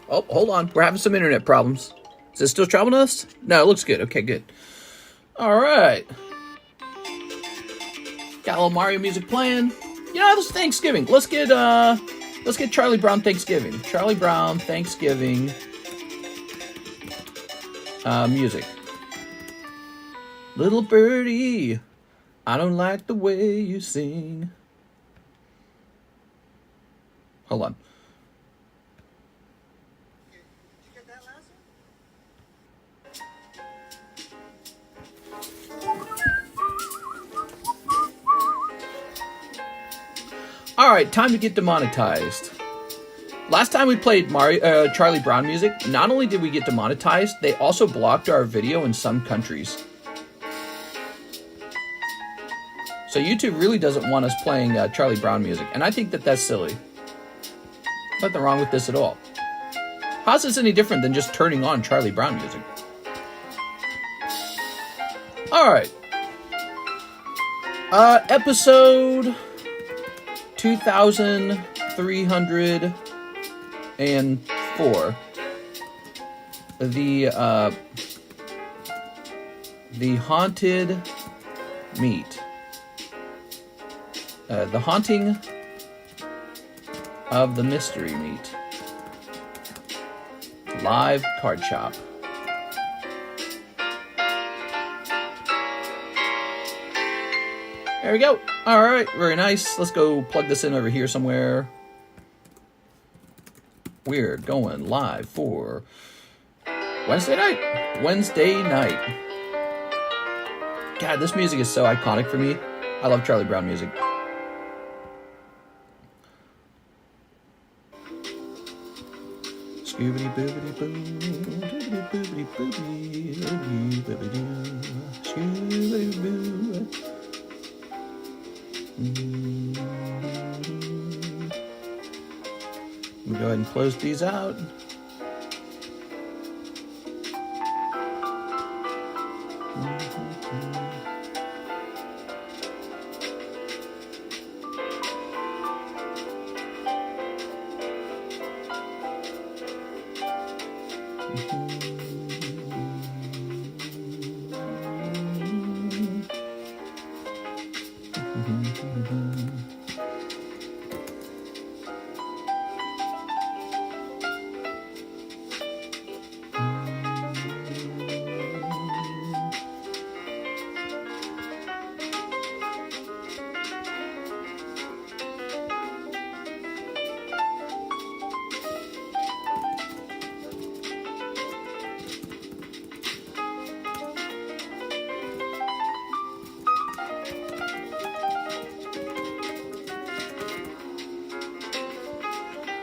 Oh, hold on. We're having some internet problems. Is it still troubling us? No, it looks good. Okay, good. All right. Got a little Mario music playing. You know, it's Thanksgiving. Let's get Charlie Brown Thanksgiving. Charlie Brown Thanksgiving music. Little birdie, I don't like the way you sing. Hold on. Alright, time to get demonetized. Last time we played Charlie Brown music, not only did we get demonetized, they also blocked our video in some countries. So YouTube really doesn't want us playing Charlie Brown music, and I think that that's silly. Nothing wrong with this at all. How's this any different than just turning on Charlie Brown music? Alright. Episode 2304. The haunted meat. The haunting of the mystery meat. Live card shop. There we go. All right, very nice. Let's go plug this in over here somewhere. We're going live for Wednesday night. Wednesday night. God, this music is so iconic for me. I love Charlie Brown music. Scoobity boobity boo, doobity boobity boobity, doobity boobity doo, scoobity boo. We'll go ahead and close these out.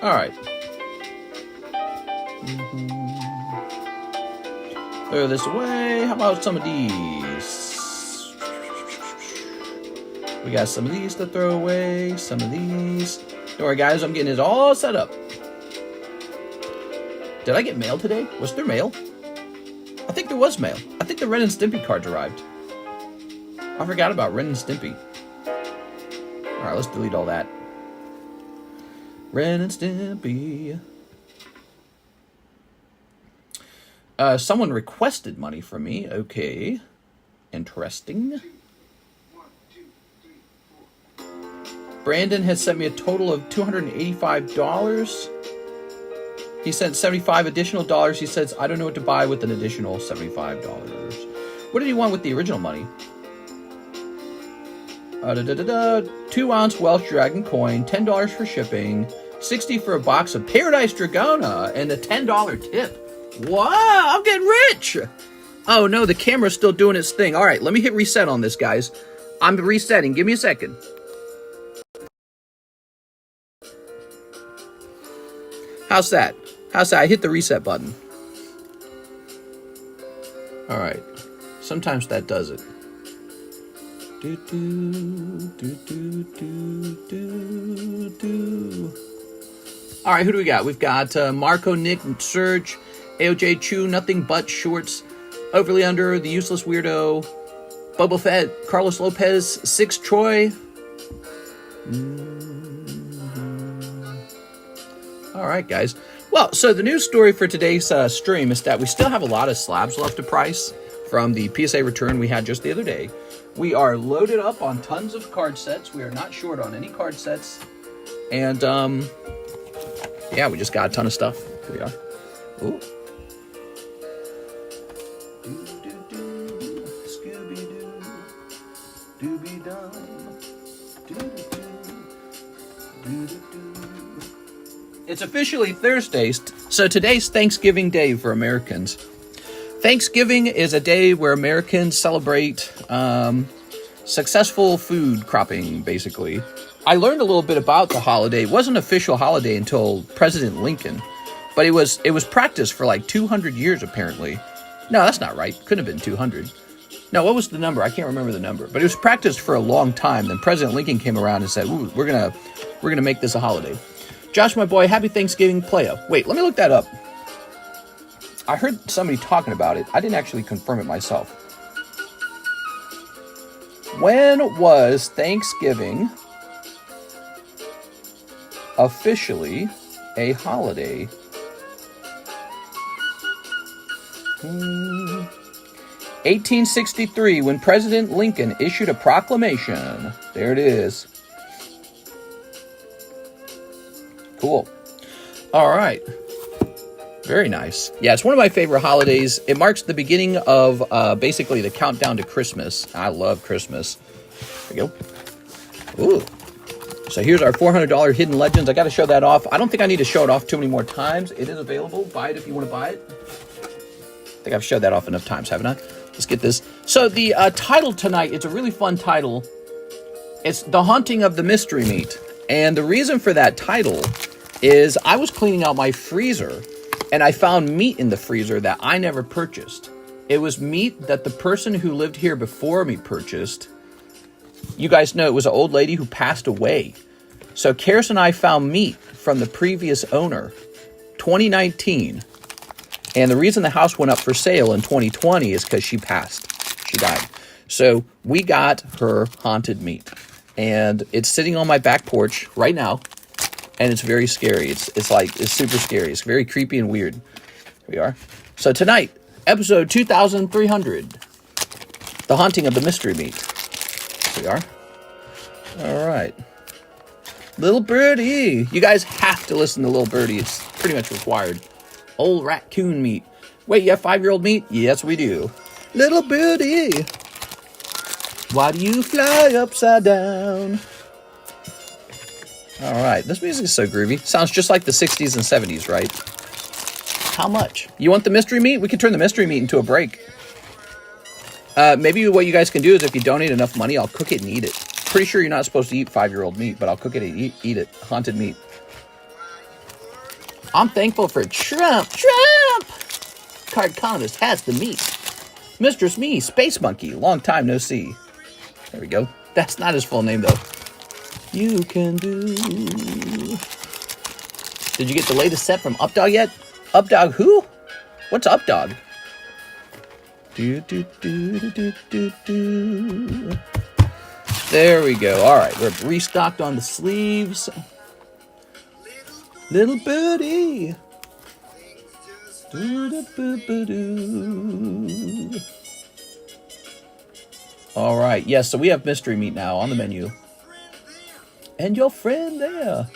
All right. Throw this away. How about some of these? We got some of these to throw away. Some of these. Don't worry, guys. I'm getting this all set up. Did I get mail today? Was there mail? I think there was mail. I think the Ren and Stimpy cards arrived. I forgot about Ren and Stimpy. All right, let's delete all that. Ren and Stimpy. Someone requested money from me. Okay. Interesting. Brandon has sent me a total of $285. He sent $75 additional dollars. He says, I don't know what to buy with an additional $75. What did he want with the original money? 2-ounce Welsh Dragon coin, $10 for shipping, $60 for a box of Paradise Dragona, and a $10 tip. Wow, I'm getting rich! Oh no, the camera's still doing its thing. All right, let me hit reset on this, guys. I'm resetting. Give me a second. How's that? How's that? I hit the reset button. All right. Sometimes that does it. Do, do, do, do, do, do, do. All right, who do we got? We've got Marco, Nick, Serge, AOJ Chu, Nothing But Shorts, Overly Under, The Useless Weirdo, Boba Fett, Carlos Lopez, Six Troy. All right, guys. Well, so the news story for today's stream is that we still have a lot of slabs left to price from the PSA return we had just the other day. We are loaded up on tons of card sets. We are not short on any card sets. And, yeah, we just got a ton of stuff. Here we are. Ooh. Doo-doo-doo, Scooby-Doo, dooby-dum, doo-doo-doo, doo-doo-doo. It's officially Thursday, so today's Thanksgiving Day for Americans. Thanksgiving is a day where Americans celebrate successful food cropping, basically. I learned a little bit about the holiday. It wasn't an official holiday until President Lincoln, but it was practiced for like 200 years, apparently. No, that's not right. Couldn't have been 200. No, what was the number? I can't remember the number, but it was practiced for a long time. Then President Lincoln came around and said, "Ooh, we're gonna make this a holiday." Josh, my boy, happy Thanksgiving, playa. Wait, let me look that up. I heard somebody talking about it. I didn't actually confirm it myself. When was Thanksgiving officially a holiday? 1863, when President Lincoln issued a proclamation. There it is. Cool. All right. Very nice. Yeah, it's one of my favorite holidays. It marks the beginning of basically the countdown to Christmas. I love Christmas. There we go. Ooh. So here's our $400 Hidden Legends. I got to show that off. I don't think I need to show it off too many more times. It is available. Buy it if you want to buy it. I think I've showed that off enough times, haven't I? Let's get this. So the title tonight, it's a really fun title. It's The Haunting of the Mystery Meat. And the reason for that title is I was cleaning out my freezer and I found meat in the freezer that I never purchased. It was meat that the person who lived here before me purchased. You guys know it was an old lady who passed away. So Karis and I found meat from the previous owner, 2019. And the reason the house went up for sale in 2020 is because she passed. She died. So we got her haunted meat. And it's sitting on my back porch right now. And it's very scary. It's super scary. It's very creepy and weird. Here we are. So tonight, episode 2300. The Haunting of the Mystery Meat. Here we are. All right. Little Birdie. You guys have to listen to Little Birdie. It's pretty much required. Old raccoon meat. Wait, you have 5-year-old meat? Yes, we do. Little Birdie. Why do you fly upside down? All right, this music is so groovy. Sounds just like the 60s and 70s, right? How much? You want the mystery meat? We can turn the mystery meat into a break. Maybe what you guys can do is if you donate enough money, I'll cook it and eat it. Pretty sure you're not supposed to eat 5-year-old meat, but I'll cook it and eat it. Haunted meat. I'm thankful for Trump. Trump! Cardconomist has the meat. Mistress Me, Space Monkey. Long time no see. There we go. That's not his full name, though. You can do. Did you get the latest set from Updog yet? Updog who? What's Updog? There we go. All right, we're restocked on the sleeves. Little birdie. All right, yes, so we have mystery meat now on the menu. And your friend there.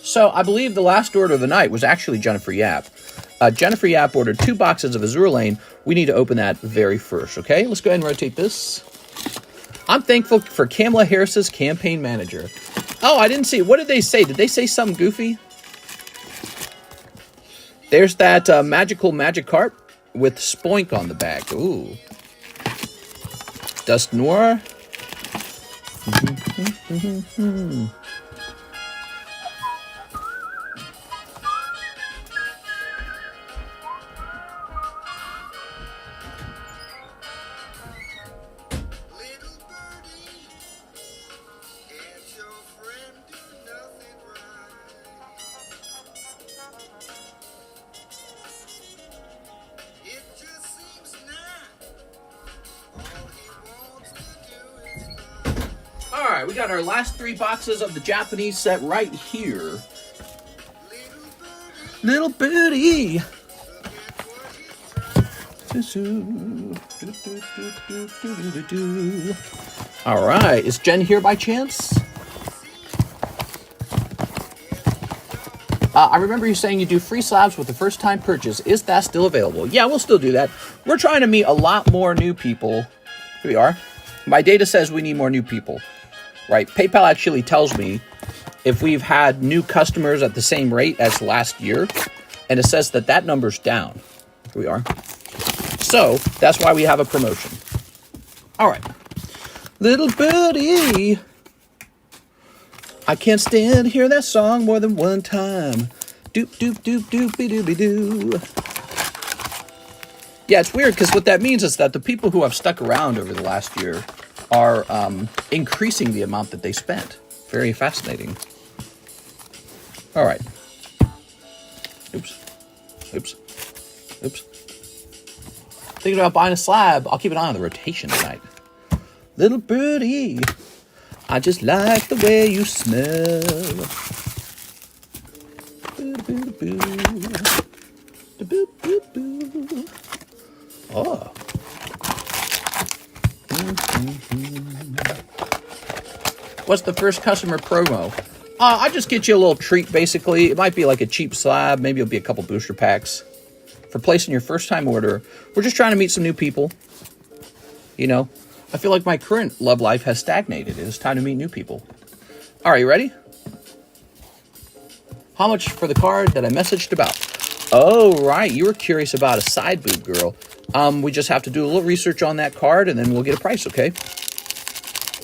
So I believe the last order of the night was actually Jennifer Yap. Jennifer Yap ordered 2 boxes of Azure Lane. We need to open that very first, okay? Let's go ahead and rotate this. I'm thankful for Kamala Harris's campaign manager. Oh, I didn't see. What did they say? Did they say something goofy? There's that magical Magikarp with Spoink on the back. Ooh. Dust Noir. We got our last 3 boxes of the Japanese set right here. Little birdie. All right, is Jen here by chance? I remember you saying you do free slabs with the first time purchase. Is that still available? Yeah, we'll still do that. We're trying to meet a lot more new people. Here we are. My data says we need more new people, right? PayPal actually tells me if we've had new customers at the same rate as last year, and it says that that number's down. Here we are. So that's why we have a promotion. All right. Little birdie. I can't stand to hear that song more than one time. Doop, doop, doop, doopy, doopy, doo. Yeah, it's weird because what that means is that the people who have stuck around over the last year are increasing the amount that they spent. Very fascinating. All right. Oops. Oops. Oops. Thinking about buying a slab. I'll keep an eye on the rotation tonight. Little birdie. I just like the way you smell. Oh. What's the first customer promo? I just get you a little treat, basically. It might be like a cheap slab. Maybe it'll be a couple booster packs. For placing your first time order, we're just trying to meet some new people. You know? I feel like my current love life has stagnated. It's time to meet new people. All right, you ready? How much for the card that I messaged about? Oh, right. You were curious about a side boob girl. We just have to do a little research on that card, and then we'll get a price, okay?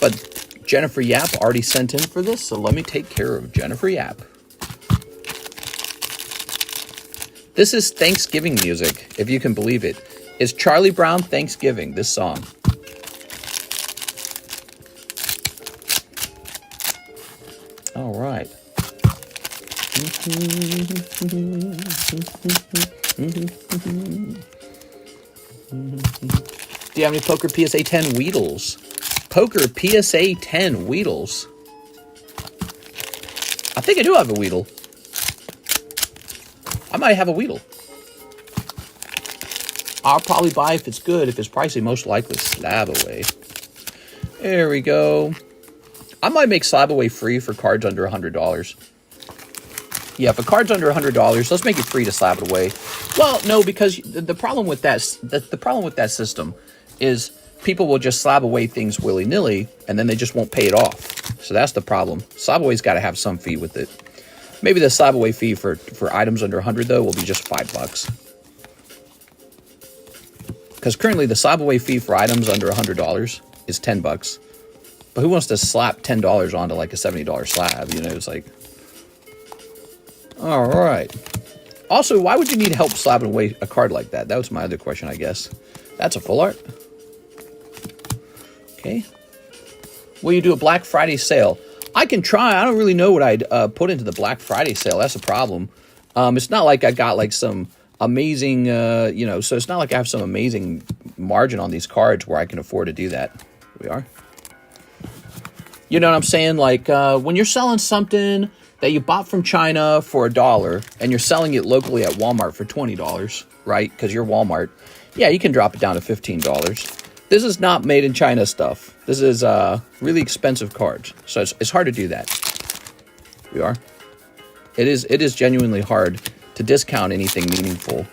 But Jennifer Yap already sent in for this, so let me take care of Jennifer Yap. This is Thanksgiving music, if you can believe it. It's Charlie Brown Thanksgiving, this song. All right. Do you have any Poker PSA 10 Weedles? Poker PSA 10 Weedles. I think I do have a Weedle. I might have a Weedle. I'll probably buy if it's good. If it's pricey, most likely Slabaway. There we go. I might make Slabaway free for cards under $100. Yeah, if a card's under $100, let's make it free to slab it away. Well, no, because the problem with that system is people will just slab away things willy-nilly, and then they just won't pay it off. So that's the problem. Slabaway's got to have some fee with it. Maybe the Slabaway fee for items under 100 though will be just $5. Because currently the Slabaway fee for items under $100 is $10. But who wants to slap $10 onto like a $70 slab? You know, it's like... All right. Also, why would you need help slabbing away a card like that? That was my other question, I guess. That's a full art. Okay. Will you do a Black Friday sale? I can try. I don't really know what I'd put into the Black Friday sale. That's a problem. It's not like I got like some amazing, you know, so it's not like I have some amazing margin on these cards where I can afford to do that. Here we are. You know what I'm saying? Like when you're selling something that you bought from China for $1 and you're selling it locally at Walmart for $20, right? Because you're Walmart. Yeah, you can drop it down to $15. This is not made in China stuff. This is really expensive cards. So it's hard to do that. Here we are. It is genuinely hard to discount anything meaningful.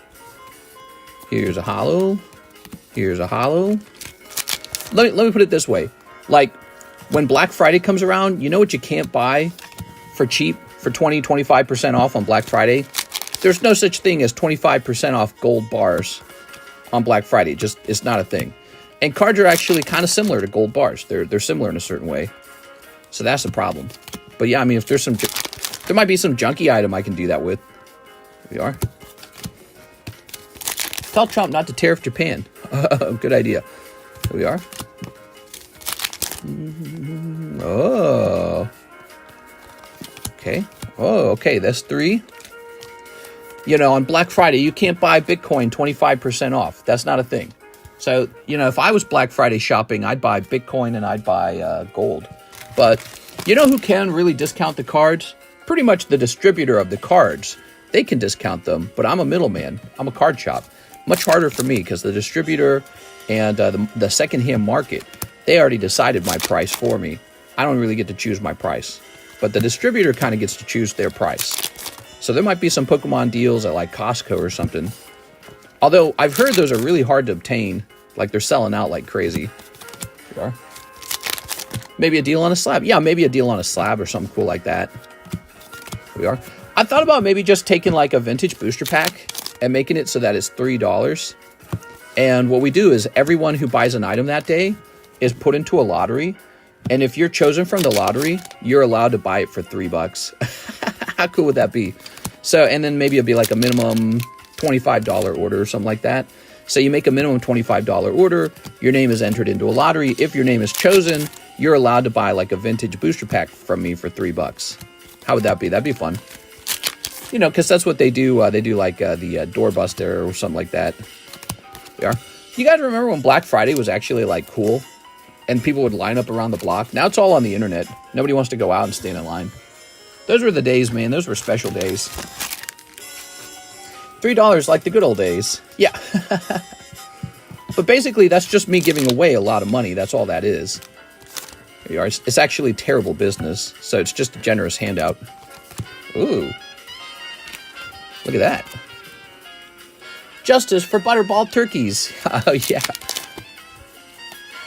Here's a holo. Here's a holo. Let me put it this way. Like, when Black Friday comes around, you know what you can't buy for cheap, for 20-25% off on Black Friday? There's no such thing as 25% off gold bars on Black Friday. Just, it's not a thing. And cards are actually kind of similar to gold bars. They're similar in a certain way. So that's the problem. But yeah, I mean, if there's some... There might be some junky item I can do that with. Here we are. Tell Trump not to tariff Japan. Good idea. Here we are. Oh. Okay. Oh, okay. That's 3. You know, on Black Friday, you can't buy Bitcoin 25% off. That's not a thing. So, you know, if I was Black Friday shopping, I'd buy Bitcoin and I'd buy gold. But you know who can really discount the cards? Pretty much the distributor of the cards. they can discount them, but I'm a middleman. I'm a card shop. Much harder for me because the distributor and the secondhand market, they already decided my price for me. I don't really get to choose my price, but the distributor kind of gets to choose their price. So there might be some Pokemon deals at like Costco or something. Although I've heard those are really hard to obtain. Like they're selling out like crazy. Here we are. Maybe a deal on a slab. Yeah, maybe a deal on a slab or something cool like that. Here we are. I thought about maybe just taking like a vintage booster pack and making it so that it's $3. And what we do is everyone who buys an item that day is put into a lottery. And if you're chosen from the lottery, you're allowed to buy it for $3. How cool would that be? So, and then maybe it'd be like a minimum $25 order or something like that. So you make a minimum $25 order, your name is entered into a lottery. If your name is chosen, you're allowed to buy like a vintage booster pack from me for $3. How would that be? That'd be fun. You know, because that's what they do. They do like the doorbuster or something like that. Yeah. You guys remember when Black Friday was actually like cool and people would line up around the block? Now it's all on the internet. Nobody wants to go out and stand in line. Those were the days, man. Those were special days. $3 like the good old days. Yeah. But basically, that's just me giving away a lot of money. That's all that is. There you are. It's actually terrible business. So it's just a generous handout. Ooh. Look at that. Justice for butterball turkeys. Oh, yeah.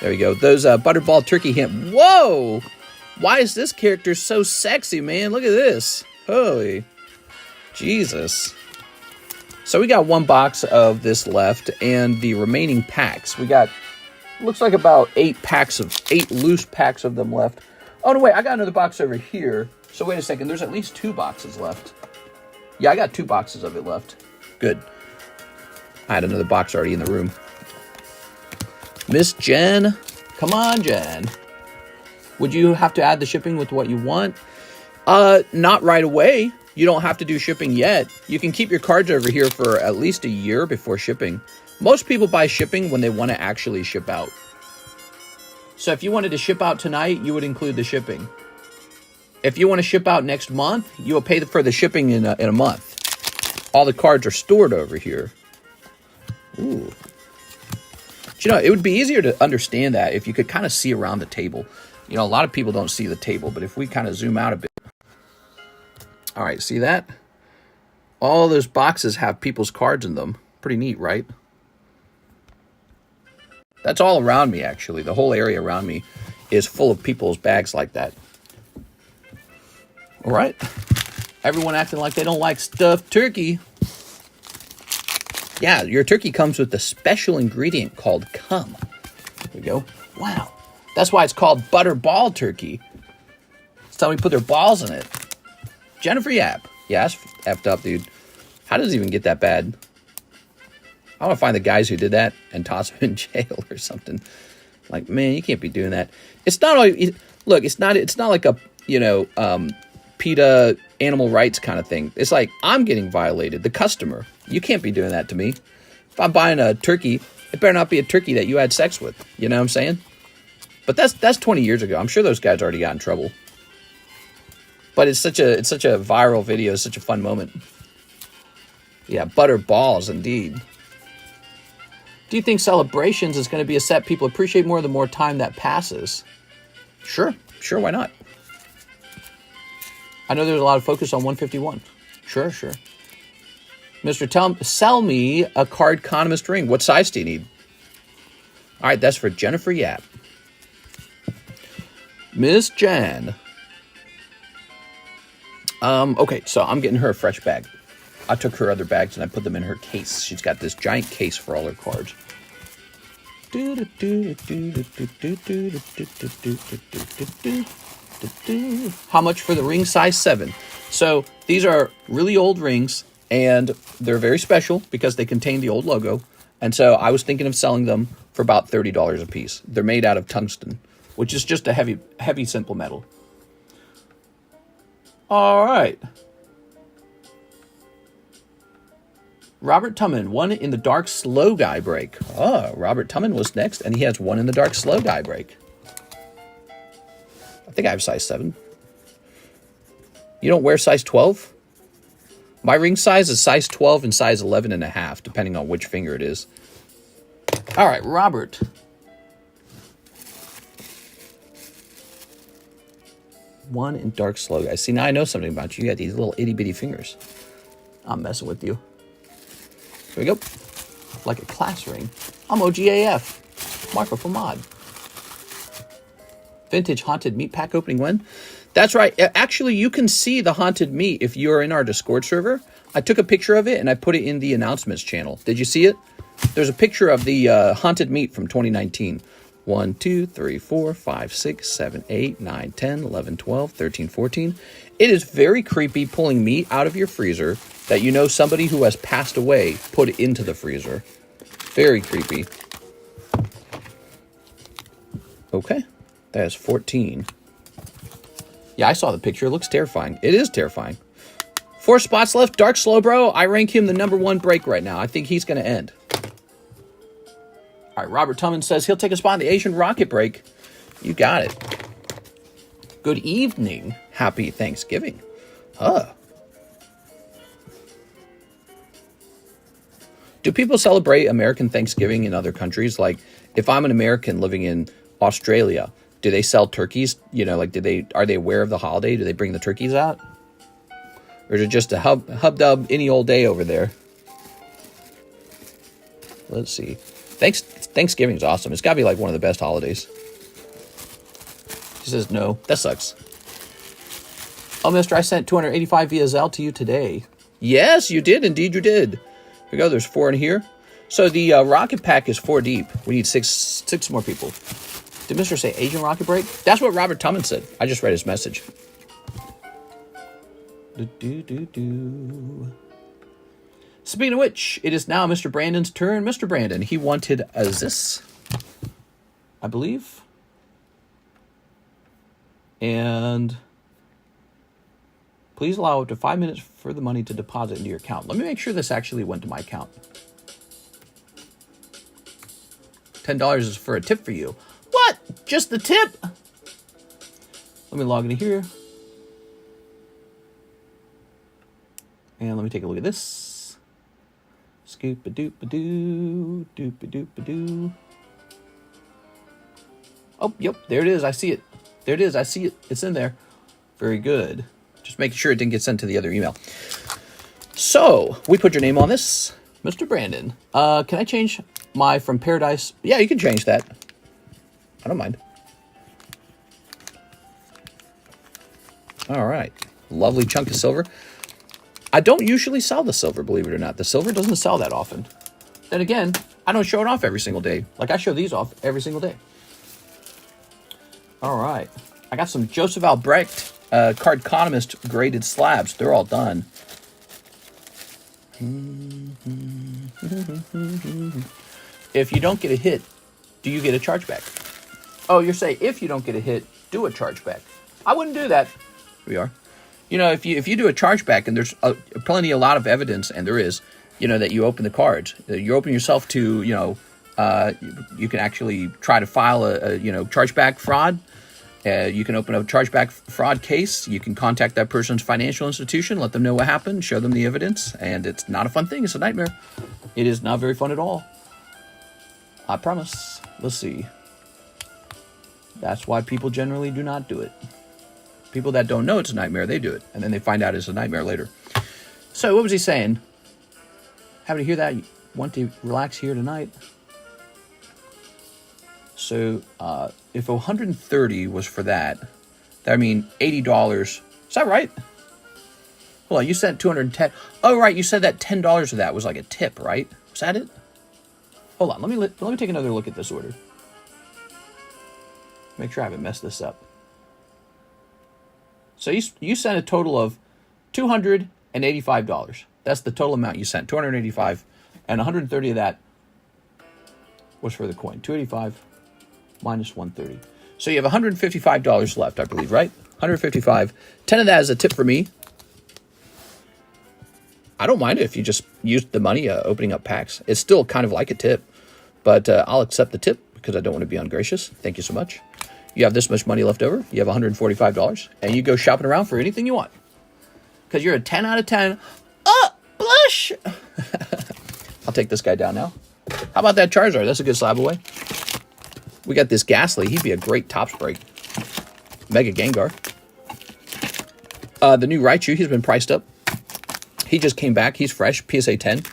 There we go. Those butterball turkey hint. Whoa! Why is this character so sexy, man? Look at this. Holy Jesus. So we got one box of this left, and the remaining packs. We got, looks like about 8 loose packs of them left. Oh, no, wait, I got another box over here. So wait a second, there's at least 2 boxes left. Yeah, I got 2 boxes of it left. Good. I had another box already in the room. Miss Jen. Come on, Jen. Would you have to add the shipping with what you want? Not right away. You don't have to do shipping yet. You can keep your cards over here for at least a year before shipping. Most people buy shipping when they want to actually ship out. So if you wanted to ship out tonight, you would include the shipping. If you want to ship out next month, you will pay for the shipping in a month. All the cards are stored over here. Ooh. But you know, it would be easier to understand that if you could kind of see around the table. You know, a lot of people don't see the table, but if we kind of zoom out a bit. All right, see that? All those boxes have people's cards in them. Pretty neat, right? That's all around me, actually. The whole area around me is full of people's bags like that. All right. Everyone acting like they don't like stuffed turkey. Yeah, your turkey comes with a special ingredient called cum. There we go. Wow. That's why it's called butterball turkey. Somebody put their balls in it. Jennifer Yap. Yeah, that's effed up, dude. How does it even get that bad? I want to find the guys who did that and toss them in jail or something. Like, man, you can't be doing that. It's not like, look, it's not like a, you know, PETA animal rights kind of thing. It's like, I'm getting violated, the customer. You can't be doing that to me. If I'm buying a turkey, it better not be a turkey that you had sex with. You know what I'm saying? But that's 20 years ago. I'm sure those guys already got in trouble. But it's such a viral video, it's such a fun moment. Yeah, butter balls indeed. Do you think Celebrations is going to be a set people appreciate more the more time that passes? Sure, why not? I know there's a lot of focus on 151. Sure. Mr. Sell me a Cardconomist ring. What size do you need? All right, that's for Jennifer Yap. Miss Jan. Okay, so I'm getting her a fresh bag. I took her other bags and I put them in her case. She's got this giant case for all her cards. How much for the ring size 7? So these are really old rings and they're very special because they contain the old logo. And so I was thinking of selling them for about $30 a piece. They're made out of tungsten, which is just a heavy simple metal. All right. Robert Tumman, 1 in the dark slow guy break. Oh, Robert Tumman was next, and he has 1 in the dark slow guy break. I think I have size 7. You don't wear size 12? My ring size is size 12 and size 11 and a half, depending on which finger it is. All right, Robert. One in dark slow, guys. See, now I know something about you. You got these little itty-bitty fingers. I'm messing with you. Here we go. Like a class ring. I'm OGAF. Marco for mod. Vintage haunted meat pack opening when? That's right. Actually, you can see the haunted meat if you're in our Discord server. I took a picture of it and I put it in the announcements channel. Did you see it? There's a picture of the haunted meat from 2019. 1, 2, 3, 4, 5, 6, 7, 8, 9, 10, 11, 12, 13, 14. It is very creepy pulling meat out of your freezer that you know somebody who has passed away put it into the freezer. Very creepy. Okay. That is 14. Yeah, I saw the picture. It looks terrifying. It is terrifying. 4 spots left. Dark Slow Bro. I rank him the #1 break right now. I think he's going to end. All right, Robert Tumman says he'll take a spot in the Asian Rocket break. You got it. Good evening. Happy Thanksgiving. Do people celebrate American Thanksgiving in other countries? Like, if I'm an American living in Australia, do they sell turkeys? You know, like, are they aware of the holiday? Do they bring the turkeys out? Or is it just a hub-dub any old day over there? Let's see. Thanksgiving's awesome. It's got to be like one of the best holidays. She says no. That sucks. Oh, mister, I sent 285 via ZELLE to you today. Yes, you did. Indeed, you did. Here we go. There's 4 in here. So the rocket pack is 4 deep. We need six more people. Did Mr. say Asian rocket break? That's what Robert Tumman said. I just read his message. Speaking of which, it is now Mr. Brandon's turn. Mr. Brandon, he wanted this, I believe. And please allow up to 5 minutes for the money to deposit into your account. Let me make sure this actually went to my account. $10 is for a tip for you. What? Just the tip? Let me log into here. And let me take a look at this. Scoop-a-doop-a-doo, doop-a-doop-a-doo. Oh, yep, there it is. I see it. There it is. I see it. It's in there. Very good. Just making sure it didn't get sent to the other email. So, we put your name on this. Mr. Brandon. Can I change my from Paradise? Yeah, you can change that. I don't mind. All right. Lovely chunk of silver. I don't usually sell the silver, believe it or not. The silver doesn't sell that often. Then again, I don't show it off every single day. Like, I show these off every single day. All right. I got some Joseph Albrecht Cardconomist graded slabs. They're all done. If you don't get a hit, do you get a chargeback? Oh, you're saying if you don't get a hit, do a chargeback. I wouldn't do that. Here we are. You know, if you do a chargeback and there's a lot of evidence, and there is, you know, that you open the cards, you open yourself to, you know, you can actually try to file a chargeback fraud. You can open a chargeback fraud case. You can contact that person's financial institution, let them know what happened, show them the evidence, and it's not a fun thing. It's a nightmare. It is not very fun at all. I promise. Let's see. That's why people generally do not do it. People that don't know it's a nightmare, they do it. And then they find out it's a nightmare later. So, what was he saying? Happy to hear that. You want to relax here tonight? So, if 130 was for that would mean $80. Is that right? Hold on, you said 210. Oh, right, you said that $10 of that was like a tip, right? Was that it? Hold on, let me take another look at this order. Make sure I haven't messed this up. So you sent a total of $285. That's the total amount you sent, $285, and 130 of that was for the coin. 285 minus 130. So you have $155 left, I believe, right? 155. 10 of that is a tip for me. I don't mind it if you just use the money opening up packs. It's still kind of like a tip, but I'll accept the tip because I don't want to be ungracious. Thank you so much. You have this much money left over. You have $145, and you go shopping around for anything you want because you're a 10 out of 10. much. I'll take this guy down now. How about that Charizard? That's a good Slabaway. We got this Ghastly. He'd be a great Tops break. Mega Gengar. The new Raichu, he's been priced up. He just came back. He's fresh. PSA 10.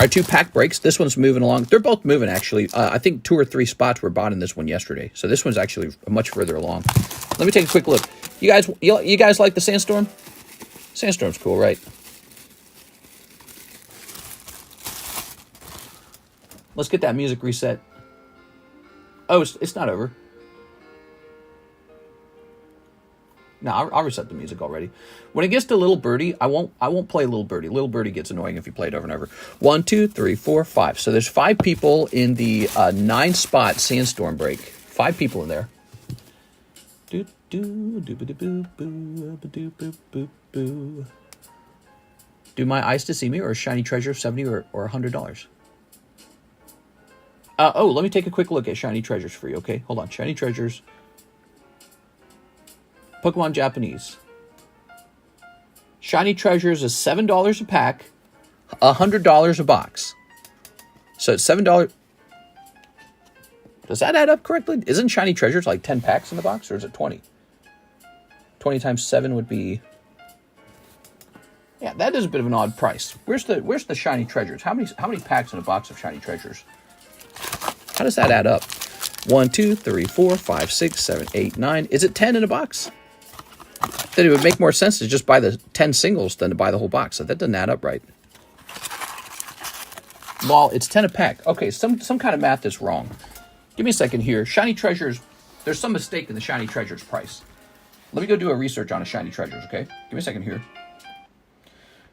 Our 2 pack breaks. This one's moving along. They're both moving, actually. I think 2 or 3 spots were bought in this one yesterday. So this one's actually much further along. Let me take a quick look. You guys like the Sandstorm? Sandstorm's cool, right? Let's get that music reset. Oh, it's not over. No, I'll reset the music already. When it gets to Little Birdie, I won't play Little Birdie. Little Birdie gets annoying if you play it over and over. 1, 2, 3, 4, 5. So there's 5 people in the 9-spot Sandstorm break. 5 people in there. Do my eyes deceive me, or a shiny treasure of $70 or $100? Oh, let me take a quick look at shiny treasures for you. Okay, hold on. Shiny treasures. Pokemon Japanese. Shiny treasures is $7 a pack, $100 a box. So it's $7. Does that add up correctly? Isn't shiny treasures like 10 packs in the box, or is it 20? 20 times 7 would be... Yeah, that is a bit of an odd price. Where's the shiny treasures? How many packs in a box of shiny treasures? How does that add up? 1, 2, 3, 4, 5, 6, 7, 8, 9. Is it 10 in a box? Then it would make more sense to just buy the 10 singles than to buy the whole box. So that doesn't add up right. Well, it's 10 a pack. Okay, some kind of math is wrong. Give me a second here. Shiny treasures, there's some mistake in the shiny treasures price. Let me go do a research on a shiny treasures, okay? Give me a second here.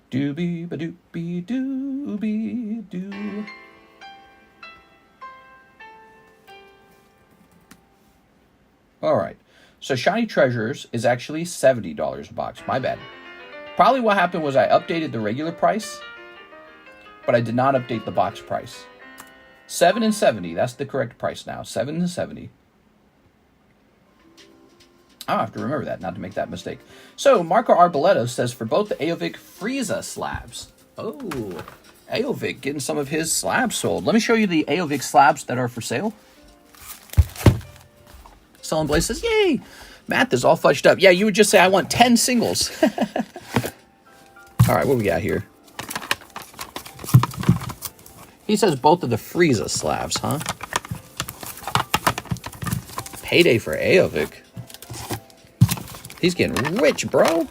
Doobie ba doobie doobie doo. All right. So shiny treasures is actually $70 a box. My bad. Probably what happened was I updated the regular price, but I did not update the box price. $7 and $70. That's the correct price now. $7 and $70. I'll have to remember that, not to make that mistake. So Marco Arboleto says for both the Aovic Frieza slabs. Oh, Aovic getting some of his slabs sold. Let me show you the Aovic slabs that are for sale. Selling Blaze says, yay! Math is all fudged up. Yeah, you would just say, I want 10 singles. All right, what we got here? He says both of the Frieza slabs, huh? Payday for Aovic. He's getting rich, bro.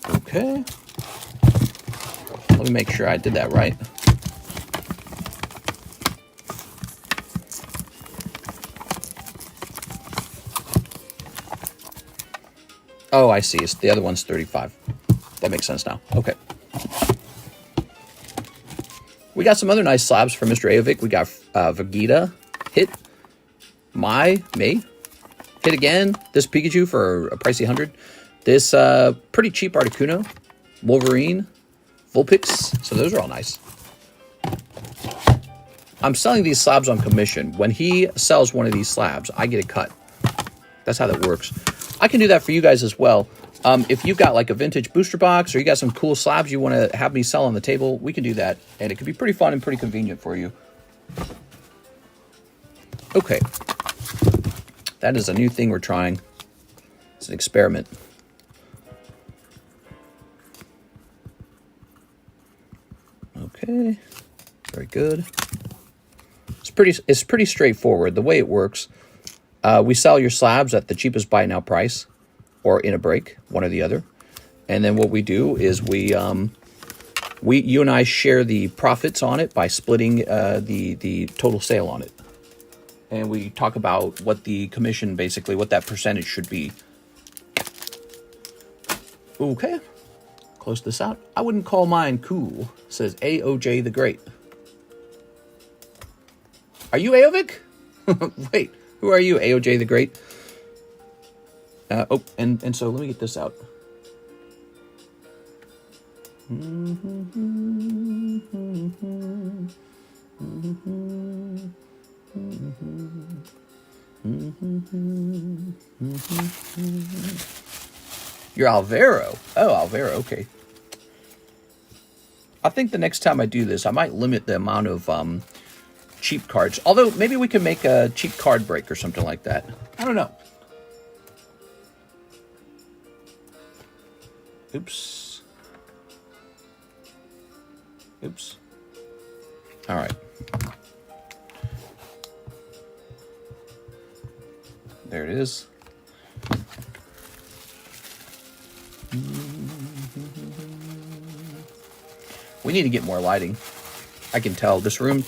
Okay. Let me make sure I did that right. Oh, I see. The other one's 35. That makes sense now. Okay. We got some other nice slabs for Mr. Aovic. We got Vegeta, hit, May, hit again. This Pikachu for a pricey 100. This pretty cheap Articuno, Wolverine, Vulpix. So those are all nice. I'm selling these slabs on commission. When he sells one of these slabs, I get a cut. That's how that works. I can do that for you guys as well. If you've got like a vintage booster box or you got some cool slabs you want to have me sell on the table, we can do that. And it could be pretty fun and pretty convenient for you. Okay. That is a new thing we're trying. It's an experiment. Okay. Very good. It's pretty straightforward. The way it works, we sell your slabs at the cheapest buy now price, or in a break, one or the other. And then what we do is you and I share the profits on it by splitting the total sale on it. And we talk about what the commission, basically, what that percentage should be. Okay. Close this out. I wouldn't call mine cool, says AOJ the Great. Are you Aovic? Wait, who are you, AOJ the Great? And so let me get this out. You're Alvaro. Oh, Alvaro, okay. I think the next time I do this, I might limit the amount of cheap cards. Although, maybe we can make a cheap card break or something like that. I don't know. Oops. Oops. All right. There it is. We need to get more lighting. I can tell this room,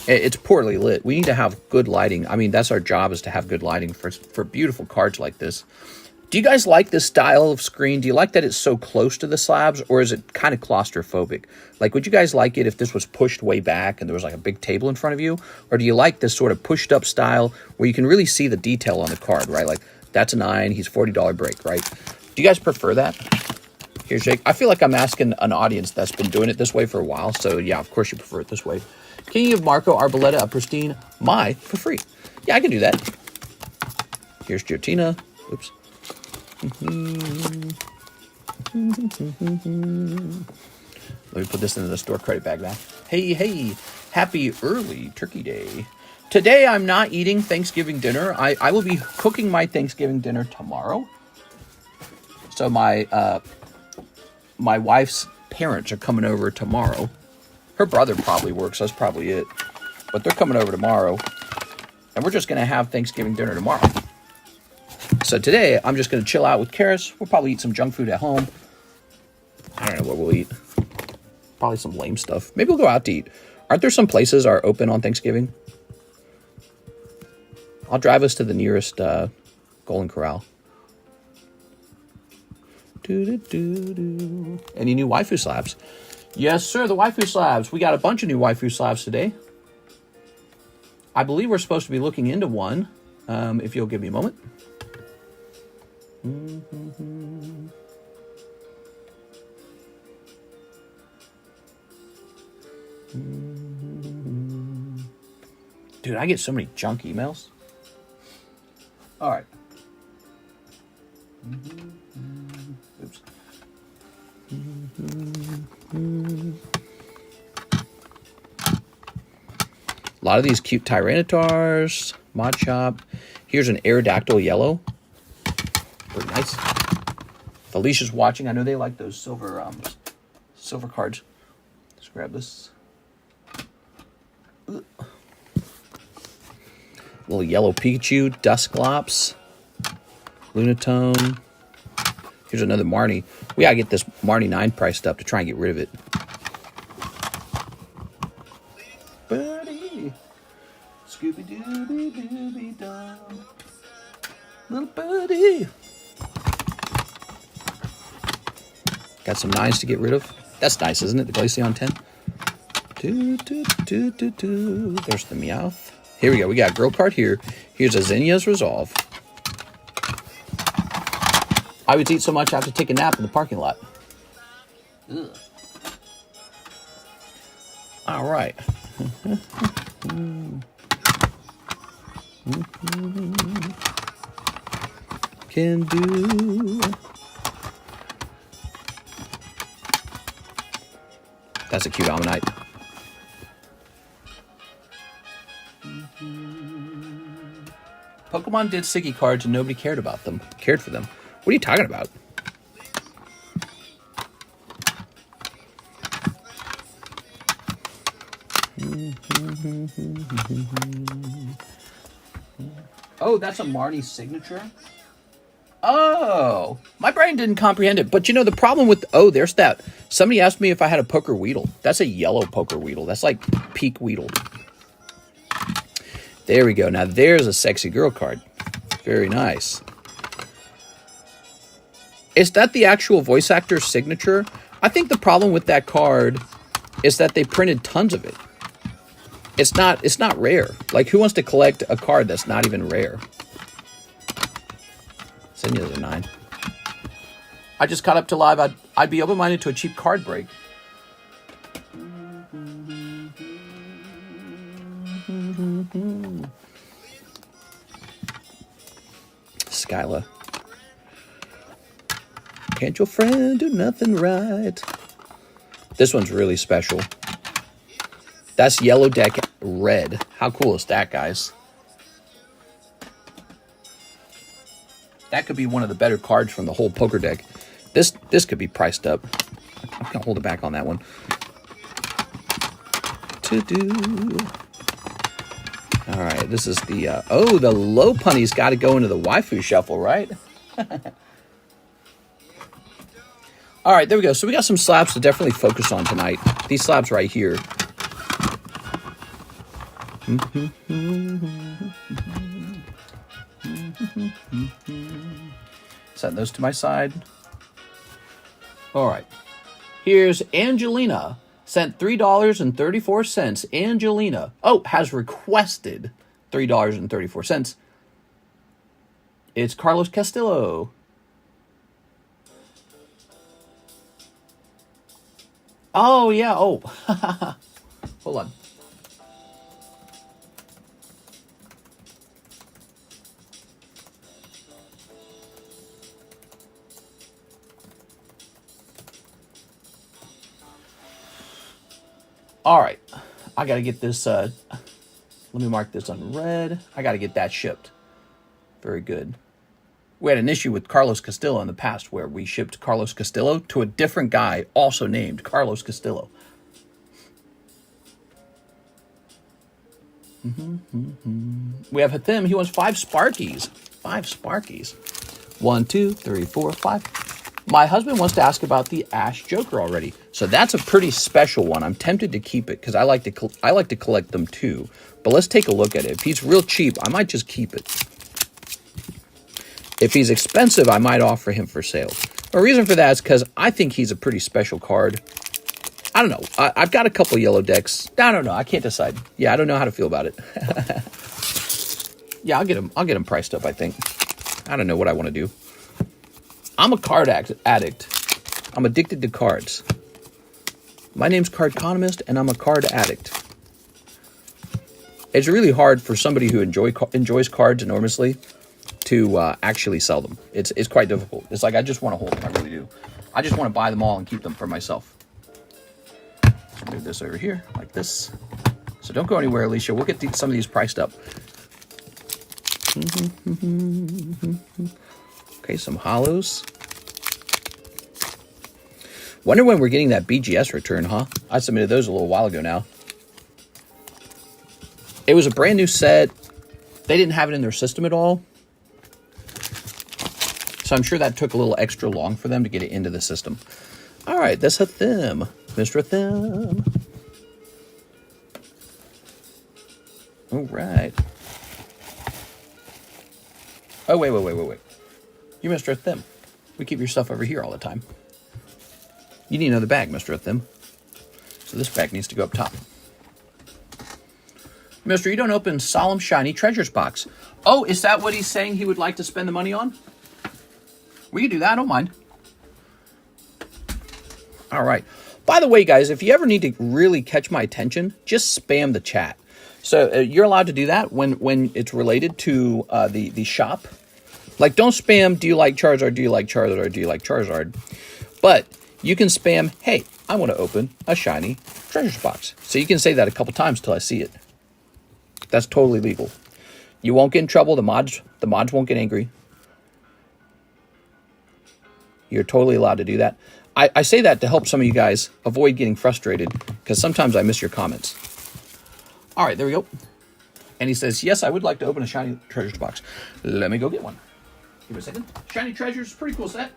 it's poorly lit. We need to have good lighting. I mean, that's our job, is to have good lighting for beautiful cards like this. Do you guys like this style of screen? Do you like that it's so close to the slabs, or is it kind of claustrophobic? Like, would you guys like it if this was pushed way back and there was like a big table in front of you? Or do you like this sort of pushed up style where you can really see the detail on the card, right? Like, that's a 9, he's $40 break, right? Do you guys prefer that? Here's Jake. I feel like I'm asking an audience that's been doing it this way for a while. So yeah, of course you prefer it this way. Can you give Marco Arboleta a pristine my for free? Yeah, I can do that. Here's Giotina. Oops. Let me put this into the store credit bag now. Hey, hey, happy early Turkey Day. Today I'm not eating Thanksgiving dinner. I will be cooking my Thanksgiving dinner tomorrow. So my wife's parents are coming over tomorrow. Her brother probably works, that's probably it. But they're coming over tomorrow. And we're just going to have Thanksgiving dinner tomorrow. So today, I'm just going to chill out with Karis. We'll probably eat some junk food at home. I don't know what we'll eat. Probably some lame stuff. Maybe we'll go out to eat. Aren't there some places that are open on Thanksgiving? I'll drive us to the nearest Golden Corral. Any new waifu slabs? Yes, sir, the waifu slabs. We got a bunch of new waifu slabs today. I believe we're supposed to be looking into one. If you'll give me a moment. Dude, I get so many junk emails. All right. Oops. A lot of these cute Tyrannotars, Mod Shop. Here's an Aerodactyl yellow. Pretty nice. If Alicia's watching, I know they like those silver cards. Let's grab this. Ugh. Little yellow Pikachu, Dusclops, Lunatone. Here's another Marnie. We gotta get this Marnie 9 priced up to try and get rid of it. Buddy, Scooby-Dooby-Dooby-Dum, little buddy. Got some 9s to get rid of. That's nice, isn't it? The Glaceon 10. There's the Meowth. Here we go. We got a girl card here. Here's a Zinnia's Resolve. I would eat so much I have to take a nap in the parking lot. Ugh. All right. Can do. That's a cute Ammonite. Pokemon did Siggy cards and nobody cared about them. Cared for them. What are you talking about? Oh, that's a Marnie signature? Oh, my brain didn't comprehend it. But you know, the problem with, oh, there's that. Somebody asked me if I had a Poker Weedle. That's a yellow Poker Weedle. That's like peak Weedle. There we go. Now there's a sexy girl card. Very nice. Is that the actual voice actor's signature? I think the problem with that card is that they printed tons of it. It's not rare. Like, who wants to collect a card that's not even rare? Zinnia's a 9. I just caught up to live. I'd be open-minded to a cheap card break. Skyla. can't your friend do nothing right? This one's really special. That's yellow deck red. How cool is that, guys? That could be one of the better cards from the whole poker deck. This could be priced up. I'm gonna hold it back on that one. All right, this is the oh, the low punny's got to go into the Waifu Shuffle, right? All right, there we go. So we got some slabs to definitely focus on tonight. These slabs right here. Set those to my side. All right. Here's Angelina. Sent $3.34. Angelina. Oh, has requested $3.34. It's Carlos Castillo. Oh, yeah. Oh. Hold on. All right, I got to get this, let me mark this on red. I got to get that shipped. Very good. We had an issue with Carlos Castillo in the past where we shipped Carlos Castillo to a different guy also named Carlos Castillo. We have Hathim. He wants 5 Sparkies. 5 Sparkies. 1, 2, 3, 4, 5. My husband wants to ask about the Ash Joker already. So that's a pretty special one. I'm tempted to keep it because I like to collect them too. But let's take a look at it. If he's real cheap, I might just keep it. If he's expensive, I might offer him for sale. The reason for that is because I think he's a pretty special card. I don't know. I've got a couple yellow decks. I don't know. I can't decide. Yeah, I don't know how to feel about it. Yeah, I'll get him priced up, I think. I don't know what I want to do. I'm a card addict. I'm addicted to cards. My name's Cardconomist, and I'm a card addict. It's really hard for somebody who enjoys cards enormously to actually sell them. It's quite difficult. It's like I just want to hold them. I really do. I just want to buy them all and keep them for myself. So move this over here like this. So don't go anywhere, Alicia. We'll get some of these priced up. Okay, some holos. Wonder when we're getting that BGS return, huh? I submitted those a little while ago now. It was a brand new set. They didn't have it in their system at all. So I'm sure that took a little extra long for them to get it into the system. All right, that's Hathim. Mr. Hathim. All right. Oh, wait. You Mr. Hathim. We keep your stuff over here all the time. You need another bag, Mr. Hathim. So this bag needs to go up top. Mister, you don't open Solemn Shiny Treasures box. Oh, is that what he's saying he would like to spend the money on? We can do that. I don't mind. All right. By the way, guys, if you ever need to really catch my attention, just spam the chat. So you're allowed to do that when it's related to the shop. Like, don't spam, do you like Charizard, do you like Charizard, or do you like Charizard? But you can spam, hey, I want to open a shiny treasures box. So you can say that a couple times till I see it. That's totally legal. You won't get in trouble. The mods won't get angry. You're totally allowed to do that. I say that to help some of you guys avoid getting frustrated because sometimes I miss your comments. All right, there we go. And he says, yes, I would like to open a shiny treasures box. Let me go get one. Give me a second. Shiny treasures, pretty cool set.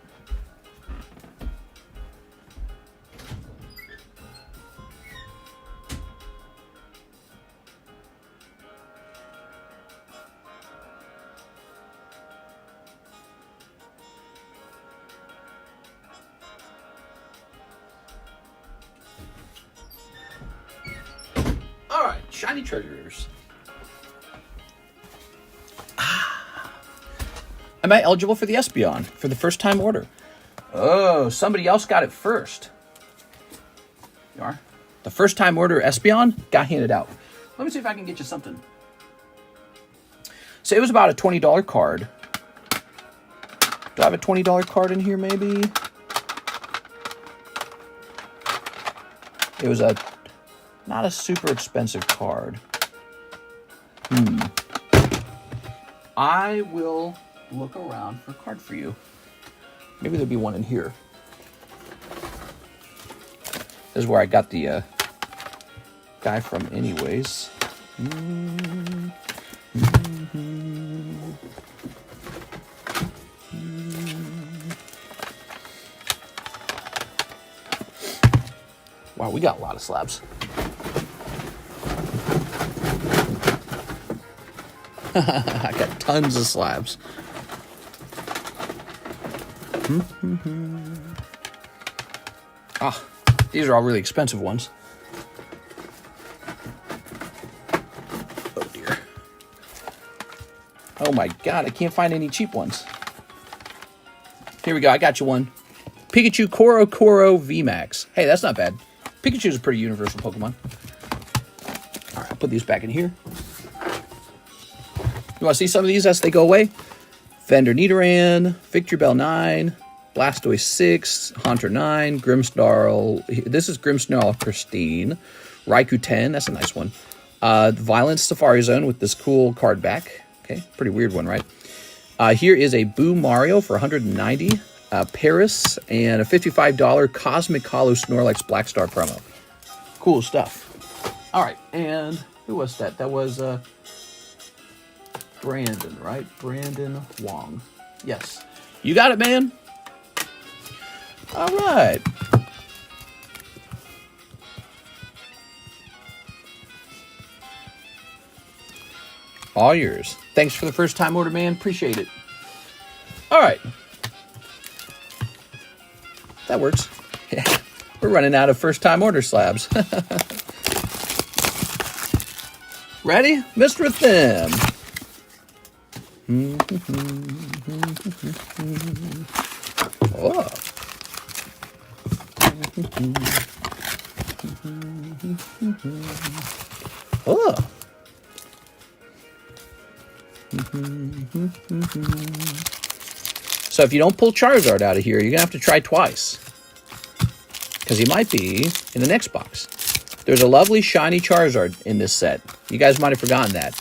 All right, shiny treasures. Am I eligible for the Espeon for the first time order? Oh, somebody else got it first. You are? The first time order Espeon got handed out. Let me see if I can get you something. So it was about a $20 card. Do I have a $20 card in here maybe? It was not a super expensive card. I will look around for a card for you. Maybe there'll be one in here. This is where I got the guy from anyways. Wow, we got a lot of slabs. I got tons of slabs. Ah, these are all really expensive ones. Oh dear. Oh my god, I can't find any cheap ones. Here we go, I got you one. Pikachu Koro VMAX. Hey, that's not bad. Pikachu is a pretty universal Pokemon. All right, I'll put these back in here. You want to see some of these as they go away? Fender Nidoran, Victory Bell 9, Blastoise 6, Haunter 9, Grimmsnarl. This is Grimmsnarl Pristine. Raikou 10, that's a nice one. Violent Safari Zone with this cool card back. Okay, pretty weird one, right? Here is a Boo Mario for 190. Paris, and a $55 Cosmic Holo Snorlax Black Star promo. Cool stuff. All right, and who was that? That was Brandon, right? Brandon Wong. Yes. You got it, man. All right. All yours. Thanks for the first time order, man. Appreciate it. All right. That works. Yeah. We're running out of first-time order slabs. Ready? Mr. with them. Oh. Oh. So if you don't pull Charizard out of here, you're going to have to try twice. Because he might be in the next box. There's a lovely shiny Charizard in this set. You guys might have forgotten that.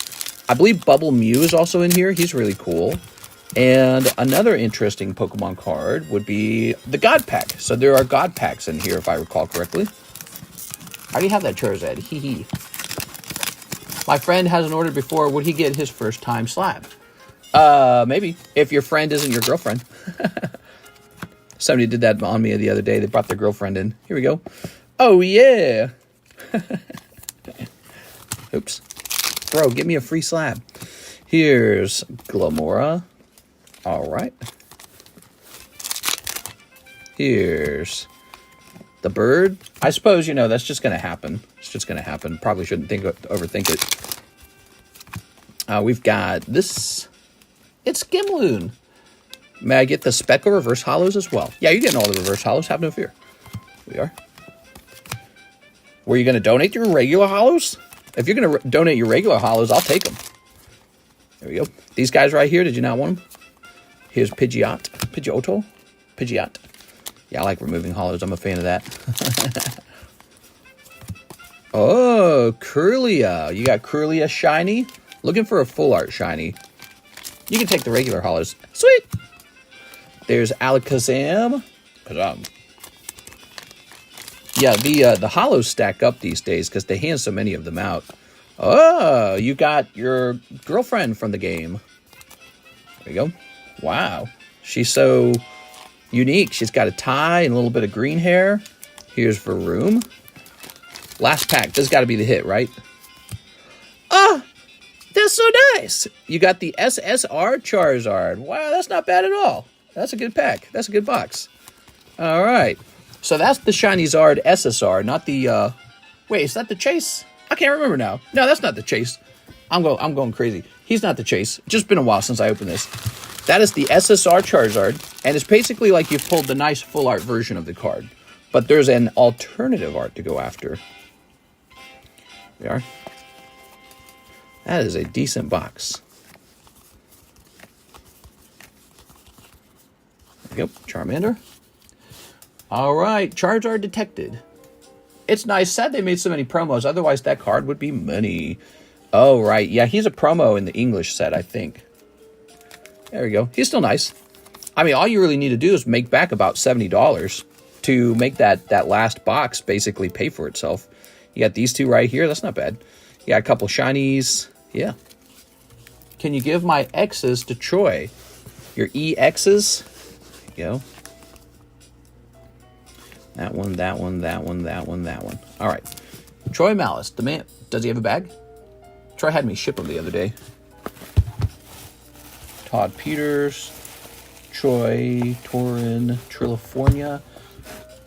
I believe Bubble Mew is also in here. He's really cool. And another interesting Pokemon card would be the God Pack. So there are God Packs in here, if I recall correctly. I already have that Charizard. Hee hee. My friend hasn't ordered before. Would he get his first time slab? Maybe. If your friend isn't your girlfriend. Somebody did that on me the other day. They brought their girlfriend in. Here we go. Oh, yeah. Oops. Bro, give me a free slab. Here's Glamora. All right. Here's the bird. I suppose, you know, that's just going to happen. It's just going to happen. Probably shouldn't overthink it. We've got this. It's Gimloon. May I get the Speckle reverse hollows as well? Yeah, you're getting all the reverse hollows. Have no fear. We are. Were you going to donate your regular hollows? If you're going to donate your regular hollows, I'll take them. There we go. These guys right here, did you not want them? Here's Pidgeot. Pidgeot. Yeah, I like removing hollows. I'm a fan of that. Oh, Kirlia. You got Kirlia shiny. Looking for a full art shiny. You can take the regular hollows. Sweet. There's Alakazam. Yeah, the hollows stack up these days because they hand so many of them out. Oh, you got your girlfriend from the game. There you go. Wow. She's so unique. She's got a tie and a little bit of green hair. Here's Varoom. Last pack. This has got to be the hit, right? Oh, that's so nice. You got the SSR Charizard. Wow, that's not bad at all. That's a good pack. That's a good box. All right. So that's the Shiny Zard SSR, not the, wait, is that the Chase? I can't remember now. No, that's not the Chase. I'm going crazy. He's not the Chase. Just been a while since I opened this. That is the SSR Charizard, and it's basically like you've pulled the nice full art version of the card. But there's an alternative art to go after. There we are. That is a decent box. There we go, Charmander. All right, Charizard detected. It's nice. Sad they made so many promos. Otherwise, that card would be money. Oh, right. Yeah, he's a promo in the English set, I think. There we go. He's still nice. I mean, all you really need to do is make back about $70 to make that last box basically pay for itself. You got these two right here. That's not bad. You got a couple shinies. Yeah. Can you give my X's to Troy? Your EXs? There you go. That one, that one, that one, that one, that one. All right. Troy Malice. Does he have a bag? Troy had me ship him the other day. Todd Peters. Troy, Torin, Trillifornia.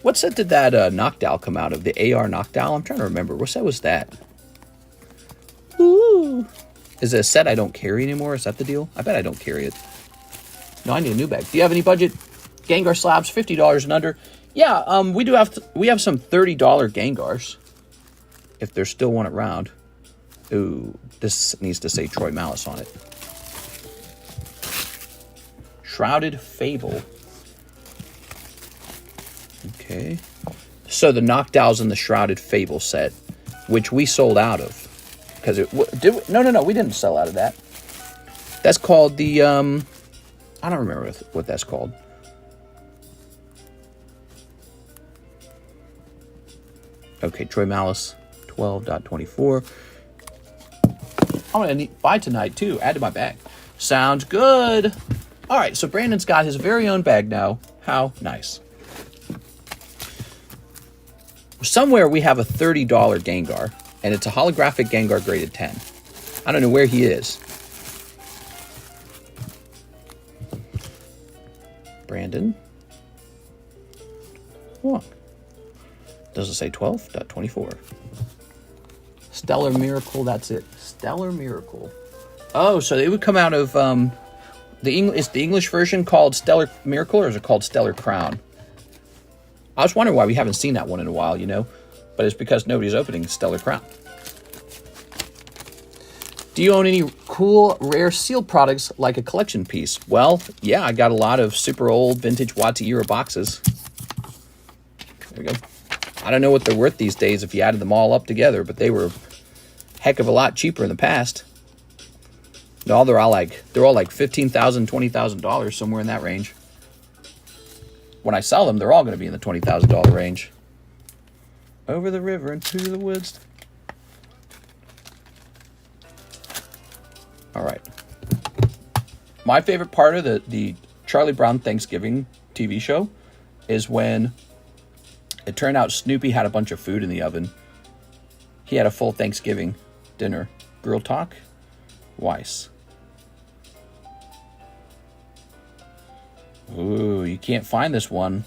What set did that Noctowl come out of? The AR Noctowl? I'm trying to remember. What set was that? Ooh. Is it a set I don't carry anymore? Is that the deal? I bet I don't carry it. No, I need a new bag. Do you have any budget? Gengar slabs, $50 and under. Yeah, we have some $30 Gengars. If there's still one around. Ooh, this needs to say Troy Malice on it. Shrouded Fable. Okay. So the Noctowl's in the Shrouded Fable set, which we sold out of. Because no, we didn't sell out of that. That's called the, I don't remember what that's called. Okay, Troy Malice, 12.24. I'm going to buy tonight, too. Add to my bag. Sounds good. All right, so Brandon's got his very own bag now. How nice. Somewhere we have a $30 Gengar, and it's a holographic Gengar graded 10. I don't know where he is. Brandon. What? Does it say 12.24? Stellar Miracle, that's it. Stellar Miracle. Oh, so it would come out of is the English version called Stellar Miracle, or is it called Stellar Crown? I was wondering why we haven't seen that one in a while, you know, but it's because nobody's opening Stellar Crown. Do you own any cool, rare sealed products like a collection piece? Well, yeah, I got a lot of super old vintage Wataira boxes. There we go. I don't know what they're worth these days if you added them all up together, but they were a heck of a lot cheaper in the past. No, they're all like $15,000, $20,000, somewhere in that range. When I sell them, they're all going to be in the $20,000 range. Over the river and through the woods. All right. My favorite part of the Charlie Brown Thanksgiving TV show is when it turned out Snoopy had a bunch of food in the oven. He had a full Thanksgiving dinner. Girl talk? Weiss. Ooh, you can't find this one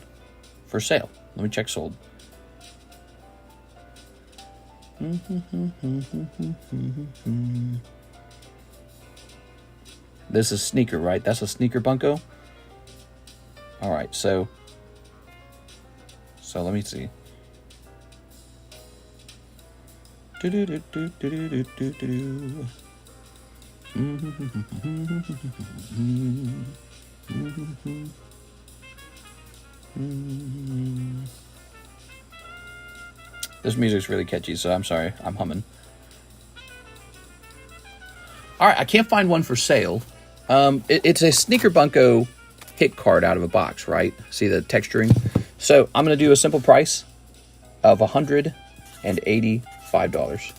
for sale. Let me check sold. This is Sneaker, right? That's a Sneaker Bunko? All right, so let me see. This music's really catchy, so I'm sorry. I'm humming. All right, I can't find one for sale. It's a Sneaker Bunko hit card out of a box, right? See the texturing? So I'm going to do a simple price of $185,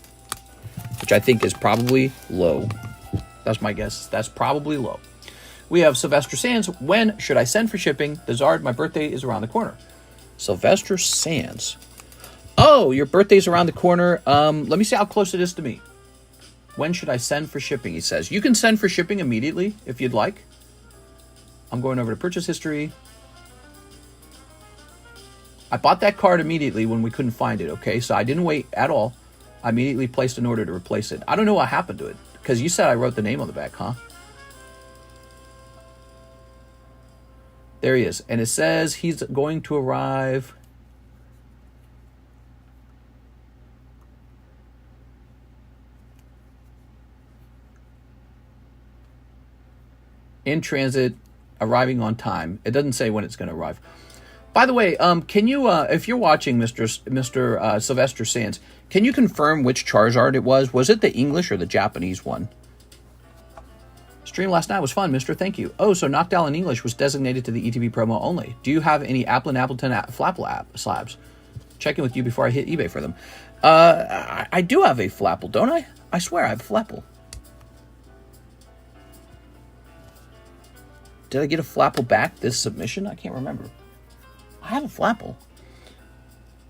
which I think is probably low. That's my guess. That's probably low. We have Sylvester Sands. When should I send for shipping? The Zard, my birthday is around the corner. Sylvester Sands. Oh, your birthday's around the corner. Let me see how close it is to me. When should I send for shipping, he says. You can send for shipping immediately if you'd like. I'm going over to purchase history. I bought that card immediately when we couldn't find it, okay? So I didn't wait at all. I immediately placed an order to replace it. I don't know what happened to it, because you said I wrote the name on the back, huh? There he is. And it says he's going to arrive in transit, arriving on time. It doesn't say when it's going to arrive. By the way, can you, if you're watching Mr. Sylvester Sands, can you confirm which Charizard it was? Was it the English or the Japanese one? Stream last night was fun, Mister. Thank you. Oh, so Knockdown in English was designated to the ETB promo only. Do you have any Applin Appleton Flapple slabs? Checking with you before I hit eBay for them. I do have a Flapple, don't I? I swear I have a Flapple. Did I get a Flapple back this submission? I can't remember. I have a Flapple.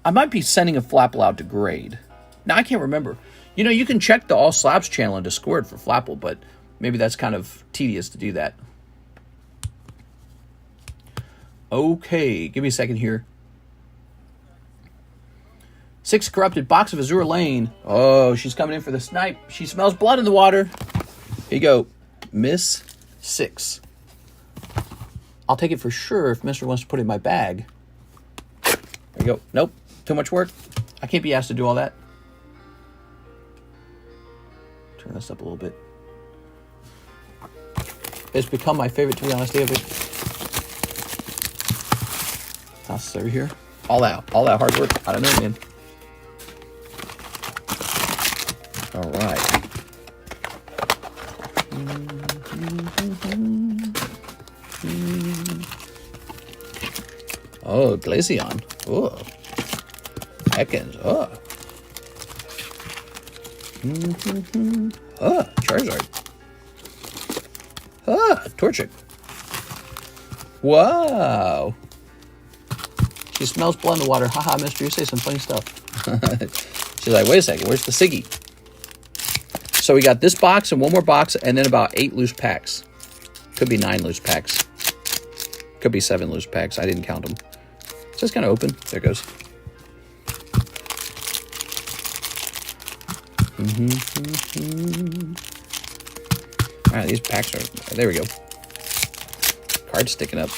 I might be sending a Flapple out to grade. Now, I can't remember. You know, you can check the All Slabs channel in Discord for Flapple, but maybe that's kind of tedious to do that. Okay, give me a second here. 6 corrupted box of Azure Lane. Oh, she's coming in for the snipe. She smells blood in the water. Here you go. Miss 6. I'll take it for sure if Mister wants to put it in my bag. There you go. Nope. Too much work. I can't be asked to do all that. Turn this up a little bit. It's become my favorite, to be honest, David. Toss over here. All that hard work. I don't know, man. All right. Oh, Glaceon. Oh. Ekans. Oh. Oh, Charizard. Ah, Torchic. Wow. She smells blood in the water. Haha, Mister, you say some funny stuff. She's like, wait a second, where's the Siggy? So we got this box and one more box and then about 8 loose packs. Could be 9 loose packs. Could be 7 loose packs. I didn't count them. It's just kind of open. There it goes. All right, these packs are... There we go. Card sticking up.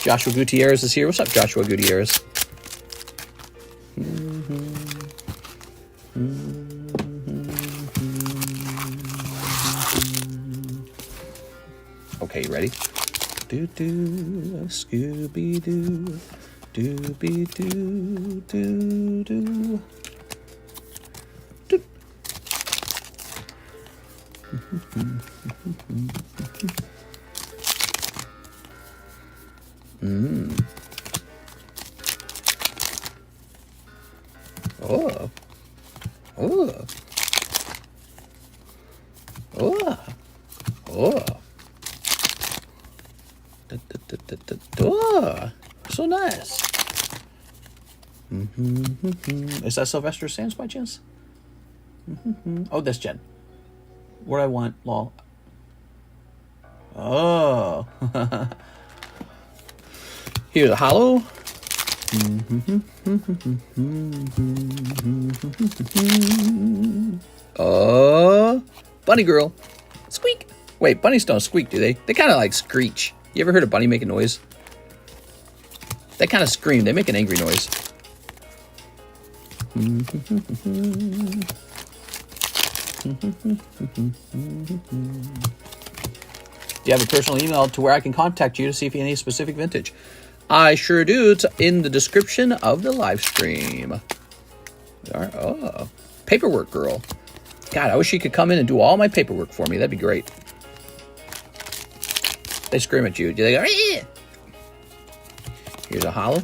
Joshua Gutierrez is here. What's up, Joshua Gutierrez? Okay, you ready? Do-do, Scooby-Doo. Dooby-doo, doo-doo. Oh. Oh. Oh. Oh. Oh. So nice. Is that Sylvester Sands by chance? Oh, that's Jen. What do I want, lol? Oh. Here's a holo. Oh, bunny girl. Squeak. Wait, bunnies don't squeak, do they? They kind of like screech. You ever heard a bunny make a noise? They kind of scream. They make an angry noise. Do you have a personal email to where I can contact you to see if you need a specific vintage? I sure do. It's in the description of the live stream. Oh, paperwork girl. God, I wish she could come in and do all my paperwork for me. That'd be great. They scream at you. Do they go, eh? Here's a holo.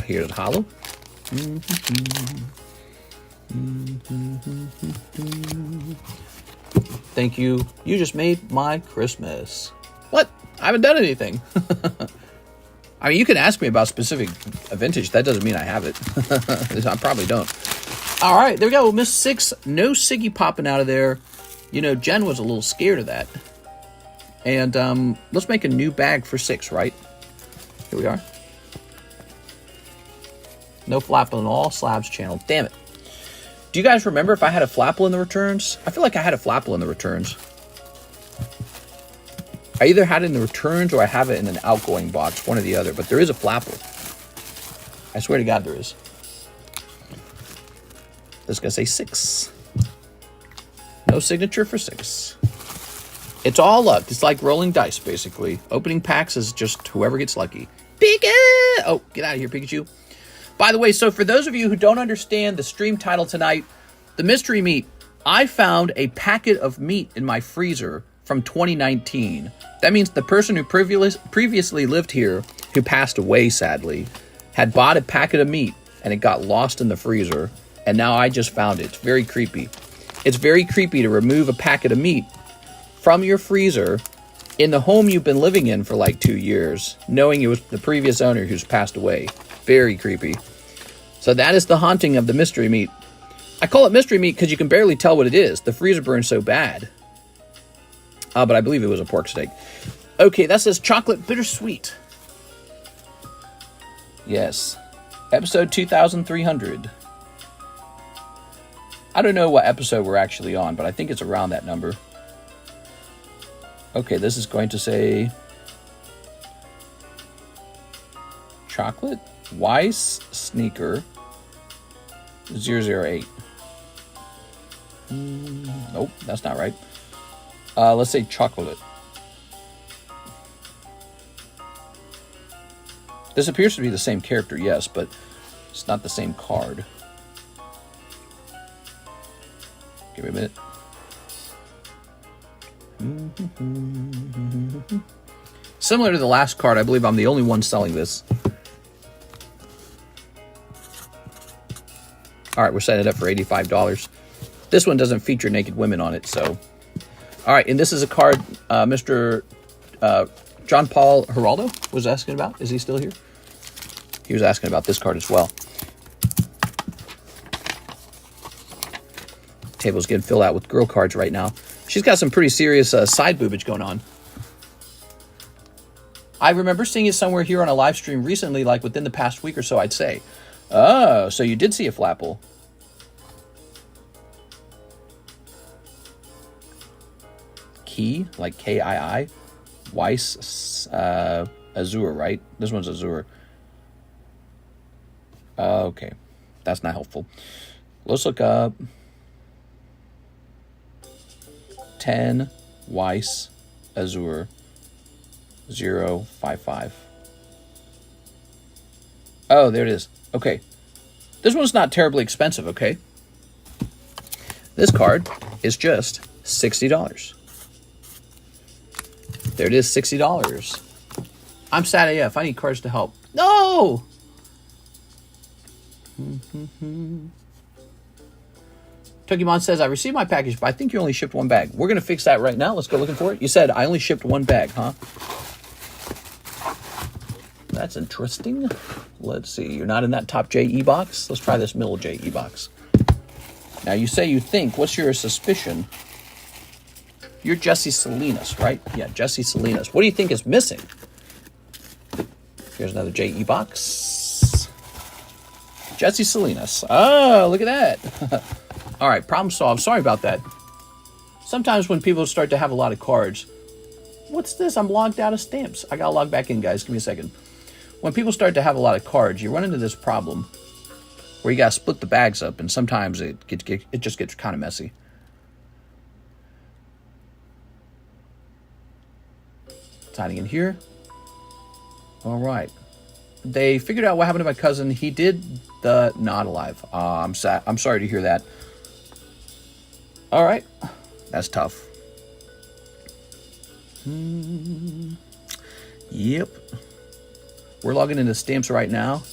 Here's a holo. Thank you. You just made my Christmas. What? I haven't done anything. I mean, you can ask me about specific vintage. That doesn't mean I have it. I probably don't. All right, there we go. Miss 6. No Siggy popping out of there. You know, Jen was a little scared of that. And let's make a new bag for 6, right? Here we are. No Flapple in all Slabs channel. Damn it. Do you guys remember if I had a Flapple in the returns? I feel like I had a Flapple in the returns. I either had it in the returns or I have it in an outgoing box, one or the other. But there is a Flapple. I swear to God there is. This gonna say 6. No signature for 6. It's all luck. It's like rolling dice, basically. Opening packs is just whoever gets lucky. Pika! Oh, get out of here, Pikachu. By the way, so for those of you who don't understand the stream title tonight, the mystery meat, I found a packet of meat in my freezer from 2019. That means the person who previously lived here, who passed away sadly, had bought a packet of meat and it got lost in the freezer, and now I just found it. It's very creepy. It's very creepy to remove a packet of meat from your freezer in the home you've been living in for like 2 years, knowing it was the previous owner who's passed away. Very creepy. So that is the haunting of the mystery meat. I call it mystery meat because you can barely tell what it is. The freezer burns so bad. But I believe it was a pork steak. Okay, that says chocolate bittersweet. Yes. Episode 2300. I don't know what episode we're actually on, but I think it's around that number. Okay, this is going to say chocolate Weiss sneaker 008. Nope, that's not right. Let's say chocolate. This appears to be the same character, yes, but it's not the same card. Give me a minute. Similar to the last card, I believe I'm the only one selling this. All right, we're setting it up for $85. This one doesn't feature naked women on it, so. All right, and this is a card Mr. John Paul Geraldo was asking about. Is he still here? He was asking about this card as well. Table's getting filled out with girl cards right now. She's got some pretty serious side boobage going on. I remember seeing it somewhere here on a live stream recently, like within the past week or so, I'd say. Oh, so you did see a flapple. Key, like K-I-I. Weiss, Azure, right? This one's Azure. Okay, that's not helpful. Let's look up 10 Weiss Azure 055. Oh, there it is. Okay, this one's not terribly expensive. Okay, this card is just $60. There it is, $60. I'm sad AF. I need cards to help. No! Pokemon says, I received my package, but I think you only shipped one bag. We're going to fix that right now. Let's go looking for it. You said I only shipped one bag, huh? That's interesting. Let's see. You're not in that top JE box? Let's try this middle JE box. Now, you say you think. What's your suspicion? You're Jesse Salinas, right? Yeah, Jesse Salinas. What do you think is missing? Here's another JE box. Jesse Salinas. Oh, look at that. All right, problem solved. Sorry about that. Sometimes when people start to have a lot of cards, what's this? I'm logged out of stamps. I got to log back in, guys. Give me a second. When people start to have a lot of cards, you run into this problem where you got to split the bags up, and sometimes it just gets kind of messy. Signing in here. All right. They figured out what happened to my cousin. He did the not alive. I'm sad. I'm sorry to hear that. All right. That's tough. Yep. We're logging into stamps right now.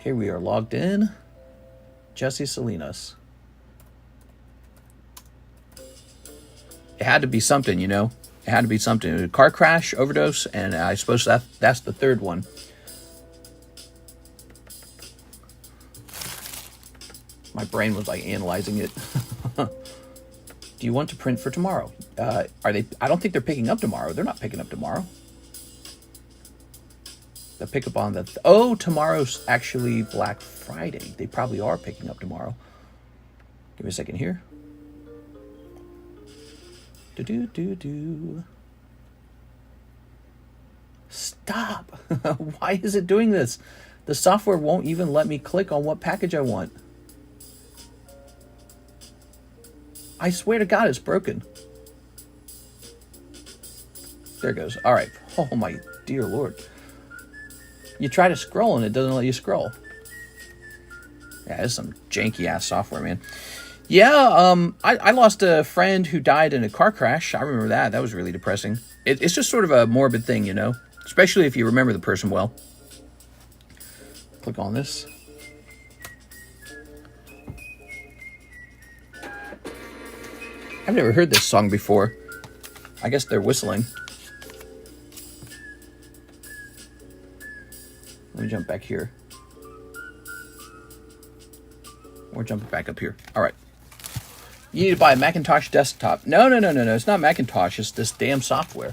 Okay, we are logged in. Jesse Salinas. It had to be something, you know. It had to be something. A car crash, overdose, and I suppose that's the third one. My brain was like analyzing it. Do you want to print for tomorrow? Are they? I don't think they're picking up tomorrow. They're not picking up tomorrow. They'll pick up on the... Oh, tomorrow's actually Black Friday. They probably are picking up tomorrow. Give me a second here. Stop. Why is it doing this? The software won't even let me click on what package I want. I swear to God, it's broken. There it goes. All right. Oh, my dear Lord. You try to scroll and it doesn't let you scroll. Yeah, it's some janky-ass software, man. Yeah, I lost a friend who died in a car crash. I remember that. That was really depressing. It's just sort of a morbid thing, you know? Especially if you remember the person well. Click on this. I've never heard this song before. I guess they're whistling. Let me jump back here. Or jump back up here. All right. You need to buy a Macintosh desktop. No. It's not Macintosh. It's this damn software.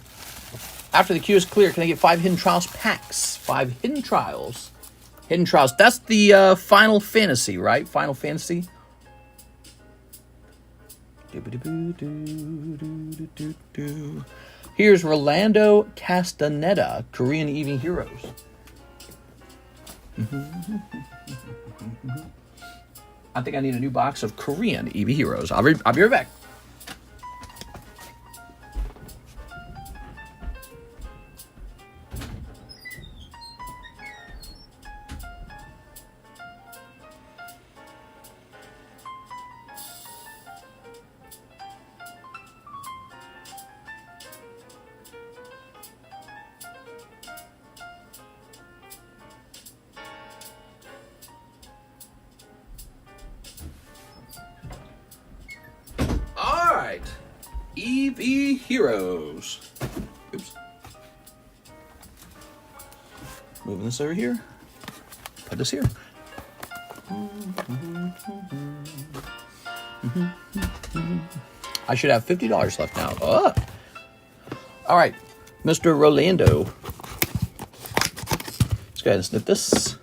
After the queue is clear, can I get 5 Hidden Trials packs? 5 Hidden Trials. Hidden Trials. That's the Final Fantasy, right? Final Fantasy. Here's Rolando Castaneda, Korean EV Heroes. I think I need a new box of Korean EV Heroes. I'll be right back. EV Heroes. Oops. Moving this over here. Put this here. I should have $50 left now. Oh. All right, Mr. Rolando. Let's go ahead and snip this.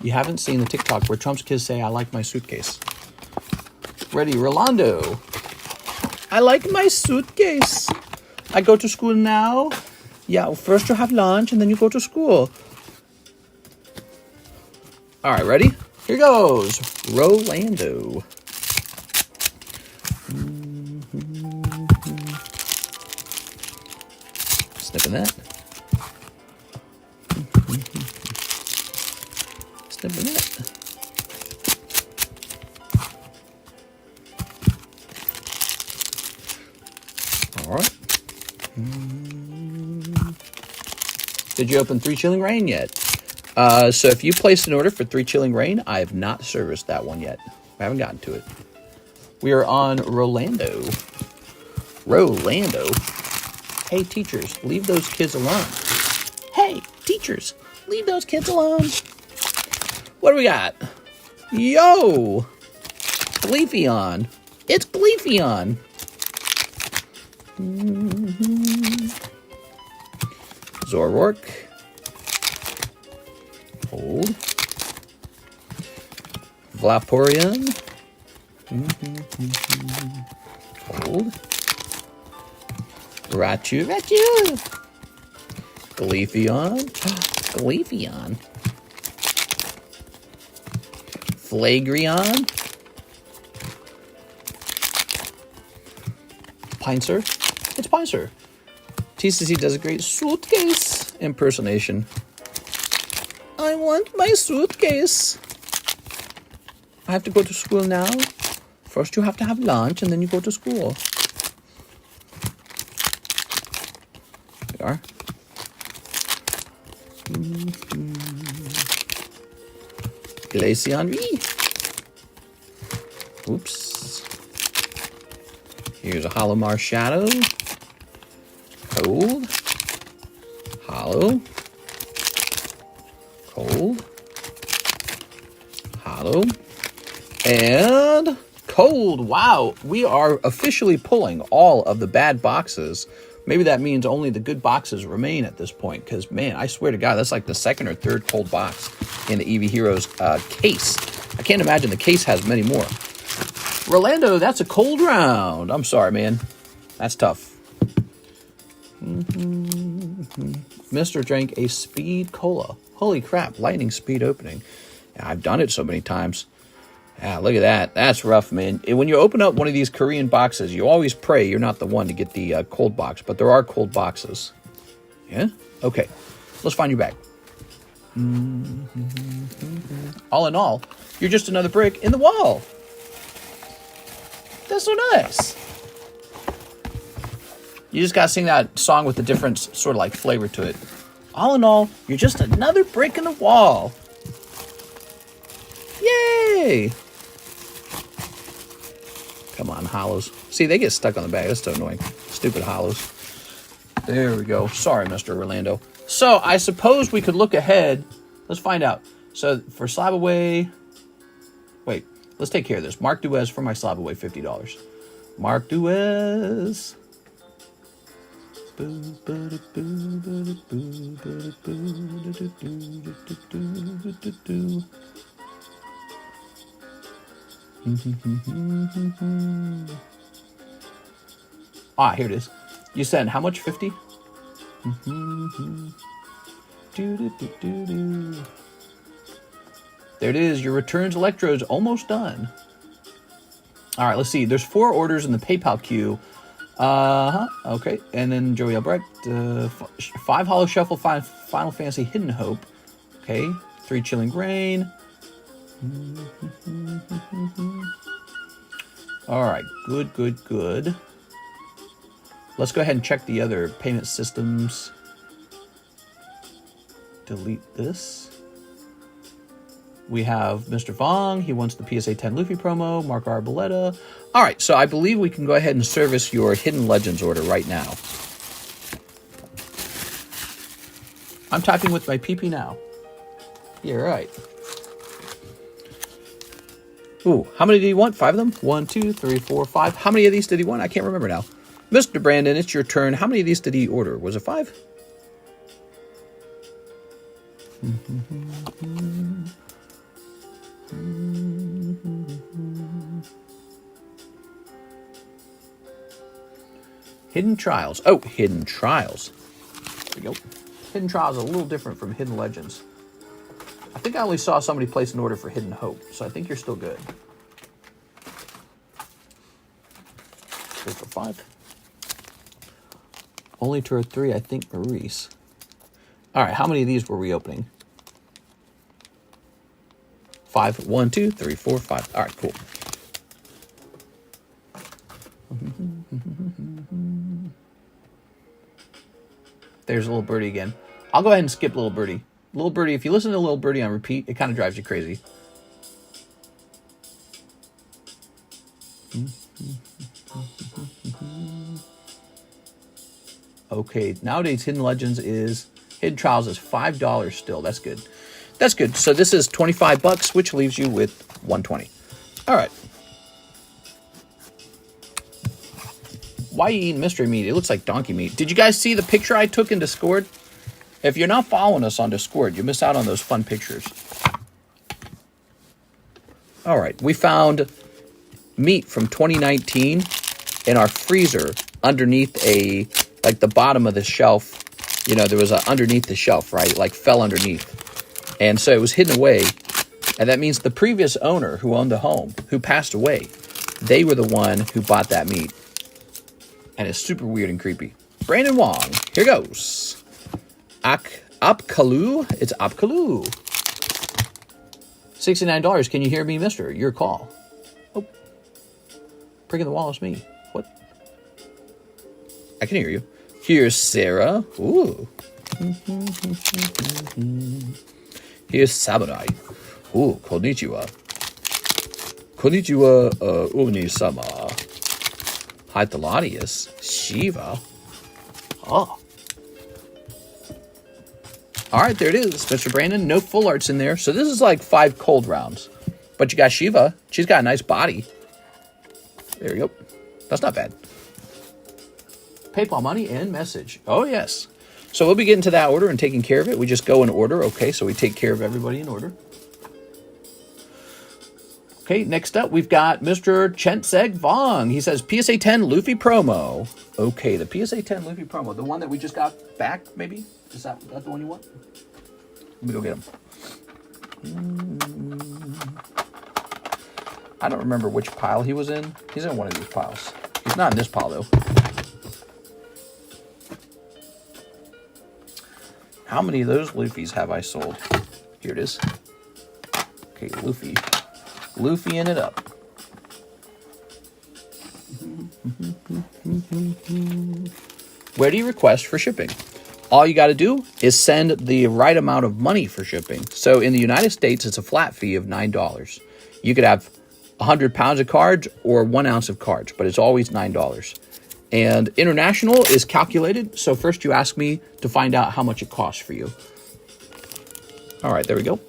You haven't seen the TikTok where Trump's kids say, I like my suitcase. Ready, Rolando. I like my suitcase. I go to school now. Yeah, well, first you have lunch and then you go to school. All right, ready? Here goes. Rolando. Snipping that. Snipping that. All right. Did you open 3 Chilling Reign yet? So if you placed an order for 3 Chilling Reign, I have not serviced that one yet. I haven't gotten to it. We are on Rolando. Rolando. Hey, teachers, leave those kids alone. Hey, teachers, leave those kids alone. What do we got? Yo! Gleefeon. It's Gleefeon. Zoroark. Hold. Vaporeon. Hold. Ratu. Gleefeon. Gleefeon. Flareon. Pinsir. It's Pinsir. TCC does a great suitcase impersonation. I want my suitcase. I have to go to school now. First you have to have lunch and then you go to school. There we are. Glaceon V. Oops. Here's a Holomar Shadow. Cold. Hollow. Cold. Hollow. And cold. Wow. We are officially pulling all of the bad boxes. Maybe that means only the good boxes remain at this point. Because, man, I swear to God, that's like the second or third cold box in the EV Heroes case. I can't imagine the case has many more. Rolando, that's a cold round. I'm sorry, man. That's tough. Mr. drank a speed cola. Holy crap, lightning speed opening. Yeah, I've done it so many times. Yeah, look at that. That's rough, man. When you open up one of these Korean boxes, you always pray you're not the one to get the cold box, but there are cold boxes. Yeah? Okay. Let's find your bag. All in all, you're just another brick in the wall. That's so nice. You just gotta sing that song with a different sort of like flavor to it. All in all, you're just another brick in the wall. Yay! Come on, Holos. See, they get stuck on the bag. That's so annoying. Stupid Holos. There we go. Sorry, Mr. Orlando. So, I suppose we could look ahead. Let's find out. So, for Slabaway... Wait, let's take care of this. Mark Duez for my Slabaway, $50. Mark Duez. Ah, here it is. You send how much? 50? There it is. Your returns electrodes almost done. All right, let's see. There's 4 orders in the PayPal queue. Okay. And then Joey Albrecht. 5 Holo Shuffle, 5 Final Fantasy Hidden Hope. Okay. 3 Chilling Rain. All right. Good, good, good. Let's go ahead and check the other payment systems. Delete this. We have Mr. Vong. He wants the PSA 10 Luffy promo. Mark Arboleta. All right, so I believe we can go ahead and service your Hidden Legends order right now. I'm typing with my PP now. Yeah, right. Ooh, how many did he want? 5 of them? 1, 2, 3, 4, 5. How many of these did he want? I can't remember now. Mr. Brandon, it's your turn. How many of these did he order? Was it 5? Hidden Trials. Oh, Hidden Trials. There we go. Hidden Trials is a little different from Hidden Legends. I think I only saw somebody place an order for Hidden Hope, so I think you're still good. 3 for 5. Only to 3, I think, Maurice. All right, how many of these were we opening? 5. 1, 2, 3, 4, 5. All right, cool. There's Little Birdie again. I'll go ahead and skip Little Birdie. Little Birdie, if you listen to Little Birdie on repeat, it kind of drives you crazy. Okay, nowadays Hidden Legends Hidden Trials is $5 still. That's good. That's good. So this is $25, which leaves you with $120. All right. Why are you eating mystery meat? It looks like donkey meat. Did you guys see the picture I took in Discord? If you're not following us on Discord, you miss out on those fun pictures. All right. We found meat from 2019 in our freezer underneath like the bottom of the shelf. You know, there was underneath the shelf, right? Like fell underneath. And so it was hidden away. And that means the previous owner who owned the home, who passed away, they were the one who bought that meat. And it's super weird and creepy. Brandon Wong, here goes. Apkalu? It's Apkalu. $69. Can you hear me, mister? Your call. Oh. Prick in the wall is me. What? I can hear you. Here's Sarah. Ooh. Here's Samurai. Ooh, konnichiwa. Konnichiwa, Uni-sama. Hi, Thelonious. Shiva. Oh. All right, there it is, Mr. Brandon. No full arts in there. So this is like 5 cold rounds. But you got Shiva. She's got a nice body. There you go. That's not bad. PayPal money and message. Oh, yes. So we'll be getting to that order and taking care of it. We just go in order. Okay, so we take care of everybody in order. Okay, next up, we've got Mr. Chenseg Vong. He says, PSA 10 Luffy promo. Okay, the PSA 10 Luffy promo. The one that we just got back, maybe? Is that the one you want? Let me go get him. I don't remember which pile he was in. He's in one of these piles. He's not in this pile, though. How many of those Luffys have I sold? Here it is. Okay, Luffy. Luffying it up. Where do you request for shipping? All you got to do is send the right amount of money for shipping. So in the United States, it's a flat fee of $9. You could have 100 pounds of cards or 1 ounce of cards, but it's always $9. And international is calculated. So first you ask me to find out how much it costs for you. All right, there we go.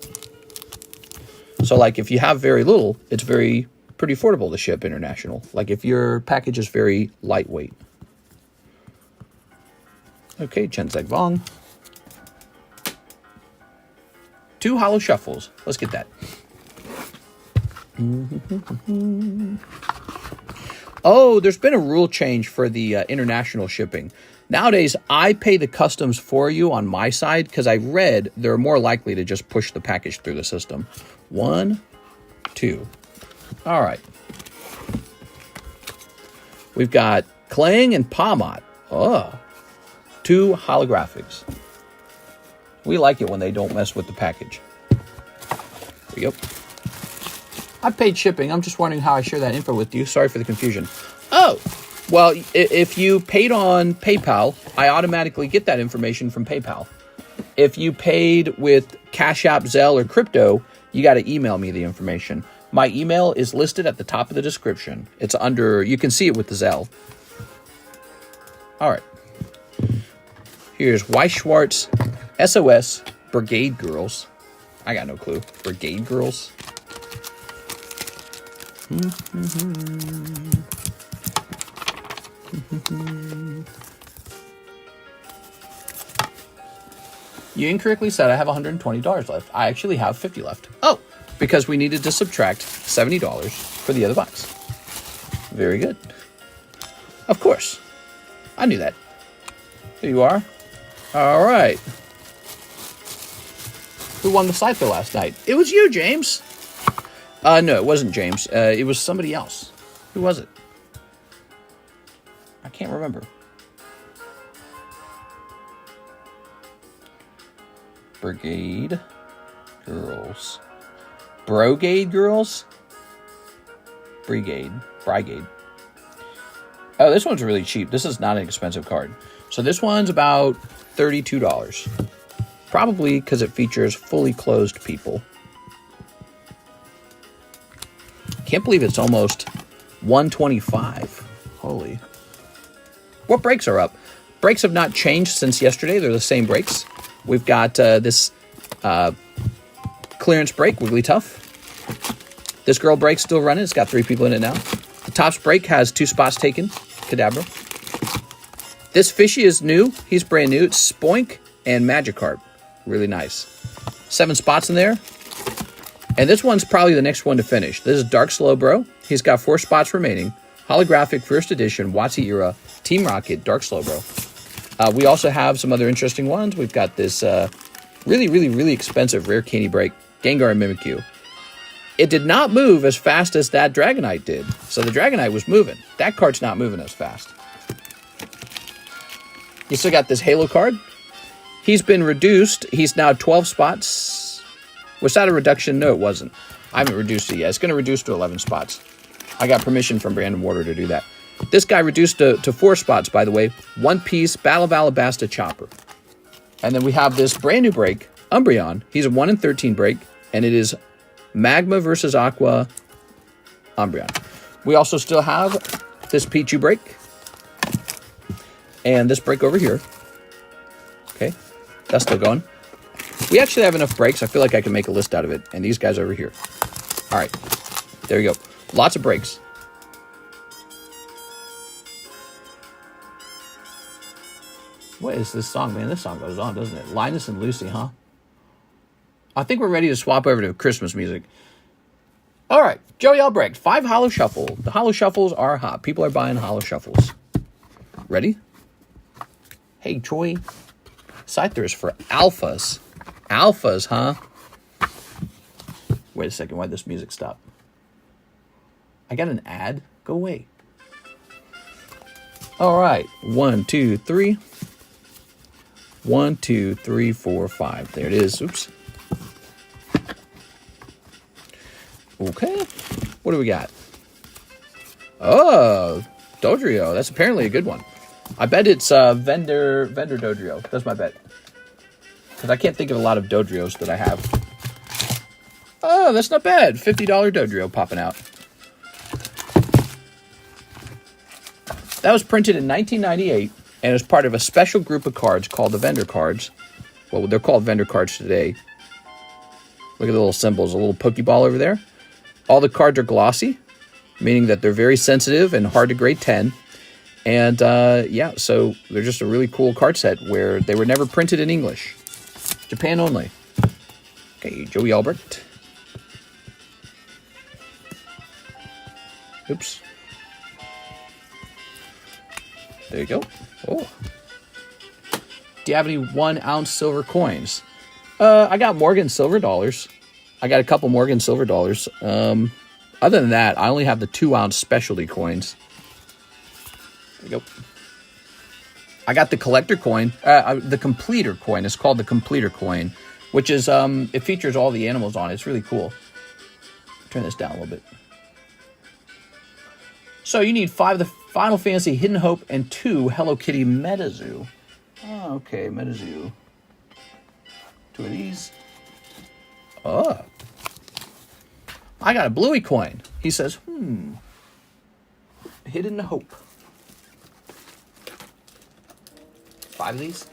So like if you have very little, it's pretty affordable to ship international. Like if your package is very lightweight. Okay, Chenseg Vong. 2 Holo Shuffles. Let's get that. Oh, there's been a rule change for the international shipping. Nowadays, I pay the customs for you on my side because I read they're more likely to just push the package through the system. 1, 2. All right. We've got Clang and Palmot. Oh. 2 holographics. We like it when they don't mess with the package. There we go. I paid shipping. I'm just wondering how I share that info with you. Sorry for the confusion. Oh, well, if you paid on PayPal, I automatically get that information from PayPal. If you paid with CASHAPP, ZELLE, or crypto, you got to email me the information. My email is listed at the top of the description. It's under, you can see it with the ZELLE. All right. Here's Weiss Schwartz, SOS, Brigade Girls. I got no clue. Brigade Girls. You incorrectly said I have $120 left. I actually have $50 left. Oh, because we needed to subtract $70 for the other box. Very good. Of course. I knew that. Here you are. All right. Who won the Cypher last night? It was you, James. No, it wasn't James. It was somebody else. Who was it? I can't remember. Brigade Girls. Brogade Girls? Brigade. Oh, this one's really cheap. This is not an expensive card. So this one's about $32. Probably because it features fully closed people. Can't believe it's almost $125. Holy. What breaks are up? Breaks have not changed since yesterday. They're the same breaks. We've got this clearance break, Wigglytuff. This girl break still running. It's got 3 people in it now. The Tops break has 2 spots taken. Kadabra. This fishy is new. He's brand new. It's Spoink and Magikarp. Really nice. 7 spots in there. And this one's probably the next one to finish. This is Dark Slowbro. He's got 4 spots remaining. Holographic First Edition, WotC Era, Team Rocket, Dark Slowbro. We also have some other interesting ones. We've got this really expensive Rare Candy Break, Gengar and Mimikyu. It did not move as fast as that Dragonite did. So the Dragonite was moving. That card's not moving as fast. You still got this Halo card. He's been reduced. He's now 12 spots. Was that a reduction? No, it wasn't. I haven't reduced it yet. It's going to reduce to 11 spots. I got permission from Brandon Warder to do that. This guy reduced to 4 spots, by the way. One Piece, Battle of Alabasta Chopper. And then we have this brand new break, Umbreon. He's a 1 in 13 break, and it is Magma versus Aqua Umbreon. We also still have this Pichu break. And this break over here. Okay, that's still going. We actually have enough breaks. I feel like I can make a list out of it. And these guys over here. All right, there you go. Lots of breaks. What is this song, man? This song goes on, doesn't it? Linus and Lucy, huh? I think we're ready to swap over to Christmas music. All right, Joey Albrecht, 5 Holo Shuffle. The Holo Shuffles are hot. People are buying Holo Shuffles. Ready? Hey, Troy. Scyther's for alphas. Alphas, huh? Wait a second, why'd this music stop? I got an ad? Go away. All right, 1, 2, 3. 1, 2, 3, 4, 5. There it is. Oops. Okay. What do we got? Oh, Dodrio. That's apparently a good one. I bet it's vendor Dodrio. That's my bet. Because I can't think of a lot of Dodrios that I have. Oh, that's not bad. $50 Dodrio popping out. That was printed in 1998 and is part of a special group of cards called the vendor cards. Well, they're called vendor cards today. Look at the little symbols. A little Pokeball over there. All the cards are glossy, meaning that they're very sensitive and hard to grade 10. And, yeah, so they're just a really cool card set where they were never printed in English. Japan only. Okay, Joey Albrecht. Oops. There you go. Oh. Do you have any 1 ounce silver coins? I got Morgan silver dollars. I got a couple Morgan silver dollars. Other than that, I only have the 2 ounce specialty coins. There you go. I got the collector coin, the completer coin. It's called the completer coin, which is, it features all the animals on it. It's really cool. Turn this down a little bit. So you need 5 of the Final Fantasy Hidden Hope and 2 Hello Kitty Metazoo. Oh, okay, Metazoo. 2 of these. Oh. I got a Bluey coin. He says, Hidden Hope. 5 of these.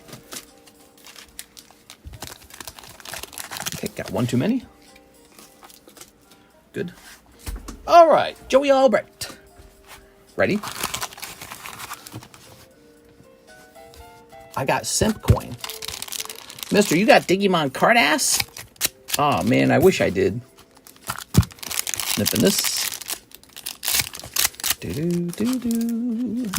Okay, got 1 too many. Good. All right, Joey Albrecht. Ready? I got Simp coin. Mister, you got Digimon card ass? Oh man, I wish I did. Snipping this. Do-do-do-do.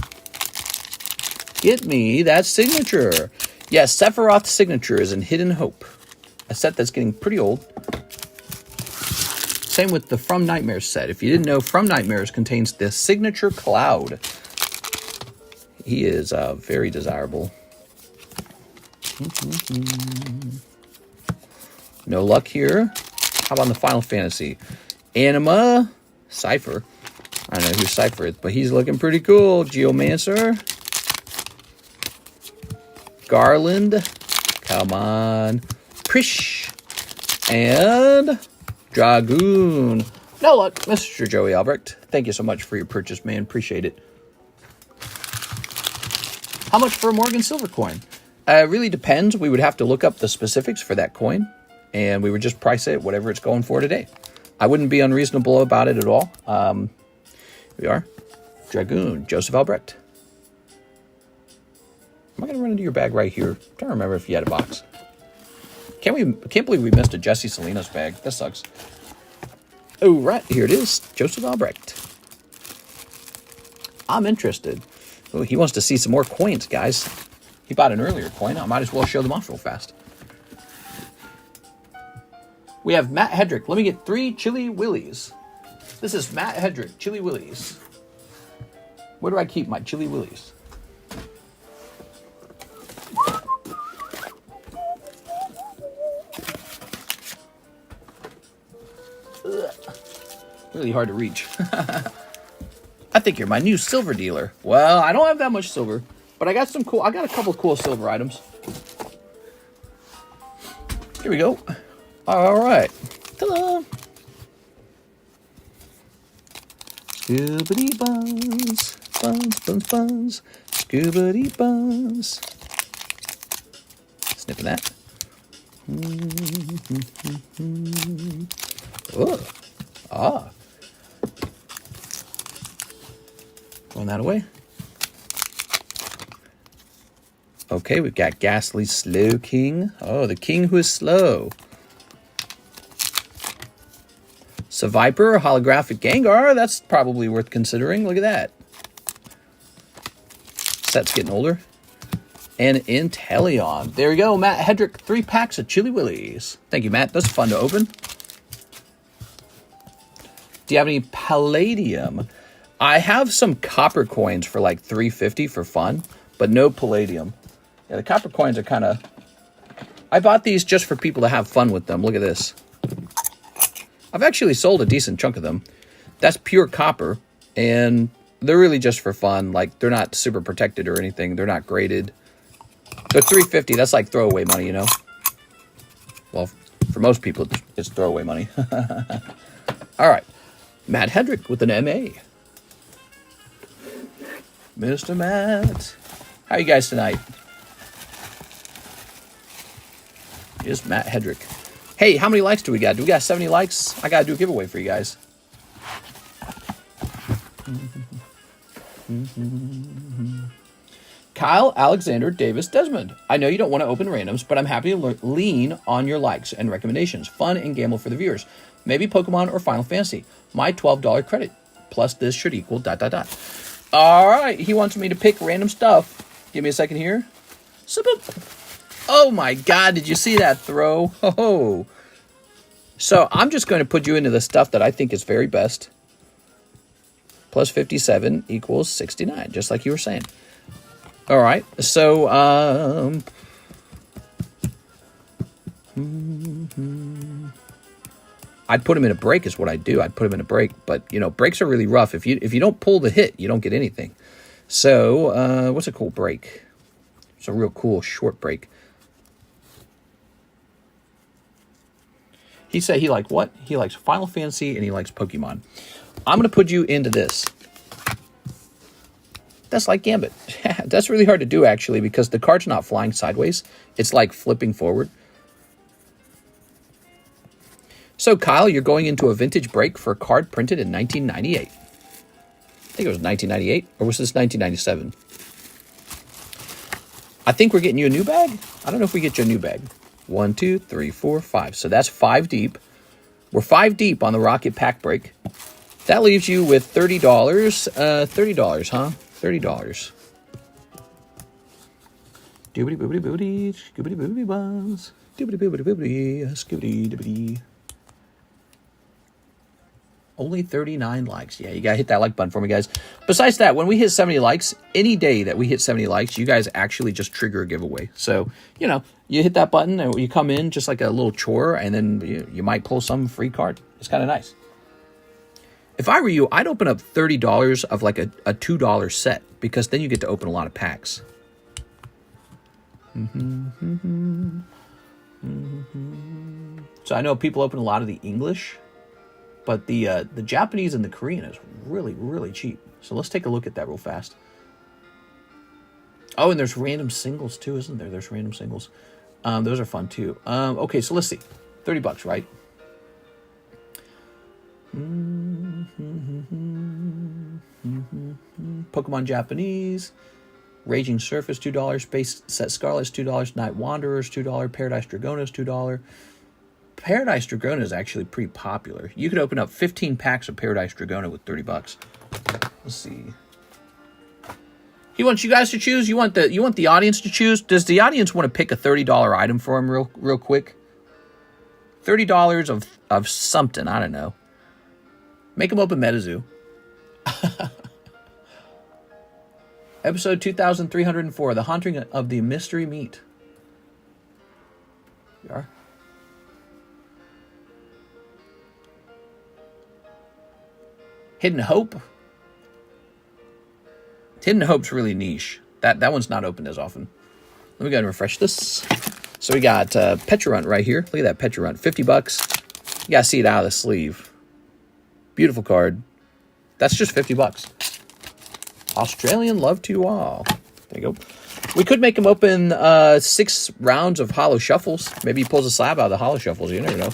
Get me that signature. Yes, Sephiroth's signature is in Hidden Hope. A set that's getting pretty old. Same with the From Nightmares set. If you didn't know, From Nightmares contains the signature Cloud. He is very desirable. No luck here. How about the Final Fantasy? Anima. Cypher. I don't know who Cypher is, but he's looking pretty cool. Geomancer. Garland. Come on. Prish. And Dragoon. No luck, Mr. Joey Albrecht. Thank you so much for your purchase, man. Appreciate it. How much for a Morgan Silver coin? It really depends. We would have to look up the specifics for that coin, and we would just price it whatever it's going for today. I wouldn't be unreasonable about it at all. Here we are. Dragoon, Joseph Albrecht. Am I going to run into your bag right here? I'm trying to remember if you had a box. Can't believe we missed a Jesse Salinas bag. That sucks. Oh, right. Here it is. Joseph Albrecht. I'm interested. Oh, he wants to see some more coins, guys. He bought an earlier coin. I might as well show them off real fast. We have Matt Hedrick. Let me get 3 Chili Willies. This is Matt Hedrick, Chili Willies. Where do I keep my Chili Willies? Really hard to reach. I think you're my new silver dealer. Well, I don't have that much silver, but I got a couple cool silver items. Here we go. All right. Ta-da. Scoobity buns, buns, buns, buns, scoobity buns. Snipping that. Oh, ah. Throwing that away. Okay, we've got Ghastly Slow King. Oh, the king who is slow. Viper, holographic Gengar. That's probably worth considering. Look at that. Set's getting older. And Inteleon. There we go. Matt Hedrick, 3 packs of Chili Willies. Thank you, Matt. That's fun to open. Do you have any Palladium? I have some copper coins for like $3.50 for fun, but no Palladium. Yeah, the copper coins are kind of... I bought these just for people to have fun with them. Look at this. I've actually sold a decent chunk of them. That's pure copper, and they're really just for fun. Like, they're not super protected or anything. They're not graded. They're $3.50. That's like throwaway money, you know? Well, for most people, it's throwaway money. All right. Matt Hedrick with an MA. Mr. Matt. How are you guys tonight? Here's Matt Hedrick. Hey, how many likes do we got? Do we got 70 likes? I got to do a giveaway for you guys. Kyle Alexander Davis Desmond. I know you don't want to open randoms, but I'm happy to lean on your likes and recommendations. Fun and gamble for the viewers. Maybe Pokemon or Final Fantasy. My $12 credit. Plus this should equal ... All right. He wants me to pick random stuff. Give me a second here. Oh my God, did you see that throw? Oh. So I'm just going to put you into the stuff that I think is very best. Plus 57 equals 69, just like you were saying. All right, so I'd put him in a break is what I'd do. I'd put him in a break, but you know, breaks are really rough. If you don't pull the hit, you don't get anything. So what's a cool break? It's a real cool short break. He said he liked what? He likes Final Fantasy and he likes Pokemon. I'm going to put you into this. That's like Gambit. That's really hard to do, actually, because the card's not flying sideways. It's like flipping forward. So, Kyle, you're going into a vintage break for a card printed in 1998. I think it was 1998, or was this 1997? I think we're getting you a new bag. I don't know if we get you a new bag. 1, 2, 3, 4, 5. So that's 5 deep. We're 5 deep on the Rocket Pack break. That leaves you with $30. $30, huh? $30. Doobity boobity boobity, scoobity boobity buzz. Doobity boobity boobity, scoobity doobity. Only 39 likes. Yeah, you got to hit that like button for me, guys. Besides that, when we hit 70 likes, any day that we hit 70 likes, you guys actually just trigger a giveaway. So, you know, you hit that button and you come in just like a little chore, and then you might pull some free card. It's kind of nice. If I were you, I'd open up $30 of like a $2 set, because then you get to open a lot of packs. So I know people open a lot of the English, but the Japanese and the Korean is really, really cheap. So let's take a look at that real fast. Oh, and there's random singles too, isn't there? There's random singles. Those are fun too. Okay, so let's see. $30, right? Pokemon Japanese. Raging Surface, $2. Space Set Scarlet's $2. Night Wanderers, $2. Paradise Dragona's $2. Paradise Dragona is actually pretty popular. You could open up 15 packs of Paradise Dragona with $30. Let's see. He wants you guys to choose. You want the audience to choose. Does the audience want to pick a $30 item for him real quick? $30 of something. I don't know. Make him open MetaZoo. Episode 2304, The Haunting of the Mystery Meat. You are. Hidden Hope. Hidden Hope's really niche. That one's not opened as often. Let me go ahead and refresh this. So we got Petrarunt right here. Look at that Petrarunt. $50. You gotta see it out of the sleeve. Beautiful card. That's just $50. Australian love to you all. There you go. We could make him open 6 rounds of Holo Shuffles. Maybe he pulls a slab out of the Holo Shuffles. You never know.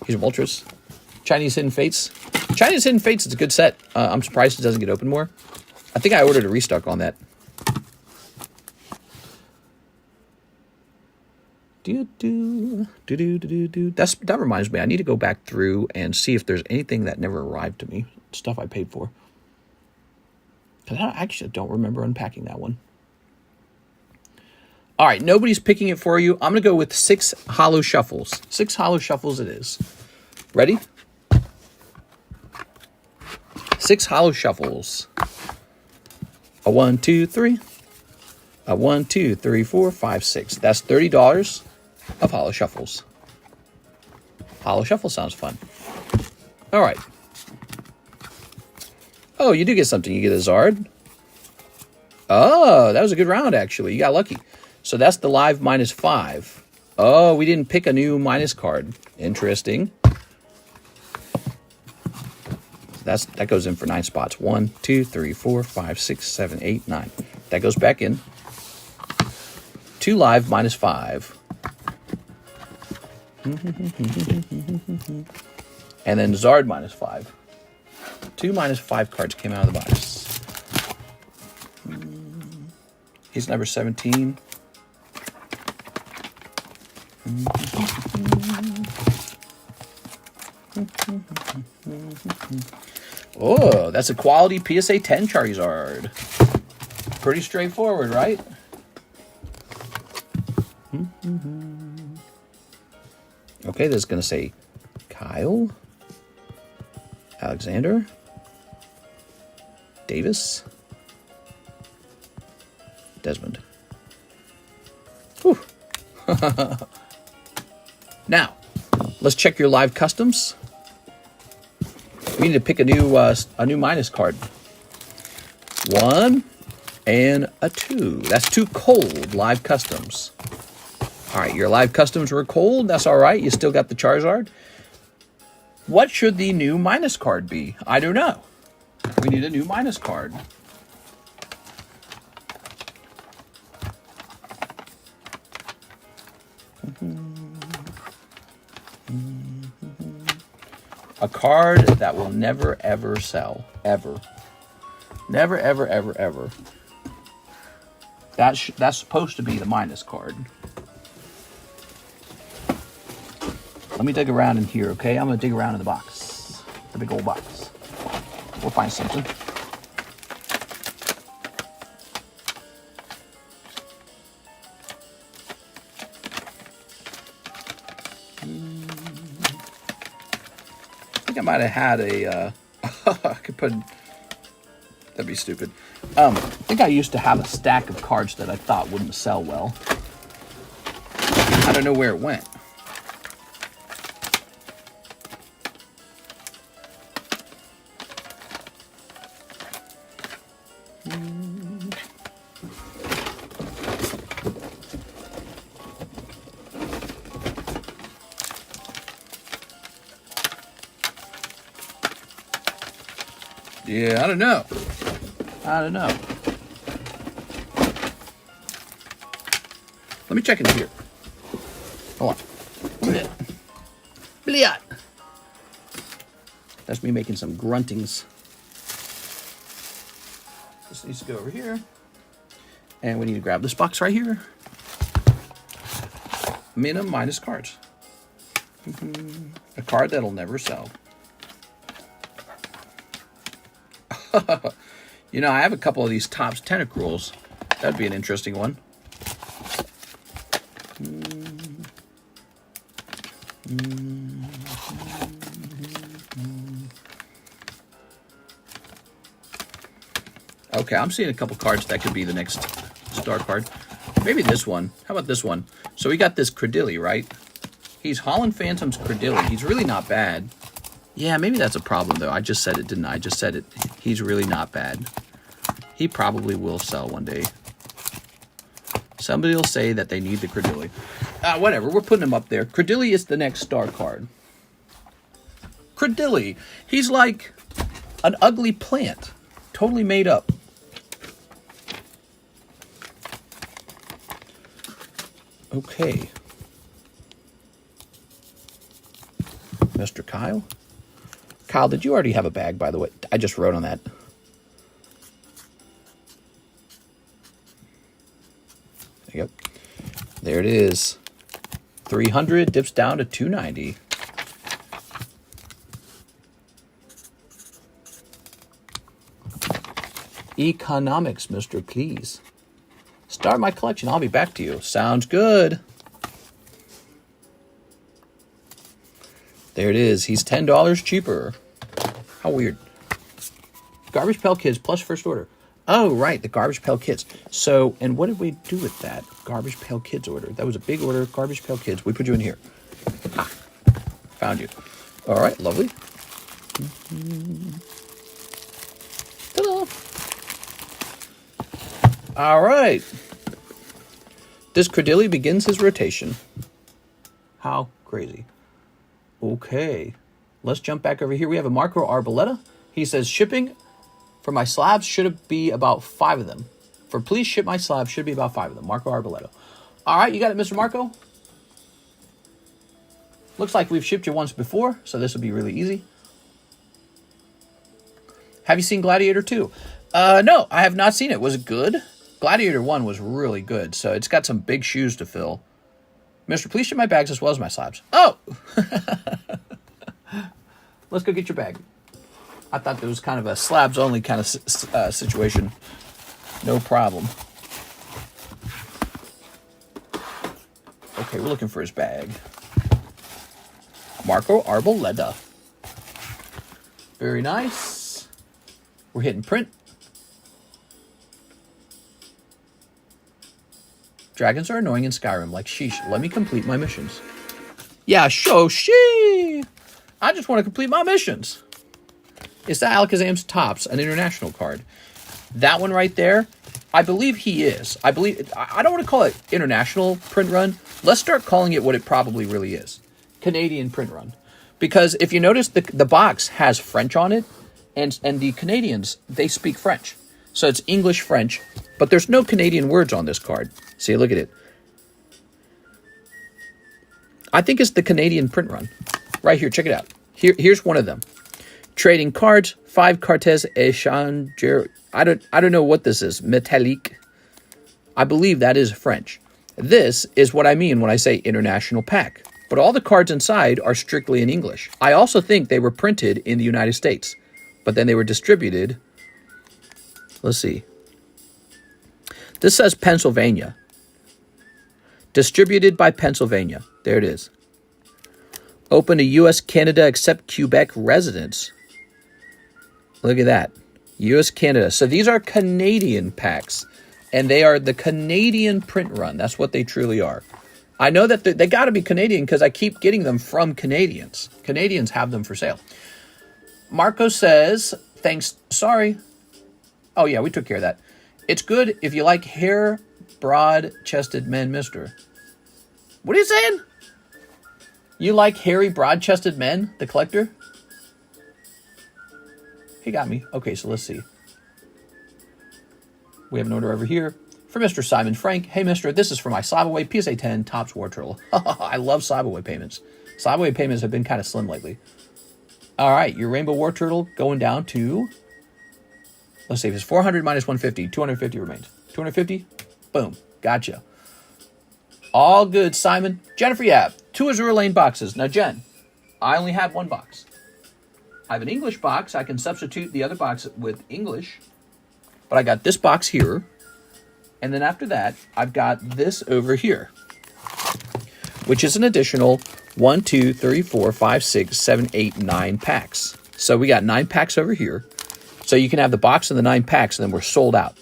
Here's some Ultras. Chinese Hidden Fates. Chinese Hidden Fates is a good set. I'm surprised it doesn't get open more. I think I ordered a restock on that. That reminds me, I need to go back through and see if there's anything that never arrived to me. Stuff I paid for. Because I actually don't remember unpacking that one. All right, nobody's picking it for you. I'm going to go with 6 Holo Shuffles. 6 Holo Shuffles it is. Ready? 6 Holo Shuffles. A 1, 2, 3. A 1, 2, 3, 4, 5, 6. That's $30 of Holo Shuffles. Holo Shuffle sounds fun. All right. Oh, you do get something. You get a Zard. Oh, that was a good round, actually. You got lucky. So that's the live -5. Oh, we didn't pick a new minus card. Interesting. That goes in for 9 spots. 1, 2, 3, 4, 5, 6, 7, 8, 9. That goes back in. 2 live -5. And then Zard -5. 2 -5 cards came out of the box. He's number 17. Oh, that's a quality PSA 10 Charizard. Pretty straightforward, right? Okay, this is going to say Kyle, Alexander, Davis, Desmond. Whew. Now, let's check your live customs. We need to pick a new minus card. 1 and a 2. That's 2 cold live customs. All right, your live customs were cold. That's all right. You still got the Charizard. What should the new minus card be? I don't know. We need a new minus card. A card that will never, ever sell. Ever. Never, ever, ever, ever. That's supposed to be the minus card. Let me dig around in here, okay? I'm going to dig around in the box. The big old box. We'll find something. I might have had a I could put, that'd be stupid. I think I used to have a stack of cards that I thought wouldn't sell well. I don't know where it went. Yeah, I don't know. Let me check in here. Hold on. Bliat. That's me making some gruntings. This needs to go over here. And we need to grab this box right here. Minimum minus cards. A card that'll never sell. You know, I have a couple of these Topps Tentacruels. That'd be an interesting one. Okay, I'm seeing a couple cards that could be the next star card. Maybe this one. How about this one? So we got this Credilli, right? He's Holland Phantom's Credilli. He's really not bad. Yeah, maybe that's a problem, though. I just said it, didn't I? I just said it. He's really not bad. He probably will sell one day. Somebody will say that they need the Credilli. Whatever, we're putting him up there. Credilli is the next star card. Credilli. He's like an ugly plant. Totally made up. Okay. Mr. Kyle? Kyle, did you already have a bag, by the way? I just wrote on that. There you go. There it is. 300 dips down to 290. Economics, Mr. Please. Start my collection. I'll be back to you. Sounds good. There it is. He's $10 cheaper. How weird. Garbage Pail Kids plus first order. Oh, right. The Garbage Pail Kids. So, and what did we do with that Garbage Pail Kids order? That was a big order. Garbage Pail Kids. We put you in here. Ah, found you. All right. Lovely. Ta-da. All right. This Credilli begins his rotation. How crazy. Okay. Let's jump back over here. We have a Marco Arboleta. He says, shipping for my slabs should be about 5 of them. For please ship my slabs should be about 5 of them. Marco Arboleta. All right. You got it, Mr. Marco. Looks like we've shipped you once before, so this will be really easy. Have you seen Gladiator 2? No, I have not seen it. Was it good? Gladiator 1 was really good, so it's got some big shoes to fill. Mister, please ship my bags as well as my slabs. Oh! Let's go get your bag. I thought there was kind of a slabs-only kind of situation. No problem. Okay, we're looking for his bag. Marco Arboleda. Very nice. We're hitting print. Dragons are annoying in Skyrim, like sheesh. Let me complete my missions. Yeah, she. I just want to complete my missions. Is that Alakazam's Tops, an international card? That one right there, I believe he is. I don't want to call it international print run. Let's start calling it what it probably really is. Canadian print run. Because if you notice, the box has French on it, and the Canadians, they speak French. So it's English, French, but there's no Canadian words on this card. See, look at it. I think it's the Canadian print run. Right here, check it out. Here's one of them. Trading cards, 5 cartes échanger. I don't know what this is. Metallique. I believe that is French. This is what I mean when I say international pack. But all the cards inside are strictly in English. I also think they were printed in the United States, but then they were distributed. Let's see. This says Pennsylvania. Distributed by Pennsylvania. There it is. Open to U.S., Canada, except Quebec residents. Look at that. U.S., Canada. So these are Canadian packs. And they are the Canadian print run. That's what they truly are. I know that they got to be Canadian because I keep getting them from Canadians. Canadians have them for sale. Marco says, thanks. Sorry. Oh, yeah, we took care of that. It's good if you like hair, broad-chested men, mister. What are you saying? You like hairy, broad-chested men, the collector? He got me. Okay, so let's see. We have an order over here for Mr. Simon Frank. Hey, mister, this is for my Slabaway PSA 10 Tops War Turtle. I love Slabaway payments. Slabaway payments have been kind of slim lately. All right, your Rainbow War Turtle going down to... Let's see, if it's 400 minus 150, 250 remains. 250? Boom. Gotcha. All good, Simon. Jennifer Yap, 2 Azure Lane boxes. Now, Jen, I only have 1 box. I have an English box. I can substitute the other box with English. But I got this box here. And then after that, I've got this over here, which is an additional 1, 2, 3, 4, 5, 6, 7, 8, 9 packs. So we got 9 packs over here. So you can have the box and the 9 packs, and then we're sold out.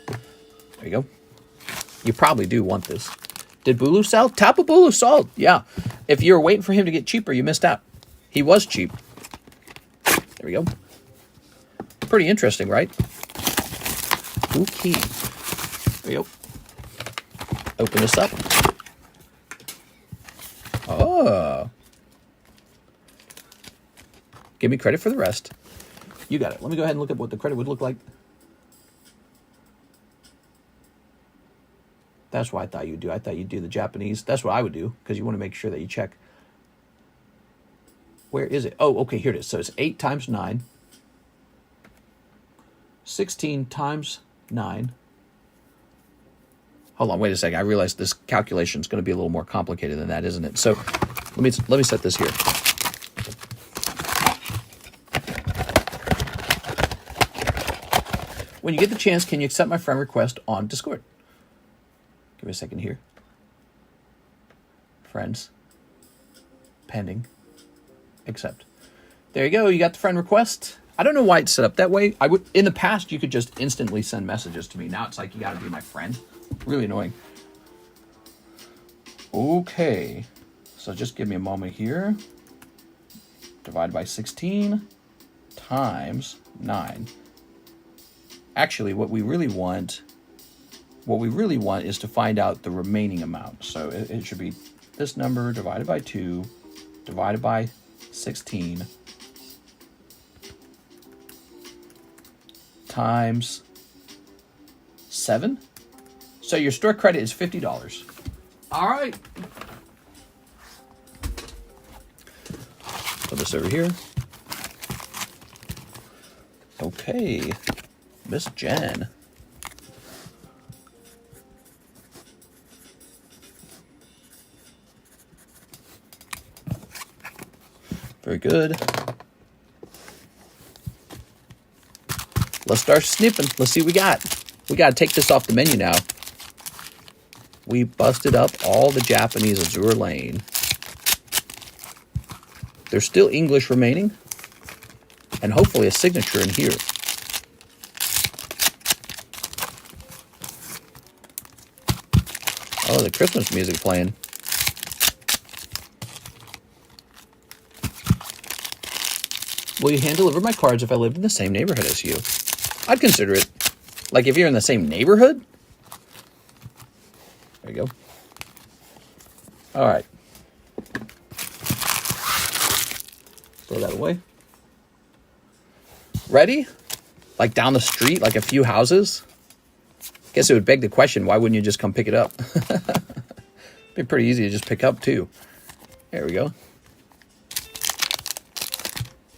There you go. You probably do want this. Did Bulu sell? Tapu Bulu sold. Yeah. If you were waiting for him to get cheaper, you missed out. He was cheap. There we go. Pretty interesting, right? Okay. There we go. Open this up. Oh. Give me credit for the rest. You got it. Let me go ahead and look at what the credit would look like. That's what I thought you'd do. I thought you'd do the Japanese. That's what I would do, because you want to make sure that you check. Where is it? Oh, okay, here it is. So it's 8 times 9. 16 times 9. Hold on, wait a second. I realize this calculation is going to be a little more complicated than that, isn't it? So let me set this here. When you get the chance, can you accept my friend request on Discord? Give me a second here. Friends. Pending. Accept. There you go. You got the friend request. I don't know why it's set up that way. In the past, you could just instantly send messages to me. Now it's like you got to be my friend. Really annoying. Okay. So just give me a moment here. Divided by 16 times 9. Actually, what we really want is to find out the remaining amount. So it should be this number divided by 2, divided by 16, times 7. So your store credit is $50. All right. Put this over here. Okay. Miss Jen. Very good. Let's start snipping. Let's see what we got. We got to take this off the menu now. We busted up all the Japanese Azure Lane. There's still English remaining. And hopefully a signature in here. Oh, the Christmas music playing. Will you hand deliver my cards if I lived in the same neighborhood as you? I'd consider it. Like if you're in the same neighborhood? There you go. All right. Throw that away. Ready? Like down the street, like a few houses? Guess it would beg the question, why wouldn't you just come pick it up? Be pretty easy to just pick up too. There we go.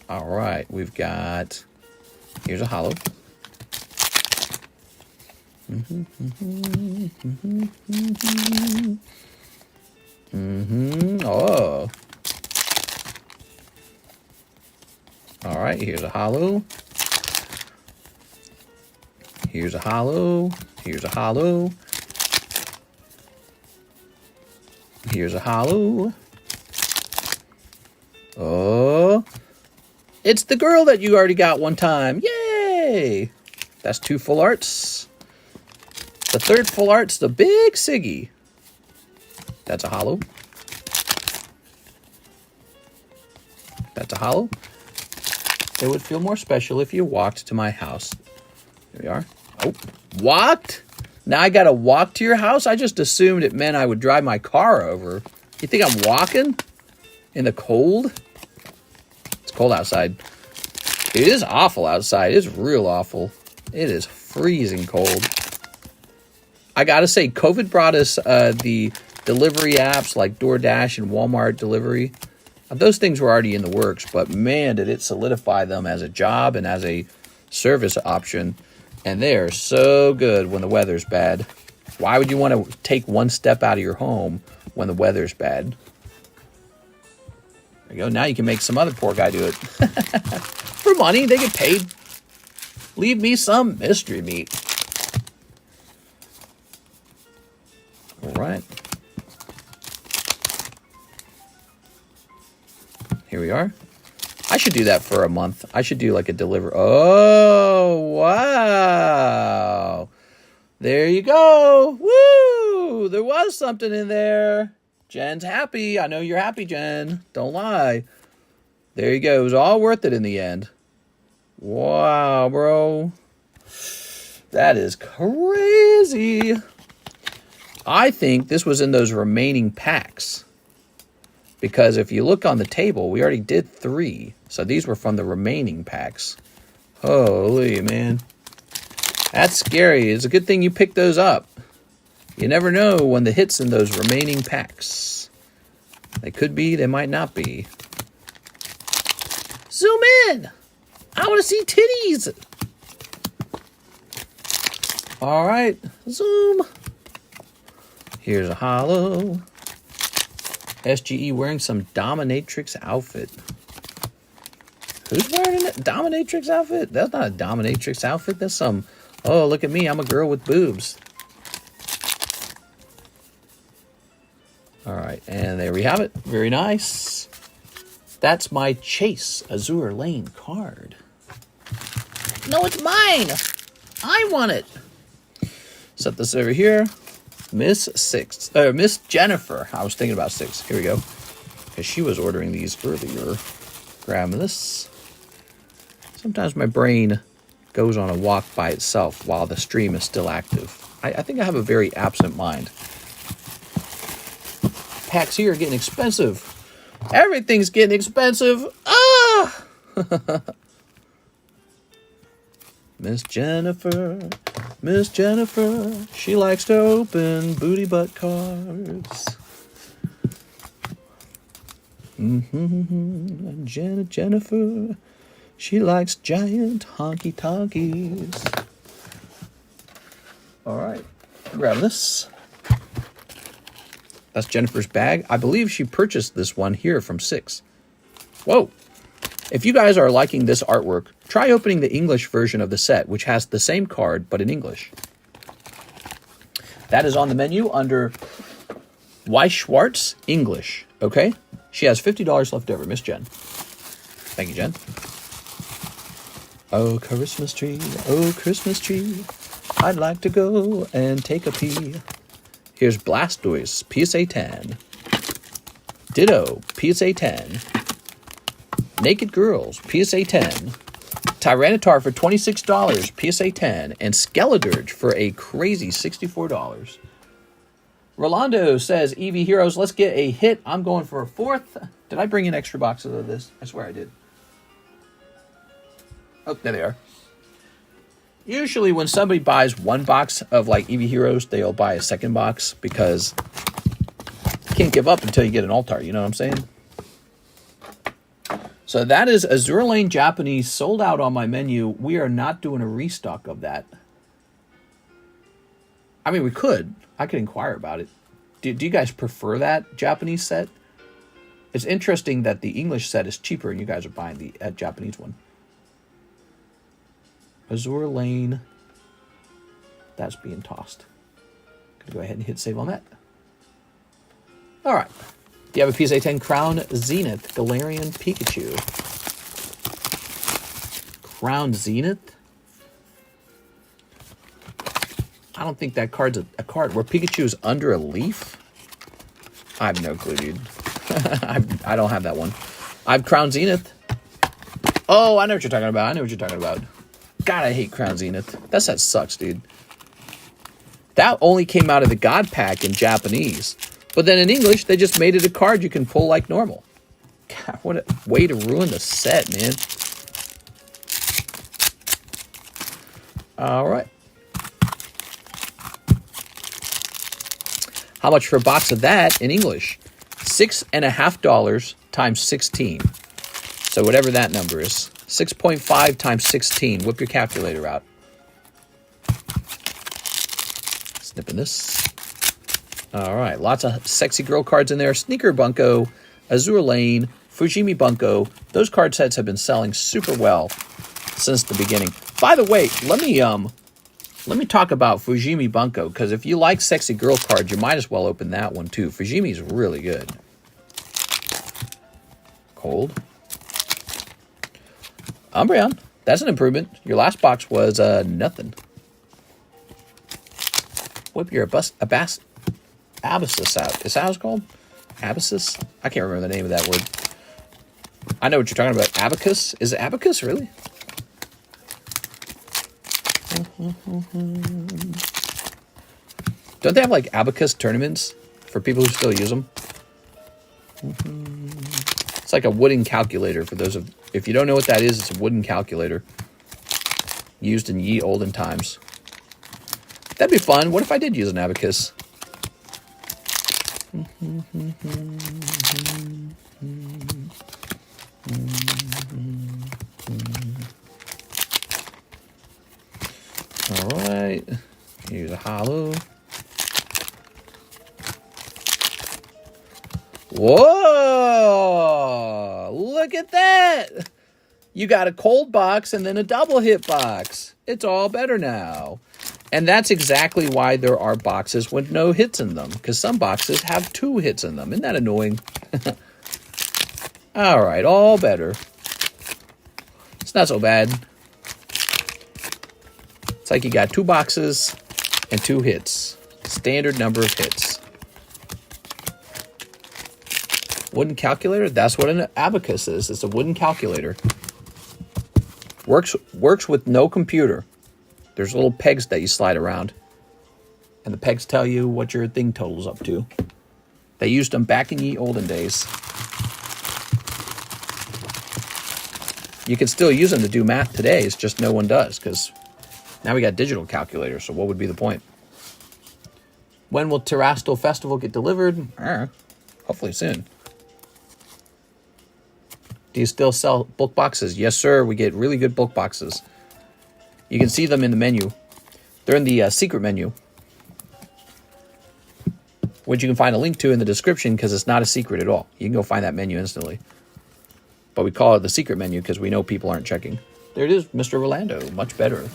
All right, we've got, here's a holo. Oh. All right, here's a holo. Here's a holo. Here's a holo. Here's a holo. Oh. It's the girl that you already got one time. Yay! That's 2 full arts. The third full art's the big Siggy. That's a holo. That's a holo. It would feel more special if you walked to my house. Here we are. Oh, walked? Now I gotta walk to your house? I just assumed it meant I would drive my car over. You think I'm walking? In the cold? It's cold outside. It is awful outside. It's real awful. It is freezing cold. I gotta say, COVID brought us the delivery apps like DoorDash and Walmart delivery. Those things were already in the works, but man, did it solidify them as a job and as a service option. And they are so good when the weather's bad. Why would you want to take one step out of your home when the weather's bad? There you go. Now you can make some other poor guy do it. For money, they get paid. Leave me some mystery meat. All right. Here we are. I should do that for a month. I should do like a deliver. Oh, wow. There you go. Woo! There was something in there. Jen's happy. I know you're happy, Jen. Don't lie. There you go. It was all worth it in the end. Wow, bro. That is crazy. I think this was in those remaining packs. Because if you look on the table, we already did 3. So these were from the remaining packs. Holy, man. That's scary. It's a good thing you picked those up. You never know when the hits in those remaining packs. They could be, they might not be. Zoom in! I want to see titties! All right, zoom. Here's a holo. SGE wearing some dominatrix outfit. Who's wearing a dominatrix outfit? That's not a dominatrix outfit. That's some, oh, look at me. I'm a girl with boobs. All right, and there we have it. Very nice. That's my Chase Azure Lane card. No, it's mine. I want it. Set this over here. Miss Jennifer. I was thinking about 6. Here we go. Because she was ordering these earlier. Grabbing this. Sometimes my brain goes on a walk by itself while the stream is still active. I think I have a very absent mind. Packs here are getting expensive. Everything's getting expensive. Ah! Miss Jennifer, she likes to open booty butt cards. Jennifer, she likes giant honky tonkies. All right, grab this. That's Jennifer's bag. I believe she purchased this one here from 6. Whoa. If you guys are liking this artwork, try opening the English version of the set, which has the same card, but in English. That is on the menu under Y. Schwartz English, okay? She has $50 left over, Miss Jen. Thank you, Jen. Oh, Christmas tree, I'd like to go and take a pee. Here's Blastoise, PSA 10. Ditto, PSA 10. Naked Girls, PSA 10. Tyranitar for $26, PSA 10. And Skeledirge for a crazy $64. Rolando says, EV Heroes, let's get a hit. I'm going for a 4th. Did I bring in extra boxes of this? I swear I did. Oh, there they are. Usually when somebody buys 1 box of like EV Heroes, they'll buy a 2nd box because you can't give up until you get an Altar. You know what I'm saying? So that is Azure Lane Japanese sold out on my menu. We are not doing a restock of that. I mean, we could. I could inquire about it. Do you guys prefer that Japanese set? It's interesting that the English set is cheaper and you guys are buying the Japanese one. Azure Lane. That's being tossed. Gonna go ahead and hit save on that. All right. Do you have a PSA 10 Crown Zenith Galarian Pikachu? Crown Zenith? I don't think that card's a card where Pikachu is under a leaf. I have no clue, dude. I don't have that one. I have Crown Zenith. Oh, I know what you're talking about. God, I hate Crown Zenith. That set sucks, dude. That only came out of the God Pack in Japanese. But then in English, they just made it a card you can pull like normal. God, what a way to ruin the set, man. All right. How much for a box of that in English? $6.50 times 16. So whatever that number is. 6.5 times 16. Whip your calculator out. Snipping this. All right. Lots of sexy girl cards in there. Sneaker Bunko, Azure Lane, Fujimi Bunko. Those card sets have been selling super well since the beginning. By the way, let me talk about Fujimi Bunko, because if you like sexy girl cards, you might as well open that one too. Fujimi's really good. Cold. Umbreon. That's an improvement. Your last box was nothing. Whip your Abyssus out. Is that how it's called? Abyssus? I can't remember the name of that word. I know what you're talking about. Abacus? Is it Abacus, really? Don't they have like Abacus tournaments for people who still use them? It's like a wooden calculator for those of... If you don't know what that is, it's a wooden calculator used in ye olden times. That'd be fun. What if I did use an abacus? All right. Here's a holo. Whoa! Look at that! You got a cold box and then a double hit box. It's all better now. And that's exactly why there are boxes with no hits in them, because some boxes have 2 hits in them. Isn't that annoying? All right, all better. It's not so bad. It's like you got 2 boxes and 2 hits. Standard number of hits. Wooden calculator? That's what an abacus is. It's a wooden calculator. Works with no computer. There's little pegs that you slide around. And the pegs tell you what your thing totals up to. They used them back in ye olden days. You can still use them to do math today. It's just no one does, because now we got digital calculators, so what would be the point? When will Terastal Festival get delivered? Hopefully soon. Do you still sell bulk boxes? Yes, sir. We get really good bulk boxes. You can see them in the menu. They're in the secret menu, which you can find a link to in the description because it's not a secret at all. You can go find that menu instantly. But we call it the secret menu because we know people aren't checking. There it is, Mr. Rolando. Much better.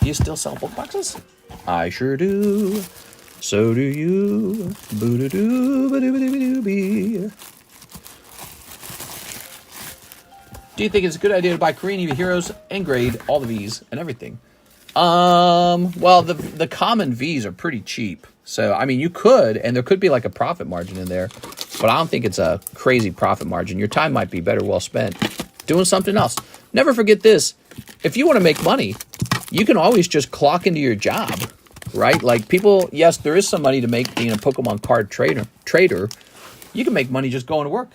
Do you still sell bulk boxes? I sure do. So do you. Boo-doo-doo, ba-doo-ba-doo-ba-doo-bee. Do you think it's a good idea to buy Korean EV Heroes and grade all the Vs and everything? Well, the common Vs are pretty cheap. So, I mean, you could, and there could be like a profit margin in there. But I don't think it's a crazy profit margin. Your time might be better well spent doing something else. Never forget this. If you want to make money, you can always just clock into your job, right? Like people, yes, there is some money to make being a Pokemon card trader. You can make money just going to work.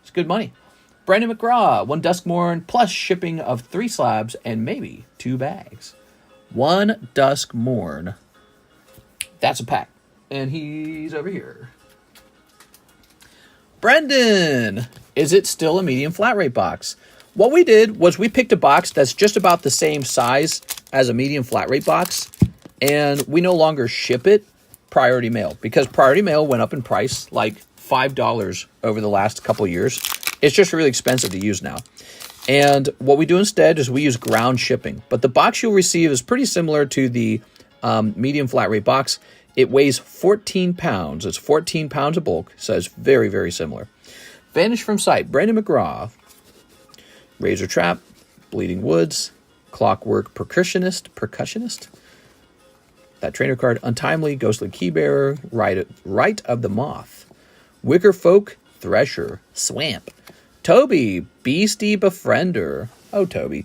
It's good money. Brandon McGraw, 1 Duskmorn plus shipping of 3 slabs and maybe 2 bags. 1 Duskmorn. That's a pack. And he's over here. Brendan, is it still a medium flat rate box? What we did was we picked a box that's just about the same size as a medium flat rate box. And we no longer ship it priority mail because priority mail went up in price like $5 over the last couple of years. It's just really expensive to use now. And what we do instead is we use ground shipping. But the box you'll receive is pretty similar to the medium flat rate box. It weighs 14 pounds. It's 14 pounds of bulk, so it's very, very similar. Vanish from sight, Brandon McGraw. Razor Trap, Bleeding Woods, Clockwork Percussionist. That trainer card, Untimely, Ghostly Keybearer, Right of the Moth. Wicker Folk, Thresher, Swamp. Toby, Beastie Befriender. Oh, Toby.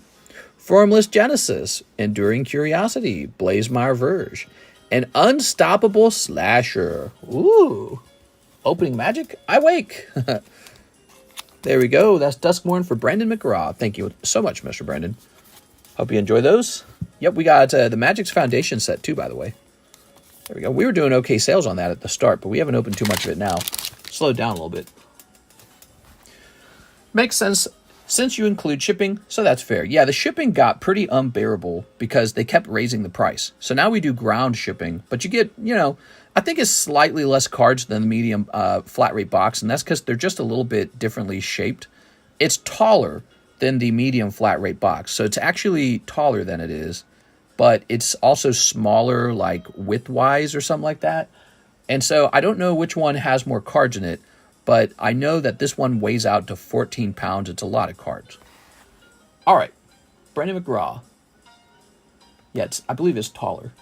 Formless Genesis, Enduring Curiosity, Blazemire Verge. An Unstoppable Slasher. Ooh. Opening magic? I wake. There we go. That's Duskmorn for Brandon McGraw. Thank you so much, Mr. Brandon. Hope you enjoy those. Yep, we got the Magic's Foundation set too, by the way. There we go. We were doing okay sales on that at the start, but we haven't opened too much of it now. Slowed down a little bit. Makes sense since you include shipping, so that's fair. Yeah, the shipping got pretty unbearable because they kept raising the price. So now we do ground shipping, but you get, I think it's slightly less cards than the medium flat rate box, and that's because they're just a little bit differently shaped. It's taller than the medium flat rate box, so it's actually taller than it is, but it's also smaller, like width-wise or something like that. And so I don't know which one has more cards in it, but I know that this one weighs out to 14 pounds. It's a lot of cards. All right, Brandon McGraw. Yeah, I believe it's taller.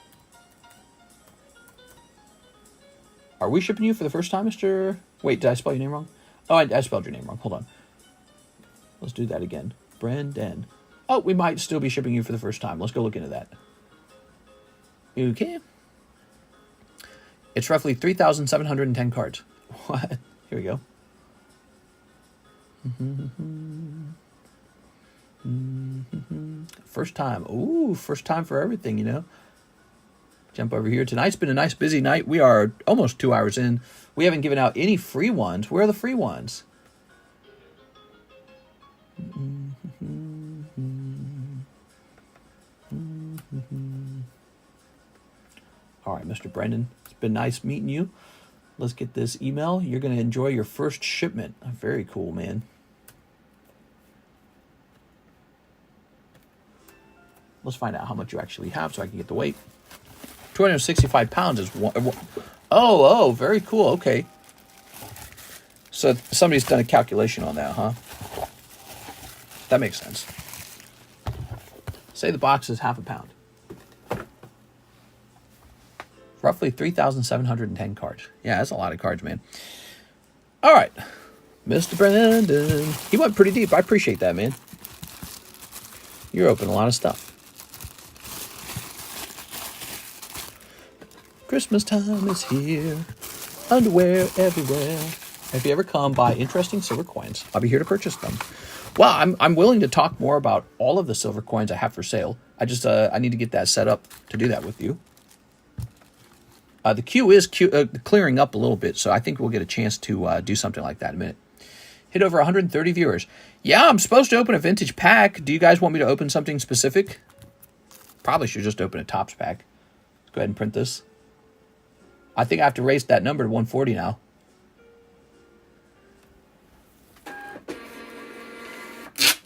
Are we shipping you for the first time, Mr.? Wait, did I spell your name wrong? Oh, I spelled your name wrong. Hold on. Let's do that again. Brandon. Oh, we might still be shipping you for the first time. Let's go look into that. Okay. It's roughly 3,710 cards. What? Here we go. First time. Ooh, first time for everything, Jump over here. Tonight's been a nice busy night. We are almost 2 hours in. We haven't given out any free ones. Where are the free ones? All right, Mr. Brendan. It's been nice meeting you. Let's get this email. You're going to enjoy your first shipment. Very cool, man. Let's find out how much you actually have so I can get the weight. 265 pounds is one. Oh, very cool. Okay. So somebody's done a calculation on that, huh? That makes sense. Say the box is half a pound. Roughly 3,710 cards. Yeah, that's a lot of cards, man. All right. Mr. Brandon. He went pretty deep. I appreciate that, man. You're opening a lot of stuff. Christmas time is here. Underwear everywhere. If you ever come by interesting silver coins, I'll be here to purchase them. Well, I'm willing to talk more about all of the silver coins I have for sale. I need to get that set up to do that with you. The queue is clearing up a little bit, so I think we'll get a chance to do something like that in a minute. Hit over 130 viewers. Yeah, I'm supposed to open a vintage pack. Do you guys want me to open something specific? Probably should just open a Topps pack. Let's go ahead and print this. I think I have to raise that number to 140 now.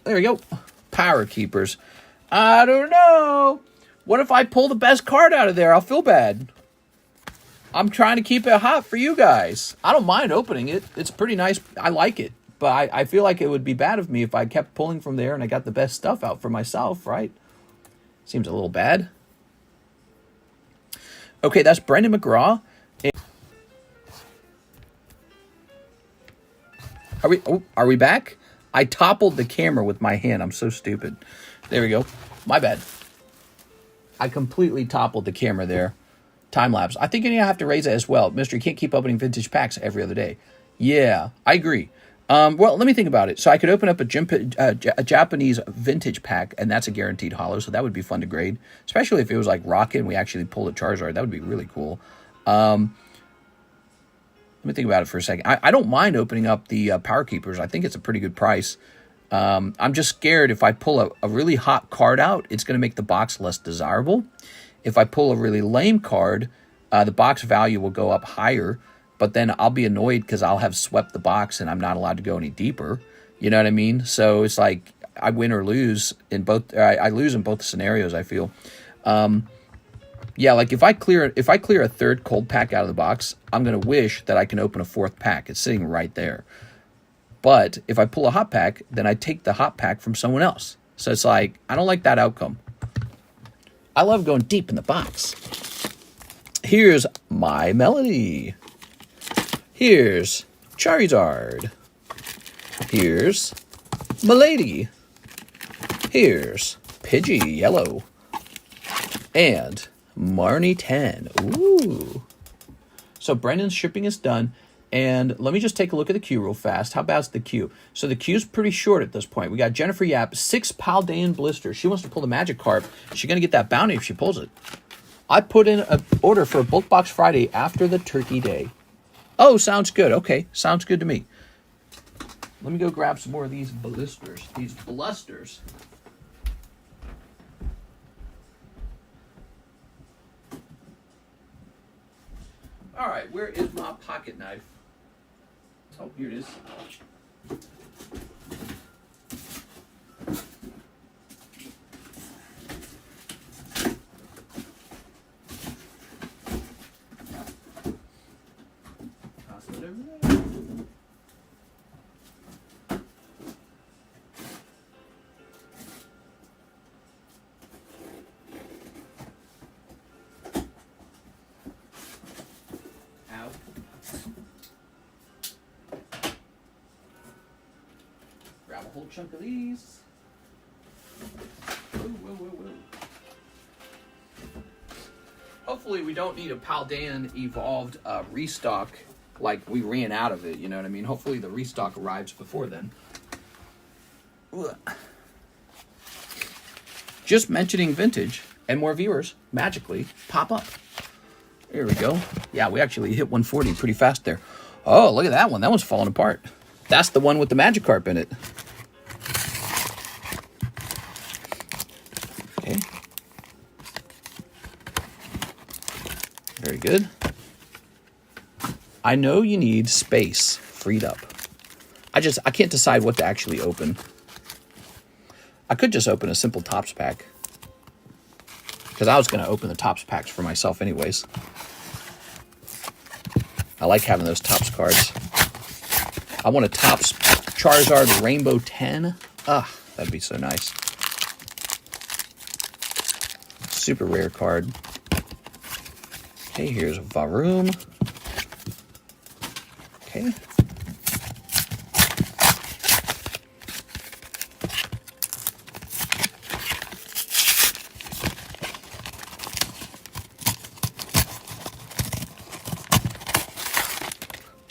There we go. Power Keepers. I don't know. What if I pull the best card out of there? I'll feel bad. I'm trying to keep it hot for you guys. I don't mind opening it. It's pretty nice. I like it. But I feel like it would be bad of me if I kept pulling from there and I got the best stuff out for myself, right? Seems a little bad. Okay, that's Brendan McGraw. Are we back? I toppled the camera with my hand. I'm so stupid. There we go. My bad. I completely toppled the camera there. Time lapse. I think you have to raise it as well. Mister, you can't keep opening vintage packs every other day. Yeah, I agree. Well, let me think about it. So I could open up a Japanese vintage pack, and that's a guaranteed holo, so that would be fun to grade. Especially if it was like Rocket and we actually pulled a Charizard. That would be really cool. Let me think about it for a second. I don't mind opening up the Power Keepers. I think it's a pretty good price. I'm just scared if I pull a really hot card out, it's going to make the box less desirable. If I pull a really lame card, the box value will go up higher, but then I'll be annoyed because I'll have swept the box and I'm not allowed to go any deeper. You know what I mean? So it's like I win or lose in both. I lose in both scenarios, I feel. Yeah, like if I clear a third cold pack out of the box, I'm going to wish that I can open a fourth pack. It's sitting right there. But if I pull a hot pack, then I take the hot pack from someone else. So it's like, I don't like that outcome. I love going deep in the box. Here's My Melody. Here's Charizard. Here's Milady. Here's Pidgey Yellow. And Marnie 10. Ooh. So Brendan's shipping is done. And let me just take a look at the queue real fast. How bad's the queue? So the queue's pretty short at this point. We got Jennifer Yap, 6 Paldean blisters. She wants to pull the Magikarp. She's going to get that bounty if she pulls it. I put in an order for a bulk box Friday after the Turkey Day. Oh, sounds good. Okay, sounds good to me. Let me go grab some more of these blisters. These blusters. All right, where is my pocket knife? Oh, here it is. Toss it over there. Grab a whole chunk of these. Whoa, whoa, whoa, whoa. Hopefully we don't need a Paldean evolved restock like we ran out of it, you know what I mean? Hopefully the restock arrives before then. Ugh. Just mentioning vintage and more viewers magically pop up. Here we go. Yeah, we actually hit 140 pretty fast there. Oh, look at that one. That one's falling apart. That's the one with the Magikarp in it. Okay. Very good. I know you need space freed up. I can't decide what to actually open. I could just open a simple Topps pack, because I was going to open the Topps packs for myself anyways. I like having those Topps cards. I want a Topps Charizard Rainbow 10. Ah, that'd be so nice. Super rare card. Okay, here's Varoom. Okay.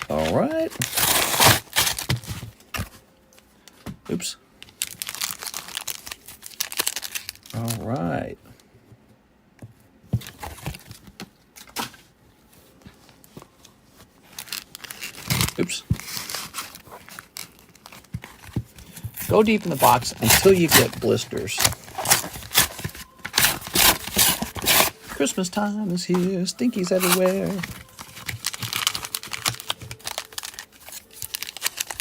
All right. Oops. All right. Oops. Go deep in the box until you get blisters. Christmas time is here, stinkies everywhere.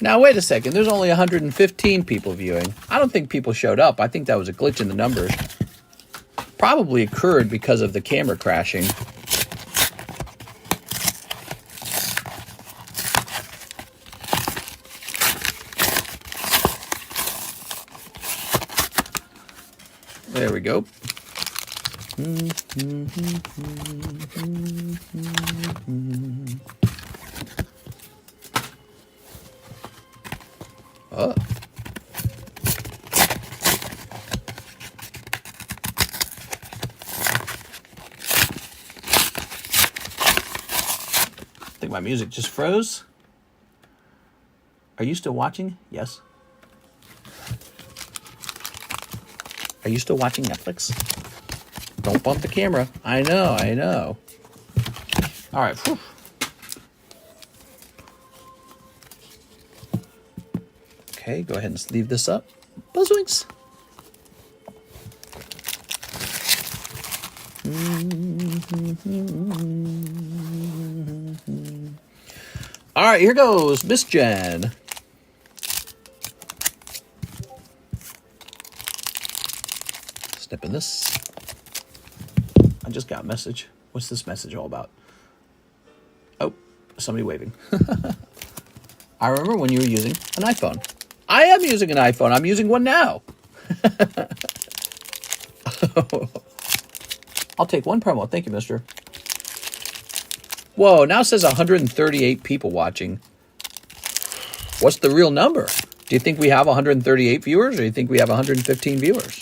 Now, wait a second. There's only 115 people viewing. I don't think people showed up. I think that was a glitch in the numbers. Probably occurred because of the camera crashing. There we go. Oh. I think my music just froze. Are you still watching? Yes. Are you still watching Netflix? Don't bump the camera. I know, I know. All right. Whew. Okay, go ahead and leave this up. Buzzwings. All right, here goes Miss Jen. Snipping this. I just got a message. What's this message all about? Oh, somebody waving. I remember when you were using an iPhone. I am using an iPhone. I'm using one now. I'll take one promo. Thank you, mister. Whoa, now it says 138 people watching. What's the real number? Do you think we have 138 viewers, or do you think we have 115 viewers?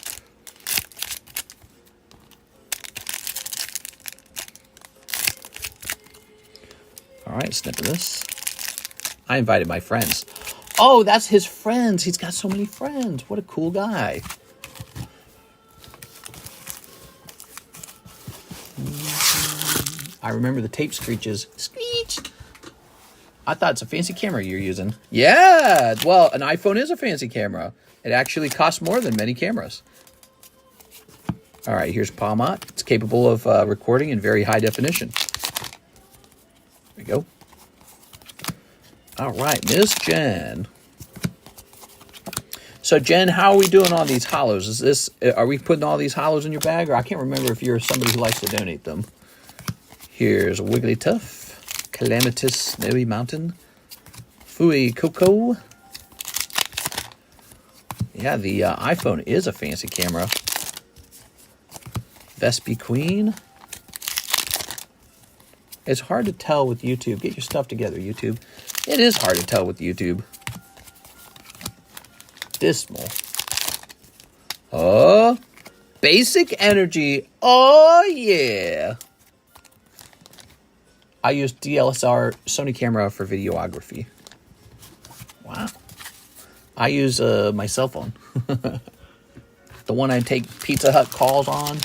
All right, snipping this. I invited my friends. Oh, that's his friends. He's got so many friends. What a cool guy. I remember the tape screeches. Screech! I thought it's a fancy camera you're using. Yeah! Well, an iPhone is a fancy camera. It actually costs more than many cameras. All right, here's Palmot. It's capable of recording in very high definition. There we go. All right, Miss Jen. So, Jen, how are we doing on these hollows? Are we putting all these hollows in your bag? Or I can't remember if you're somebody who likes to donate them. Here's Wigglytuff, Calamitous Snowy Mountain, Fui Coco. Yeah, the iPhone is a fancy camera. Vespi Queen. It's hard to tell with YouTube. Get your stuff together, YouTube. It is hard to tell with YouTube. Dismal. Oh, Basic Energy. Oh, yeah. I use DSLR Sony camera for videography. Wow. I use my cell phone. The one I take Pizza Hut calls on.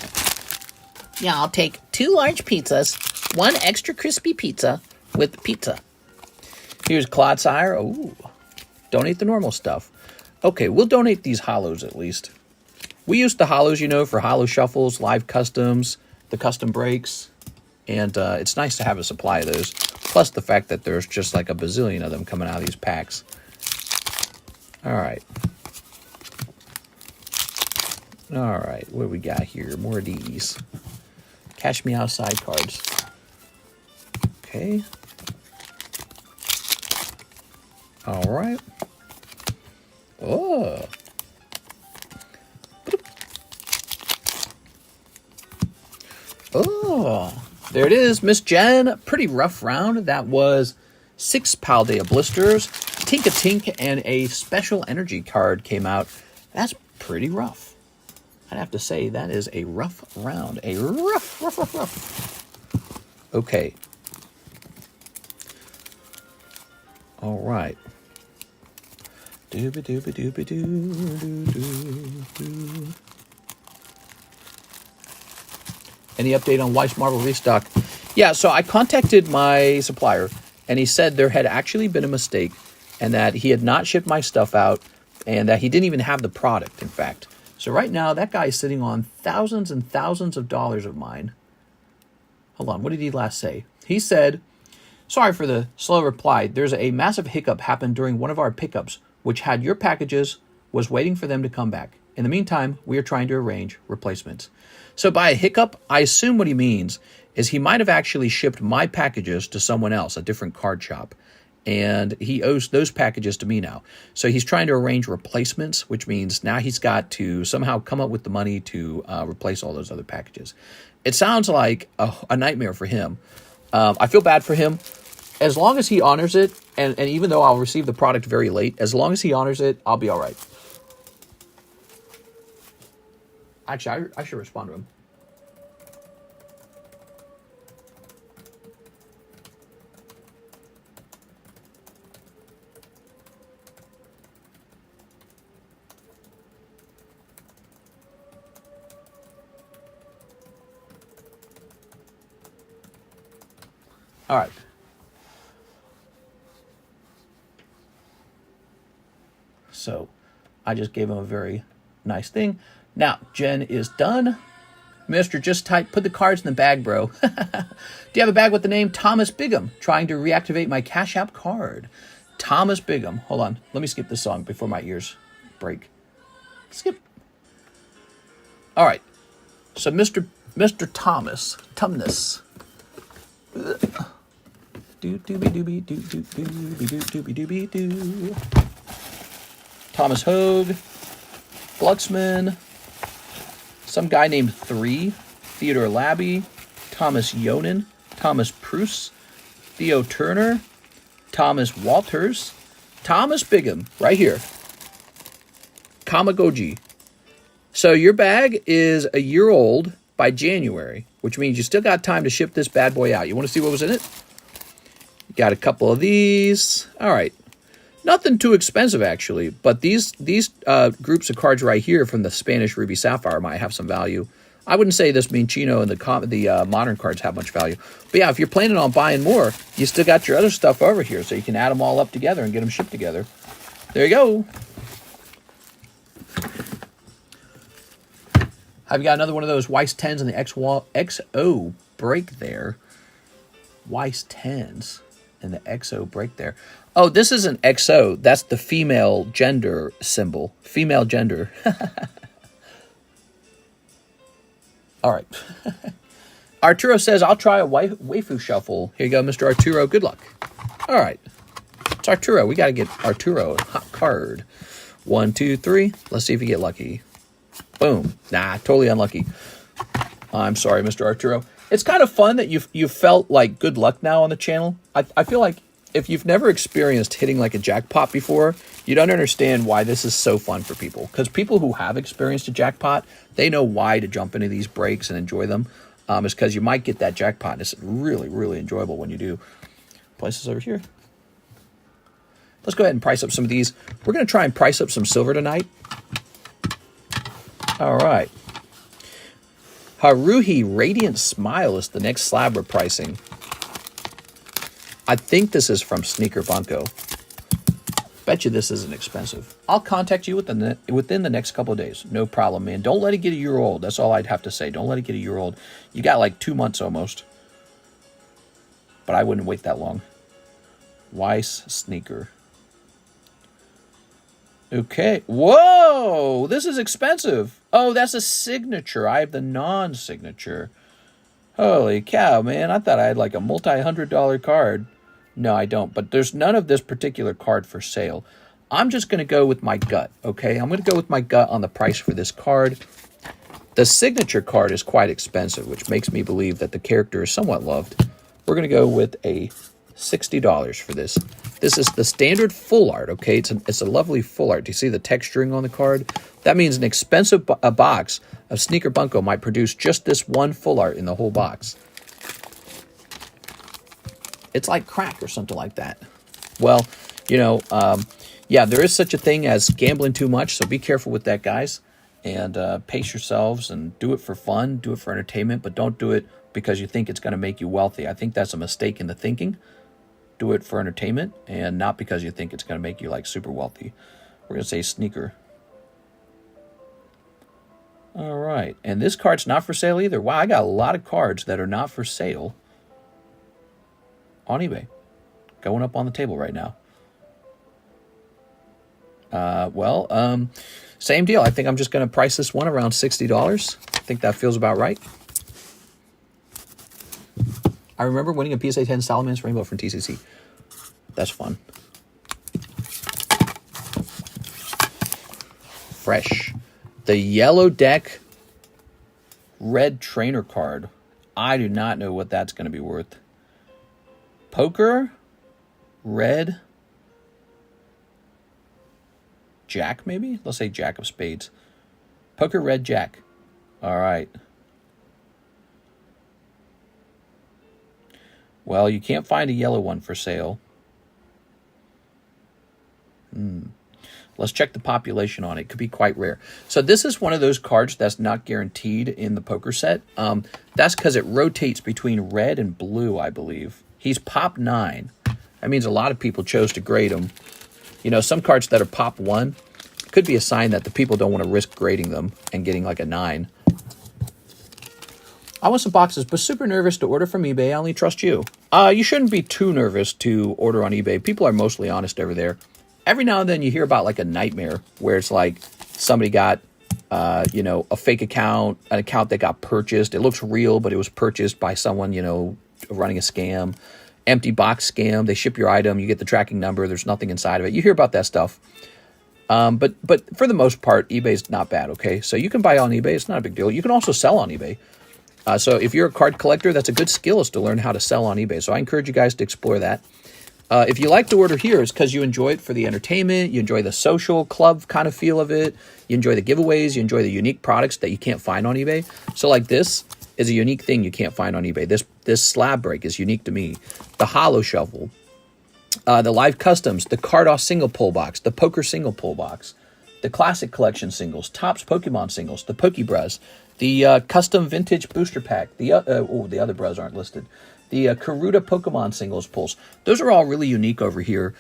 Yeah, I'll take 2 large pizzas, 1 extra crispy pizza with pizza. Here's Clodsire. Oh, donate the normal stuff. Okay, we'll donate these hollows at least. We use the hollows, you know, for Holo Shuffles, live customs, the custom breaks. And it's nice to have a supply of those. Plus the fact that there's just like a bazillion of them coming out of these packs. All right. All right, what do we got here? More of these. Catch Me Outside cards. Okay. All right. Oh. Oh. There it is, Miss Jen. Pretty rough round. That was 6 Paldea blisters, Tink-a-Tink, and a special energy card came out. That's pretty rough. I'd have to say that is a rough round. A rough. Okay. All right. Dooby-dooby-dooby-doo-doo-doo-doo. Any update on Weiss Marble restock? Yeah, so I contacted my supplier, and he said there had actually been a mistake, and that he had not shipped my stuff out, and that he didn't even have the product, in fact. So right now, that guy is sitting on thousands and thousands of dollars of mine. Hold on, what did he last say? He said, sorry for the slow reply. There's a massive hiccup happened during one of our pickups, which had your packages, was waiting for them to come back. In the meantime, we are trying to arrange replacements. So by a hiccup, I assume what he means is he might have actually shipped my packages to someone else, a different card shop. And he owes those packages to me now. So he's trying to arrange replacements, which means now he's got to somehow come up with the money to replace all those other packages. It sounds like a nightmare for him. I feel bad for him. As long as he honors it, and even though I'll receive the product very late, as long as he honors it, I'll be all right. Actually, I should respond to him. All right. So I just gave him a very nice thing. Now, Jen is done. Mr. Just Type, put the cards in the bag, bro. Do you have a bag with the name Thomas Bigham? Trying to reactivate my Cash App card. Thomas Bigham. Hold on. Let me skip this song before my ears break. Skip. All right. So Mr. Thomas. Tumnus. Do. Thomas Hogue, Glucksman, some guy named 3, Theodore Labby, Thomas Yonan, Thomas Pruce, Theo Turner, Thomas Walters, Thomas Bigham, right here, Kamagoji. So your bag is a year old by January, which means you still got time to ship this bad boy out. You want to see what was in it? Got a couple of these. All right. Nothing too expensive, actually. But these groups of cards right here from the Spanish Ruby Sapphire might have some value. I wouldn't say this Minchino and the modern cards have much value. But yeah, if you're planning on buying more, you still got your other stuff over here. So you can add them all up together and get them shipped together. There you go. I've got another one of those Weiss 10s in the XO break there. Weiss 10s. And the XO break there. Oh, this isn't XO. That's the female gender symbol. Female gender. All right. Arturo says, I'll try a Waifu Shuffle. Here you go, Mr. Arturo. Good luck. All right. It's Arturo. We got to get Arturo a hot card. 1, 2, 3. Let's see if you get lucky. Boom. Nah, totally unlucky. I'm sorry, Mr. Arturo. It's kind of fun that you've felt like good luck now on the channel. I feel like if you've never experienced hitting like a jackpot before, you don't understand why this is so fun for people. Because people who have experienced a jackpot, they know why to jump into these breaks and enjoy them. It's because you might get that jackpot. It's really, really enjoyable when you do. Place this over here. Let's go ahead and price up some of these. We're going to try and price up some silver tonight. All right. Haruhi Radiant Smile is the next slab we're pricing. I think this is from Sneaker Bunko. Bet you this isn't expensive. I'll contact you within the next couple of days. No problem, man. Don't let it get a year old. That's all I'd have to say. Don't let it get a year old. You got like 2 months almost. but I wouldn't wait that long. Weiss Sneaker. Okay. Whoa! This is expensive. Oh, that's a signature. I have the non-signature. Holy cow, man. I thought I had like a multi-$100 card. No, I don't. But there's none of this particular card for sale. I'm just going to go with my gut, okay? I'm going to go with my gut on the price for this card. The signature card is quite expensive, which makes me believe that the character is somewhat loved. We're going to go with a $60 for this. This is the standard full art, okay? It's a lovely full art. Do you see the texturing on the card? That means an expensive box of Sneaker Bunko might produce just this one full art in the whole box. It's like crack or something like that. Well, you know, yeah, there is such a thing as gambling too much, so be careful with that, guys. And pace yourselves and do it for fun, do it for entertainment, but don't do it because you think it's going to make you wealthy. I think that's a mistake in the thinking. Do it for entertainment and not because you think it's going to make you like super wealthy. We're going to say sneaker. All right. And this card's not for sale either. Wow, I got a lot of cards that are not for sale on eBay. Going up on the table right now. Same deal. I think I'm just going to price this one around $60. I think that feels about right. I remember winning a PSA 10 Salamence Rainbow from TCC. That's fun. Fresh. The yellow deck red trainer card. I do not know what that's going to be worth. Poker red Jack, maybe? Let's say Jack of Spades. Poker red Jack. All right. Well, you can't find a yellow one for sale. Let's check the population on it. It could be quite rare. So this is one of those cards that's not guaranteed in the poker set. That's because it rotates between red and blue, I believe. He's pop 9. That means a lot of people chose to grade him. You know, some cards that are pop 1 could be a sign that the people don't want to risk grading them and getting like a 9. I want some boxes, but super nervous to order from eBay. I only trust you. You shouldn't be too nervous to order on eBay. People are mostly honest over there. Every now and then you hear about like a nightmare where it's like somebody got, you know, a fake account, an account that got purchased. It looks real, but it was purchased by someone, you know, running a scam. Empty box scam. They ship your item. You get the tracking number. There's nothing inside of it. You hear about that stuff. But for the most part, eBay's not bad, okay? So you can buy on eBay. It's not a big deal. You can also sell on eBay. So if you're a card collector, that's a good skill is to learn how to sell on eBay. So I encourage you guys to explore that. If you like to order here, it's because you enjoy it for the entertainment. You enjoy the social club kind of feel of it. You enjoy the giveaways. You enjoy the unique products that you can't find on eBay. So like this is a unique thing you can't find on eBay. This slab break is unique to me. The Holo Shuffle, the live customs, the Cardos single pull box, the poker single pull box, the classic collection singles, Topps Pokemon singles, the PokeBruhs, the custom vintage booster pack. The other bros aren't listed. The Karuta Pokemon singles pulls. Those are all really unique over here.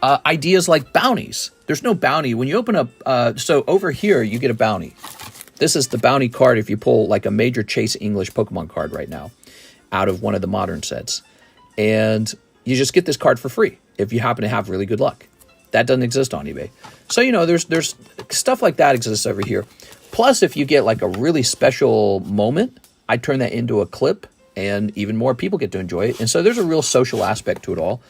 Ideas like bounties. There's no bounty. When you open up, so over here, you get a bounty. This is the bounty card if you pull like a major Chase English Pokemon card right now out of one of the modern sets. And you just get this card for free if you happen to have really good luck. That doesn't exist on eBay. So, you know, there's stuff like that exists over here. Plus, if you get like a really special moment, I turn that into a clip and even more people get to enjoy it. And so there's a real social aspect to it all.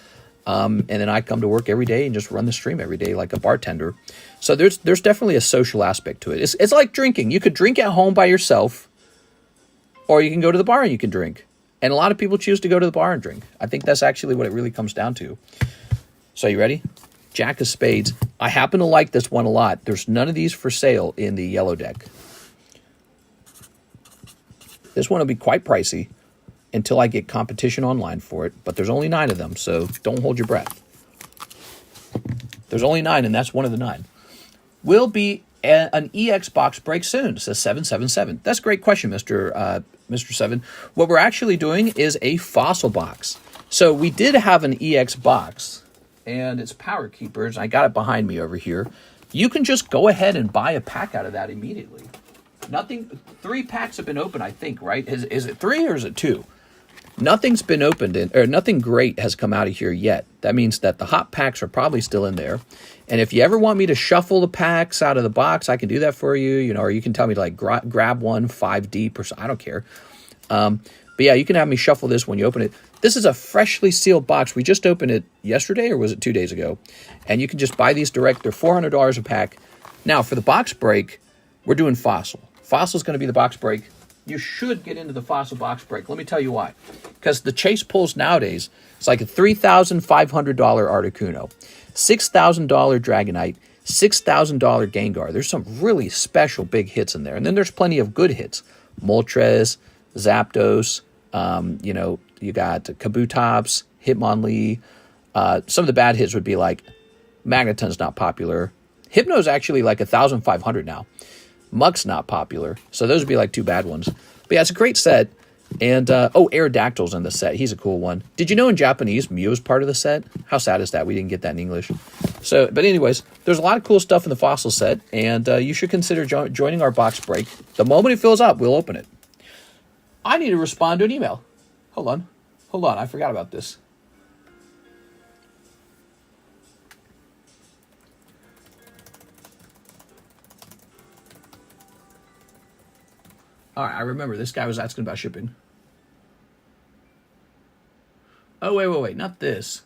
And then I come to work every day and just run the stream every day like a bartender. So there's definitely a social aspect to it. It's like drinking. You could drink at home by yourself, or you can go to the bar and you can drink. And a lot of people choose to go to the bar and drink. I think that's actually what it really comes down to. So you ready? Jack of Spades. I happen to like this one a lot. There's none of these for sale in the yellow deck. This one will be quite pricey until I get competition online for it, but there's only 9 of them, so don't hold your breath. There's only 9, and that's one of the 9. Will be an EX box break soon, says 777. That's a great question, Mr. 7. What we're actually doing is a fossil box. So we did have an EX box, and it's Power Keepers. I got it behind me over here. You can just go ahead and buy a pack out of that immediately. 3 packs have been opened, I think, right? Is it 3 or is it 2? Nothing's been opened in, or nothing great has come out of here yet. That means that the hot packs are probably still in there. And if you ever want me to shuffle the packs out of the box, I can do that for you. You know, or you can tell me to like grab one 5 deep or something. I don't care. But yeah, you can have me shuffle this when you open it. This is a freshly sealed box. We just opened it yesterday, or was it 2 days ago? And you can just buy these direct. They're $400 a pack. Now, for the box break, we're doing Fossil. Fossil's going to be the box break. You should get into the Fossil box break. Let me tell you why. Because the chase pulls nowadays, it's like a $3,500 Articuno, $6,000 Dragonite, $6,000 Gengar. There's some really special big hits in there. And then there's plenty of good hits. Moltres, Zapdos, you know, you got Kabutops, Hitmonlee. Some of the bad hits would be like Magneton's not popular. Hypno's actually like 1,500 now. Muck's not popular. So those would be like 2 bad ones. But yeah, it's a great set. And, oh, Aerodactyl's in the set. He's a cool one. Did you know in Japanese, Mew is part of the set? How sad is that? We didn't get that in English. So, but anyways, there's a lot of cool stuff in the Fossil set. And you should consider joining our box break. The moment it fills up, we'll open it. I need to respond to an email. Hold on. I forgot about this. All right, I remember this guy was asking about shipping. Oh, wait, not this.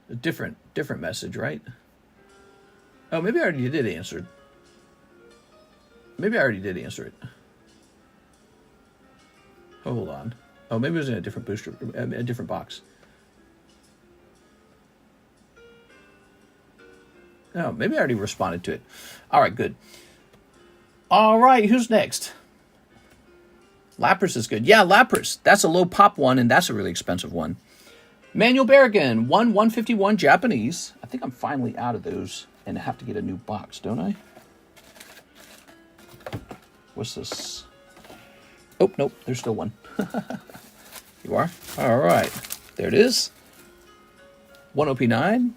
A different message, right? Oh, maybe I already did answer it. Maybe I already did answer it. Hold on. Oh, maybe it was in a different booster, a different box. Oh, maybe I already responded to it. All right, good. All right, who's next? Lapras is good. Yeah, Lapras. That's a low pop one, and that's a really expensive one. Manuel Berrigan, 151 Japanese. I think I'm finally out of those and have to get a new box, don't I? What's this? Oh, nope, there's still one. You are? All right. There it is. 1 OP9.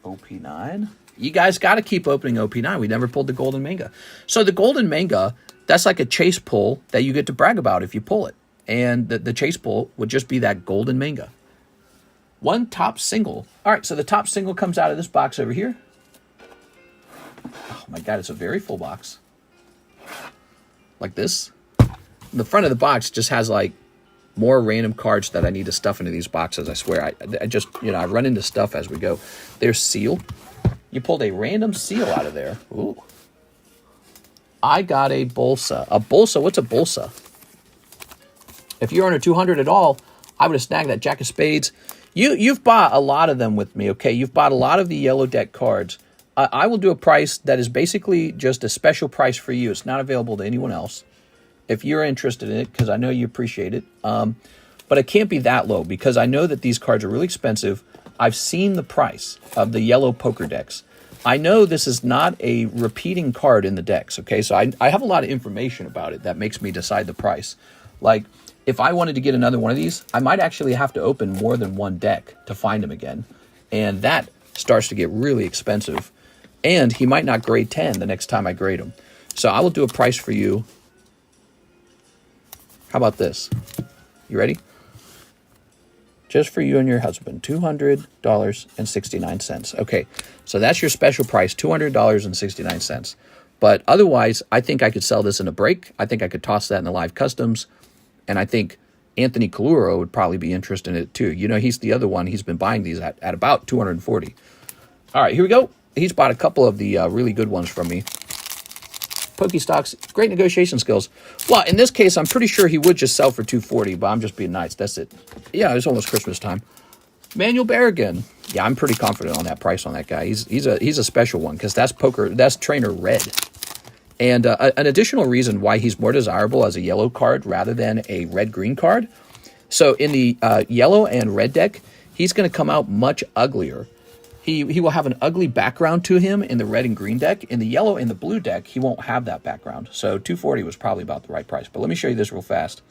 OP9. You guys got to keep opening OP9. We never pulled the Golden Manga. So the Golden Manga, that's like a chase pull that you get to brag about if you pull it. And the chase pull would just be that Golden Manga. One top single. All right, so the top single comes out of this box over here. Oh my God, it's a very full box. Like this. The front of the box just has like more random cards that I need to stuff into these boxes. I swear, I just, you know, I run into stuff as we go. There's Seal. You pulled a random Seal out of there. Ooh. I got a Bolsa. A Bolsa? What's a Bolsa? If you're under 200 at all, I would have snagged that Jack of Spades. You've bought a lot of them with me, okay? You've bought a lot of the yellow deck cards. I will do a price that is basically just a special price for you. It's not available to anyone else. If you're interested in it, because I know you appreciate it. But it can't be that low, because I know that these cards are really expensive. I've seen the price of the yellow poker decks. I know this is not a repeating card in the decks, okay? So I have a lot of information about it that makes me decide the price. Like, if I wanted to get another one of these, I might actually have to open more than one deck to find them again. And that starts to get really expensive. And he might not grade 10 the next time I grade him. So I will do a price for you. How about this? You ready? Just for you and your husband, $200.69. Okay, so that's your special price, $200.69. But otherwise, I think I could sell this in a break. I think I could toss that in the live customs. And I think Anthony Kaluro would probably be interested in it too. You know, he's the other one. He's been buying these at about 240. All right, here we go. He's bought a couple of the really good ones from me. Pokestocks, great negotiation skills. Well, in this case, I'm pretty sure he would just sell for 240, but I'm just being nice. That's it. Yeah, it's almost Christmas time. Manuel Berrigan. Yeah, I'm pretty confident on that price on that guy. He's a special one because that's trainer red. And an additional reason why he's more desirable as a yellow card rather than a red-green card. So in the yellow and red deck, he's going to come out much uglier. He will have an ugly background to him in the red and green deck. In the yellow and the blue deck, he won't have that background. So 240 was probably about the right price. But let me show you this real fast.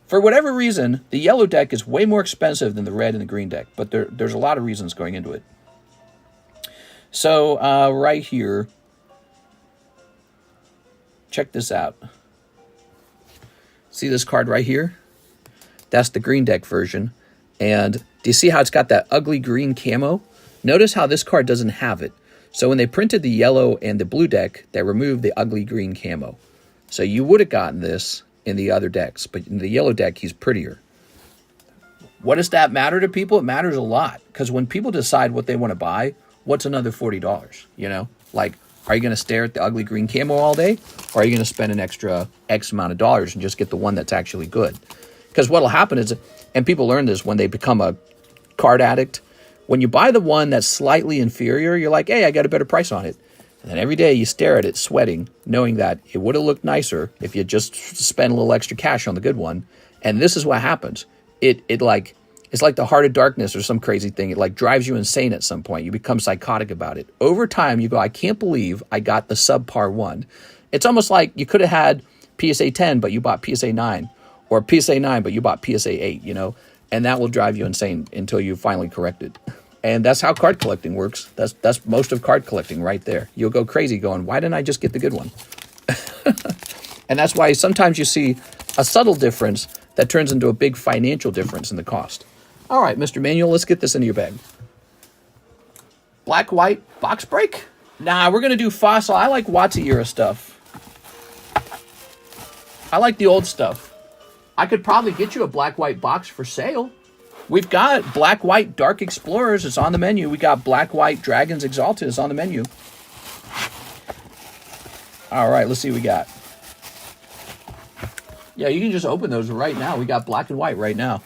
For whatever reason, the yellow deck is way more expensive than the red and the green deck. But there's a lot of reasons going into it. So right here, check this out. See this card right here? That's the green deck version. And do you see how it's got that ugly green camo? Notice how this card doesn't have it. So when they printed the yellow and the blue deck, they removed the ugly green camo. So you would have gotten this in the other decks, but in the yellow deck, he's prettier. What does that matter to people? It matters a lot, because when people decide what they want to buy, what's another $40, you know? Like, are you going to stare at the ugly green camo all day? Or are you going to spend an extra X amount of dollars and just get the one that's actually good? Because what will happen is, and people learn this when they become a card addict, when you buy the one that's slightly inferior, you're like, hey, I got a better price on it. And then every day you stare at it sweating, knowing that it would have looked nicer if you just spent a little extra cash on the good one. And this is what happens. It's like the heart of darkness or some crazy thing. It like drives you insane at some point. You become psychotic about it. Over time, you go, I can't believe I got the subpar one. It's almost like you could have had PSA 10, but you bought PSA 9. Or PSA 9, but you bought PSA 8, you know? And that will drive you insane until you finally correct it. And that's how card collecting works. That's most of card collecting right there. You'll go crazy going, why didn't I just get the good one? And that's why sometimes you see a subtle difference that turns into a big financial difference in the cost. All right, Mr. Manual, let's get this into your bag. Black, white, box break? Nah, we're going to do fossil. I like WotC era stuff. I like the old stuff. I could probably get you a black, white box for sale. We've got Black White Dark Explorers. It's on the menu. We got Black White Dragons Exalted. It's on the menu. All right, let's see what we got. Yeah, you can just open those right now. We got black and white right now.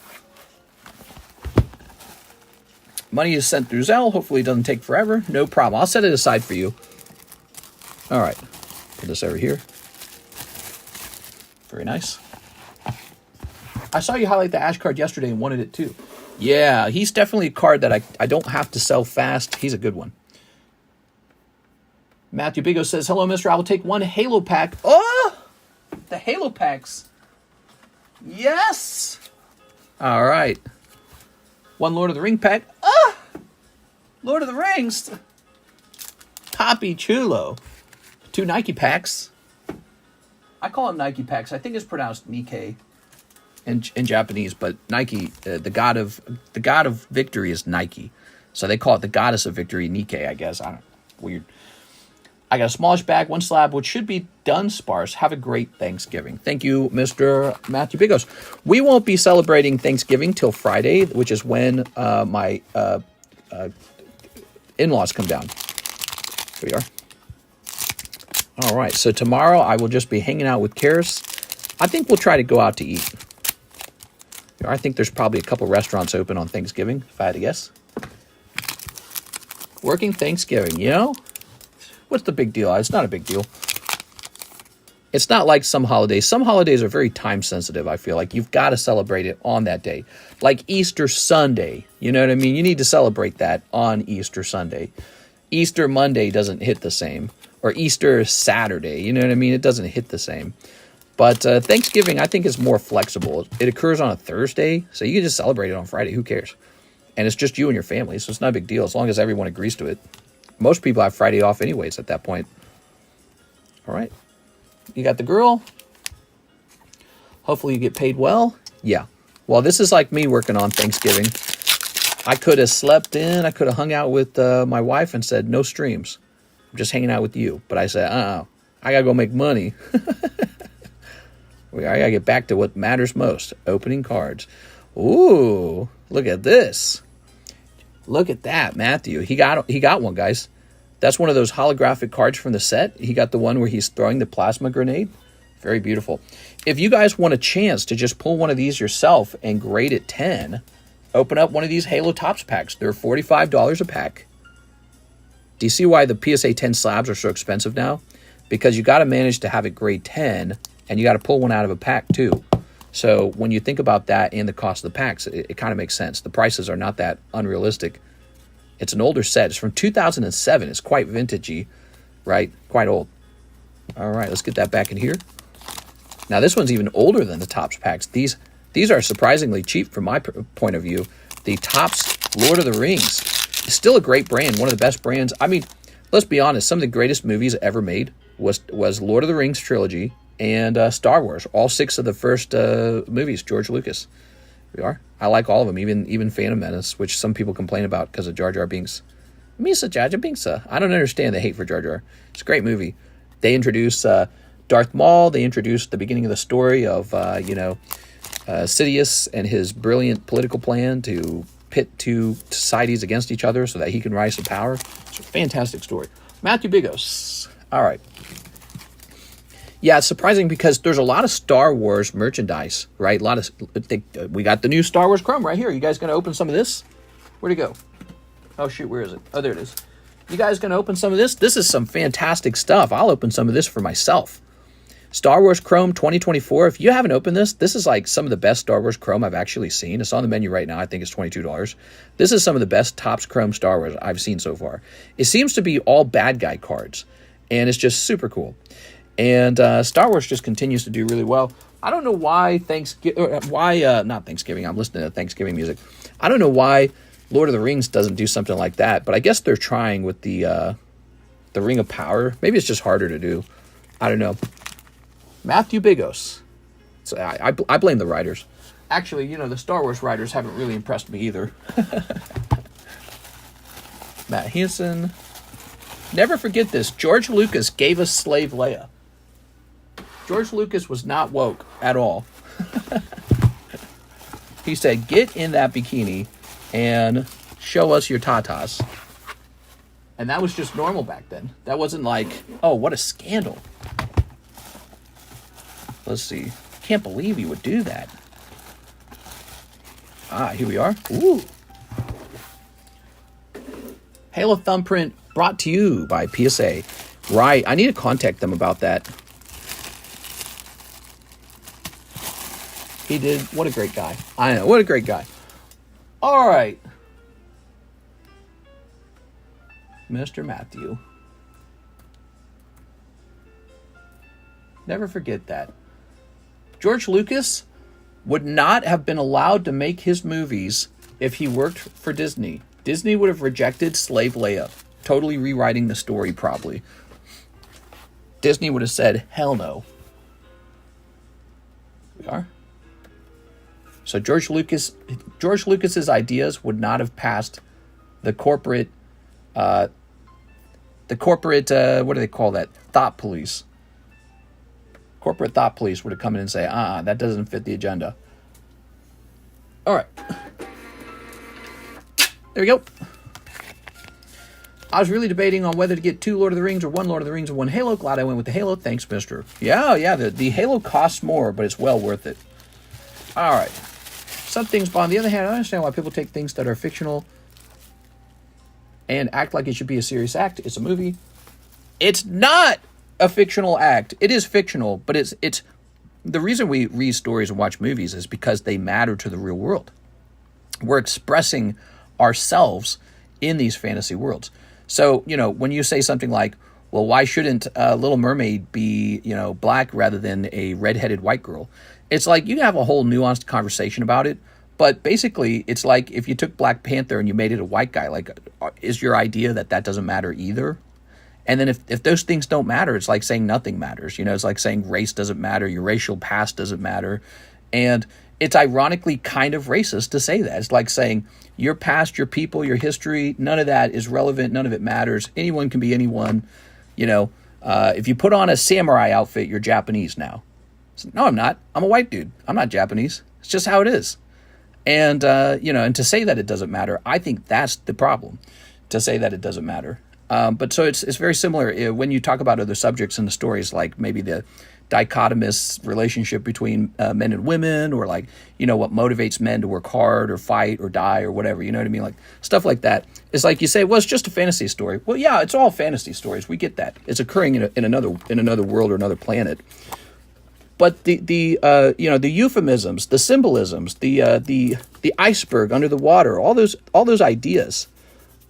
Money is sent through ZELLE. Hopefully it doesn't take forever. No problem. I'll set it aside for you. All right. Put this over here. Very nice. I saw you highlight the Ash card yesterday and wanted it too. Yeah, he's definitely a card that I don't have to sell fast. He's a good one. Matthew Bigo says, hello, mister. I will take one Halo pack. Oh, the Halo packs. Yes. All right. One Lord of the Ring pack. Ah, Lord of the Rings. Poppy Chulo. 2 Nike packs. I call them Nike packs. I think it's pronounced Nikkei in Japanese, but Nike, the god of victory is Nike. So they call it the goddess of victory, Nikkei, I guess. I don't know. Weird. I got a smallish bag, 1 slab, which should be done sparse. Have a great Thanksgiving. Thank you, Mr. Matthew Bigos. We won't be celebrating Thanksgiving till Friday, which is when my in-laws come down. Here we are. All right, so tomorrow I will just be hanging out with Karis. I think we'll try to go out to eat. I think there's probably a couple restaurants open on Thanksgiving, if I had to guess. Working Thanksgiving, you know? What's the big deal? It's not a big deal. It's not like some holidays. Some holidays are very time sensitive, I feel like. You've got to celebrate it on that day. Like Easter Sunday, you know what I mean? You need to celebrate that on Easter Sunday. Easter Monday doesn't hit the same. Or Easter Saturday, you know what I mean? It doesn't hit the same. But Thanksgiving, I think, is more flexible. It occurs on a Thursday, so you can just celebrate it on Friday. Who cares? And it's just you and your family, so it's not a big deal as long as everyone agrees to it. Most people have Friday off anyways at that point. All right. You got the girl. Hopefully you get paid well. Yeah. Well, this is like me working on Thanksgiving. I could have slept in. I could have hung out with my wife and said, no streams. I'm just hanging out with you. But I said, I got to go make money. I got to get back to what matters most. Opening cards. Ooh, look at this. Look at that, Matthew. He got one, guys. That's one of those holographic cards from the set. He got the one where he's throwing the plasma grenade. Very beautiful. If you guys want a chance to just pull one of these yourself and grade it 10, open up one of these Halo Tops packs. They're $45 a pack. Do you see why the PSA 10 slabs are so expensive now? Because you got to manage to have it grade 10, and you got to pull one out of a pack too. So when you think about that and the cost of the packs, it kind of makes sense. The prices are not that unrealistic. It's an older set. It's from 2007. It's quite vintagey, right? Quite old. All right, let's get that back in here. Now this one's even older than the Topps packs. These are surprisingly cheap from my point of view. The Topps Lord of the Rings is still a great brand, one of the best brands. I mean, let's be honest. Some of the greatest movies ever made was Lord of the Rings trilogy and Star Wars. All 6 of the first movies, George Lucas. We are. I like all of them, even Phantom Menace, which some people complain about because of Jar Jar Binks. Misa Jar Jar Binksa. I don't understand the hate for Jar Jar. It's a great movie. They introduce Darth Maul. They introduced the beginning of the story of Sidious and his brilliant political plan to pit two societies against each other so that he can rise to power. It's a fantastic story. Matthew Bigos. All right. Yeah, it's surprising because there's a lot of Star Wars merchandise, right? We got the new Star Wars Chrome right here. You guys going to open some of this? Where'd it go? Oh, shoot, where is it? Oh, there it is. You guys going to open some of this? This is some fantastic stuff. I'll open some of this for myself. Star Wars Chrome 2024. If you haven't opened this is like some of the best Star Wars Chrome I've actually seen. It's on the menu right now. I think it's $22. This is some of the best Topps Chrome Star Wars I've seen so far. It seems to be all bad guy cards, and it's just super cool. And Star Wars just continues to do really well. I don't know why not Thanksgiving. I'm listening to Thanksgiving music. I don't know why Lord of the Rings doesn't do something like that, but I guess they're trying with the Ring of Power. Maybe it's just harder to do. I don't know. Matthew Bigos. So I blame the writers. Actually, the Star Wars writers haven't really impressed me either. Matt Hansen. Never forget this. George Lucas gave us Slave Leia. George Lucas was not woke at all. He said, get in that bikini and show us your tatas. And that was just normal back then. That wasn't like, oh, what a scandal. Let's see. Can't believe you would do that. Here we are. Ooh. Halo Thumbprint brought to you by PSA. Right. I need to contact them about that. He did. What a great guy. I know. What a great guy. All right. Mr. Matthew. Never forget that. George Lucas would not have been allowed to make his movies if he worked for Disney. Disney would have rejected Slave Leia, totally rewriting the story probably. Disney would have said, hell no. We are. So George Lucas's ideas would not have passed the corporate what do they call that? Thought police. Corporate thought police would have come in and say, that doesn't fit the agenda. All right. There we go. I was really debating on whether to get 2 Lord of the Rings or 1 Lord of the Rings or 1 Halo. Glad I went with the Halo. Thanks, mister. Yeah, the Halo costs more, but it's well worth it. All right. Some things, but on the other hand, I understand why people take things that are fictional and act like it should be a serious act. It's a movie. It's not a fictional act. It is fictional, but it's the reason we read stories and watch movies is because they matter to the real world. We're expressing ourselves in these fantasy worlds. So, when you say something like, well, why shouldn't Little Mermaid be, black rather than a redheaded white girl? It's like you can have a whole nuanced conversation about it, but basically it's like if you took Black Panther and you made it a white guy, like, is your idea that doesn't matter either? And then if those things don't matter, it's like saying nothing matters. It's like saying race doesn't matter, your racial past doesn't matter. And it's ironically kind of racist to say that. It's like saying your past, your people, your history, none of that is relevant, none of it matters. Anyone can be anyone. If you put on a samurai outfit, you're Japanese now. No, I'm not. I'm a white dude. I'm not Japanese. It's just how it is. And, and to say that it doesn't matter, I think that's the problem, to say that it doesn't matter. But so it's very similar when you talk about other subjects in the stories, like maybe the dichotomous relationship between men and women, or like, what motivates men to work hard or fight or die or whatever, you know what I mean? Like stuff like that. It's like you say, well, it's just a fantasy story. Well, yeah, it's all fantasy stories. We get that. It's occurring in another world or another planet. But the euphemisms, the symbolisms, the iceberg under the water, all those ideas,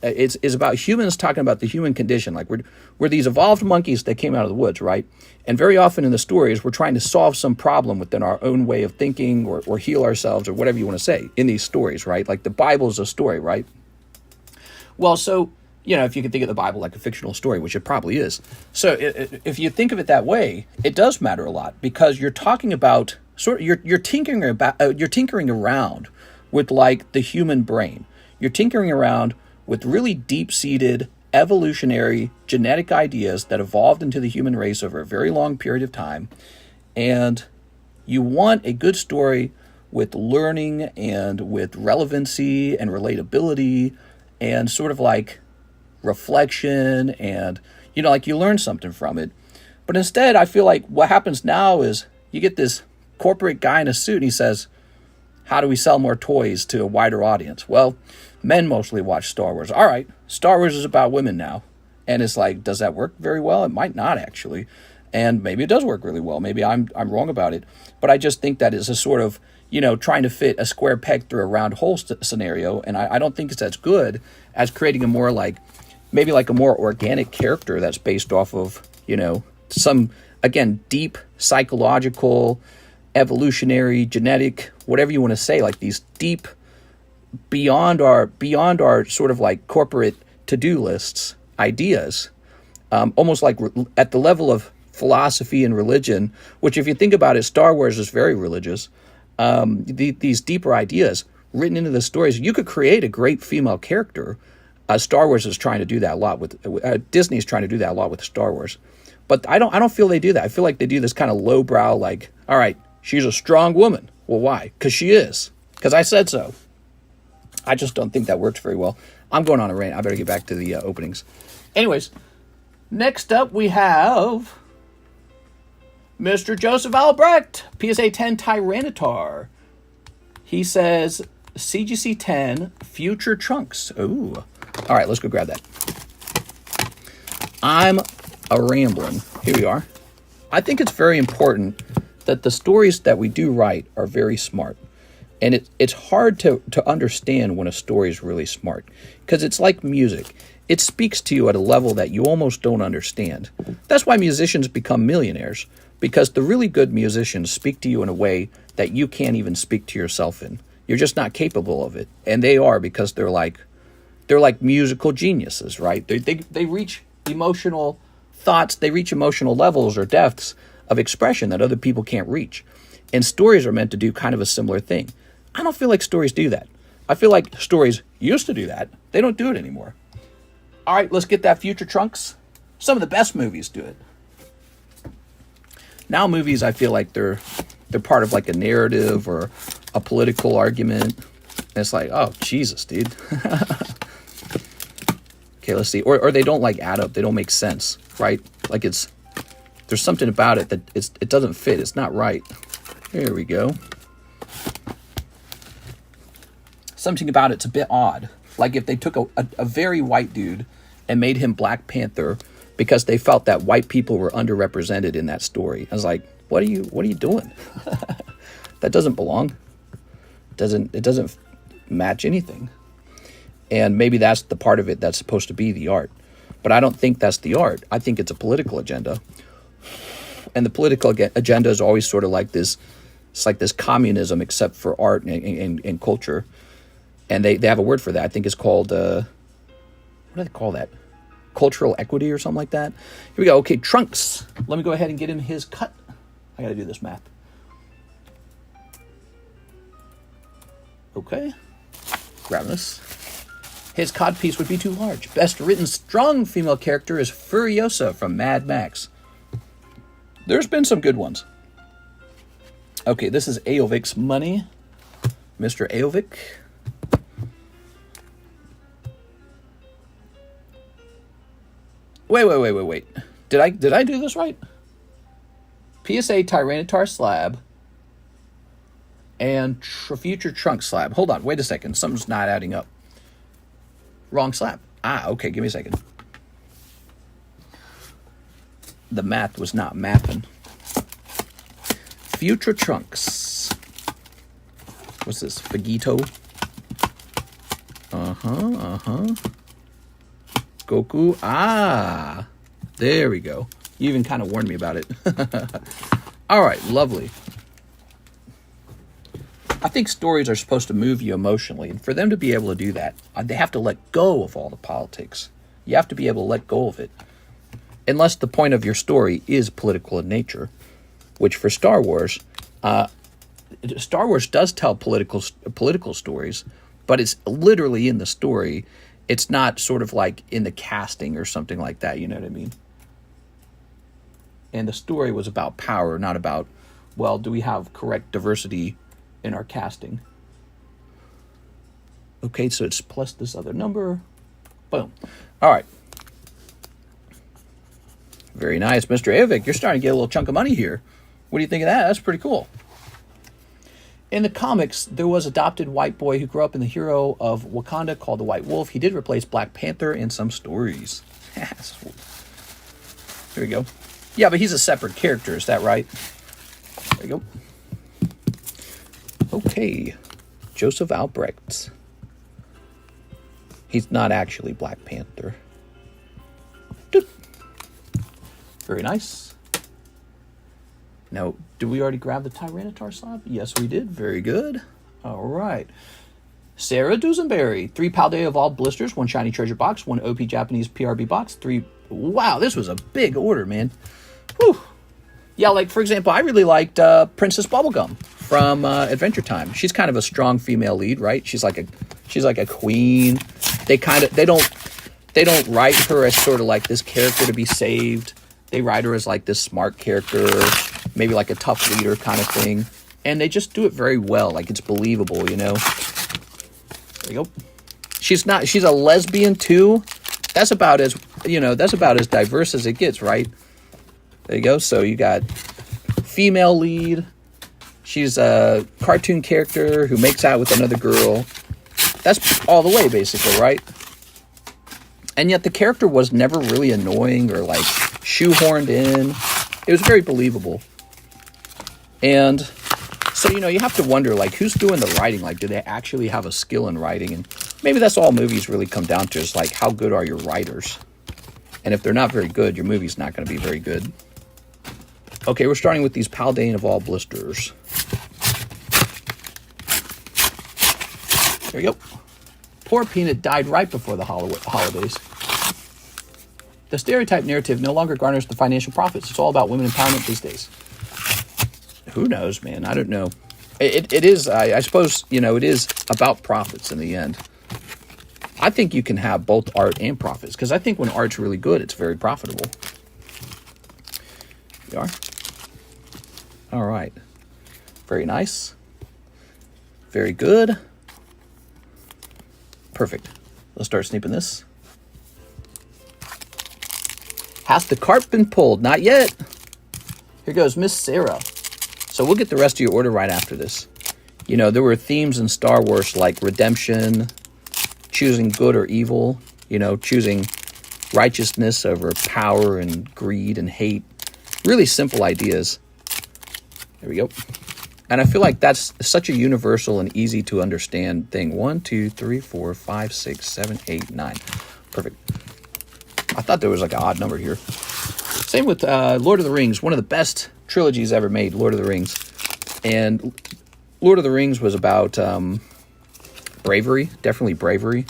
is about humans talking about the human condition. Like we're these evolved monkeys that came out of the woods, right? And very often in the stories, we're trying to solve some problem within our own way of thinking, or heal ourselves, or whatever you want to say in these stories, right? Like the Bible is a story, right? Well, so, if you can think of the Bible like a fictional story, which it probably is. So if you think of it that way, it does matter a lot, because you're talking about sort of you're tinkering around with like the human brain. You're tinkering around with really deep-seated evolutionary genetic ideas that evolved into the human race over a very long period of time. And you want a good story with learning and with relevancy and relatability and sort of like reflection and, you know, like you learn something from it. But instead, I feel like what happens now is you get this corporate guy in a suit and he says, how do we sell more toys to a wider audience? Well, men mostly watch Star Wars. All right, Star Wars is about women now. And it's like, does that work very well? It might not, actually. And maybe it does work really well. Maybe I'm wrong about it. But I just think that is a sort of, you know, trying to fit a square peg through a round hole scenario. And I don't think it's as good as creating a more like, maybe like a more organic character that's based off of, you know, some, again, deep psychological, evolutionary, genetic, whatever you want to say, like these deep, beyond our sort of like corporate to-do lists, ideas, almost like at the level of philosophy and religion, which if you think about it, Star Wars is very religious. These deeper ideas written into the stories, you could create a great female character. Star Wars is trying to do that a lot with Disney is trying to do that a lot with Star Wars, but I don't feel they do that. I feel like they do this kind of lowbrow, like, all right, she's a strong woman. Well, why? Because she is. Because I said so. I just don't think that works very well. I'm going on a rant. I better get back to the openings. Anyways, next up we have Mr. Joseph Albrecht, PSA 10 Tyranitar. He says, CGC 10, Future Trunks. Ooh. All right, let's go grab that. I'm a rambling. Here we are. I think it's very important that the stories that we do write are very smart. And it's hard to understand when a story is really smart, because it's like music. It speaks to you at a level that you almost don't understand. That's why musicians become millionaires, because the really good musicians speak to you in a way that you can't even speak to yourself in. You're just not capable of it. And they are, because they're like musical geniuses, right? They reach emotional thoughts, they reach emotional levels or depths of expression that other people can't reach. And stories are meant to do kind of a similar thing. I don't feel like stories do that. I feel like stories used to do that. They don't do it anymore. All right, let's get that Future Trunks. Some of the best movies do it. Now movies, I feel like they're part of like a narrative or a political argument. And it's like, oh, Jesus, dude. Okay, let's see. Or they don't like add up. They don't make sense, right? Like there's something about it that it doesn't fit. It's not right. There we go. Something about it's a bit odd. Like if they took a very white dude and made him Black Panther because they felt that white people were underrepresented in that story. I was like, what are you doing? That doesn't belong. It doesn't match anything. And maybe that's the part of it that's supposed to be the art. But I don't think that's the art. I think it's a political agenda. And the political agenda is always sort of like this. It's like this communism, except for art and culture. And they have a word for that. I think it's called, what do they call that? Cultural equity or something like that. Here we go. Okay, Trunks. Let me go ahead and get in his cut. I got to do this math. Okay. Grab this. His codpiece would be too large. Best written strong female character is Furiosa from Mad Max. There's been some good ones. Okay, this is Aovik's money. Mr. Aovik. Wait. Did I do this right? PSA Tyranitar Slab and Future Trunk Slab. Hold on, wait a second. Something's not adding up. Wrong slab. Okay, give me a second. The math was not mapping. Future Trunks. What's this? Vegito? Goku. There we go. You even kind of warned me about it. All right, lovely. I think stories are supposed to move you emotionally, and for them to be able to do that, they have to let go of all the politics. You have to be able to let go of it. Unless the point of your story is political in nature, which for Star Wars, Star Wars does tell political stories, but it's literally in the story. It's not sort of like in the casting or something like that. You know what I mean? And the story was about power, not about, well, do we have correct diversity in our casting? Okay, so it's plus this other number. Boom. All right. Very nice. Mr. Avik, you're starting to get a little chunk of money here. What do you think of that? That's pretty cool. In the comics, there was adopted white boy who grew up in the hero of Wakanda called the White Wolf. He did replace Black Panther in some stories. There we go. Yeah, but he's a separate character. Is that right? There you go. Okay. Joseph Albrecht. He's not actually Black Panther. Doop. Very nice. Now, did we already grab the Tyranitar slab? Yes, we did. Very good. All right. Sarah Dusenberry. 3 Paldea Evolved Blisters, 1 Shiny Treasure Box, 1 OP Japanese PRB Box, 3... Wow, this was a big order, man. Whew. Yeah, like, for example, I really liked Princess Bubblegum from Adventure Time. She's kind of a strong female lead, right? She's like a queen. They don't write her as sort of like this character to be saved. They write her as like this smart character, maybe like a tough leader kind of thing. And they just do it very well. Like, it's believable, you know? There you go. She's a lesbian too. That's about as diverse as it gets, right? There you go. So you got female lead. She's a cartoon character who makes out with another girl. That's all the way, basically, right? And yet the character was never really annoying or like shoehorned in. It was very believable. And so, you have to wonder, like, who's doing the writing? Like, do they actually have a skill in writing? And maybe that's all movies really come down to, is like, how good are your writers? And if they're not very good, your movie's not going to be very good. Okay, we're starting with these Paldean Evolved Blisters. There you go. Poor Peanut died right before the holidays. The stereotype narrative no longer garners the financial profits. It's all about women empowerment these days. Who knows, man? I don't know. It is, I suppose, it is about profits in the end. I think you can have both art and profits, because I think when art's really good, it's very profitable. You are? All right. Very nice. Very good. Perfect. Let's start snipping this. Has the cart been pulled? Not yet. Here goes Miss Sarah. So we'll get the rest of your order right after this. There were themes in Star Wars like redemption, choosing good or evil, choosing righteousness over power and greed and hate. Really simple ideas. There we go. And I feel like that's such a universal and easy to understand thing. 1, 2, 3, 4, 5, 6, 7, 8, 9. Perfect. I thought there was like an odd number here. Same with Lord of the Rings, one of the best trilogies ever made, Lord of the Rings. And Lord of the Rings was about bravery, definitely bravery.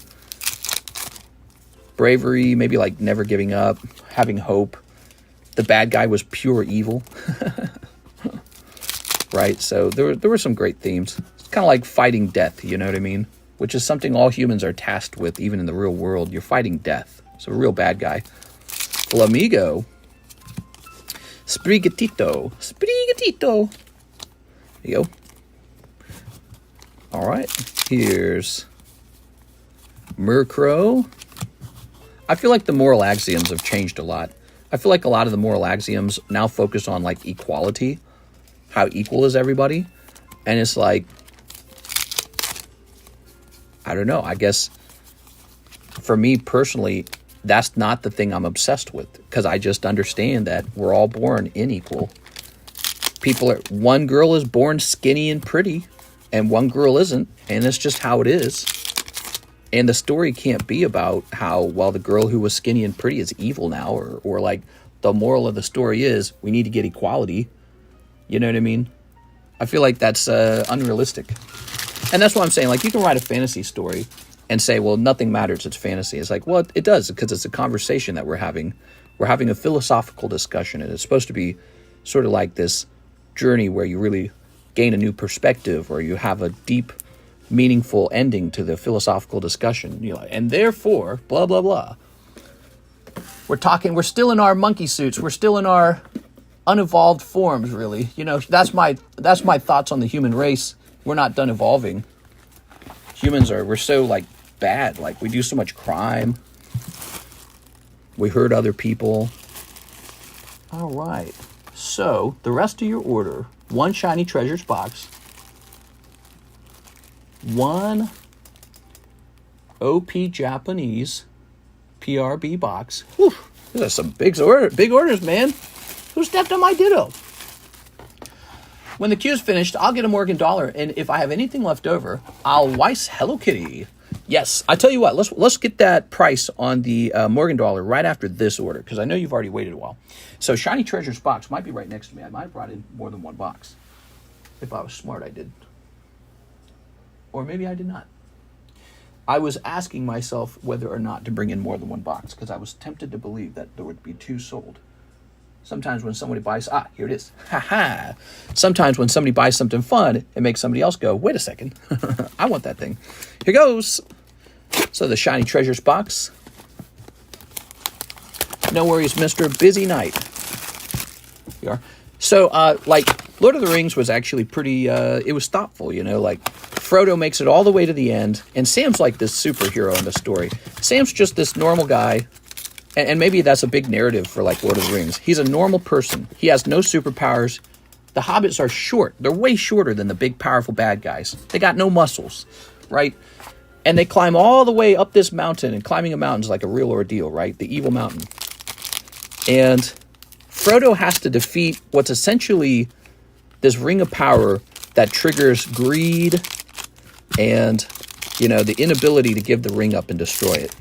Bravery, maybe like never giving up, having hope. The bad guy was pure evil. Right? So there were some great themes. It's kind of like fighting death, you know what I mean? Which is something all humans are tasked with, even in the real world. You're fighting death. So a real bad guy. Flamigo. Sprigatito. Sprigatito. There you go. All right. Here's Murkrow. I feel like the moral axioms have changed a lot. I feel like a lot of the moral axioms now focus on like equality. How equal is everybody? And it's like, I don't know. I guess for me personally, that's not the thing I'm obsessed with, because I just understand that we're all born unequal. One girl is born skinny and pretty, and one girl isn't, and it's just how it is. And the story can't be about how, well, the girl who was skinny and pretty is evil now, or like the moral of the story is we need to get equality. You know what I mean? I feel like that's unrealistic. And that's what I'm saying. Like, you can write a fantasy story and say, well, nothing matters, it's fantasy. It's like, well, it does, because it's a conversation that we're having. We're having a philosophical discussion, and it's supposed to be sort of like this journey where you really gain a new perspective, or you have a deep, meaningful ending to the philosophical discussion. You know, and therefore, blah, blah, blah. We're still in our monkey suits. We're still in our unevolved forms, really. You know, that's my thoughts on the human race. We're not done evolving. We're so, like, bad. Like, we do so much crime. We hurt other people. All right. So, the rest of your order, 1 Shiny Treasures box, 1 OP Japanese PRB box. Whew, these are some big orders, man. Who stepped on my ditto? When the queue's finished, I'll get a Morgan dollar, and if I have anything left over, I'll Weiss Hello Kitty. Yes, I tell you what, let's get that price on the Morgan dollar right after this order, because I know you've already waited a while. So Shiny Treasures box might be right next to me. I might have brought in more than 1 box. If I was smart, I did. Or maybe I did not. I was asking myself whether or not to bring in more than 1 box, because I was tempted to believe that there would be 2 sold. Sometimes when somebody buys, here it is. Ha. Sometimes when somebody buys something fun, it makes somebody else go, wait a second, I want that thing. Here goes. So the Shiny Treasures box. No worries, Mr. Busy Night. Here you are. So, like, Lord of the Rings was actually pretty, it was thoughtful, you know, like, Frodo makes it all the way to the end, and Sam's like this superhero in the story. Sam's just this normal guy. And maybe that's a big narrative for, like, Lord of the Rings. He's a normal person. He has no superpowers. The hobbits are short. They're way shorter than the big, powerful bad guys. They got no muscles, right? And they climb all the way up this mountain, and climbing a mountain is like a real ordeal, right? The evil mountain. And Frodo has to defeat what's essentially this ring of power that triggers greed and, you know, the inability to give the ring up and destroy it.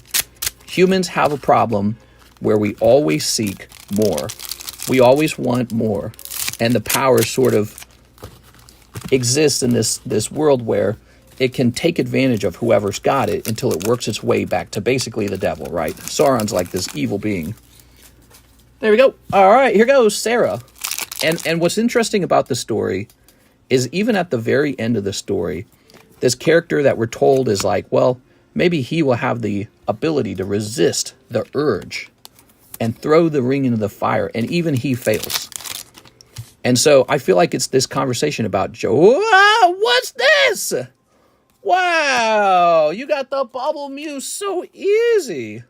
Humans have a problem where we always seek more. We always want more. And the power sort of exists in this world where it can take advantage of whoever's got it until it works its way back to basically the devil, right? Sauron's like this evil being. There we go. All right, here goes Sarah. And what's interesting about the story is even at the very end of the story, this character that we're told is like, well, maybe he will have the ability to resist the urge and throw the ring into the fire, and even he fails. And so I feel like it's this conversation about, wow, what's this? Wow, you got the Bubble Mew so easy.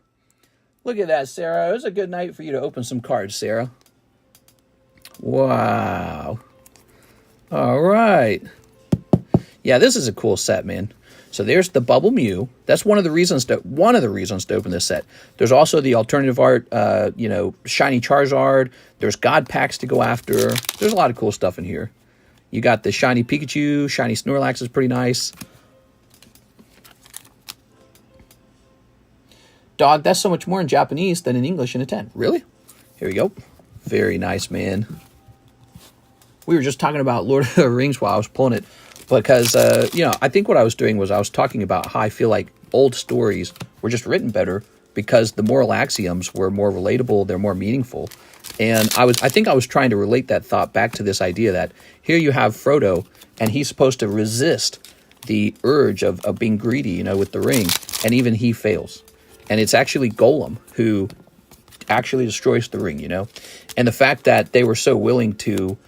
Look at that, Sarah. It was a good night for you to open some cards, Sarah. Wow. All right. Yeah, this is a cool set, man. So there's the Bubble Mew. That's one of the reasons to open this set. There's also the alternative art, Shiny Charizard. There's God Packs to go after. There's a lot of cool stuff in here. You got the Shiny Pikachu. Shiny Snorlax is pretty nice. Dog, that's so much more in Japanese than in English in a 10. Really? Here we go. Very nice, man. We were just talking about Lord of the Rings while I was pulling it. Because, I think what I was doing was I was talking about how I feel like old stories were just written better because the moral axioms were more relatable, they're more meaningful. And I think I was trying to relate that thought back to this idea that here you have Frodo, and he's supposed to resist the urge of being greedy, with the ring, and even he fails. And it's actually Golem who actually destroys the ring, And the fact that they were so willing to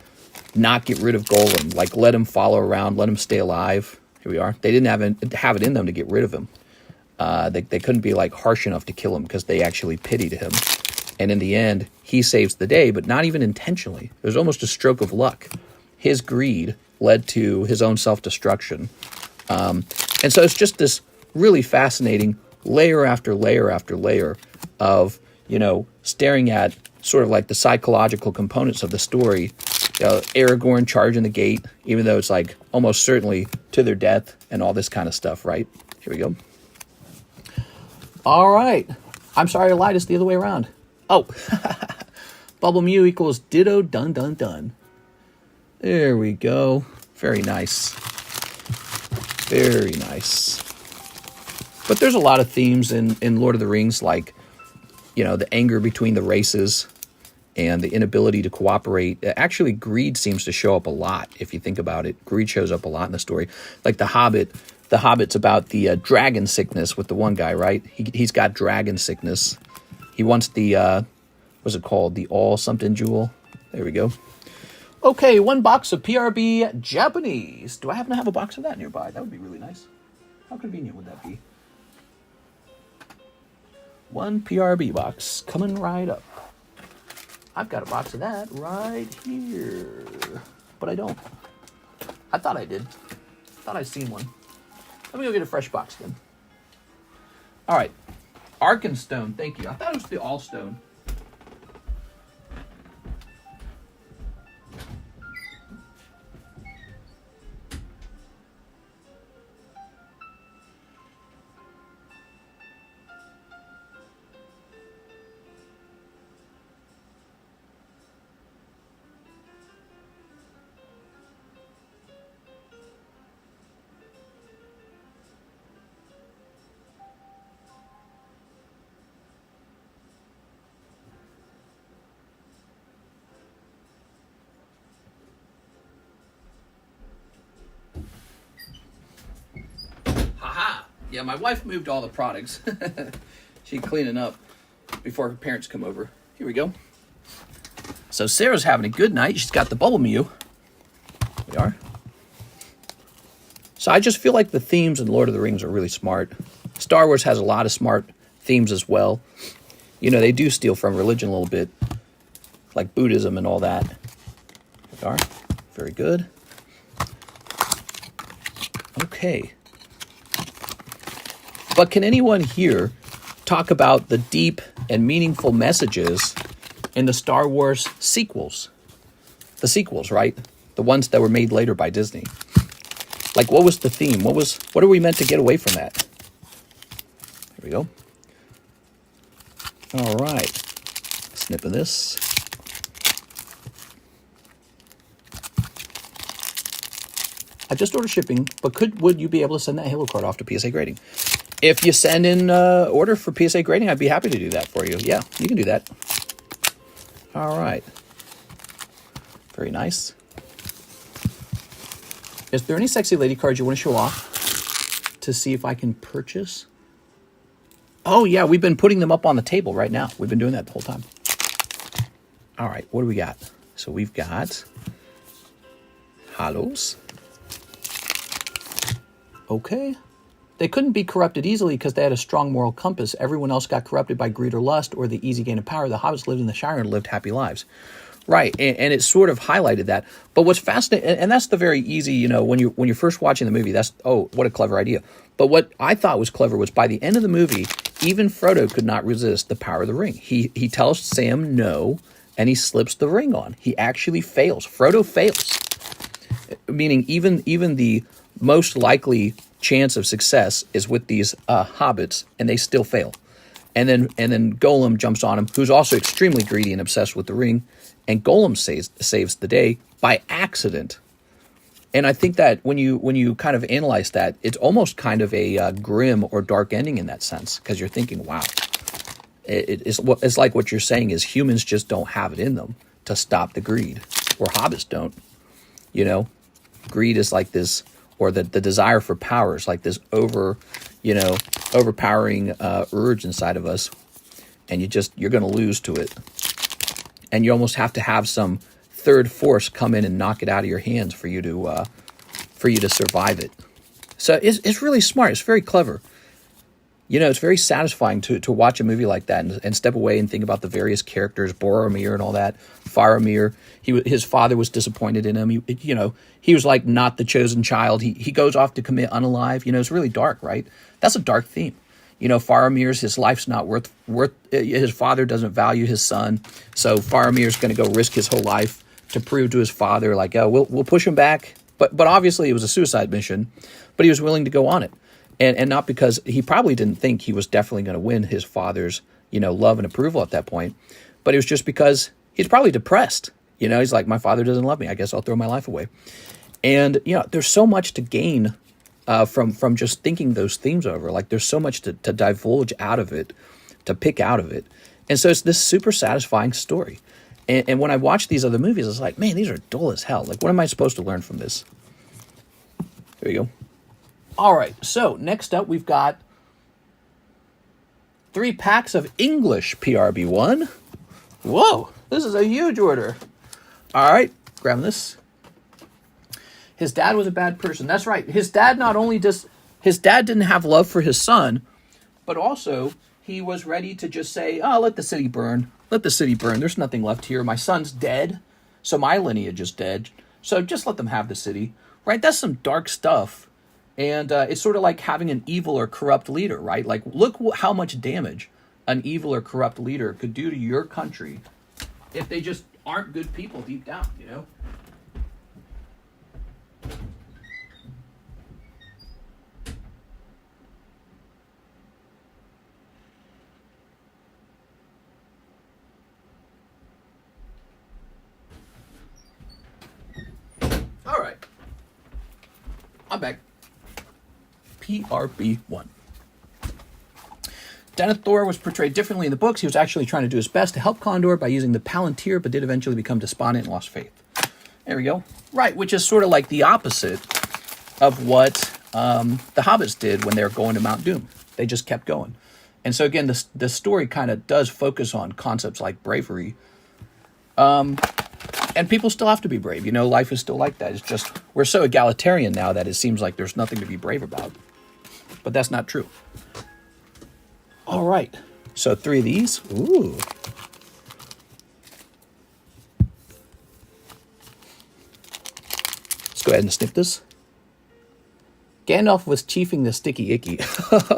not get rid of Golem, like let him follow around, let him stay alive. Here we are. They didn't have it in them to get rid of him. They couldn't be like harsh enough to kill him because they actually pitied him. And in the end, he saves the day, but not even intentionally. It was almost a stroke of luck. His greed led to his own self-destruction. And so it's just this really fascinating layer after layer after layer of, staring at sort of like the psychological components of the story. Aragorn charging the gate, even though it's like almost certainly to their death and all this kind of stuff, right? Here we go. All right. I'm sorry I lied. It's the other way around. Oh. Bubble Mew equals ditto dun dun dun. There we go. Very nice. Very nice. But there's a lot of themes in Lord of the Rings, like, the anger between the races and the inability to cooperate. Actually, greed seems to show up a lot if you think about it. Greed shows up a lot in the story. Like the Hobbit's about the dragon sickness with the one guy, right? He's got dragon sickness. He wants the, what's it called? The all something jewel. There we go. Okay, 1 box of PRB Japanese. Do I happen to have a box of that nearby? That would be really nice. How convenient would that be? 1 PRB box coming right up. I've got a box of that right here. But I don't. I thought I did. I thought I'd seen one. Let me go get a fresh box then. All right. Arkenstone, thank you. I thought it was the Allstone. Yeah, my wife moved all the products. She's cleaning up before her parents come over. Here we go. So Sarah's having a good night. She's got the Bubble Mew. Here we are. So I just feel like the themes in Lord of the Rings are really smart. Star Wars has a lot of smart themes as well. You know, they do steal from religion a little bit, like Buddhism and all that. Here we are. Very good. Okay. But can anyone here talk about the deep and meaningful messages in the Star Wars sequels? The sequels, right? The ones that were made later by Disney. Like, what was the theme? What are we meant to get away from that? Here we go. All right. Snip of this. I just ordered shipping, but would you be able to send that Halo card off to PSA Grading? If you send in order for PSA Grading, I'd be happy to do that for you. Yeah, you can do that. All right. Very nice. Is there any sexy lady cards you want to show off to see if I can purchase? Oh, yeah, we've been putting them up on the table right now. We've been doing that the whole time. All right, what do we got? So we've got Holos. Okay. They couldn't be corrupted easily because they had a strong moral compass. Everyone else got corrupted by greed or lust or the easy gain of power. The hobbits lived in the Shire and lived happy lives. Right, and it sort of highlighted that. But what's fascinating, and that's the very easy, you know, when you're first watching the movie, that's, oh, what a clever idea. But what I thought was clever was by the end of the movie, even Frodo could not resist the power of the ring. He tells Sam no, and he slips the ring on. He actually fails. Frodo fails. Meaning even the most likely chance of success is with these hobbits, and they still fail. And then Gollum jumps on him, who's also extremely greedy and obsessed with the ring, and Gollum saves the day by accident. And I think that when you kind of analyze that, it's almost kind of a grim or dark ending in that sense, because you're thinking, wow, it's like what you're saying is humans just don't have it in them to stop the greed, or hobbits don't. You know, greed is like this, or the desire for power is like this overpowering urge inside of us, and you're going to lose to it, and you almost have to have some third force come in and knock it out of your hands for you to survive it. So it's really smart. It's very clever. You know, it's very satisfying to watch a movie like that and step away and think about the various characters, Boromir and all that. Faramir, his father was disappointed in him. He was like not the chosen child. He goes off to commit unalive. You know, it's really dark, right? That's a dark theme. You know, Faramir's, his life's not worth. His father doesn't value his son, so Faramir's going to go risk his whole life to prove to his father, like, oh, we'll push him back. But obviously it was a suicide mission, but he was willing to go on it. And not because he probably didn't think he was definitely going to win his father's, love and approval at that point, but it was just because he's probably depressed. You know, he's like, my father doesn't love me. I guess I'll throw my life away. And, there's so much to gain from just thinking those themes over. Like, there's so much to divulge out of it, to pick out of it. And so it's this super satisfying story. And when I watch these other movies, it's like, man, these are dull as hell. Like, what am I supposed to learn from this? There you go. All right, so next up, we've got 3 packs of English PRB1. Whoa, this is a huge order. All right, grab this. His dad was a bad person. That's right. His dad his dad didn't have love for his son, but also he was ready to just say, oh, let the city burn. Let the city burn. There's nothing left here. My son's dead, so my lineage is dead. So just let them have the city, right? That's some dark stuff. And it's sort of like having an evil or corrupt leader, right? Like, look how much damage an evil or corrupt leader could do to your country if they just aren't good people deep down, you know? All right. I'm back. PRB1. Denethor was portrayed differently in the books. He was actually trying to do his best to help Condor by using the Palantir, but did eventually become despondent and lost faith. There we go. Right, which is sort of like the opposite of what the Hobbits did when they were going to Mount Doom. They just kept going. And so again, the story kind of does focus on concepts like bravery. And people still have to be brave. You know, life is still like that. It's just, we're so egalitarian now that it seems like there's nothing to be brave about. But that's not true. All right. So 3 of these. Ooh. Let's go ahead and snip this. Gandalf was chiefing the sticky icky. Here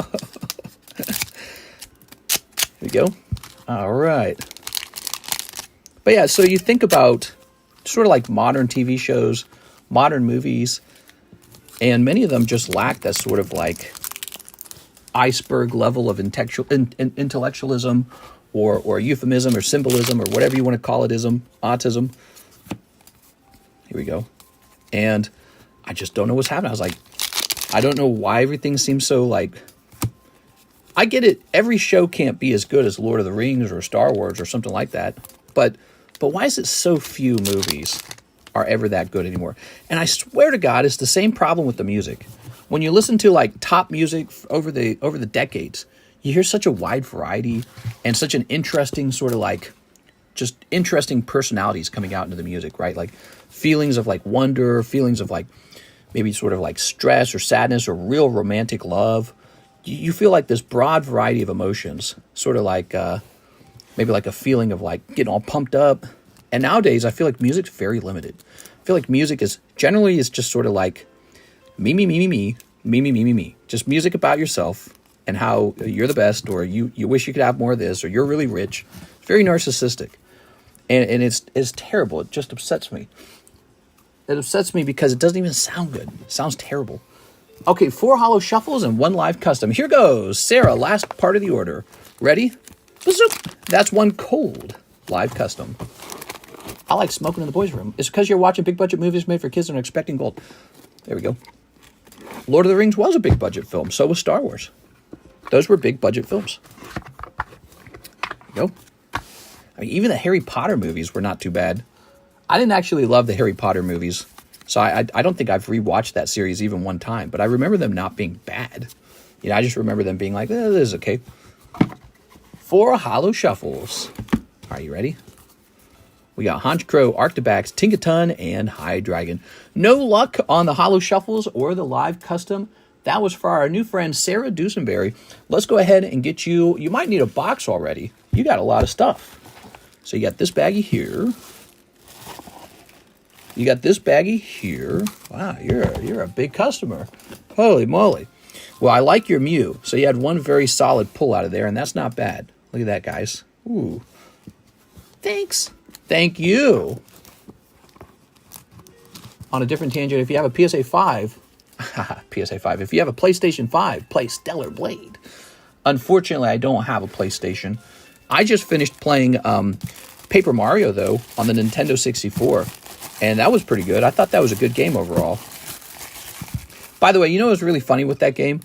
we go. All right. But yeah, so you think about sort of like modern TV shows, modern movies, and many of them just lack that sort of like iceberg level of intellectualism or euphemism or symbolism or whatever you want to call it, autism. Here we go. And I just don't know what's happening. I was like, I don't know why everything seems so like, I get it. Every show can't be as good as Lord of the Rings or Star Wars or something like that. But why is it so few movies are ever that good anymore? And I swear to God, it's the same problem with the music. When you listen to like top music over the decades, you hear such a wide variety and such an interesting sort of like just interesting personalities coming out into the music, right? Like feelings of like wonder, feelings of like maybe sort of like stress or sadness or real romantic love. You feel like this broad variety of emotions, sort of like maybe like a feeling of like getting all pumped up. And nowadays, I feel like music's very limited. I feel like music is just sort of like me, me, me, me, me, me, me, me, me, me. Just music about yourself and how you're the best, or you wish you could have more of this, or you're really rich. It's very narcissistic. And it's terrible. It just upsets me. It upsets me because it doesn't even sound good. It sounds terrible. Okay, 4 Holo Shuffles and 1 live custom. Here goes. Sarah, last part of the order. Ready? That's 1 cold live custom. I like smoking in the boys' room. It's because you're watching big budget movies made for kids and are expecting gold. There we go. Lord of the Rings was a big budget film. So was Star Wars. Those were big budget films. There you go. I mean, even the Harry Potter movies were not too bad. I didn't actually love the Harry Potter movies. So I don't think I've rewatched that series even one time. But I remember them not being bad. You know, I just remember them being like, this is okay. 4 Holo Shuffles. Are you ready? We got Honchkrow, Arctobax, Tinkaton, and Hydreigon. No luck on the Holo Shuffles or the live custom. That was for our new friend, Sarah Dusenberry. Let's go ahead and get you. You might need a box already. You got a lot of stuff. So you got this baggie here. You got this baggie here. Wow, you're a big customer. Holy moly. Well, I like your Mew. So you had 1 very solid pull out of there, and that's not bad. Look at that, guys. Ooh. Thanks. Thank you. On a different tangent, if you have a PSA 5, PSA 5, if you have a PlayStation 5, play Stellar Blade. Unfortunately, I don't have a PlayStation. I just finished playing Paper Mario, though, on the Nintendo 64. And that was pretty good. I thought that was a good game overall. By the way, you know what's really funny with that game?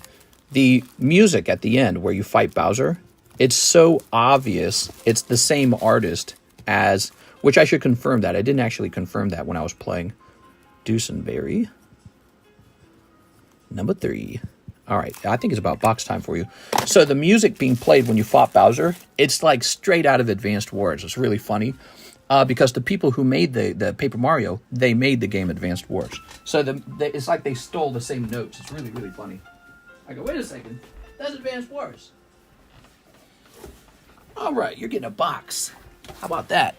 The music at the end where you fight Bowser, it's so obvious it's the same artist as, which I should confirm that. I didn't actually confirm that when I was playing Dusenberry. Number 3. All right, I think it's about box time for you. So the music being played when you fought Bowser, it's like straight out of Advanced Wars. It's really funny because the people who made the Paper Mario, they made the game Advanced Wars. So it's like they stole the same notes. It's really, really funny. I go, wait a second, that's Advanced Wars. All right, you're getting a box. How about that?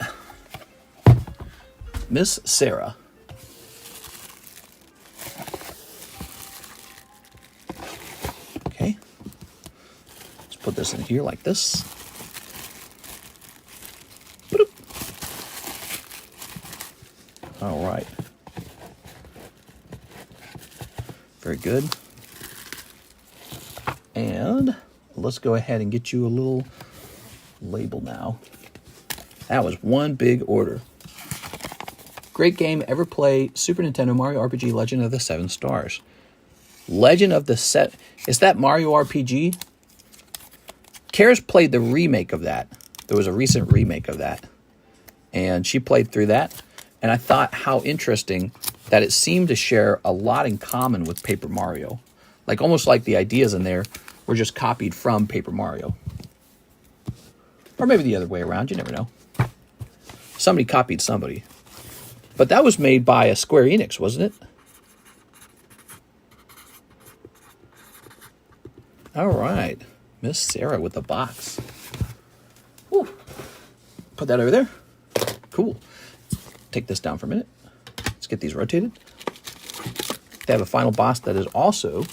Miss Sarah. Okay. Let's put this in here like this. Boop. All right. Very good. And let's go ahead and get you a little label now. That was one big order. Great game, ever play Super Nintendo Mario RPG Legend of the Seven Stars. Legend of the Set. Is that Mario RPG? Kara's played the remake of that. There was a recent remake of that. And she played through that. And I thought how interesting that it seemed to share a lot in common with Paper Mario. Like almost like the ideas in there were just copied from Paper Mario. Or maybe the other way around, you never know. Somebody copied somebody. But that was made by a Square Enix, wasn't it? All right. Miss Sarah with the box. Whew. Put that over there. Cool. Take this down for a minute. Let's get these rotated. They have a final boss that is also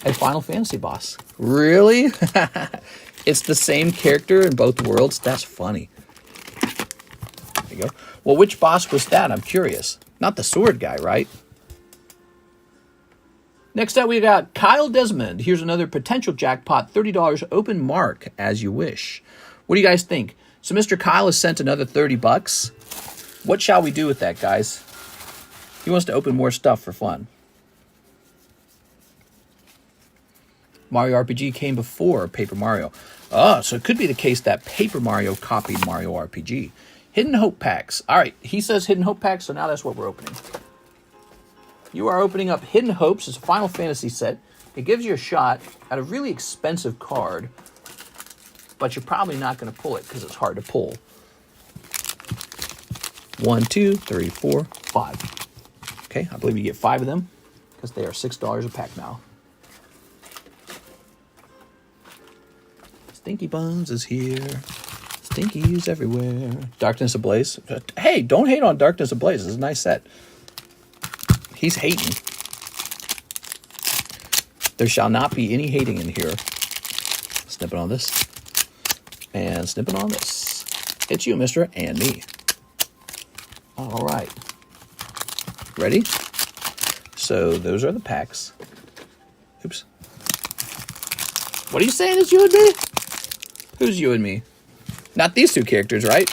a Final Fantasy boss. Really? It's the same character in both worlds? That's funny. There you go. Well, which boss was that? I'm curious. Not the sword guy, right? Next up, we got Kyle Desmond. Here's another potential jackpot, $30 open mark as you wish. What do you guys think? So Mr. Kyle has sent another 30 bucks. What shall we do with that, guys? He wants to open more stuff for fun. Mario RPG came before Paper Mario. Oh, so it could be the case that Paper Mario copied Mario RPG. Hidden Hope packs. All right, he says Hidden Hope packs, so now that's what we're opening. You are opening up Hidden Hopes. It's a Final Fantasy set. It gives you a shot at a really expensive card, but you're probably not going to pull it because it's hard to pull. 1, 2, 3, 4, 5. Okay, I believe you get 5 of them because they are $6 a pack now. Stinky Buns is here. Stinkies everywhere. Darkness Ablaze. Hey, don't hate on Darkness Ablaze. It's a nice set. He's hating. There shall not be any hating in here. Snipping on this. And snipping on this. It's you, mister, and me. All right. Ready? So those are the packs. Oops. What are you saying? It's you and me? Who's you and me? Not these two characters, right?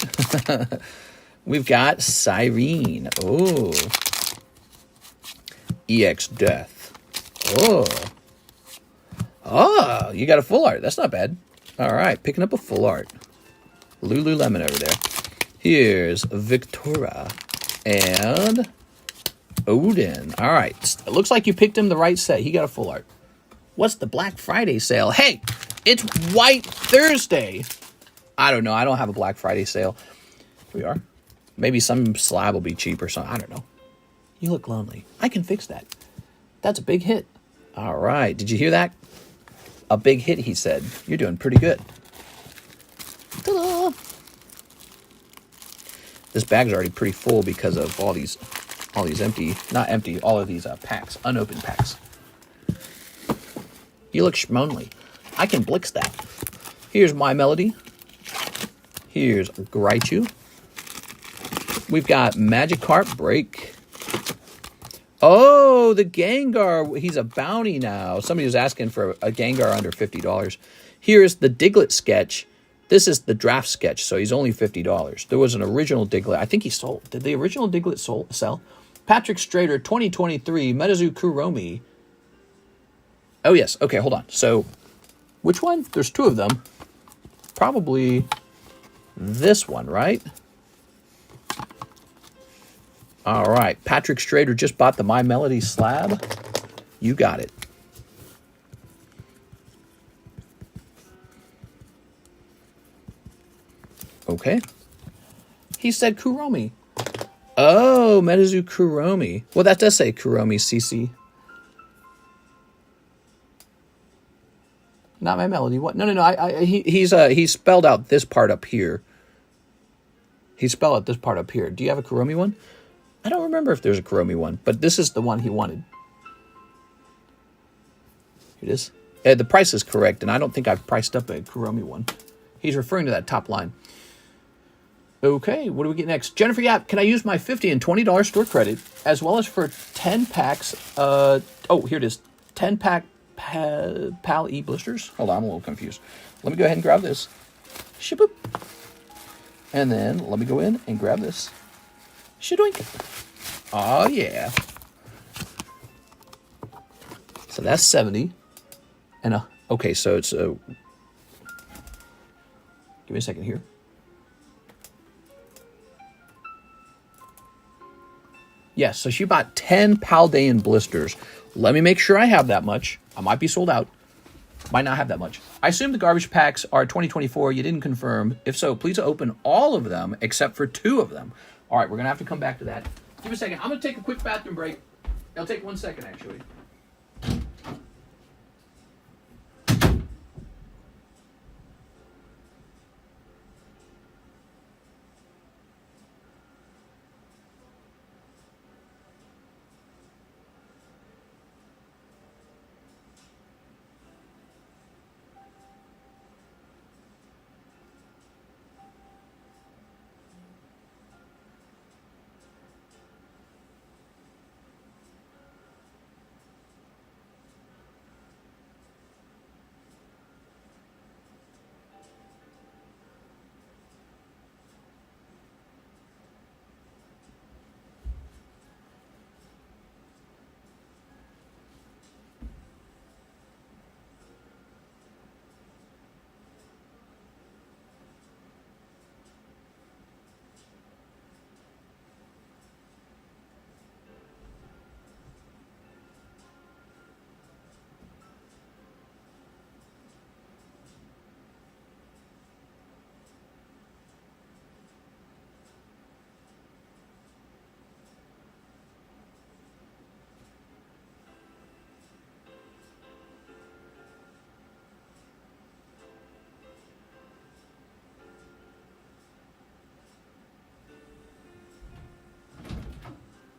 We've got Cyrene. Oh. EX Death. Oh. Oh, you got a full art. That's not bad. All right, picking up a full art. Lululemon over there. Here's Victoria and Odin. All right. It looks like you picked him the right set. He got a full art. What's the Black Friday sale? Hey, it's White Thursday. I don't know. I don't have a Black Friday sale. Here we are. Maybe some slab will be cheap or something. I don't know. You look lonely. I can fix that. That's a big hit. All right. Did you hear that? A big hit, he said. You're doing pretty good. Ta-da! This bag's already pretty full because of all these empty, not empty, all of these packs, unopened packs. You look schmonly. I can blix that. Here's My Melody. Here's Graichu. We've got Magikarp Break. Oh, the Gengar. He's a bounty now. Somebody was asking for a Gengar under $50. Here's the Diglett sketch. This is the draft sketch, so he's only $50. There was an original Diglett. I think he sold. Did the original Diglett sell? Patrick Strader, 2023, Metazu Kuromi. Oh, yes. Okay, hold on. So, which one? There's two of them. Probably this one, right? All right. Patrick Strader just bought the My Melody slab. You got it. Okay. He said Kuromi. Oh, Metazu Kuromi. Well, that does say Kuromi CC. Not My Melody. What? No. He spelled out this part up here. He spelled out this part up here. Do you have a Kuromi one? I don't remember if there's a Kuromi one, but this is the one he wanted. Here it is. The price is correct, and I don't think I've priced up a Kuromi one. He's referring to that top line. Okay, what do we get next? Jennifer Yap, can I use my $50 and $20 store credit as well as for 10 packs? Oh, here it is. 10 pack PAL E blisters. Hold on, I'm a little confused. Let me go ahead and grab this. Shaboop. And then let me go in and grab this. Shadoink. Oh, yeah. So that's 70. And okay, so it's give me a second here. Yes, so she bought 10 Paldean blisters. Let me make sure I have that much. I might be sold out. Might not have that much. I assume the garbage packs are 2024. You didn't confirm. If so, please open all of them except for 2 of them. All right, we're going to have to come back to that. Give me a second. I'm going to take a quick bathroom break. It'll take 1 second, actually.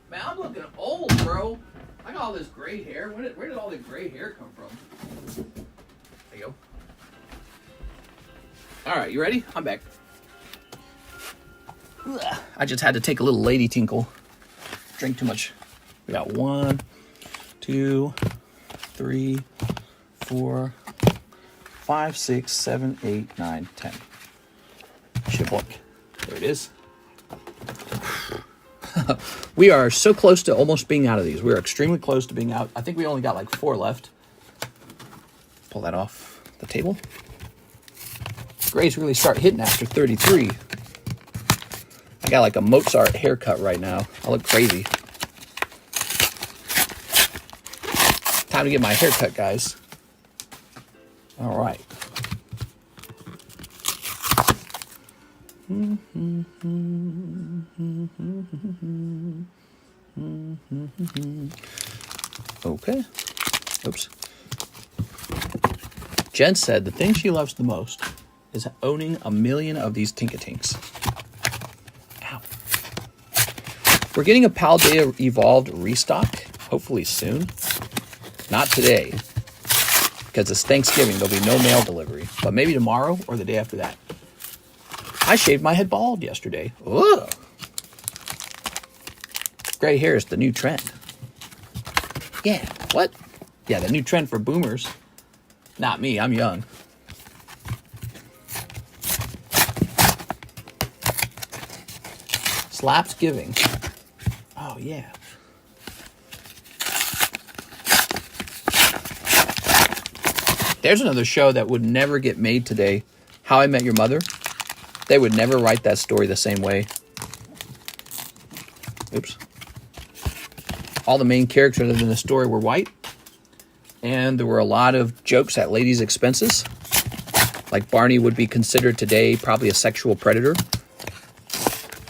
Man, I'm looking old, bro. I got all this gray hair. Where did all the gray hair come from? There you go. All right, you ready? I'm back. I just had to take a little lady tinkle. Drink too much. We got 1, 2, 3, 4, 5, 6, 7, 8, 9, 10. Shibbolk. There it is. We are so close to almost being out of these. We're extremely close to being out. I think we only got like 4 left. Pull that off the table. Grays really start hitting after 33. I got like a Mozart haircut right now. I look crazy. Time to get my haircut, guys. All right. Okay. Oops. Jen said the thing she loves the most is owning 1 million of these Tinkatinks. Ow. We're getting a Paldea Evolved restock, hopefully soon. Not today, because it's Thanksgiving. There'll be no mail delivery, but maybe tomorrow or the day after that. I shaved my head bald yesterday. Ugh. Gray hair is the new trend. Yeah, what? Yeah, the new trend for boomers. Not me, I'm young. Slaps giving. Oh, yeah. There's another show that would never get made today. How I Met Your Mother. They would never write that story the same way. Oops. All the main characters in the story were white. And there were a lot of jokes at ladies' expenses. Like Barney would be considered today probably a sexual predator.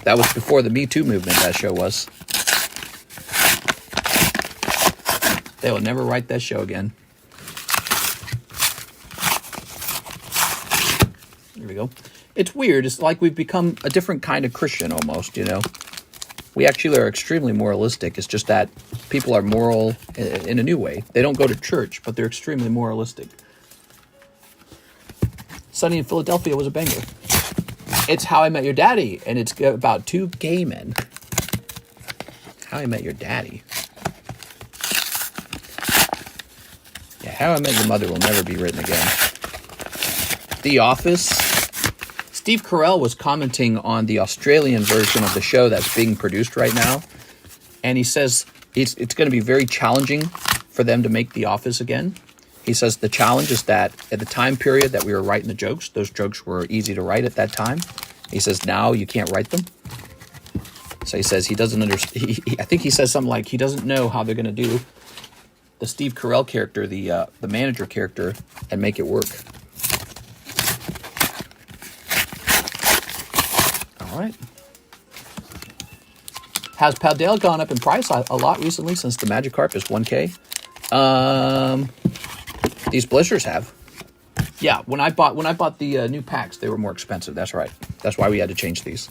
That was before the Me Too movement, that show was. They will never write that show again. Here we go. It's weird. It's like we've become a different kind of Christian almost, you know. We actually are extremely moralistic. It's just that people are moral in a new way. They don't go to church, but they're extremely moralistic. Sunny in Philadelphia was a banger. It's How I Met Your Daddy, and it's about two gay men. How I Met Your Daddy. Yeah, How I Met Your Mother will never be written again. The Office. Steve Carell was commenting on the Australian version of the show that's being produced right now. And he says it's going to be very challenging for them to make The Office again. He says the challenge is that at the time period that we were writing the jokes, those jokes were easy to write at that time. He says now you can't write them. So he says he doesn't understand. I think he says something like he doesn't know how they're going to do the Steve Carell character, the manager character, and make it work. All right. Has Paldale gone up in price a lot recently since the Magikarp is 1K? These blisters have. Yeah, when I bought the new packs, they were more expensive. That's right. That's why we had to change these.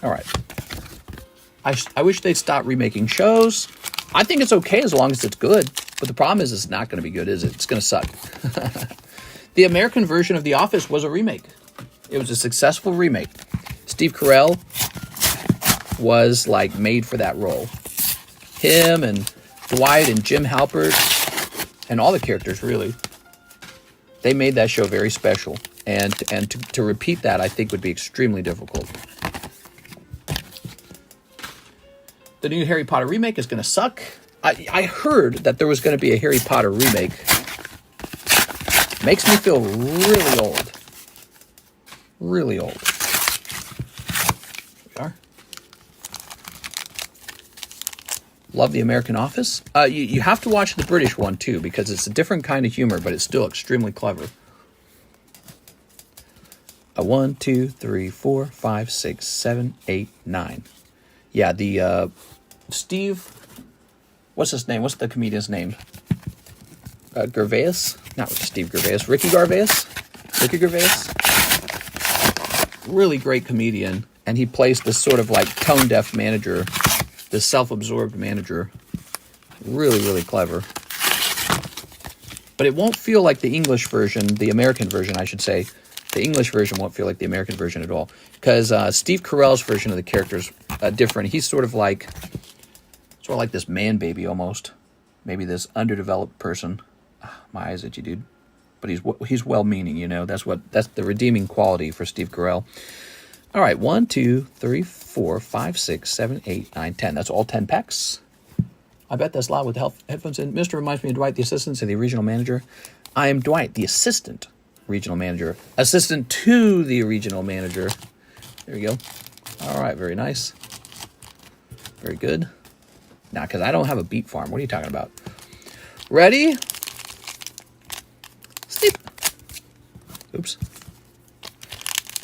All right. I wish they'd stop remaking shows. I think it's okay as long as it's good. But the problem is it's not going to be good, is it? It's going to suck. The American version of The Office was a remake. It was a successful remake. Steve Carell was like made for that role. Him and Dwight and Jim Halpert and all the characters, really. They made that show very special. And to repeat that, I think, would be extremely difficult. The new Harry Potter remake is going to suck. I heard that there was going to be a Harry Potter remake. Makes me feel really old. Really old. Here we are. Love the American Office. You have to watch the British one, too, because it's a different kind of humor, but it's still extremely clever. 1, 2, 3, 4, 5, 6, 7, 8, 9. Yeah, the Steve... What's his name? What's the comedian's name? Gervais? Not Steve Gervais. Ricky Gervais? Ricky Gervais? Really great comedian. And he plays this sort of like tone-deaf manager. This self-absorbed manager. Really, really clever. But it won't feel like the English version, the American version, I should say. The English version won't feel like the American version at all. Because Steve Carell's version of the character's different. He's sort of like this man baby almost. Maybe this underdeveloped person. My eyes itchy, dude. But he's well-meaning, you know. That's the redeeming quality for Steve Carell. All right, 1, 2, 3, 4, 5, 6, 7, 8, 9, 10. That's all 10 packs. I bet that's loud with the headphones in. Mr. reminds me of Dwight, the assistant to the regional manager. I am Dwight, the assistant regional manager. Assistant to the regional manager. There we go. All right, very nice. Very good. Now, because I don't have a beet farm. What are you talking about? Ready? Snip. Oops.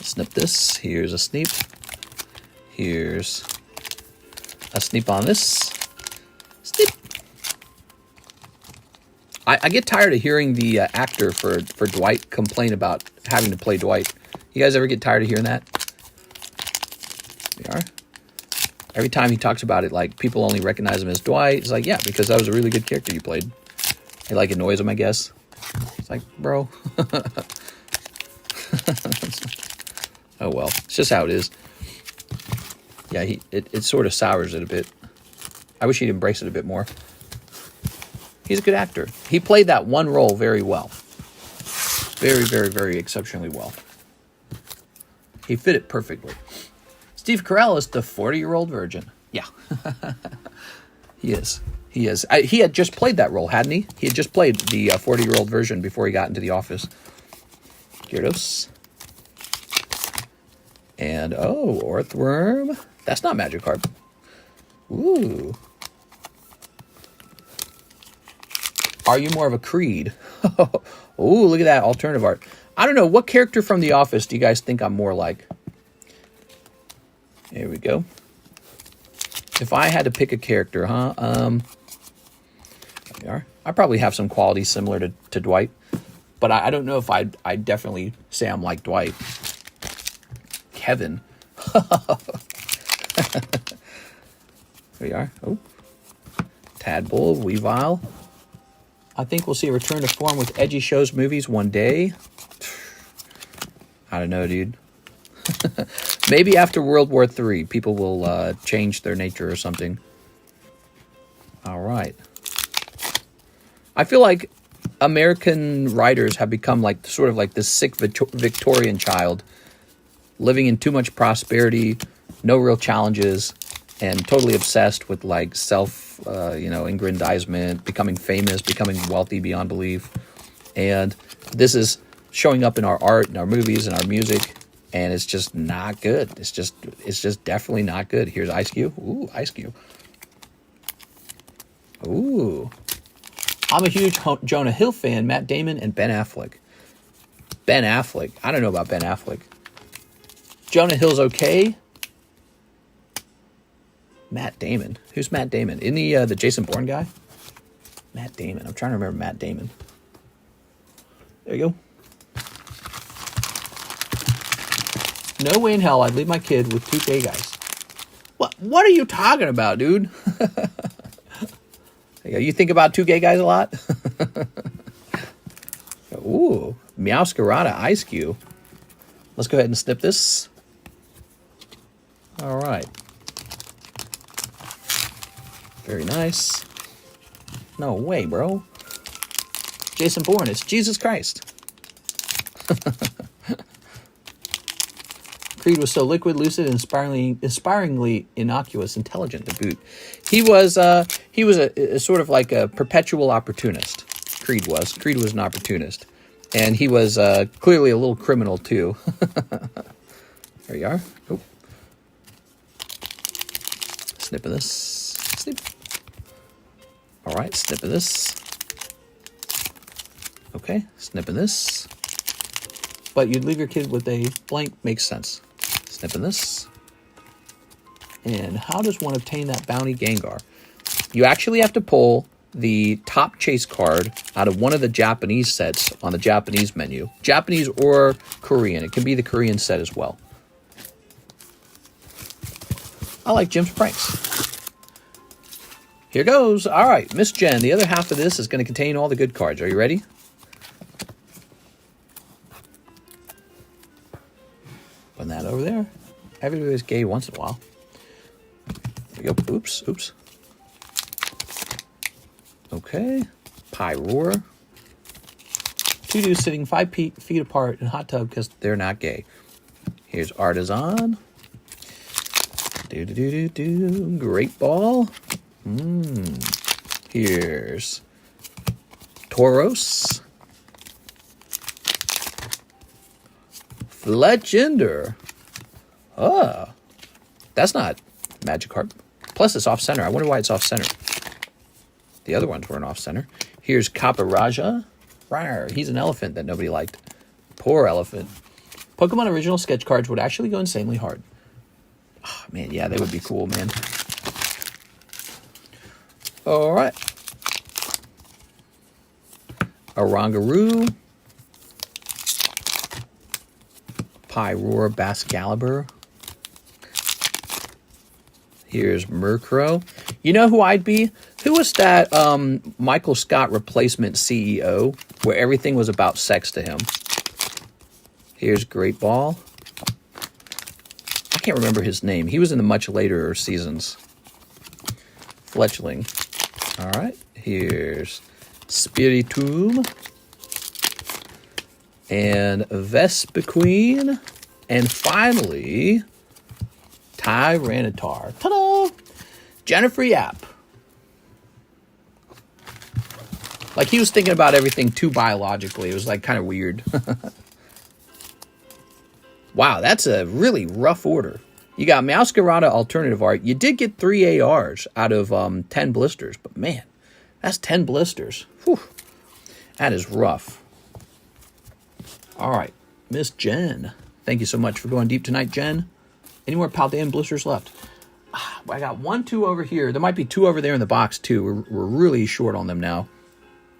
Snip this. Here's a snip. Here's a snip on this. Snip. I get tired of hearing the actor for Dwight complain about having to play Dwight. You guys ever get tired of hearing that? We are. Every time he talks about it, like, people only recognize him as Dwight. It's like, yeah, because that was a really good character you played. It, like, annoys him, I guess. It's like, bro. Oh, well. It's just how it is. Yeah, it sort of sours it a bit. I wish he'd embrace it a bit more. He's a good actor. He played that one role very well. Very, very, very exceptionally well. He fit it perfectly. Steve Carell is the 40-year-old virgin. Yeah. He is. He is. He had just played that role, hadn't he? He had just played the 40-year-old version before he got into The Office. Gyarados. And, oh, Earthworm. That's not Magikarp. Ooh. Are you more of a Creed? Ooh, look at that alternative art. I don't know. What character from The Office do you guys think I'm more like? Here we go. If I had to pick a character, huh? There we are. I probably have some qualities similar to Dwight. But I don't know if I'd definitely say I'm like Dwight. Kevin. There we are. Oh. Tadpole, Weavile. I think we'll see a return to form with edgy shows, movies one day. I don't know, dude. Maybe after World War III, people will change their nature or something. All right. I feel like American writers have become like sort of like this sick Victorian child, living in too much prosperity, no real challenges, and totally obsessed with like aggrandizement, becoming famous, becoming wealthy beyond belief. And this is showing up in our art, in our movies, and our music, and it's just not good. It's just definitely not good. Here's Ice Cube. Ooh, Ice Cube. Ooh. I'm a huge Jonah Hill fan, Matt Damon, and Ben Affleck. Ben Affleck. I don't know about Ben Affleck. Jonah Hill's okay. Matt Damon. Who's Matt Damon? Isn't he the Jason Bourne guy? Matt Damon. I'm trying to remember Matt Damon. There you go. No way in hell I'd leave my kid with 2 gay guys. What are you talking about, dude? You think about 2 gay guys a lot? Ooh, Meowscarada Ice Cube. Let's go ahead and snip this. All right. Very nice. No way, bro. Jason Bourne, it's Jesus Christ. Creed was so liquid, lucid, and inspiringly innocuous, intelligent to boot. He was a sort of like a perpetual opportunist. Creed was an opportunist, and he was clearly a little criminal too. There you are. Oh. Snip of this. Snip. All right, snip of this. Okay, snip of this. But you'd leave your kid with a blank makes sense. Snipping this. And how does one obtain that bounty Gengar? You actually have to pull the top chase card out of one of the Japanese sets on the Japanese menu. Japanese or Korean. It can be the Korean set as well. I like Jim's pranks. Here goes. All right, Miss Jen. The other half of this is going to contain all the good cards. Are you ready? Putting that over there. Everybody's gay once in a while. There we go. Oops. Oops. Okay. Pyroar. 2 dudes sitting 5 feet apart in a hot tub because they're not gay. Here's Artisan. Great Ball. Here's Tauros. Fletchender. Ah, that's not Magikarp. Plus, it's off-center. I wonder why it's off-center. The other ones weren't off-center. Here's Kaparaja. Rawr, he's an elephant that nobody liked. Poor elephant. Pokemon original sketch cards would actually go insanely hard. Oh, man, yeah, they would be cool, man. All right. Orangaroo. Pyroar Bascalibur. Here's Murkrow. You know who I'd be? Who was that Michael Scott replacement CEO where everything was about sex to him? Here's Great Ball. I can't remember his name. He was in the much later seasons. Fletchling. All right. Here's Spiritomb. And Vespiquen. And finally, Tyranitar. Ta-da! Jennifer Yap. Like, he was thinking about everything too biologically. It was, like, kind of weird. Wow, that's a really rough order. You got Masquerada alternative art. You did get 3 ARs out of 10 blisters, but man, that's 10 blisters. Whew. That is rough. All right, Miss Jen. Thank you so much for going deep tonight, Jen. Any more Paldean blisters left? I got 1, 2 over here. There might be 2 over there in the box, too. We're really short on them now.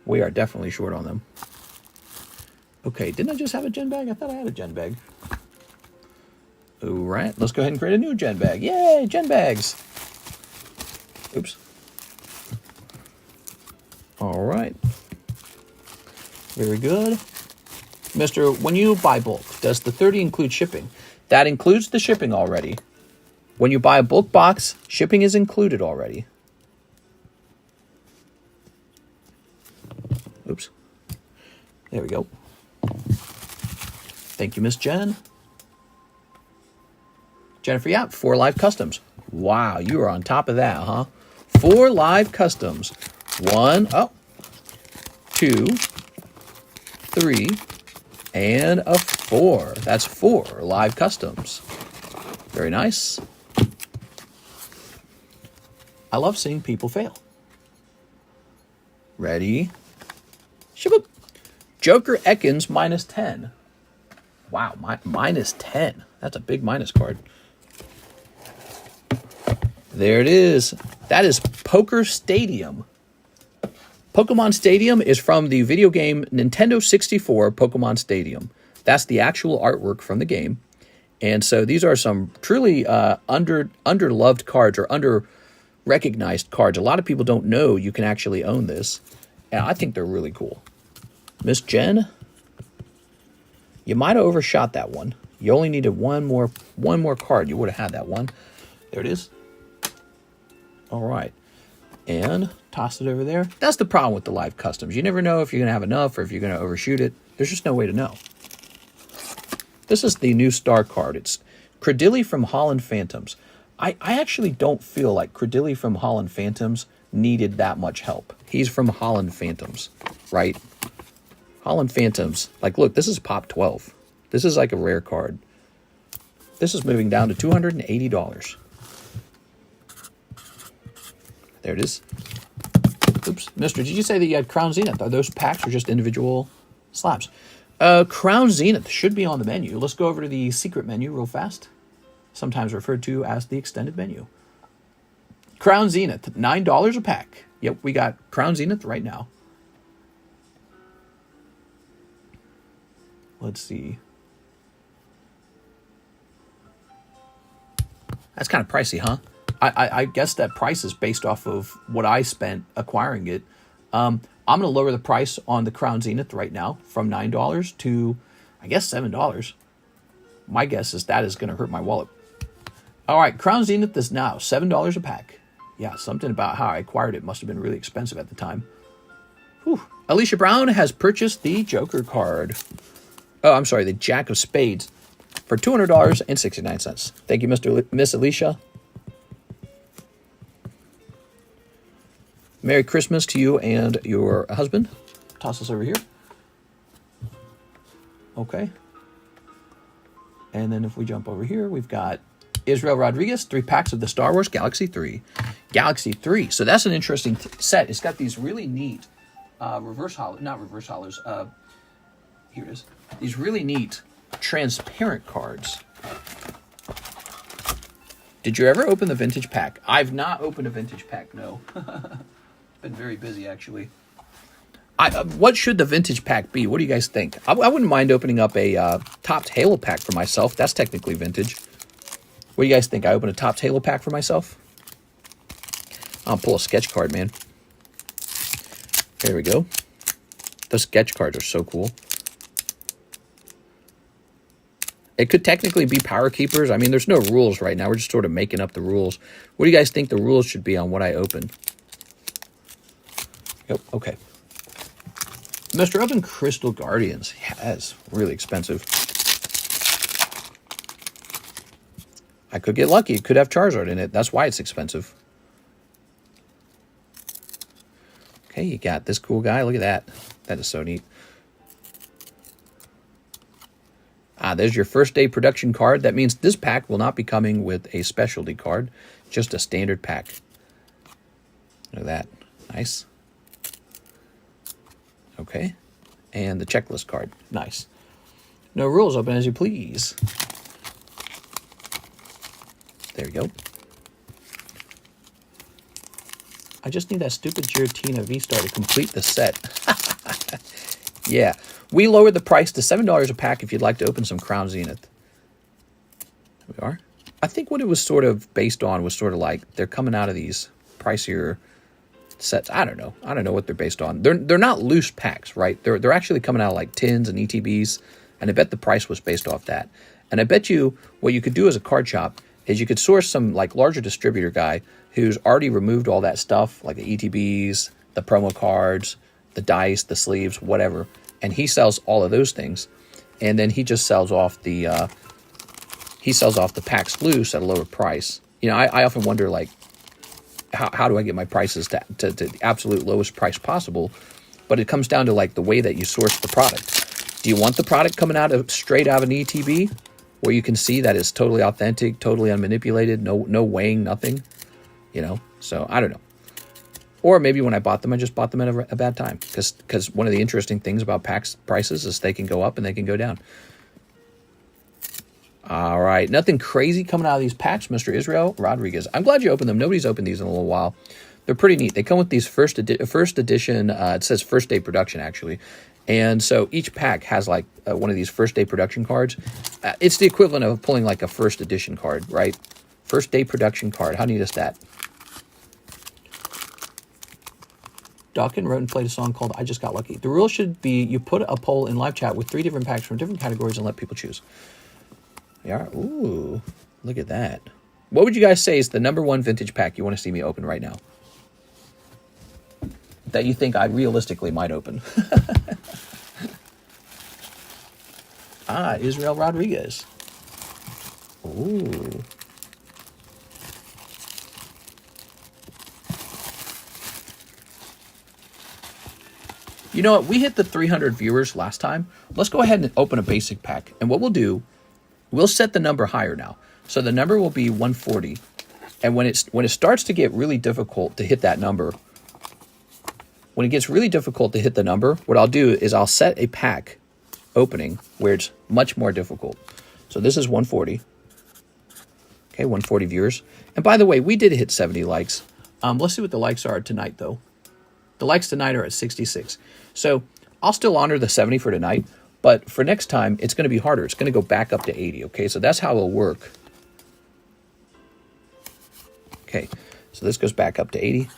We are definitely short on them. Okay, didn't I just have a gen bag? I thought I had a gen bag. All right, let's go ahead and create a new gen bag. Yay, gen bags. Oops. All right. Very good. Mister, when you buy bulk, does the 30 include shipping? That includes the shipping already. When you buy a bulk box, shipping is included already. Oops. There we go. Thank you, Miss Jen. Jennifer, yeah, 4 live customs. Wow, you are on top of that, huh? 4 live customs. 1, 2, 3, and a 4. That's 4 live customs. Very nice. I love seeing people fail. Ready? Shaboop. Joker Ekans -10. Wow, -10. That's a big minus card. There it is. That is Poker Stadium. Pokemon Stadium is from the video game Nintendo 64 Pokemon Stadium. That's the actual artwork from the game. And so these are some truly underloved cards or under-recognized cards. A lot of people don't know you can actually own this. And I think they're really cool. Miss Jen, you might have overshot that one. You only needed one more card. You would have had that one. There it is. All right. And toss it over there. That's the problem with the live customs. You never know if you're going to have enough or if you're going to overshoot it. There's just no way to know. This is the new star card. It's Credilli from Holland Phantoms. I actually don't feel like Credilli from Holland Phantoms needed that much help. He's from Holland Phantoms, right? Holland Phantoms. Like, look, this is pop 12. This is like a rare card. This is moving down to $280. There it is. Oops. Mister, did you say that you had Crown Zenith? Are those packs or just individual slabs? Crown Zenith should be on the menu. Let's go over to the secret menu real fast. Sometimes referred to as the extended menu. Crown Zenith, $9 a pack. Yep, we got Crown Zenith right now. Let's see. That's kind of pricey, huh? I guess that price is based off of what I spent acquiring it. I'm going to lower the price on the Crown Zenith right now from $9 to, I guess, $7. My guess is that is going to hurt my wallet. All right, Crown Zenith is now $7 a pack. Yeah, something about how I acquired it must have been really expensive at the time. Whew. Alicia Brown has purchased the Joker card. Oh, I'm sorry, the Jack of Spades for $200.69. Thank you, Miss Alicia. Merry Christmas to you and your husband. Toss this over here. Okay. And then if we jump over here, we've got Israel Rodriguez, 3 packs of the Star Wars Galaxy 3. Galaxy 3. So that's an interesting set. It's got these really neat reverse hollows. Not reverse hollows. Here it is. These really neat transparent cards. Did you ever open the vintage pack? I've not opened a vintage pack, no. Been very busy, actually. What should the vintage pack be? What do you guys think? I wouldn't mind opening up a Topps Halo pack for myself. That's technically vintage. What do you guys think? I open a Topps Halo pack for myself? I'll pull a sketch card, man. There we go. Those sketch cards are so cool. It could technically be Power Keepers. I mean, there's no rules right now. We're just sort of making up the rules. What do you guys think the rules should be on what I open? Yep, okay. Mr. Open Crystal Guardians. Yeah, that's really expensive. I could get lucky. It could have Charizard in it. That's why it's expensive. Okay, you got this cool guy. Look at that. That is so neat. There's your first day production card. That means this pack will not be coming with a specialty card, just a standard pack. Look at that. Nice. Okay. And the checklist card. Nice. No rules, open as you please. There we go. I just need that stupid Giratina V-Star to complete the set. Yeah. We lowered the price to $7 a pack if you'd like to open some Crown Zenith. There we are. I think what it was sort of based on was sort of like they're coming out of these pricier sets. I don't know. I don't know what they're based on. They're not loose packs, right? They're actually coming out like tins and ETBs, and I bet the price was based off that. And I bet you what you could do as a card shop is you could source some like larger distributor guy who's already removed all that stuff, like the ETBs, the promo cards, the dice, the sleeves, whatever, and he sells all of those things, and then he just sells off the packs loose at a lower price. You know, I often wonder, like, how do I get my prices to the absolute lowest price possible? But it comes down to like the way that you source the product. Do you want the product coming straight out of an ETB, where you can see that it's totally authentic, totally unmanipulated, no weighing, nothing? You know, so I don't know. Or maybe when I bought them, I just bought them at a bad time. Because one of the interesting things about packs prices is they can go up and they can go down. All right. Nothing crazy coming out of these packs, Mr. Israel Rodriguez. I'm glad you opened them. Nobody's opened these in a little while. They're pretty neat. They come with these first edition, it says first day production, actually. And so each pack has like one of these first day production cards. It's the equivalent of pulling like a first edition card, right? First day production card. How neat is that? Dawkins wrote and played a song called I Just Got Lucky. The rule should be you put a poll in live chat with 3 different packs from different categories and let people choose. Yeah. Ooh, look at that. What would you guys say is the #1 vintage pack you want to see me open right now? That you think I realistically might open? Israel Rodriguez. Ooh. You know what? We hit the 300 viewers last time. Let's go ahead and open a basic pack. And what we'll do, we'll set the number higher now. So the number will be 140. And when it starts to get really difficult to hit that number, when it gets really difficult to hit the number, what I'll do is I'll set a pack opening where it's much more difficult. So this is 140. Okay, 140 viewers. And by the way, we did hit 70 likes. Let's see what the likes are tonight, though. The likes tonight are at 66. So I'll still honor the 70 for tonight, but for next time, it's going to be harder. It's going to go back up to 80, okay? So that's how it'll work. Okay, so this goes back up to 80.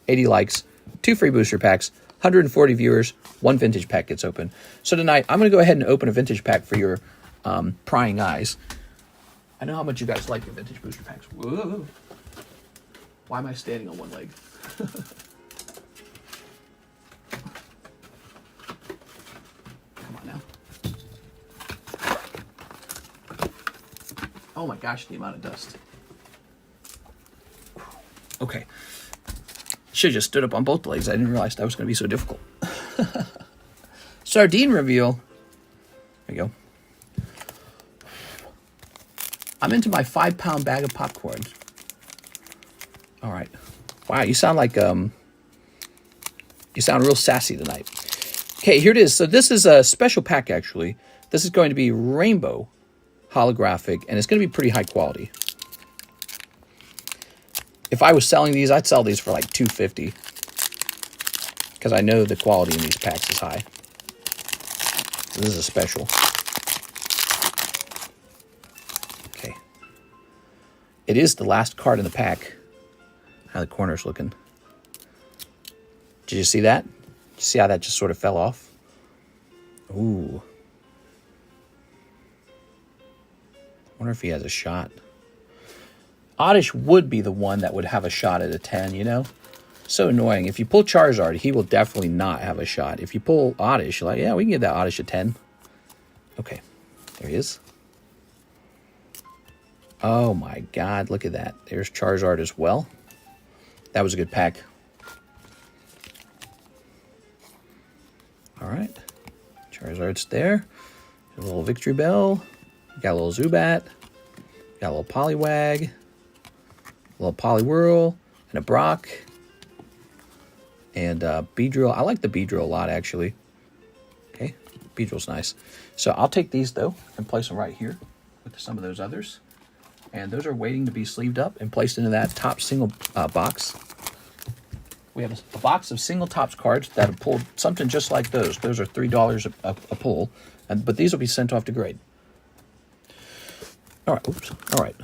80 likes, 2 free booster packs, 140 viewers, 1 vintage pack gets open. So tonight, I'm going to go ahead and open a vintage pack for your prying eyes. I know how much you guys like your vintage booster packs. Whoa. Why am I standing on one leg? Oh my gosh, the amount of dust. Okay. Should have just stood up on both legs. I didn't realize that was going to be so difficult. Sardine reveal. There you go. I'm into my 5-pound bag of popcorn. All right. Wow, you sound like you sound real sassy tonight. Okay, here it is. So this is a special pack, actually. This is going to be rainbow holographic, and it's going to be pretty high quality. If I was selling these, I'd sell these for like $250, because I know the quality in these packs is high. So this is a special. Okay. It is the last card in the pack. How the corner's looking. Did you see that? You see how that just sort of fell off? Ooh. Wonder if he has a shot. Oddish would be the one that would have a shot at a 10, you know? So annoying. If you pull Charizard, he will definitely not have a shot. If you pull Oddish, you're like, yeah, we can give that Oddish a 10. Okay, there he is. Oh my god, look at that. There's Charizard as well. That was a good pack. All right. Charizard's there. A little Victory Bell. Got a little Zubat. Got a little Poliwag. A little Poliwhirl. And a Brock. And Beedrill. I like the Beedrill a lot, actually. Okay, Beedrill's nice. So I'll take these, though, and place them right here with some of those others. And those are waiting to be sleeved up and placed into that top single box. We have a box of single tops cards that have pulled something just like those. Those are $3 a pull, but these will be sent off to grade. All right, oops, all right.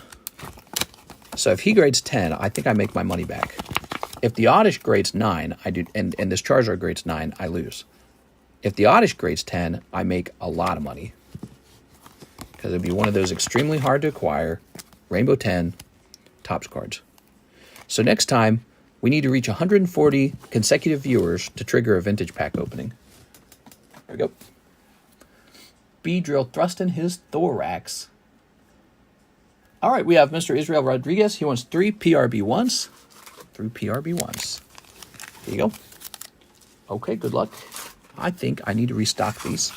So if he grades 10, I think I make my money back. If the Oddish grades 9, I do, and this Charizard grades 9, I lose. If the Oddish grades 10, I make a lot of money. Because it'd be one of those extremely hard to acquire Rainbow 10 Topps cards. So next time, we need to reach 140 consecutive viewers to trigger a vintage pack opening. There we go. Beedrill thrusting his thorax. All right, we have Mr. Israel Rodriguez. He wants 3 PRB1s. 3 PRB1s. There you go. Okay, good luck. I think I need to restock these.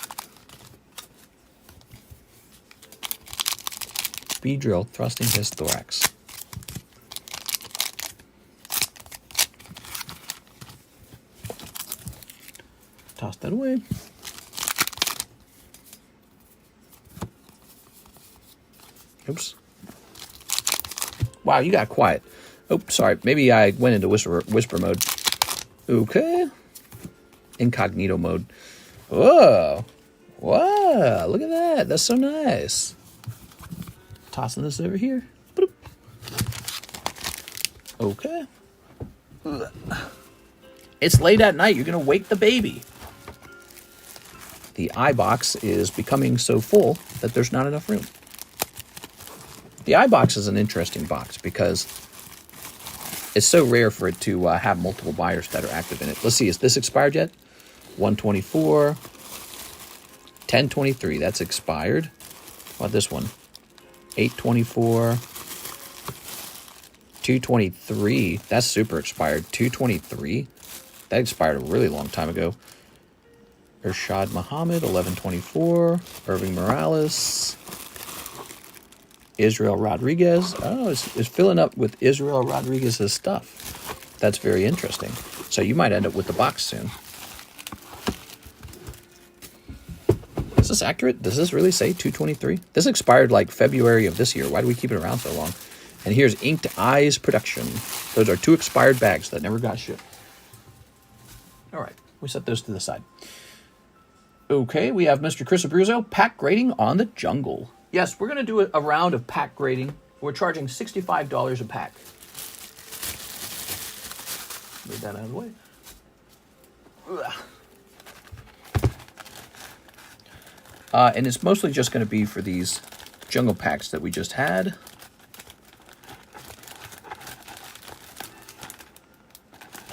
Beedrill thrusting his thorax. Toss that away. Oops. Wow, you got quiet. Oh, sorry. Maybe I went into whisper mode. Okay. Incognito mode. Whoa. Wow, look at that. That's so nice. Tossing this over here. Boop. Okay. It's late at night. You're going to wake the baby. The iBox is becoming so full that there's not enough room. The iBox is an interesting box because it's so rare for it to have multiple buyers that are active in it. Let's see, is this expired yet? 124, 1023, that's expired. How about this one? 824, 223, that's super expired. 223, that expired a really long time ago. Irshad Muhammad, 1124, Irving Morales, Israel Rodriguez. Oh, it's filling up with Israel Rodriguez's stuff. That's very interesting. So you might end up with the box soon. Is this accurate? Does this really say 223? This expired like February of this year. Why do we keep it around so long? And here's Inked Eyes Production. Those are 2 expired bags that never got shipped. All right, we set those to the side. Okay, we have Mr. Chris Abruzzo, pack grading on the jungle. Yes, we're going to do a round of pack grading. We're charging $65 a pack. Move that out of the way. And it's mostly just going to be for these jungle packs that we just had.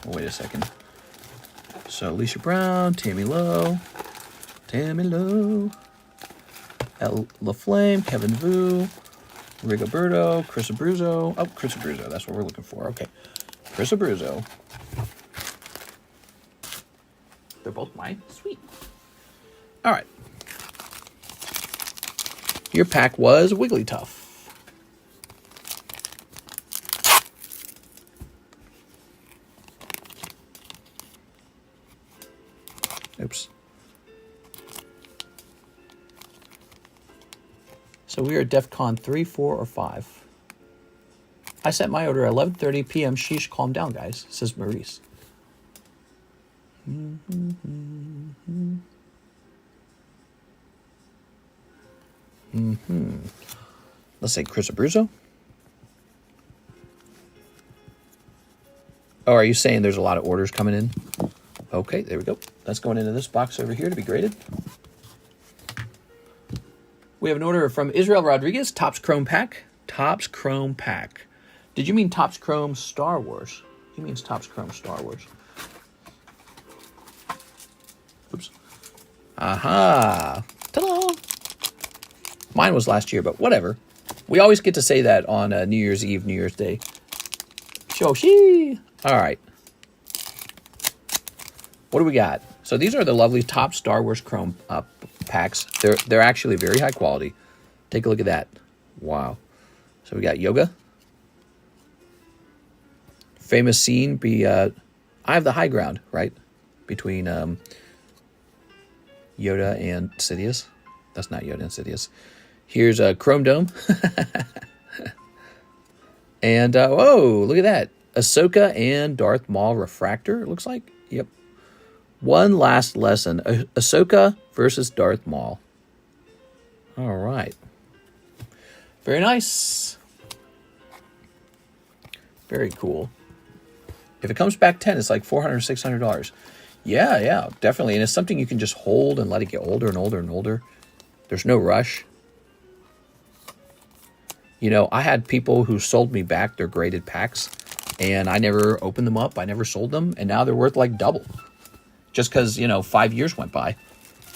Wait a second. So Alicia Brown, Tammy Lowe, El LaFlame, Kevin Vu, Rigoberto, Chris Abruzzo. Oh, Chris Abruzzo, that's what we're looking for. Okay, Chris Abruzzo. They're both mine. Sweet. All right. Your pack was Wigglytuff. Oops. So we are at DEFCON 3, 4, or 5. I sent my order at 11:30 p.m. Sheesh, calm down, guys, says Maurice. Let's say Chris Abruzzo. Oh, are you saying there's a lot of orders coming in? Okay, there we go. That's going into this box over here to be graded. We have an order from Israel Rodriguez, Topps Chrome Pack. Topps Chrome Pack. Did you mean Topps Chrome Star Wars? He means Topps Chrome Star Wars. Oops. Aha. Ta-da! Mine was last year, but whatever. We always get to say that on New Year's Eve, New Year's Day. Shoshi! All right. What do we got? So these are the lovely top Star Wars Chrome packs. They're actually very high quality. Take a look at that. Wow. So we got Yoga. Famous scene I have the high ground, right? Between Yoda and Sidious. That's not Yoda and Sidious. Here's a Chrome Dome. And, whoa, look at that. Ahsoka and Darth Maul Refractor, it looks like. Yep. One last lesson. Ahsoka versus Darth Maul. All right. Very nice. Very cool. If it comes back 10, it's like $400 or $600. Yeah, definitely. And it's something you can just hold and let it get older and older and older. There's no rush. You know, I had people who sold me back their graded packs, and I never opened them up. I never sold them, and now they're worth like double. Just because, 5 years went by,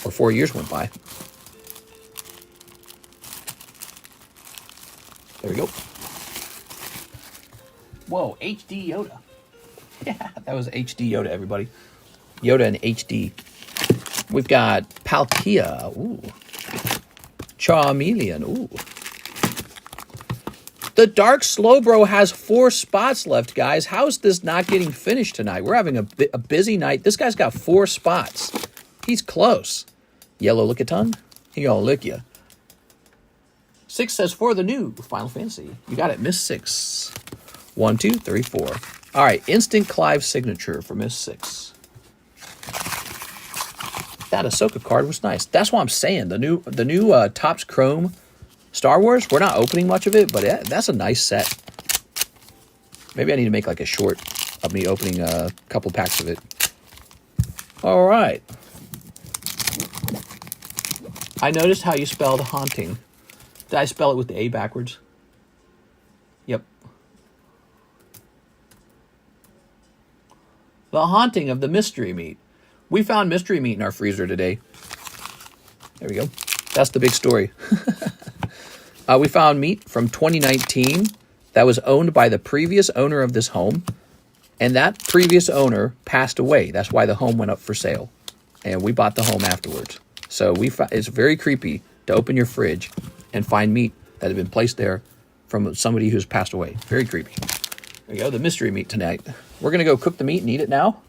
or 4 years went by. There we go. Whoa, HD Yoda. Yeah, that was HD Yoda, everybody. Yoda in HD. We've got Palkia. Ooh. Charmeleon. Ooh. The Dark Slowbro has 4 spots left, guys. How's this not getting finished tonight? We're having a busy night. This guy's got 4 spots. He's close. Yellow Lickitung. He gonna lick you. 6 says for the new Final Fantasy. You got it, Miss 6. 1, 2, 3, 4. All right, instant Clive signature for Miss 6. That Ahsoka card was nice. That's what I'm saying. The new Topps Chrome Star Wars, we're not opening much of it, but that's a nice set. Maybe I need to make like a short of me opening a couple packs of it. All right. I noticed how you spelled haunting. Did I spell it with the A backwards? Yep. The haunting of the mystery meat. We found mystery meat in our freezer today. There we go. That's the big story. We found meat from 2019 that was owned by the previous owner of this home. And that previous owner passed away. That's why the home went up for sale. And we bought the home afterwards. So it's very creepy to open your fridge and find meat that had been placed there from somebody who's passed away. Very creepy. There we go, the mystery meat tonight. We're going to go cook the meat and eat it now.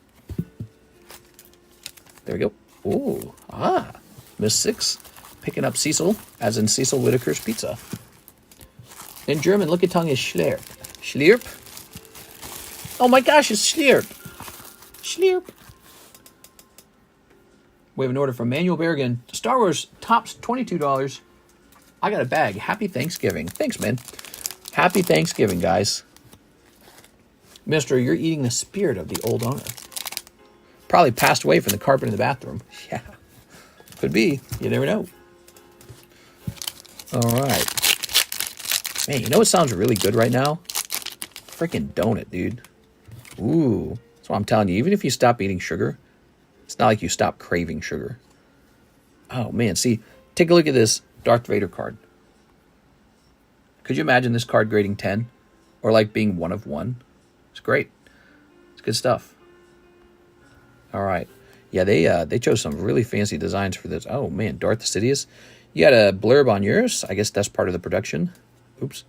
There we go. Ooh, Miss 6. Picking up Cecil, as in Cecil Whitaker's Pizza. In German, Lickitung is Schlierp. Schlierp? Oh my gosh, it's Schlierp. Schlierp. We have an order from Manuel Berrigan. Star Wars Topps $22. I got a bag. Happy Thanksgiving. Thanks, man. Happy Thanksgiving, guys. Mister, you're eating the spirit of the old owner. Probably passed away from the carpet in the bathroom. Yeah. Could be. You never know. All right. Man, you know what sounds really good right now? Freaking donut, dude. Ooh. That's what I'm telling you. Even if you stop eating sugar, it's not like you stop craving sugar. Oh, man. See, take a look at this Darth Vader card. Could you imagine this card grading 10? Or like being 1 of 1? It's great. It's good stuff. All right. Yeah, they chose some really fancy designs for this. Oh, man. Darth Sidious. You got a blurb on yours. I guess that's part of the production. Oops.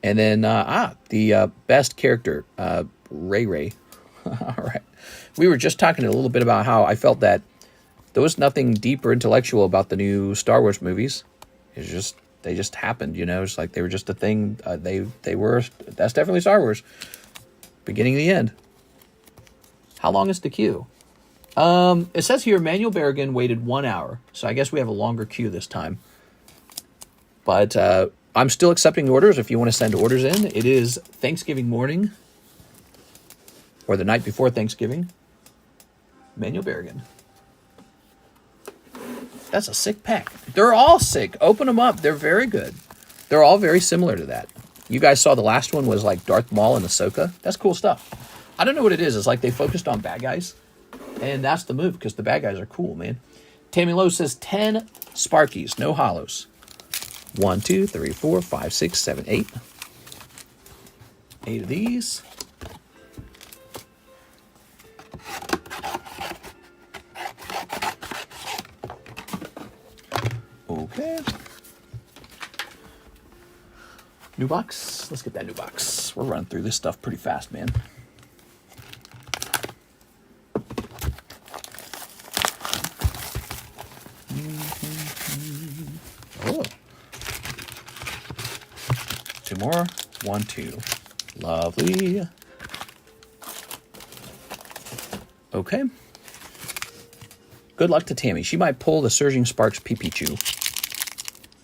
And then, the best character, Ray. All right. We were just talking a little bit about how I felt that there was nothing deep or intellectual about the new Star Wars movies. It's just, they just happened, It's like they were just a thing. That's definitely Star Wars. Beginning to the end. How long is the queue? It says here Manuel Berrigan waited 1 hour, so I guess we have a longer queue this time. But I'm still accepting orders if you want to send orders in. It is Thanksgiving morning, or the night before Thanksgiving. Manuel Berrigan. That's a sick pack. They're all sick. Open them up. They're very good. They're all very similar to that. You guys saw the last one was like Darth Maul and Ahsoka. That's cool stuff. I don't know what it is. It's like they focused on bad guys. And that's the move, because the bad guys are cool, man. Tammy Lowe says 10 Sparkies, no hollows. 1, 2, 3, 4, 5, 6, 7, 8. 8 of these. Okay. New box. Let's get that new box. We're running through this stuff pretty fast, man. Oh. 2 more. 1, 2. Lovely. Okay. Good luck to Tammy. She might pull the Surging Sparks Pee-Pee-Chew.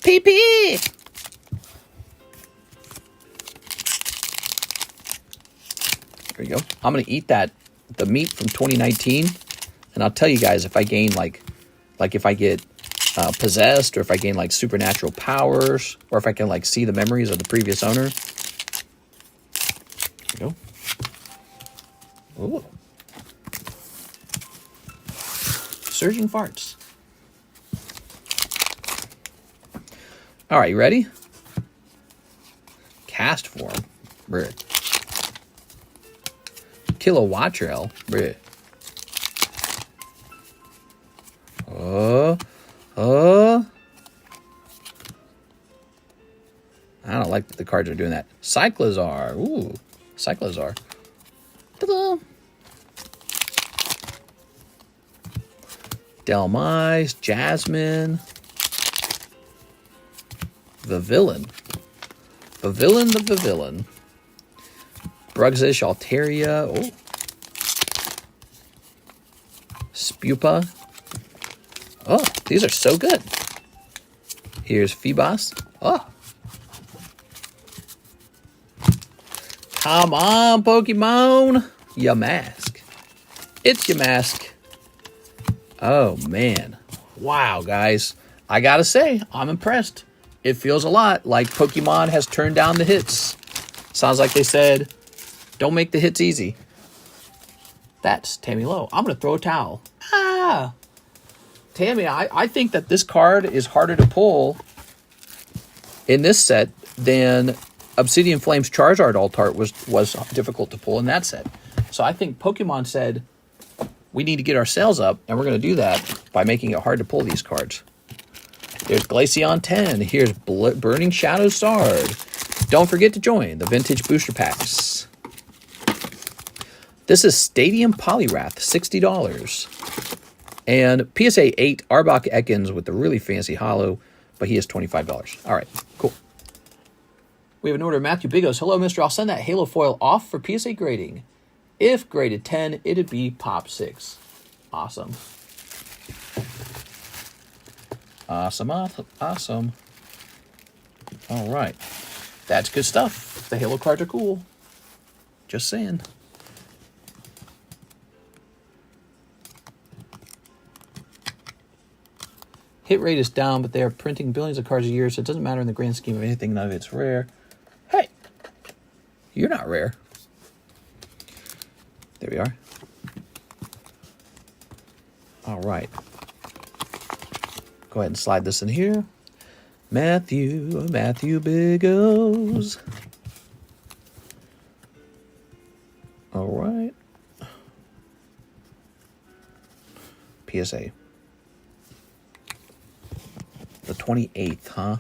Pee-Pee! There you go. I'm going to eat the meat from 2019, and I'll tell you guys if I gain, like if I get possessed, or if I gain, like, supernatural powers, or if I can, like, see the memories of the previous owner. There you go. Ooh. Surging farts. All right, you ready? Cast form. Bruh. Kilowattrel. Bruh. I don't like that the cards are doing that. Cyclozar. Ooh. Cyclozar. Ta-da! Delmise, Jasmine, Villain, Brugzish, Altaria, oh, Spupa. Oh, these are so good. Here's Phoebos. Oh, come on, Pokemon, your mask. It's your mask. Oh, man. Wow, guys. I gotta say, I'm impressed. It feels a lot like Pokemon has turned down the hits. Sounds like they said, don't make the hits easy. That's Tammy Lowe. I'm going to throw a towel. Ah! Tammy, I think that this card is harder to pull in this set than Obsidian Flame's Charizard Altart was difficult to pull in that set. So I think Pokemon said, we need to get our sales up, and we're going to do that by making it hard to pull these cards. There's Glaceon 10. Here's Burning Shadow Sard. Don't forget to join the Vintage Booster Packs. This is Stadium Poliwrath, $60. And PSA 8, Arbok Ekans with the really fancy holo, but he is $25. All right, cool. We have an order of Matthew Bigos. Hello, mister. I'll send that Halo foil off for PSA grading. If graded 10, it'd be pop 6. Awesome. Awesome. All right. That's good stuff. The Halo cards are cool. Just saying. Hit rate is down, but they are printing billions of cards a year, so it doesn't matter in the grand scheme of anything. None of it's rare. Hey, you're not rare. There we are. All right. Go ahead and slide this in here. Matthew Bigos. All right. PSA. The 28th, huh?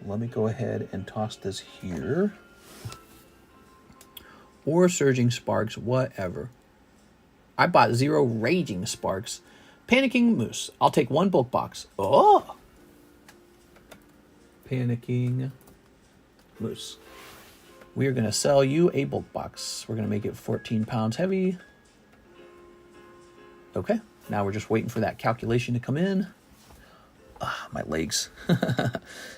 Let me go ahead and toss this here. Or Surging Sparks, whatever. I bought 0 Raging Sparks. Panicking Moose. I'll take 1 bulk box. Oh! Panicking Moose. We are going to sell you a bulk box. We're going to make it 14 pounds heavy. Okay. Now we're just waiting for that calculation to come in. Ah, my legs.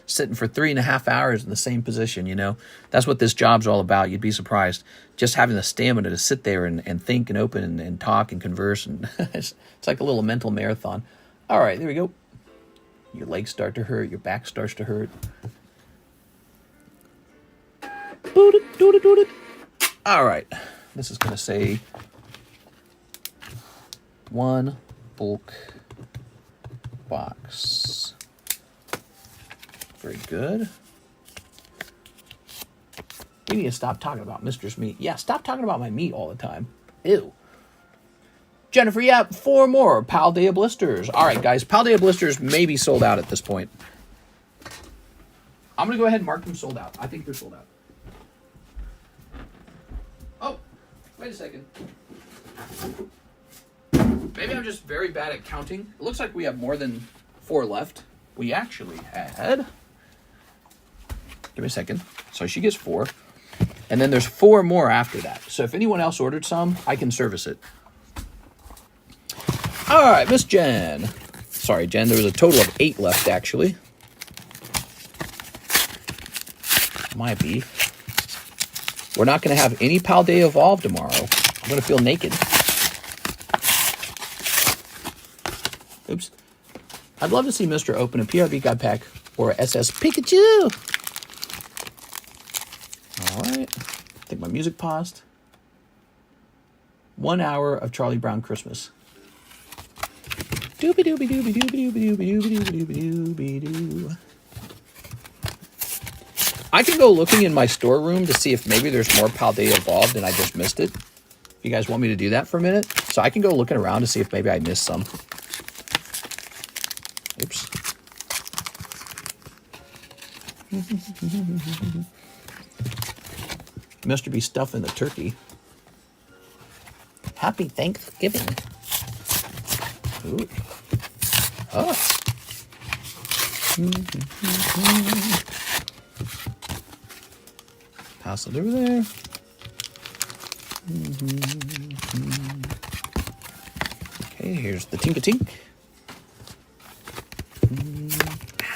Sitting for 3.5 hours in the same position, you know. That's what this job's all about. You'd be surprised. Just having the stamina to sit there and think and open and talk and converse. And it's like a little mental marathon. All right, there we go. Your legs start to hurt. Your back starts to hurt. All right. This is going to say 1 bulk box. Very good. We need to stop talking about Mistress Meat. Yeah, stop talking about my meat all the time. Ew. Jennifer, yeah, 4 more. Paldea Blisters. All right, guys. Paldea Blisters may be sold out at this point. I'm going to go ahead and mark them sold out. I think they're sold out. Oh, wait a second. Maybe I'm just very bad at counting. It looks like we have more than 4 left. We actually had... Give me a second. So she gets 4. And then there's 4 more after that. So if anyone else ordered some, I can service it. All right, Miss Jen. Sorry, Jen. There was a total of 8 left, actually. Might be. We're not going to have any Paldea Evolve tomorrow. I'm going to feel naked. Oops. I'd love to see Mr. open a PRB God Pack or SS Pikachu. All right. I think my music paused. 1 hour of Charlie Brown Christmas. Doobie doobie doobie doobie doobie doobie doobie doobie doobie doo. I can go looking in my storeroom to see if maybe there's more Paldea Evolved and I just missed it. If you guys want me to do that for a minute. So I can go looking around to see if maybe I missed some. Oops. Mr. B stuffing the turkey. Happy Thanksgiving. Ooh. Oh. Pass it over there. Okay, here's the Tink-a-Tink.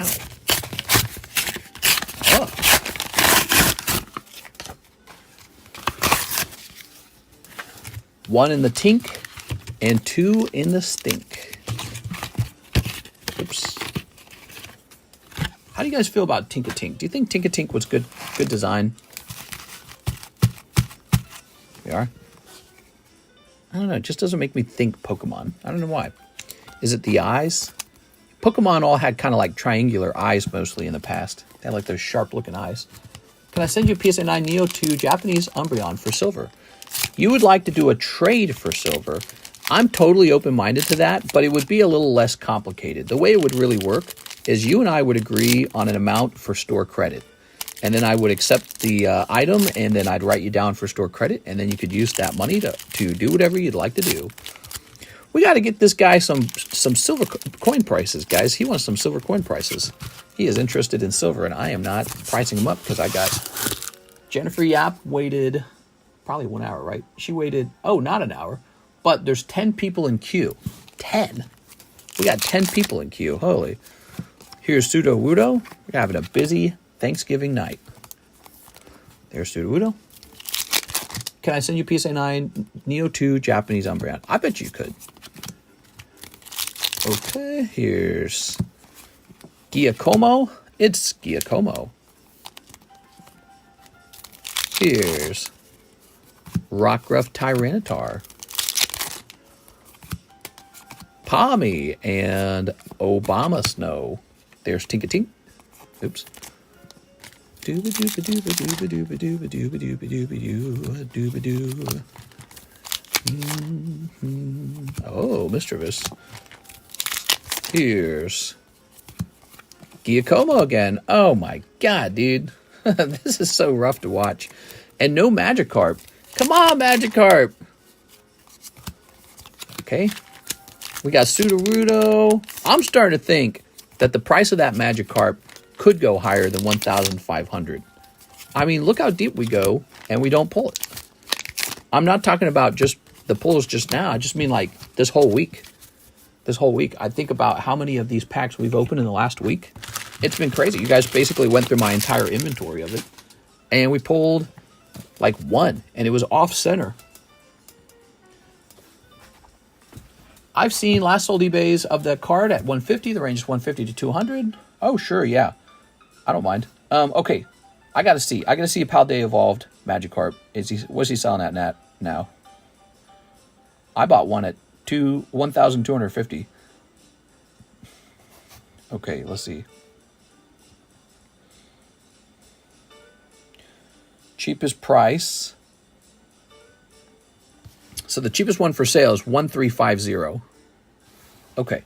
Ow. Oh. One in the Tink and 2 in the Stink. Oops. How do you guys feel about Tink-a-Tink? Do you think Tink-a-Tink was good design? We are. I don't know. It just doesn't make me think Pokemon. I don't know why. Is it the eyes? Pokemon all had kind of like triangular eyes mostly in the past. They had like those sharp looking eyes. Can I send you a PSA 9 Neo to Japanese Umbreon for silver? You would like to do a trade for silver. I'm totally open-minded to that, but it would be a little less complicated. The way it would really work is you and I would agree on an amount for store credit. And then I would accept the item, and then I'd write you down for store credit, and then you could use that money to do whatever you'd like to do. We got to get this guy some silver coin prices, guys. He wants some silver coin prices. He is interested in silver, and I am not pricing him up because I got... Jennifer Yap waited probably 1 hour, right? She waited, oh, not an hour, but there's 10 people in queue. 10? We got 10 people in queue. Holy. Here's Sudowoodo. We're having a busy Thanksgiving night. There's Sudowoodo. Can I send you PSA 9 Neo 2 Japanese Umbreon? I bet you could. Okay, here's Giacomo. It's Giacomo. Here's Rockruff Tyranitar. Palmy and Obama Snow. There's Tink-a-Tink. Oops. Dooba dooba dooba dooba dooba dooba dooba dooba dooba dooba doo. Oh, mischievous. Here's Giacomo again. Oh my god, dude. This is so rough to watch. And no Magikarp. Come on, Magikarp. Okay. We got Sudowoodo. I'm starting to think that the price of that Magikarp could go higher than 1,500. I mean, look how deep we go, and we don't pull it. I'm not talking about just the pulls just now. I just mean like this whole week. This whole week. I think about how many of these packs we've opened in the last week. It's been crazy. You guys basically went through my entire inventory of it, and we pulled like 1, and it was off center. I've seen last sold eBays of the card at 150. The range is 150 to 200. Oh, sure, yeah. I don't mind. Okay, I gotta see. I gotta see a Paldea Evolved Magikarp. What's he selling at now? I bought one at 1,250. Okay, let's see. Cheapest price. So the cheapest one for sale is 1350. Okay.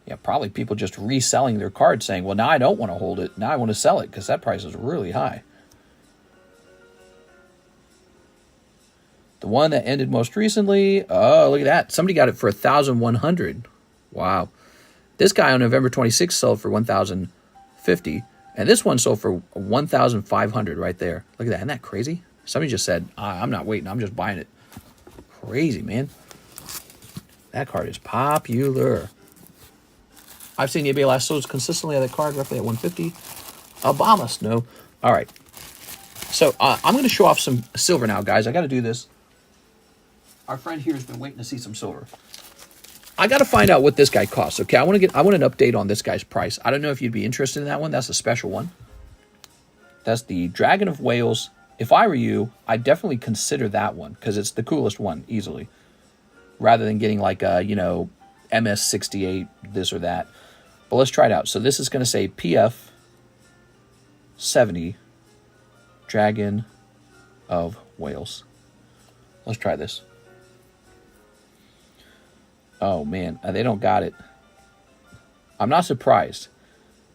Yeah, probably people just reselling their card saying, well, now I don't want to hold it. Now I want to sell it because that price is really high. The one that ended most recently, oh, look at that. Somebody got it for 1,100. Wow. This guy on November 26th sold for 1,050. And this one sold for 1,500 right there. Look at that. Isn't that crazy? Somebody just said, I'm not waiting. I'm just buying it. Crazy, man. That card is popular. I've seen eBay last sold consistently on that card, roughly at 150. Obama, no. All right. So I'm going to show off some silver now, guys. I got to do this. Our friend here has been waiting to see some silver. I got to find out what this guy costs. Okay, I want an update on this guy's price. I don't know if you'd be interested in that one. That's a special one. That's the Dragon of Wales. If I were you, I'd definitely consider that one because it's the coolest one easily, rather than getting like a, MS68 this or that. But let's try it out. So this is going to say PF 70 Dragon of Wales. Let's try this. Oh, man, they don't got it. I'm not surprised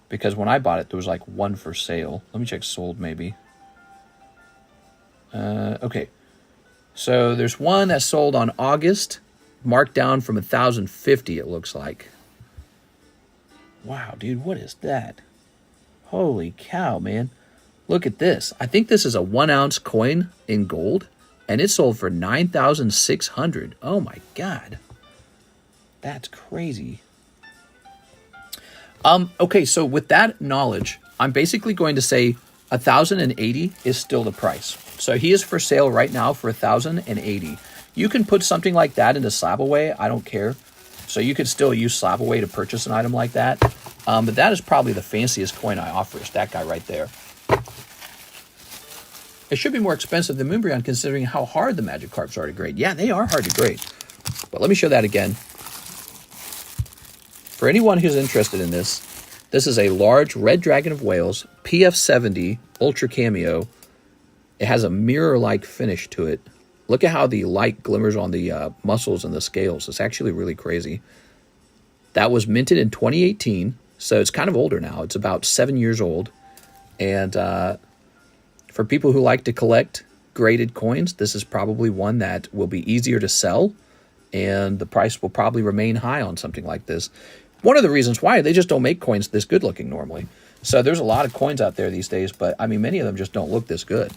because when I bought it, there was like one for sale. Let me check sold maybe. Okay. So there's one that sold on August, marked down from 1,050, it looks like. Wow, dude, what is that? Holy cow, man. Look at this. I think this is a 1 ounce coin in gold, and it sold for 9,600. Oh my God. That's crazy. Okay, so with that knowledge, I'm basically going to say 1,080 is still the price. So he is for sale right now for 1,080. You can put something like that into Slabaway. I don't care. So you could still use Slabaway to purchase an item like that. But that is probably the fanciest coin I offer. Is that guy right there. It should be more expensive than Moonbryon considering how hard the magic carps are to grade. Yeah, they are hard to grade. But let me show that again. For anyone who's interested in this, this is a large red Dragon of Wales, PF70 Ultra Cameo. It has a mirror-like finish to it. Look at how the light glimmers on the muscles and the scales. It's actually really crazy. That was minted in 2018, so it's kind of older now. It's about 7 years old. And for people who like to collect graded coins, this is probably one that will be easier to sell, and the price will probably remain high on something like this. One of the reasons why, they just don't make coins this good looking normally. So there's a lot of coins out there these days, but I mean, many of them just don't look this good.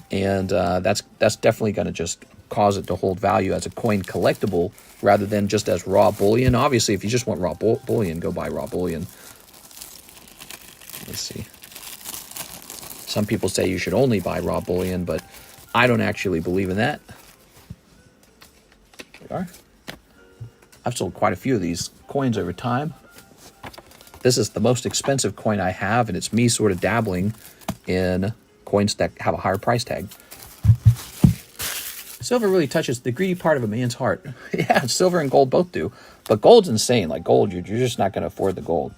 And that's definitely going to just cause it to hold value as a coin collectible rather than just as raw bullion. Obviously, if you just want raw bullion, go buy raw bullion. Let's see. Some people say you should only buy raw bullion, but I don't actually believe in that. There we are. I've sold quite a few of these coins over time. This is the most expensive coin I have, and it's me sort of dabbling in coins that have a higher price tag. Silver really touches the greedy part of a man's heart. Yeah, silver and gold both do. But gold's insane. Like gold, you're just not going to afford the gold.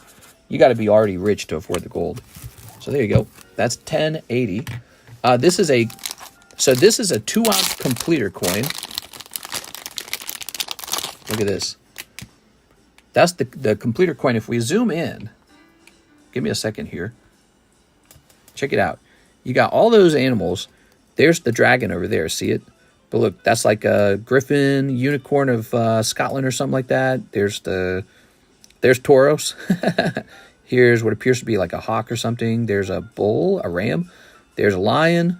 You got to be already rich to afford the gold. So there you go. That's 1080. This is a 2 ounce completer coin. Look at this. That's the completer coin. If we zoom in, give me a second here. Check it out. You got all those animals. There's the dragon over there. See it? But look, that's like a griffin, unicorn of Scotland or something like that. There's Tauros. Here's what appears to be like a hawk or something. There's a bull, a ram. There's a lion.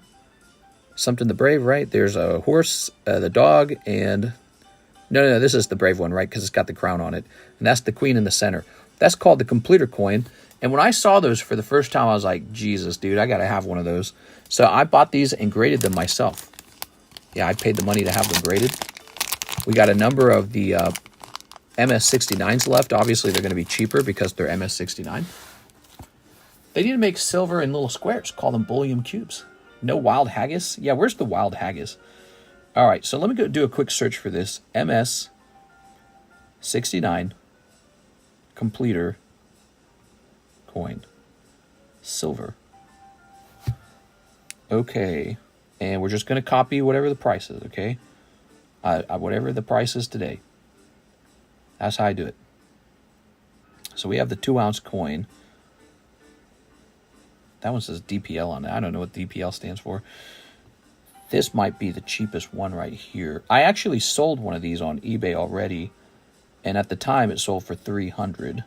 Something the brave, right? There's a horse, the dog, and... No, this is the brave one, right? Because it's got the crown on it. And that's the queen in the center. That's called the completer coin. And when I saw those for the first time, I was like, Jesus, dude, I got to have one of those. So I bought these and graded them myself. Yeah, I paid the money to have them graded. We got a number of the MS69s left. Obviously, they're going to be cheaper because they're MS69. They need to make silver in little squares. Call them bullion cubes. No wild haggis? Yeah, where's the wild haggis? All right, so let me go do a quick search for this. MS69 completer coin. Silver. Okay. And we're just going to copy whatever the price is, okay? Whatever the price is today. That's how I do it. So we have the 2-ounce coin. That one says DPL on it. I don't know what DPL stands for. This might be the cheapest one right here. I actually sold one of these on eBay already, and at the time it sold for $300.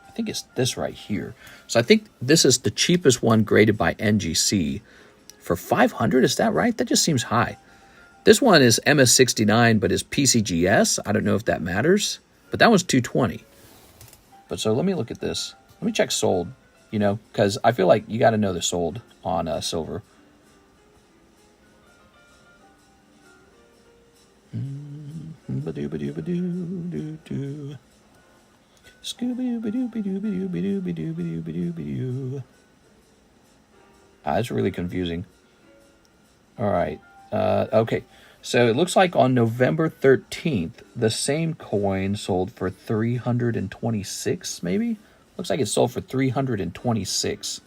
I think it's this right here. So I think this is the cheapest one graded by NGC for $500. Is that right? That just seems high. This one is MS69, but is PCGS. I don't know if that matters, but that one's $220. But so let me look at this. Let me check sold, you know, because I feel like you got to know they're sold on silver. Ba-doo-ba-doo-ba-doo-doo-doo. Scooby-doo-ba-doo-ba-doo-ba-doo-ba-doo-ba-doo-ba-doo. That's really confusing. All right. Okay. So it looks like on November 13th, the same coin sold for 326, maybe? Looks like it sold for 326.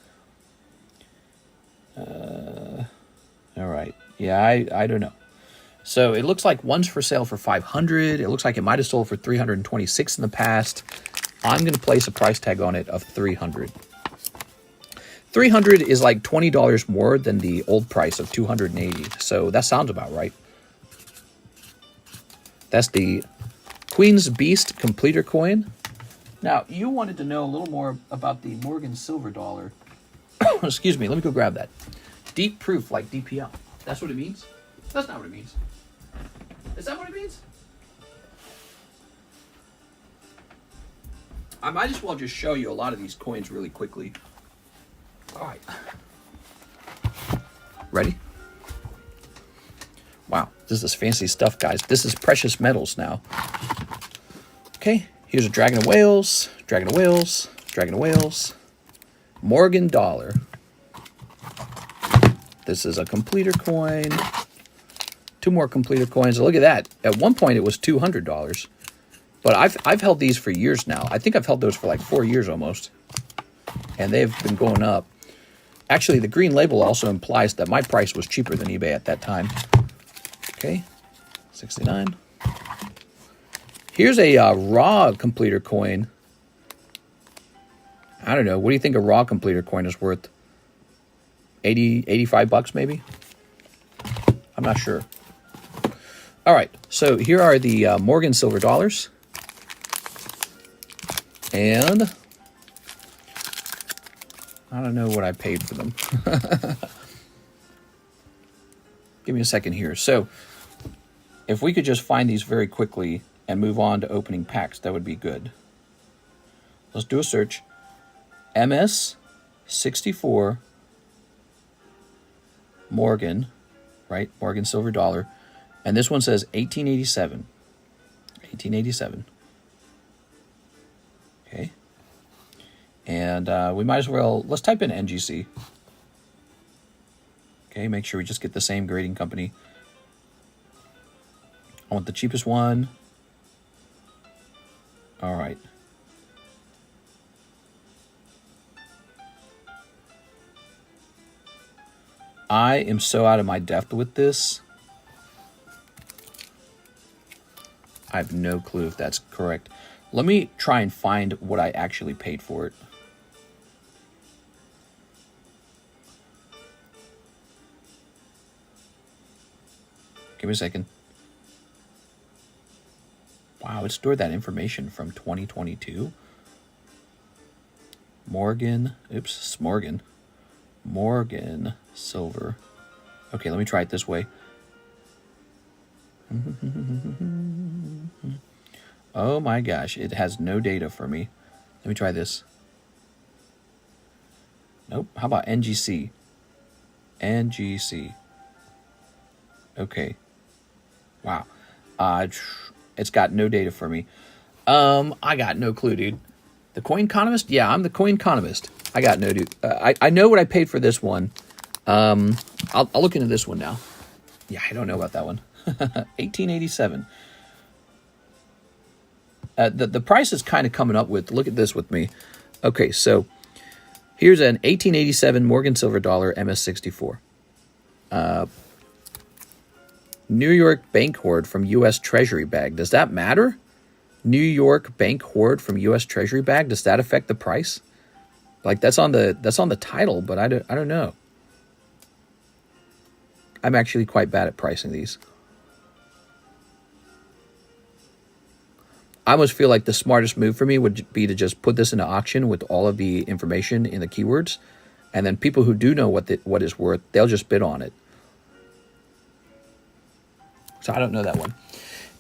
All right. Yeah, I don't know. So it looks like one's for sale for 500. It looks like it might have sold for 326 in the past. I'm going to place a price tag on it of 300. 300 is like $20 more than the old price of 280. So that sounds about right. That's the Queen's Beast Completer coin. Now, you wanted to know a little more about the Morgan Silver Dollar. Excuse me, let me go grab that. Deep proof like DPL. That's what it means? That's not what it means. Is that what it means? I might as well just show you a lot of these coins really quickly. All right. Ready? Wow, this is fancy stuff, guys. This is precious metals now. Okay, here's a Dragon of Wales, Dragon of Wales, Dragon of Wales, Morgan Dollar. This is a completer coin. 2 more completer coins. Look at that. At one point, it was $200. But I've held these for years now. I think I've held those for like 4 years almost. And they've been going up. Actually, the green label also implies that my price was cheaper than eBay at that time. Okay, 69. Here's a raw completer coin. I don't know. What do you think a raw completer coin is worth? 80, 85 bucks maybe? I'm not sure. All right, so here are the Morgan Silver Dollars. And I don't know what I paid for them. Give me a second here. So if we could just find these very quickly and move on to opening packs, that would be good. Let's do a search. MS64 Morgan, right? Morgan Silver Dollar. And this one says 1887. 1887. Okay. And we might as well, let's type in NGC. Okay, make sure we just get the same grading company. I want the cheapest one. All right. I am so out of my depth with this. I have no clue if that's correct. Let me try and find what I actually paid for it. Give me a second. Wow, it stored that information from 2022. Morgan, oops, Smorgan. Morgan Silver. Okay, let me try it this way. Oh my gosh, it has no data for me. Let me try this. Nope, how about NGC? NGC. Okay. Wow. It's got no data for me. I got no clue, dude. The TheCardconomist? Yeah, I'm the TheCardconomist. I got no dude. I know what I paid for this one. I'll look into this one now. Yeah, I don't know about that one. 1887. The price is kind of coming up with, look at this with me. Okay, so here's an 1887 Morgan Silver Dollar MS64. New York bank hoard from U.S. Treasury bag. Does that matter? New York bank hoard from U.S. Treasury bag. Does that affect the price? Like that's on the title, but I don't know. I'm actually quite bad at pricing these. I almost feel like the smartest move for me would be to just put this into auction with all of the information in the keywords, and then people who do know what it's worth, they'll just bid on it. So I don't know that one.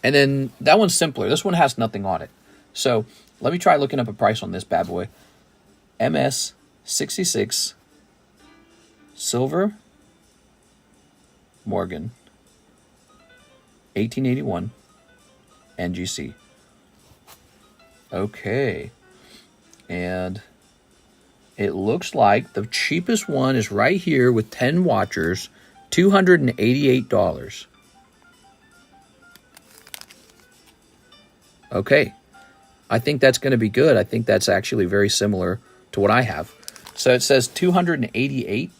And then that one's simpler. This one has nothing on it. So let me try looking up a price on this bad boy. MS66 Silver Morgan 1881 NGC. Okay. And it looks like the cheapest one is right here with 10 watchers, $288. Okay. I think that's going to be good. I think that's actually very similar to what I have. So it says 288.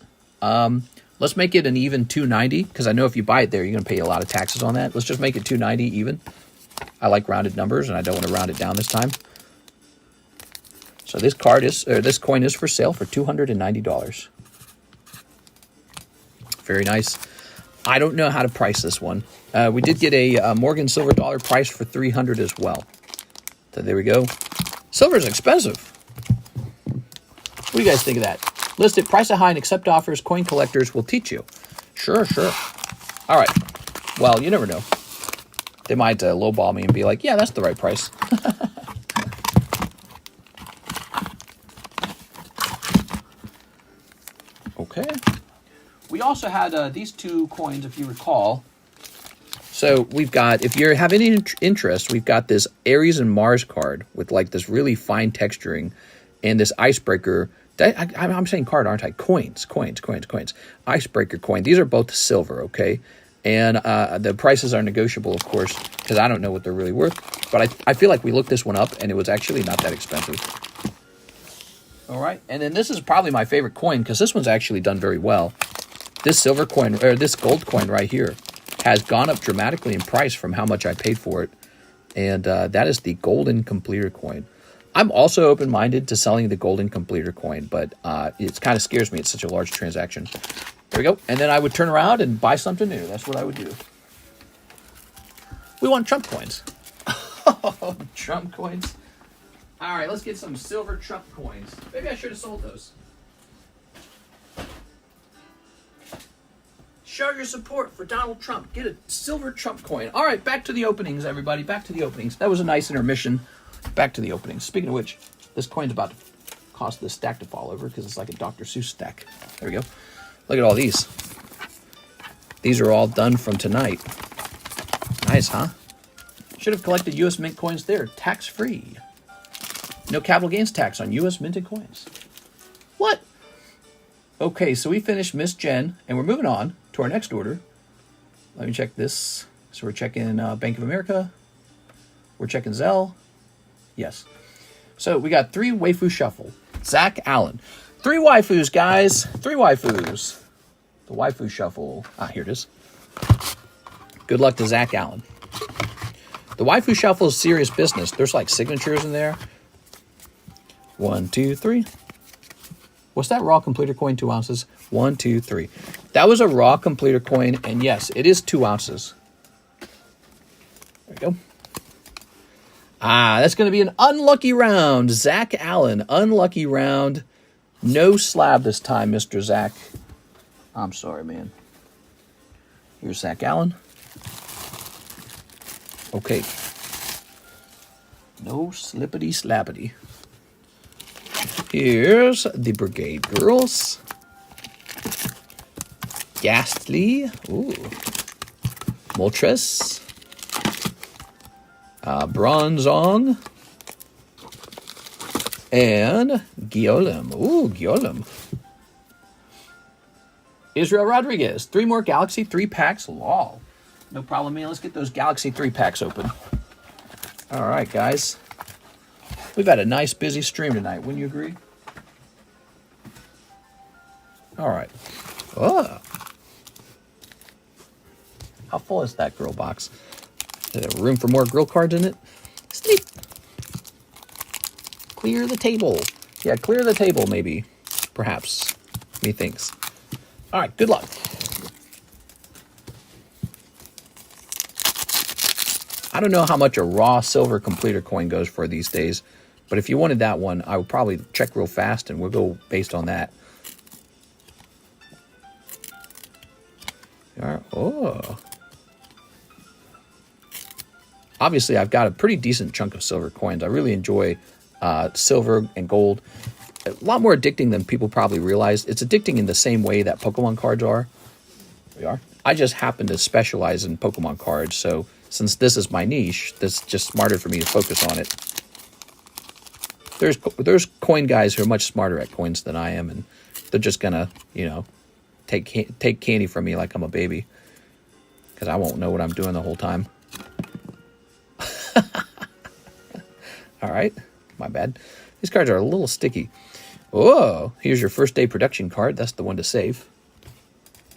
Let's make it an even 290, because I know if you buy it there, you're going to pay a lot of taxes on that. Let's just make it 290 even. I like rounded numbers, and I don't want to round it down this time. So this coin is for sale for $290. Very nice. I don't know how to price this one. We did get a Morgan silver dollar price for $300 as well. So there we go. Silver is expensive. What do you guys think of that? List it, price it high, and accept offers. Coin collectors will teach you. Sure. All right. Well, you never know. They might lowball me and be like, yeah, that's the right price. Okay. We also had these two coins, if you recall. So we've got, if you have any interest, we've got this Aries and Mars card with like this really fine texturing and this icebreaker. I'm saying card, aren't I? Coins. Icebreaker coin. These are both silver, okay? And the prices are negotiable, of course, because I don't know what they're really worth. But I feel like we looked this one up, and it was actually not that expensive. All right. And then this is probably my favorite coin, because this one's actually done very well. This silver coin, or this gold coin right here, has gone up dramatically in price from how much I paid for it. And that is the golden completer coin. I'm also open-minded to selling the golden completer coin, but it kind of scares me. It's such a large transaction. There we go. And then I would turn around and buy something new. That's what I would do. We want Trump coins. Trump coins. All right, let's get some silver Trump coins. Maybe I should have sold those. Show your support for Donald Trump. Get a silver Trump coin. All right, back to the openings, everybody. Back to the openings. That was a nice intermission. Back to the openings. Speaking of which, this coin's about to cause this stack to fall over because it's like a Dr. Seuss stack. There we go. Look at all these. These are all done from tonight. Nice, huh? Should have collected U.S. Mint coins there. Tax-free. No capital gains tax on U.S. minted coins. What? Okay, so we finished Miss Jen, and we're moving on to our next order. Let me check this. So we're checking Bank of America. We're checking ZELLE. Yes. So we got 3 Waifu Shuffle. Zach Allen. 3 waifus, guys. 3 waifus. The Waifu Shuffle. Ah, here it is. Good luck to Zach Allen. The Waifu Shuffle is serious business. There's like signatures in there. 1, 2, 3. What's that raw completer coin? 2 ounces. 1, 2, 3. That was a raw completer coin, and yes, it is 2 ounces. There we go. Ah, that's going to be an unlucky round. Zach Allen, unlucky round. No slab this time, Mr. Zach. I'm sorry, man. Here's Zach Allen. Okay. No slippity slappity. Here's the Brigade Girls. Ghastly. Ooh. Moltres. Bronzong. And Gyolem. Ooh, Gyolem. Israel Rodriguez. 3 more Galaxy 3 packs. Lol. No problem, man. Let's get those Galaxy 3 packs open. All right, guys. We've had a nice, busy stream tonight. Wouldn't you agree? All right. Oh. How full is that grill box? Is there room for more grill cards in it? Sleep. Clear the table. Yeah, clear the table, maybe. Perhaps. Methinks. All right, good luck. I don't know how much a raw silver completer coin goes for these days, but if you wanted that one, I would probably check real fast and we'll go based on that. All right. Oh. Obviously, I've got a pretty decent chunk of silver coins. I really enjoy silver and gold. A lot more addicting than people probably realize. It's addicting in the same way that Pokemon cards are. We are. I just happen to specialize in Pokemon cards, so since this is my niche, that's just smarter for me to focus on it. There's coin guys who are much smarter at coins than I am, and they're just gonna, you know, take candy from me like I'm a baby, because I won't know what I'm doing the whole time. All right, my bad. These cards are a little sticky. Oh, here's your first day production card. That's the one to save.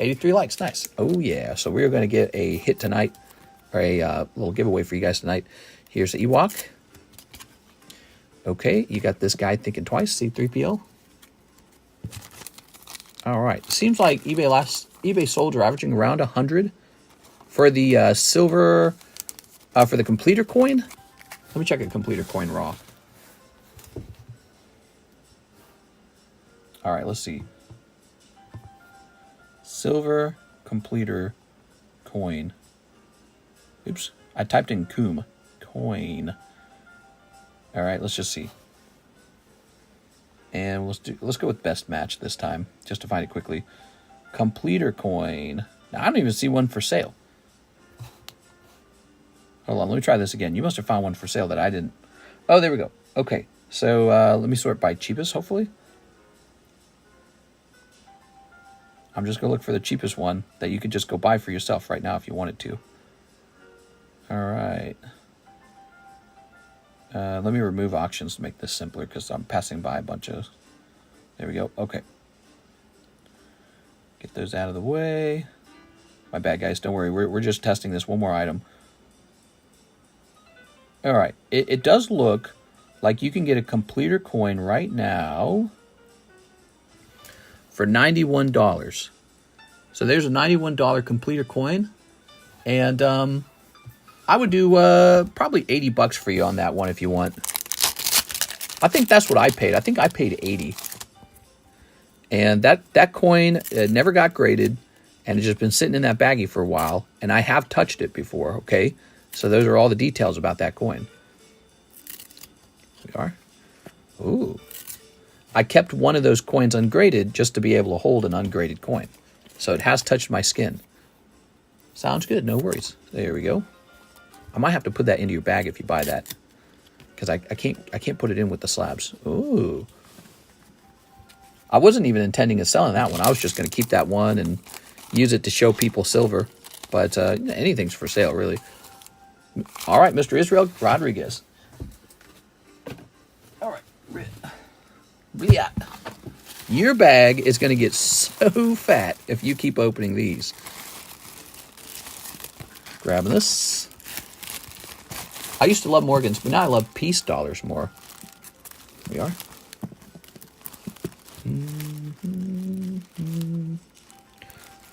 83 likes, nice. Oh yeah, so we're going to get a hit tonight, or a little giveaway for you guys tonight. Here's the Ewok. Okay, you got this guy thinking twice, C3PO. All right, seems like eBay sold are averaging around 100 for the silver, for the completer coin. Let me check a completer coin raw. All right, let's see. Silver completer coin. Oops, I typed in coom. Coin. All right, let's just see. And let's go with best match this time, just to find it quickly. Completer coin. Now, I don't even see one for sale. Hold on, let me try this again. You must have found one for sale that I didn't. Oh, there we go. Okay, so let me sort by cheapest, hopefully. I'm just going to look for the cheapest one that you could just go buy for yourself right now if you wanted to. All right. Let me remove auctions to make this simpler because I'm passing by a bunch of... There we go. Okay. Get those out of the way. My bad, guys. Don't worry. We're just testing this one more item. All right. It does look like you can get a completer coin right now for $91. So there's a $91 completer coin. And I would do probably $80 for you on that one if you want. I think that's what I paid. I think I paid 80. And that coin never got graded, and it's just been sitting in that baggie for a while. And I have touched it before, okay? So those are all the details about that coin. We are. Ooh. I kept one of those coins ungraded just to be able to hold an ungraded coin. So it has touched my skin. Sounds good, no worries. There we go. I might have to put that into your bag if you buy that, because I can't put it in with the slabs. Ooh. I wasn't even intending of selling that one. I was just going to keep that one and use it to show people silver. But anything's for sale, really. All right, Mr. Israel Rodriguez. All right. Yeah. Your bag is going to get so fat if you keep opening these. Grabbing this. I used to love Morgans, but now I love Peace dollars more. Here we are.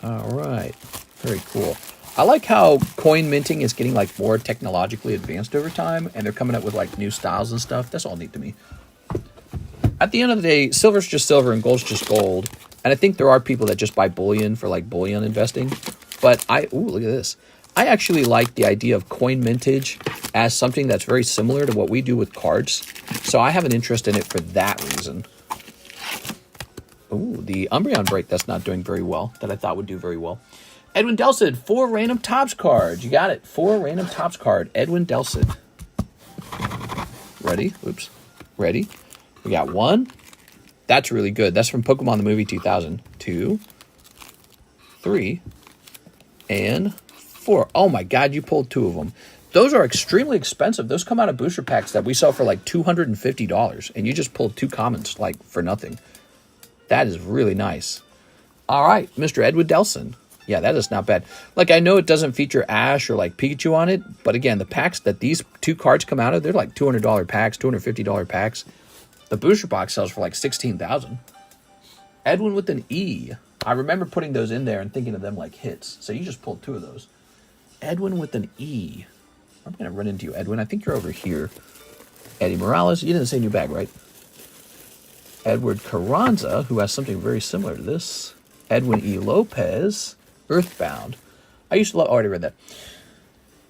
All right. Very cool. I like how coin minting is getting like more technologically advanced over time, and they're coming up with like new styles and stuff. That's all neat to me. At the end of the day, silver's just silver and gold's just gold. And I think there are people that just buy bullion for like bullion investing. But ooh, look at this. I actually like the idea of coin mintage as something that's very similar to what we do with cards. So I have an interest in it for that reason. Ooh, the Umbreon break that's not doing very well, that I thought would do very well. Edwin Delsid, 4 random tops cards. You got it. 4 random tops card. Edwin Delsid. Ready? Oops. Ready? We got 1. That's really good. That's from Pokemon the Movie 2000. 2, 3, and 4. Oh my God, you pulled 2 of them. Those are extremely expensive. Those come out of booster packs that we sell for like $250, and you just pulled 2 commons like for nothing. That is really nice. All right, Mr. Edwin Delson. Yeah, that is not bad. Like, I know it doesn't feature Ash or like Pikachu on it, but again, the packs that these 2 cards come out of, they're like $200 packs, $250 packs. The booster box sells for like $16,000. Edwin with an E. I remember putting those in there and thinking of them like hits. So you just pulled 2 of those. Edwin with an E. I'm going to run into you, Edwin. I think you're over here. Eddie Morales. You didn't say new bag, right? Edward Carranza, who has something very similar to this. Edwin E. Lopez. Earthbound. I used to love... Oh, I already read that.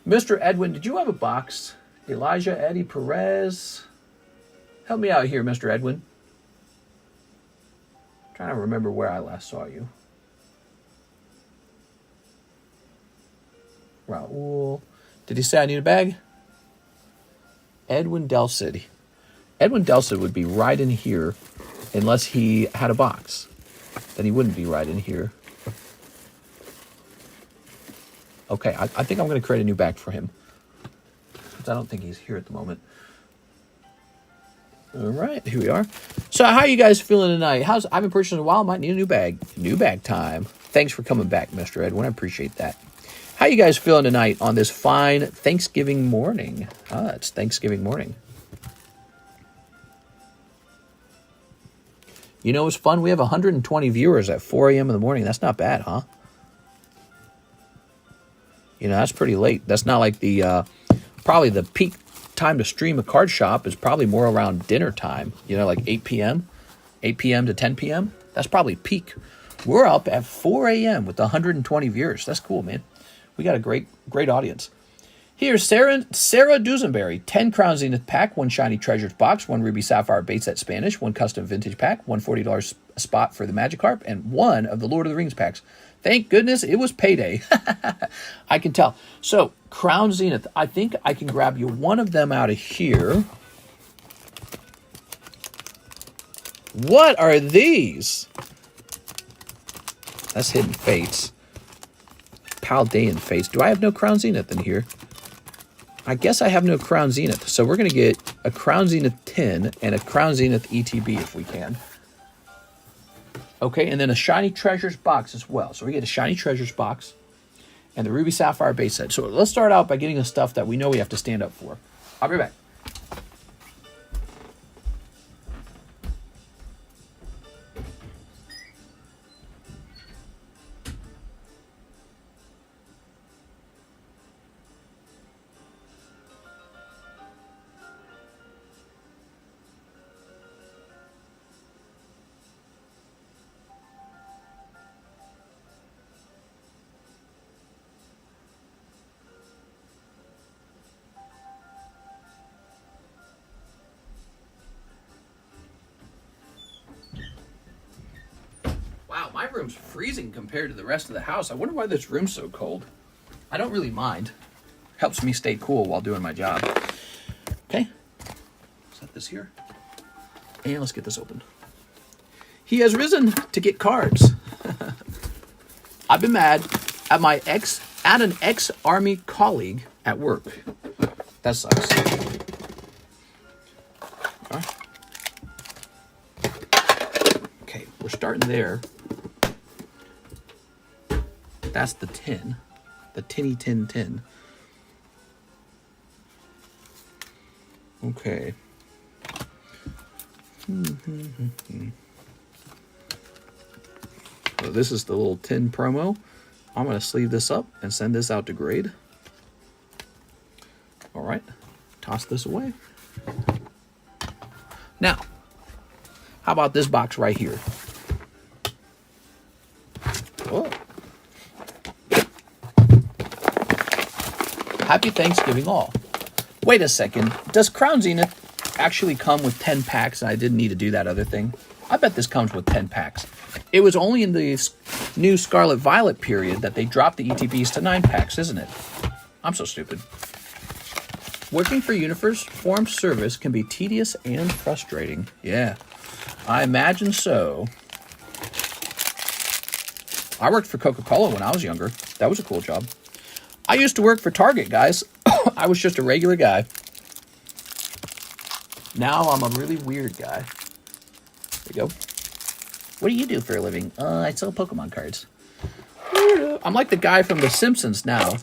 Mr. Edwin, did you have a box? Elijah Eddie Perez. Help me out here, Mr. Edwin. I'm trying to remember where I last saw you. Raul. Did he say I need a bag? Edwin Delcid. Edwin Delcid would be right in here unless he had a box. Then he wouldn't be right in here. Okay, I think I'm going to create a new bag for him. Because I don't think he's here at the moment. All right, here we are. So how are you guys feeling tonight? I haven't purchased in a while. Might need a new bag. New bag time. Thanks for coming back, Mr. Edwin. I appreciate that. How you guys feeling tonight on this fine Thanksgiving morning? It's Thanksgiving morning. You know what's fun? We have 120 viewers at 4 a.m. in the morning. That's not bad, huh? You know, that's pretty late. That's not like the, probably the peak time to stream a card shop is probably more around dinner time. You know, like 8 p.m. 8 p.m. to 10 p.m. That's probably peak. We're up at 4 a.m. with 120 viewers. That's cool, man. We got a great audience. Here's Sarah Dusenberry. 10 Crown Zenith pack, 1 Shiny Treasures box, 1 Ruby Sapphire base set Spanish, 1 custom vintage pack, 1 $40 spot for the Magikarp, and 1 of the Lord of the Rings packs. Thank goodness it was payday. I can tell. So, Crown Zenith. I think I can grab you one of them out of here. What are these? That's Hidden Fates. Paldean Fates. Do I have no Crown Zenith in here? I guess I have no Crown Zenith. So we're going to get a Crown Zenith 10 and a Crown Zenith ETB if we can. Okay, and then a Shiny Treasures box as well. So we get a Shiny Treasures box and the Ruby Sapphire base set. So let's start out by getting the stuff that we know we have to stand up for. I'll be right back. Wow, my room's freezing compared to the rest of the house. I wonder why this room's so cold. I don't really mind. Helps me stay cool while doing my job. Okay. Set this here. And let's get this open. He has risen to get cards. I've been mad at an ex-army colleague at work. That sucks. All right. Okay, we're starting there. That's the 10. The tinny tin tin. Okay. So this is the little tin promo. I'm going to sleeve this up and send this out to grade. All right. Toss this away. Now, how about this box right here? Whoa. Happy Thanksgiving all. Wait a second. Does Crown Zenith actually come with 10 packs and I didn't need to do that other thing? I bet this comes with 10 packs. It was only in the new Scarlet Violet period that they dropped the ETBs to 9 packs, isn't it? I'm so stupid. Working for uniform service can be tedious and frustrating. Yeah, I imagine so. I worked for Coca-Cola when I was younger. That was a cool job. I used to work for Target, guys. I was just a regular guy. Now I'm a really weird guy. There we go. What do you do for a living? I sell Pokemon cards. I'm like the guy from The Simpsons now.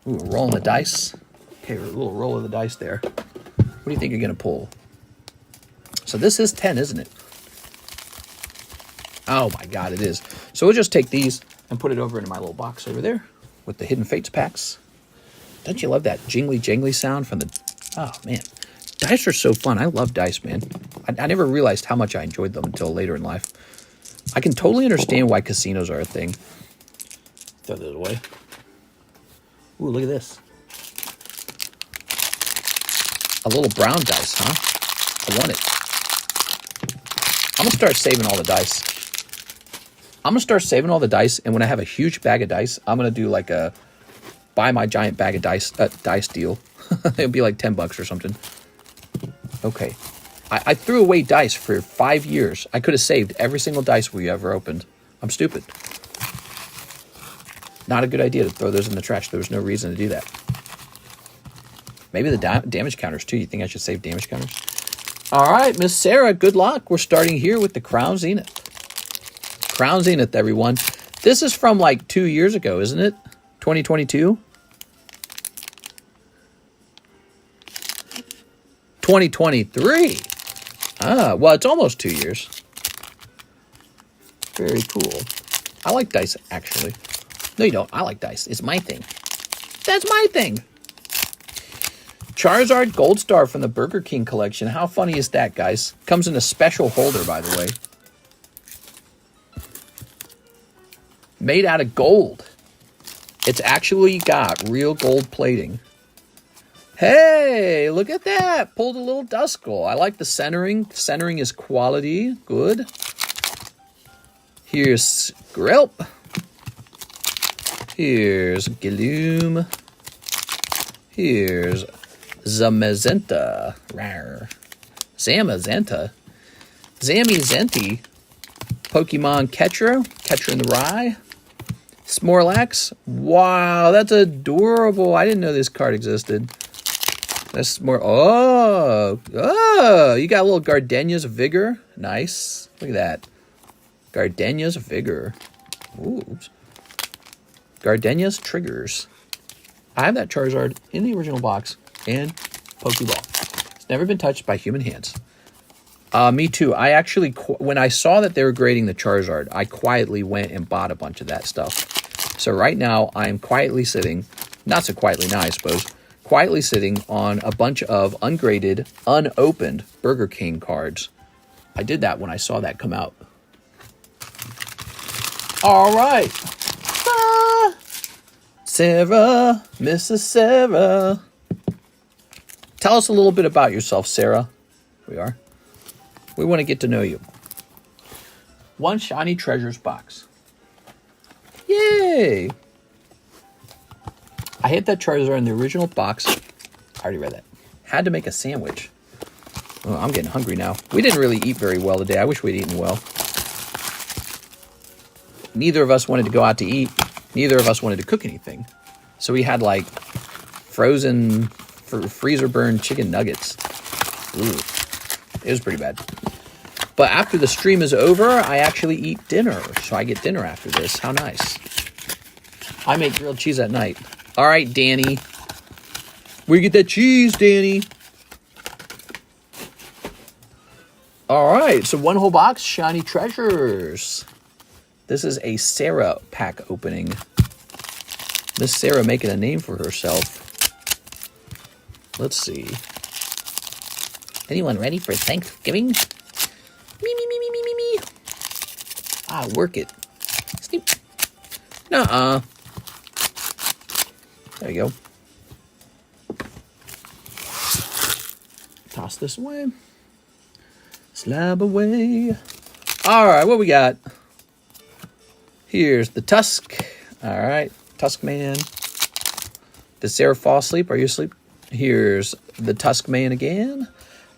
Ooh, rolling the dice. Okay, a little roll of the dice there. What do you think you're going to pull? So this is 10, isn't it? Oh my God, it is. So we'll just take these and put it over into my little box over there with the Hidden Fates packs. Don't you love that jingly jangly sound from the... Oh, man. Dice are so fun. I love dice, man. I never realized how much I enjoyed them until later in life. I can totally understand why casinos are a thing. Throw those away. Ooh, look at this. A little brown dice, huh? I want it. I'm going to start saving all the dice. I'm going to start saving all the dice, and when I have a huge bag of dice, I'm going to do like a buy my giant bag of dice deal. It'll be like $10 or something. Okay. I threw away dice for 5 years. I could have saved every single dice we ever opened. I'm stupid. Not a good idea to throw those in the trash. There was no reason to do that. Maybe the damage counters, too. You think I should save damage counters? All right, Miss Sarah, good luck. We're starting here with the Crown Zenith. Crown Zenith, everyone. This is from like 2 years ago, isn't it? 2022? 2023. Ah, well, it's almost 2 years. Very cool. I like dice, actually. No, you don't. I like dice. It's my thing. That's my thing. Charizard Gold Star from the Burger King collection. How funny is that, guys? Comes in a special holder, by the way. Made out of gold. It's actually got real gold plating. Hey, look at that. Pulled a little Duskull. I like the centering. Centering is quality. Good. Here's Grelp. Here's Gloom. Here's Zamazenta. Rawr. Zamazenta. Zamazenti. Pokemon Ketro. Ketro in the Rye. Snorlax. Wow, that's adorable. I didn't know this card existed. That's more. Oh, you got a little Gardenia's Vigor. Nice. Look at that. Gardenia's Vigor. Ooh. Gardenia's Triggers. I have that Charizard in the original box and Pokeball. It's never been touched by human hands. Me too. I actually, when I saw that they were grading the Charizard, I quietly went and bought a bunch of that stuff. So right now, I am quietly sitting, not so quietly now, I suppose, quietly sitting on a bunch of ungraded, unopened Burger King cards. I did that when I saw that come out. All right. Sarah, Mrs. Sarah. Tell us a little bit about yourself, Sarah. We want to get to know you. One Shiny Treasures box. Yay! I hit that Charizard in the original box. I already read that. Had to make a sandwich. Oh, I'm getting hungry now. We didn't really eat very well today. I wish we'd eaten well. Neither of us wanted to go out to eat. Neither of us wanted to cook anything. So we had like frozen, freezer burned chicken nuggets. Ooh, it was pretty bad. But after the stream is over, I actually eat dinner. So I get dinner after this. How nice. I make grilled cheese at night. All right, Danny. Where you get that cheese, Danny? All right, so one whole box, Shiny Treasures. This is a Sarah pack opening. Miss Sarah making a name for herself. Let's see. Anyone ready for Thanksgiving? Me. Ah, work it. Sneak. Nuh-uh. There you go. Toss this away. Slabaway. All right, what we got? Here's the Tusk. All right, Tusk Man. Did Sarah fall asleep? Are you asleep? Here's the Tusk Man again.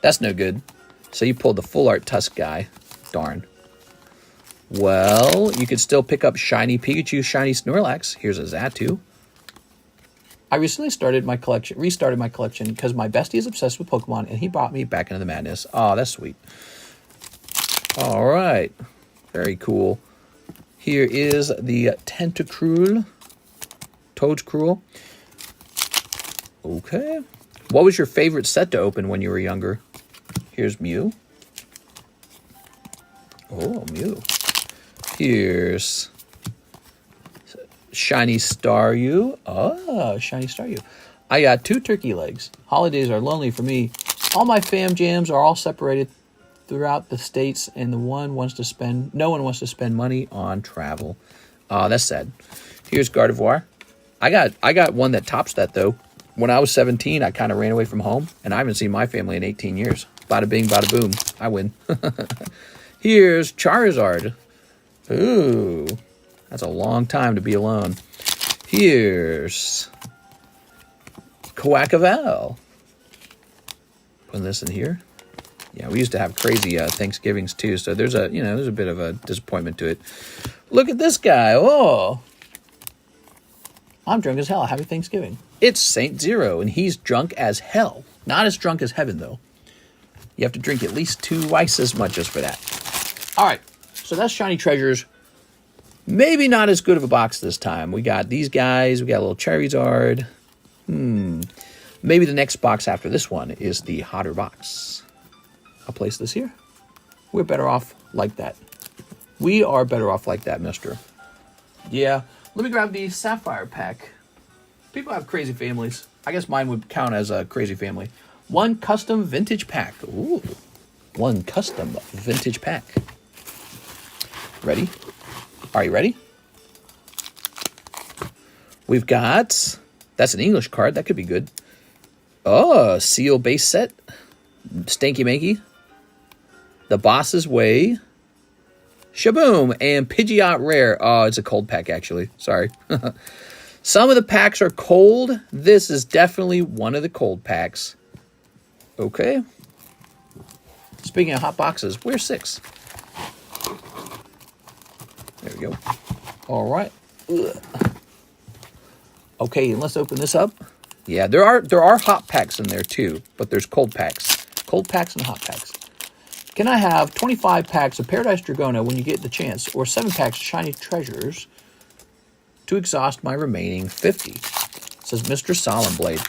That's no good. So you pulled the full art Tusk guy. Darn. Well, you could still pick up Shiny Pikachu, Shiny Snorlax. Here's a Xatu. I recently restarted my collection because my bestie is obsessed with Pokemon and he brought me back into the madness. Oh, that's sweet. All right. Very cool. Here is the Tentacruel. Toadscruel. Okay. What was your favorite set to open when you were younger? Here's Mew. Oh, Mew. Here's Shiny Staryu. Oh, Shiny Staryu. I got 2 turkey legs. Holidays are lonely for me. All my fam jams are all separated throughout the states, and no one wants to spend money on travel. That's sad. Here's Gardevoir. I got one that tops that though. When I was 17, I kind of ran away from home, and I haven't seen my family in 18 years. Bada bing, bada boom. I win. Here's Charizard. Ooh, that's a long time to be alone. Here's Quackaval. Putting this in here. Yeah, we used to have crazy Thanksgivings too, so there's a bit of a disappointment to it. Look at this guy. Oh, I'm drunk as hell. Happy Thanksgiving. It's Saint Zero, and he's drunk as hell. Not as drunk as heaven, though. You have to drink at least twice as much as for that. All right, so that's Shiny Treasures. Maybe not as good of a box this time. We got these guys. We got a little Charizard. Maybe the next box after this one is the hotter box. I'll place this here. We're better off like that. We are better off like that, mister. Yeah. Let me grab the Sapphire pack. People have crazy families. I guess mine would count as a crazy family. 1 custom vintage pack. Ooh. 1 custom vintage pack. Ready? Are you ready? We've got... That's an English card. That could be good. Oh, Seal base set. Stanky Manky. The Boss's Way. Shaboom! And Pidgeot Rare. Oh, it's a cold pack, actually. Sorry. Some of the packs are cold. This is definitely one of the cold packs. Okay. Speaking of hot boxes, where's 6? There we go. All right. Ugh. Okay, let's open this up. Yeah, there are hot packs in there too, but there's cold packs. Cold packs and hot packs. Can I have 25 packs of Paradise Dragona when you get the chance, or 7 packs of Shiny Treasures to exhaust my remaining 50? Says Mr. Solemnblade.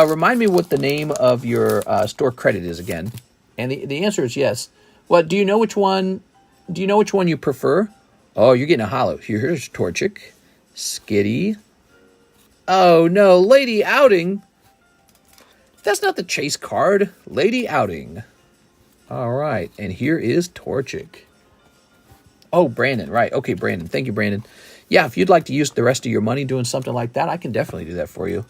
Remind me what the name of your store credit is again. And the answer is yes. What do you know which one? Do you know which one you prefer? Oh, you're getting a holo. Here's Torchic, Skitty. Oh no, Lady Outing. That's not the chase card. Lady Outing. All right, and here is Torchic. Oh, Brandon, right. Okay, Brandon. Thank you, Brandon. Yeah, if you'd like to use the rest of your money doing something like that, I can definitely do that for you.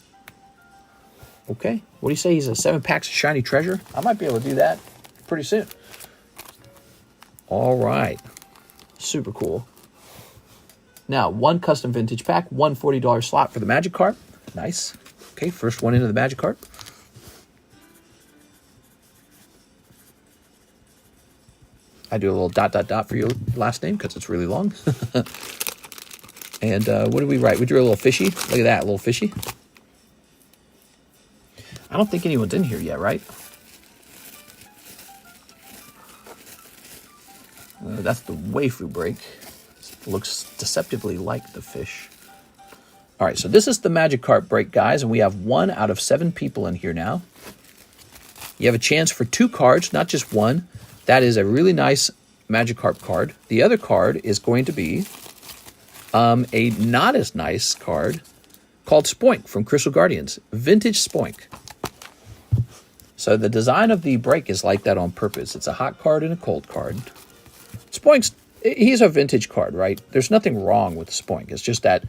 Okay, what do you say? He's a 7 packs of Shiny Treasure? I might be able to do that pretty soon. All right. Super cool. Now, 1 custom vintage pack, 1 $40 slot for the Magikarp. Nice. Okay, first one into the Magikarp. I do a little ... for your last name because it's really long. And what did we write? We drew a little fishy. Look at that, a little fishy. I don't think anyone's in here yet, right? That's the waifu break. It looks deceptively like the fish. All right, so this is the Magikarp break, guys, and we have 1 out of 7 people in here now. You have a chance for 2 cards, not just 1. That is a really nice Magikarp card. The other card is going to be a not as nice card called Spoink from Crystal Guardians. Vintage Spoink. So the design of the break is like that on purpose. It's a hot card and a cold card. Spoink's, he's a vintage card, right? There's nothing wrong with Spoink. It's just that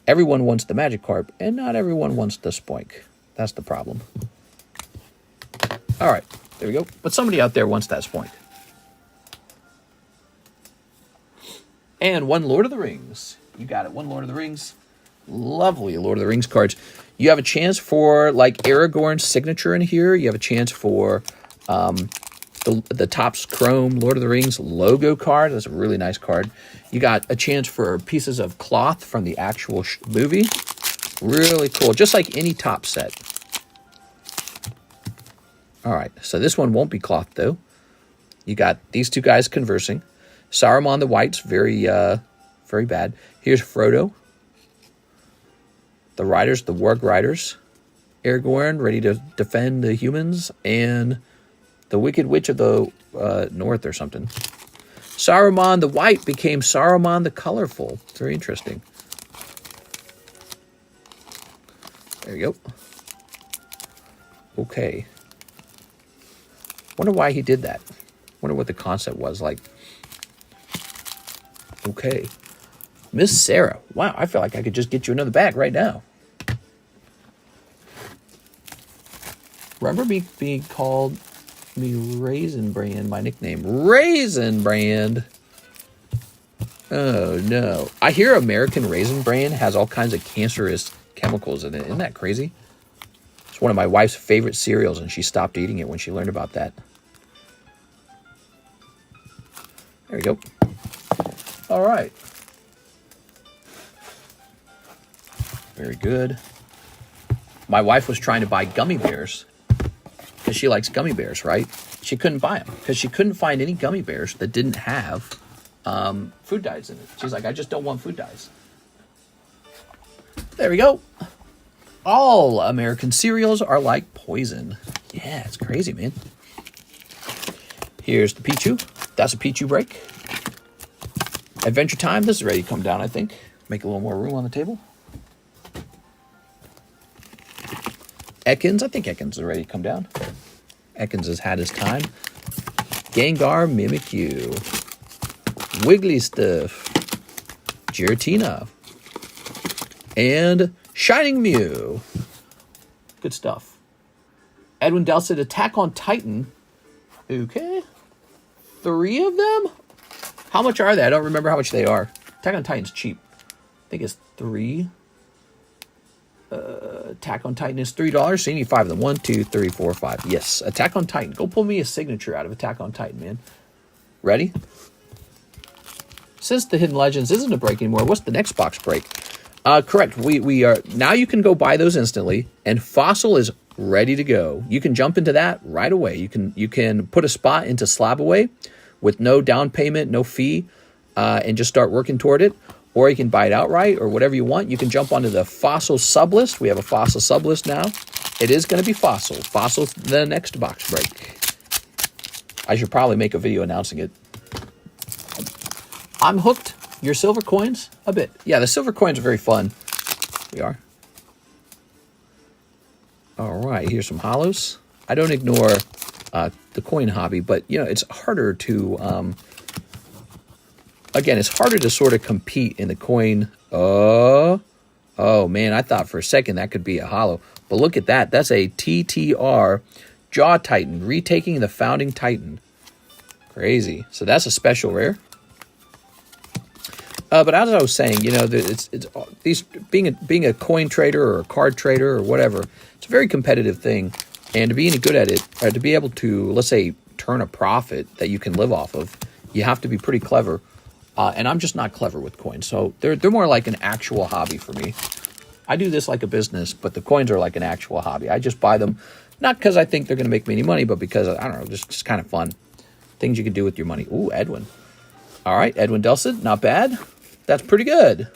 everyone wants the Magikarp and not everyone wants the Spoink. That's the problem. All right. There we go. But somebody out there wants that Spoink. And 1 Lord of the Rings. You got it. 1 Lord of the Rings. Lovely Lord of the Rings cards. You have a chance for, like, Aragorn's signature in here. You have a chance for the Topps Chrome Lord of the Rings logo card. That's a really nice card. You got a chance for pieces of cloth from the actual movie. Really cool. Just like any top set. All right, so this one won't be cloth, though. You got these 2 guys conversing. Saruman the White's very Very bad. Here's Frodo. The Riders, the Warg Riders. Aragorn, ready to defend the humans. And the Wicked Witch of the North or something. Saruman the White became Saruman the Colorful. Very interesting. There you go. Okay. Wonder why he did that. Wonder what the concept was like. Okay. Miss Sarah. Wow, I feel like I could just get you another bag right now. Remember me being called me Raisin Brand, my nickname. Raisin Brand. Oh, no. I hear American Raisin Bran has all kinds of cancerous chemicals in it. Isn't that crazy? It's one of my wife's favorite cereals, and she stopped eating it when she learned about that. There we go. All right. Very good. My wife was trying to buy gummy bears because she likes gummy bears, right? She couldn't buy them because she couldn't find any gummy bears that didn't have food dyes in it. She's like, I just don't want food dyes. There we go. All American cereals are like poison. Yeah, it's crazy, man. Here's the Pichu. That's a Pichu break. Adventure Time. This is ready to come down, I think. Make a little more room on the table. Ekans. I think Ekans is ready to come down. Ekans has had his time. Gengar, Mimikyu. Wiggly Stuff. Giratina. And Shining Mew. Good stuff. Edwin Delsett, Attack on Titan. Okay. 3 of them? How much are they? I don't remember how much they are. Attack on Titan's cheap. I think it's 3. Attack on Titan is $3. So you need 5 of them. 1, 2, 3, 4, 5. Yes. Attack on Titan. Go pull me a signature out of Attack on Titan, man. Ready? Since the Hidden Legends isn't a break anymore, what's the next box break? Correct. We are now. You can go buy those instantly, and Fossil is ready to go. You can jump into that right away. You can put a spot into Slabaway with no down payment, no fee, and just start working toward it. Or you can buy it outright, or whatever you want. You can jump onto the Fossil sublist. We have a Fossil sublist now. It is going to be Fossil. Fossil's the next box break. I should probably make a video announcing it. I'm hooked. Your silver coins? A bit. Yeah, the silver coins are very fun. We are. All right, here's some holos. I don't ignore the coin hobby, but, you know, it's harder to... Again, it's harder to sort of compete in the coin. Oh, man, I thought for a second that could be a holo. But look at that. That's a TTR Jaw Titan, retaking the Founding Titan. Crazy. So that's a special rare. But as I was saying, you know, it's these being a coin trader or a card trader or whatever, it's a very competitive thing. And to be any good at it, or to be able to, let's say, turn a profit that you can live off of, you have to be pretty clever. And I'm just not clever with coins. So they're more like an actual hobby for me. I do this like a business, but the coins are like an actual hobby. I just buy them, not because I think they're going to make me any money, but because, I don't know, just kind of fun. Things you can do with your money. Ooh, Edwin. All right, Edwin Delsett, not bad. That's pretty good.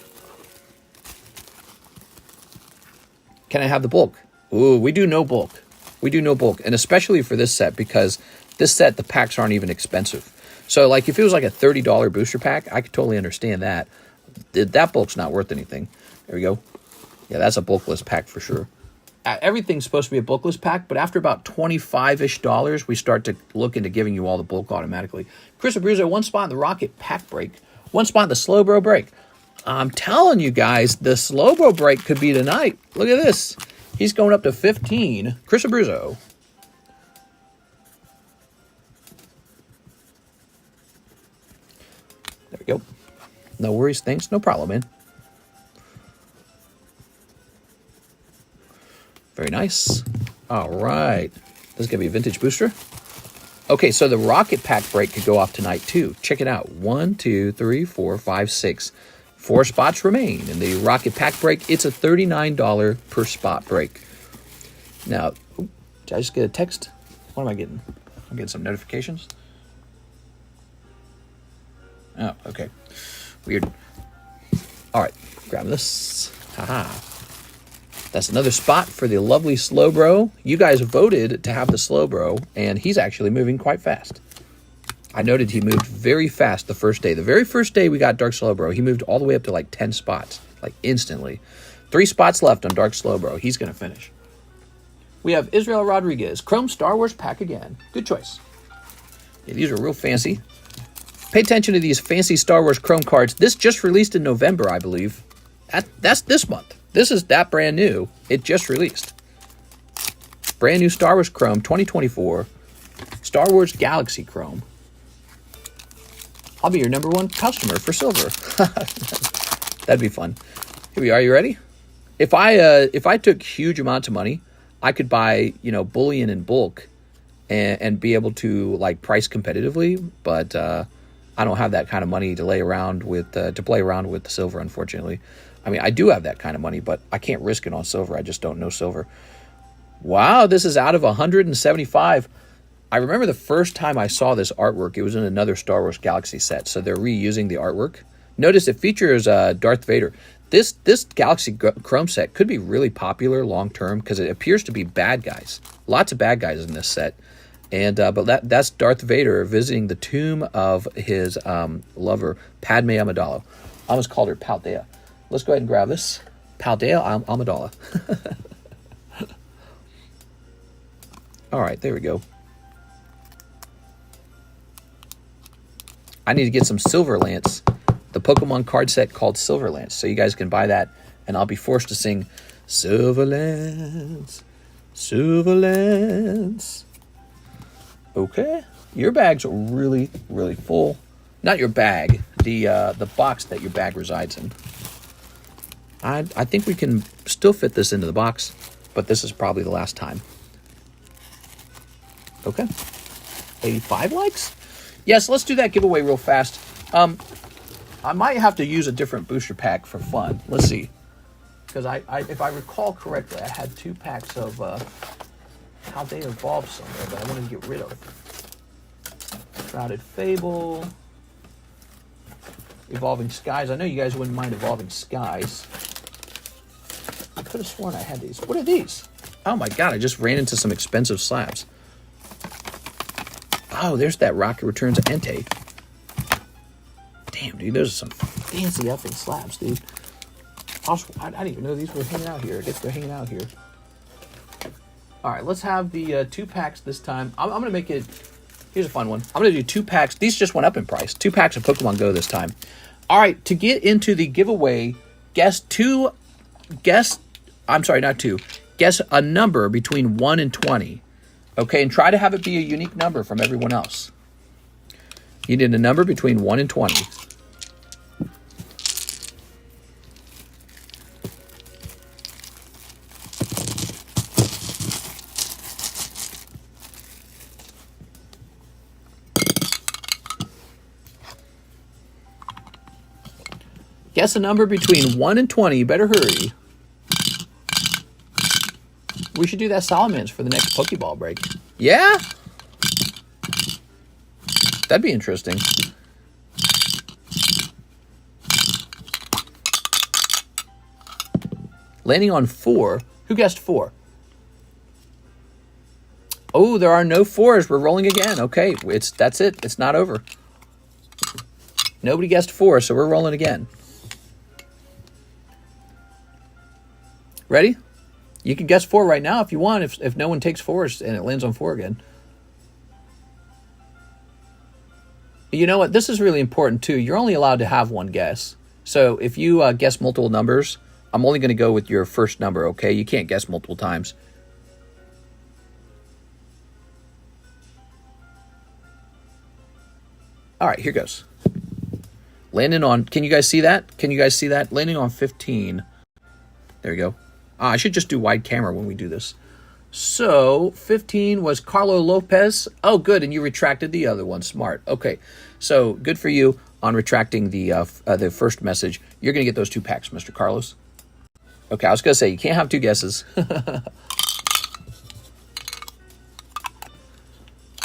Can I have the bulk? Ooh, we do no bulk. We do no bulk. And especially for this set, because this set, the packs aren't even expensive. So, like, if it was like a $30 booster pack, I could totally understand that. That bulk's not worth anything. There we go. Yeah, that's a bulkless pack for sure. Everything's supposed to be a bulkless pack, but after about $25-ish, we start to look into giving you all the bulk automatically. Chris Abruzzo, 1 spot in the Rocket pack break. 1 spot in the Slowbro break. I'm telling you guys, the Slowbro break could be tonight. Look at this. He's going up to 15. Chris Abruzzo. There we go. No worries. Thanks. No problem, man. Very nice. All right. This is going to be a vintage booster. Okay, so the Rocket Pack break could go off tonight, too. Check it out. 1, 2, 3, 4, 5, 6. 4 spots remain. In the Rocket Pack break, it's a $39 per spot break. Now, did I just get a text? What am I getting? I'm getting some notifications. Oh, okay. Weird. All right, grab this. Haha. That's another spot for the lovely Slowbro. You guys voted to have the Slowbro, and he's actually moving quite fast. I noted he moved very fast the first day. The very first day we got Dark Slowbro, he moved all the way up to like 10 spots, like instantly. 3 spots left on Dark Slowbro. He's going to finish. We have Israel Rodriguez, Chrome Star Wars pack again. Good choice. Yeah, these are real fancy. Pay attention to these fancy Star Wars Chrome cards. This just released in November, I believe. That's this month. This is that brand new. It just released. Brand new Star Wars Chrome 2024. Star Wars Galaxy Chrome. I'll be your #1 customer for silver. That'd be fun. Here we are. You ready? If I took huge amounts of money, I could buy, bullion in bulk and be able to like price competitively, but I don't have that kind of money to play around with the silver, unfortunately. I mean, I do have that kind of money, but I can't risk it on silver. I just don't know silver. Wow, this is out of 175. I remember the first time I saw this artwork, it was in another Star Wars Galaxy set, so they're reusing the artwork. Notice it features Darth Vader. This Galaxy Chrome set could be really popular long-term because it appears to be bad guys. Lots of bad guys in this set. And but that's Darth Vader visiting the tomb of his lover, Padme Amidala. I almost called her Paldea. Let's go ahead and grab this. Paldea Amidala. All right, there we go. I need to get some Silver Lance, the Pokemon card set called Silver Lance, so you guys can buy that, and I'll be forced to sing Silver Lance, Silver Lance. Okay, your bag's really, really full. Not your bag, the box that your bag resides in. I think we can still fit this into the box, but this is probably the last time. Okay, 85 likes? Yes, let's do that giveaway real fast. I might have to use a different booster pack for fun. Let's see. Because if I recall correctly, I had 2 packs of How They Evolved somewhere that I wanted to get rid of. Shrouded Fable. Evolving Skies. I know you guys wouldn't mind Evolving Skies. I could have sworn I had these. What are these? Oh my god, I just ran into some expensive slabs. Oh, there's that Rocket Returns Entei. Damn, dude, those are some fancy effing slabs, dude. I didn't even know these were hanging out here. I guess they're hanging out here. All right, let's have the 2 packs this time. I'm going to make it... Here's a fun one. I'm going to do 2 packs. These just went up in price. 2 packs of Pokemon Go this time. All right, to get into the giveaway, guess a number between 1 and 20. Okay, and try to have it be a unique number from everyone else. You need a number between 1 and 20. Guess a number between 1 and 20. You better hurry. We should do that Salamence for the next Pokeball break. Yeah? That'd be interesting. Landing on 4. Who guessed 4? Oh, there are no 4s. We're rolling again. Okay, that's it. It's not over. Nobody guessed 4, so we're rolling again. Ready? You can guess 4 right now if you want, if no one takes 4s and it lands on 4 again. You know what? This is really important too. You're only allowed to have 1 guess. So if you guess multiple numbers, I'm only going to go with your first number, okay? You can't guess multiple times. All right, here goes. Landing on, can you guys see that? Can you guys see that? Landing on 15. There you go. I should just do wide camera when we do this. So 15 was Carlo Lopez. Oh, good, and you retracted the other one. Smart. Okay, so good for you on retracting the first message. You're going to get those 2 packs, Mr. Carlos. Okay, I was going to say, you can't have 2 guesses.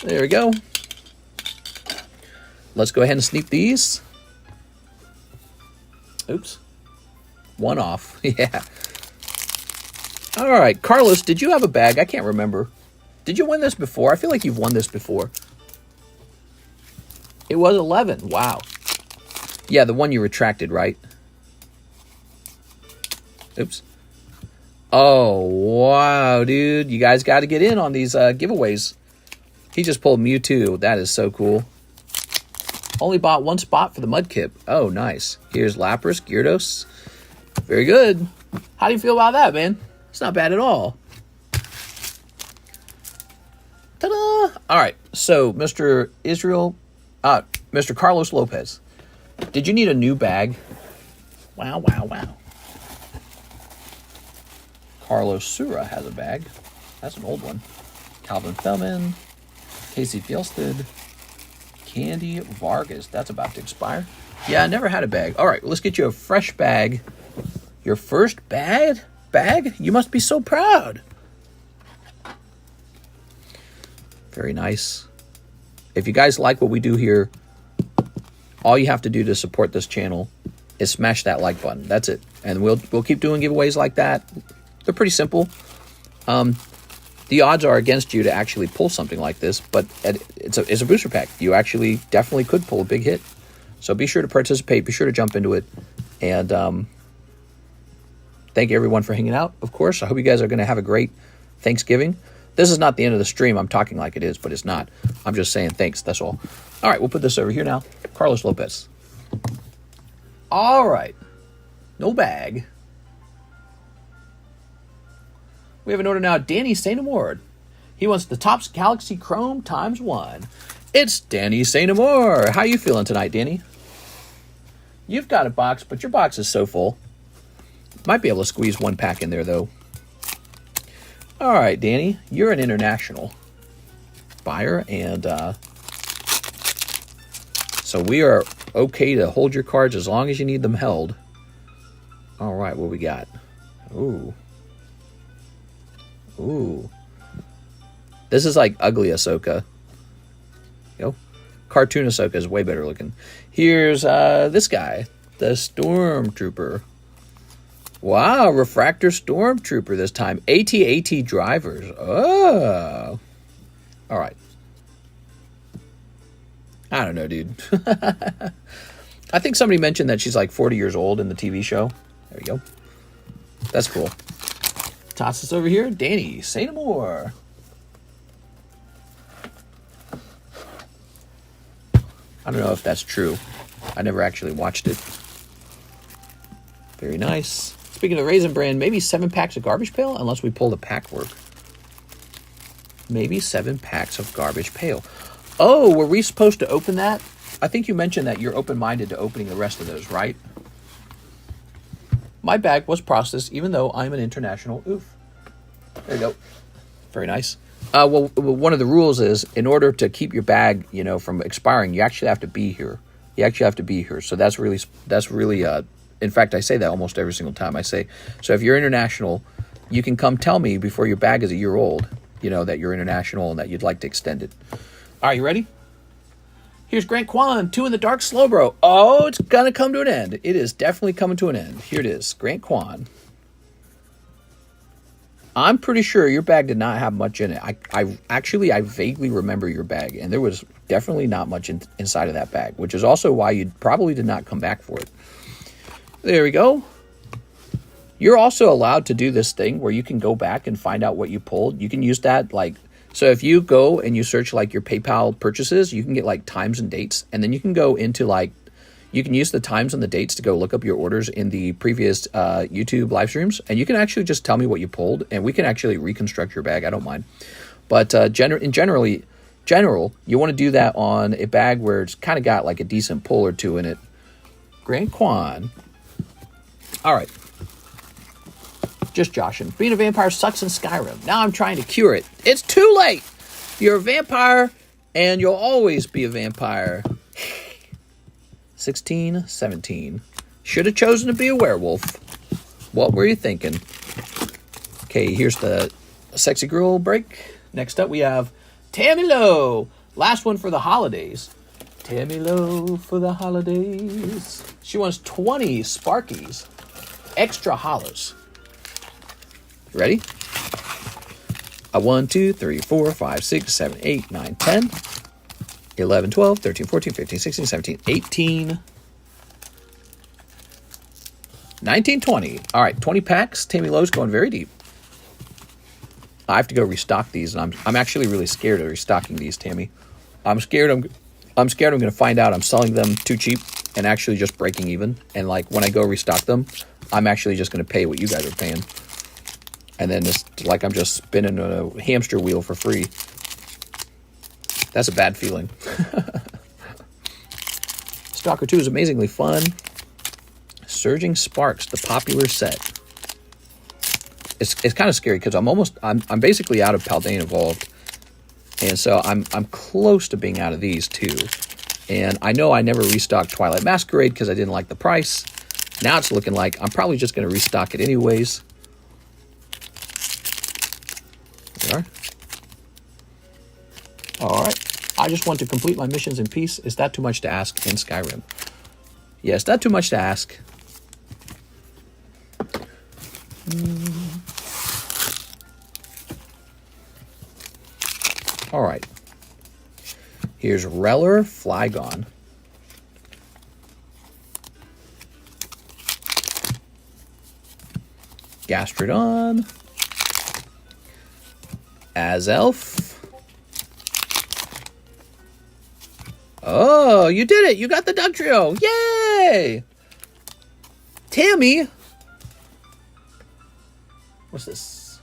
There we go. Let's go ahead and sneak these. Oops. 1 off. Yeah. All right, Carlos, did you have a bag? I can't remember. Did you win this before? I feel like you've won this before. It was 11. Wow. Yeah, the one you retracted, right? Oops. Oh, wow, dude. You guys got to get in on these giveaways. He just pulled Mewtwo. That is so cool. Only bought 1 spot for the Mudkip. Oh, nice. Here's Lapras, Gyarados. Very good. How do you feel about that, man? It's not bad at all. Ta-da! All right. So, Mr. Mr. Carlos Lopez. Did you need a new bag? Wow, wow, wow. Carlos Sura has a bag. That's an old one. Calvin Fellman. Casey Fjellstead. Candy Vargas. That's about to expire. Yeah, I never had a bag. All right, let's get you a fresh bag. Your first bag? You must be so proud. Very nice. If you guys like what we do here, all you have to do to support this channel is smash that like button. That's it. And we'll keep doing giveaways like that. They're pretty simple. The odds are against you to actually pull something like this, but it's a booster pack. You actually definitely could pull a big hit. So be sure to participate. Be sure to jump into it. And thank everyone for hanging out, of course. I hope you guys are going to have a great Thanksgiving. This is not the end of the stream. I'm talking like it is, but it's not. I'm just saying thanks. That's all. All right, we'll put this over here now. Carlos Lopez. All right. No bag. We have an order now. Danny St. Amour. He wants the Topps Galaxy Chrome ×1. It's Danny St. Amour. How you feeling tonight, Danny? You've got a box, but your box is so full. Might be able to squeeze 1 pack in there, though. All right, Danny. You're an international buyer, and so we are okay to hold your cards as long as you need them held. All right, what we got? Ooh. Ooh. This is like ugly Ahsoka. Cartoon Ahsoka is way better looking. Here's this guy, the Stormtrooper. Wow, Refractor Stormtrooper this time. AT-AT drivers. Oh. All right. I don't know, dude. I think somebody mentioned that she's like 40 years old in the TV show. There we go. That's cool. Toss this over here. Danny St. Amour. I don't know if that's true. I never actually watched it. Very nice. Speaking of Raisin Brand, maybe 7 packs of Garbage Pail, unless we pull the pack work. Maybe 7 packs of Garbage Pail. Oh, were we supposed to open that? I think you mentioned that you're open-minded to opening the rest of those, right? My bag was processed, even though I'm an international. Oof. There you go. Very nice. Well, one of the rules is, in order to keep your bag, from expiring, you actually have to be here. You actually have to be here. So that's really, in fact, I say that almost every single time. I say, so if you're international, you can come tell me before your bag is a year old, that you're international and that you'd like to extend it. All right, you ready? Here's Grant Kwan, 2 in the dark, Slowbro. Oh, it's going to come to an end. It is definitely coming to an end. Here it is, Grant Kwan. I'm pretty sure your bag did not have much in it. I vaguely remember your bag, and there was definitely not much inside of that bag, which is also why you probably did not come back for it. There we go. You're also allowed to do this thing where you can go back and find out what you pulled. You can use that, so if you go and you search, your PayPal purchases, you can get, times and dates, and then you can go into, you can use the times and the dates to go look up your orders in the previous YouTube live streams, and you can actually just tell me what you pulled, and we can actually reconstruct your bag. I don't mind. But in general, you want to do that on a bag where it's kind of got a decent pull or 2 in it. Grant Kwan. All right. Just joshing. Being a vampire sucks in Skyrim. Now I'm trying to cure it. It's too late. You're a vampire, and you'll always be a vampire. 16, 17. Should have chosen to be a werewolf. What were you thinking? Okay, here's the sexy girl break. Next up, we have Tammy Lowe. Last one for the holidays. Tammy Lowe for the holidays. She wants 20 Sparkies. extra holos. Ready? 1, 2, 3, 4, 5, 6, 7, 8, 9, 10, 11, 12, 13, 14, 15, 16, 17, 18, 19, 20. All right, 20 packs. Tammy Lowe's going very deep. I have to go restock these, and I'm actually really scared of restocking these, Tammy. I'm scared I'm going to find out I'm selling them too cheap and actually just breaking even. And like when I go restock them, I'm actually just going to pay what you guys are paying. And then it's like I'm just spinning a hamster wheel for free. That's a bad feeling. Stalker 2 is amazingly fun. Surging Sparks, the popular set. It's kind of scary because I'm basically out of Paldean Evolved. And so I'm close to being out of these too. And I know I never restocked Twilight Masquerade because I didn't like the price. Now it's looking like I'm probably just going to restock it anyways. There we are. Alright. I just want to complete my missions in peace. Is that too much to ask in Skyrim? Yes, not too much to ask. All right. Here's Reller Flygon. Gastrodon. Azelf. Oh, you did it. You got the Dugtrio. Yay! Tammy. What's this?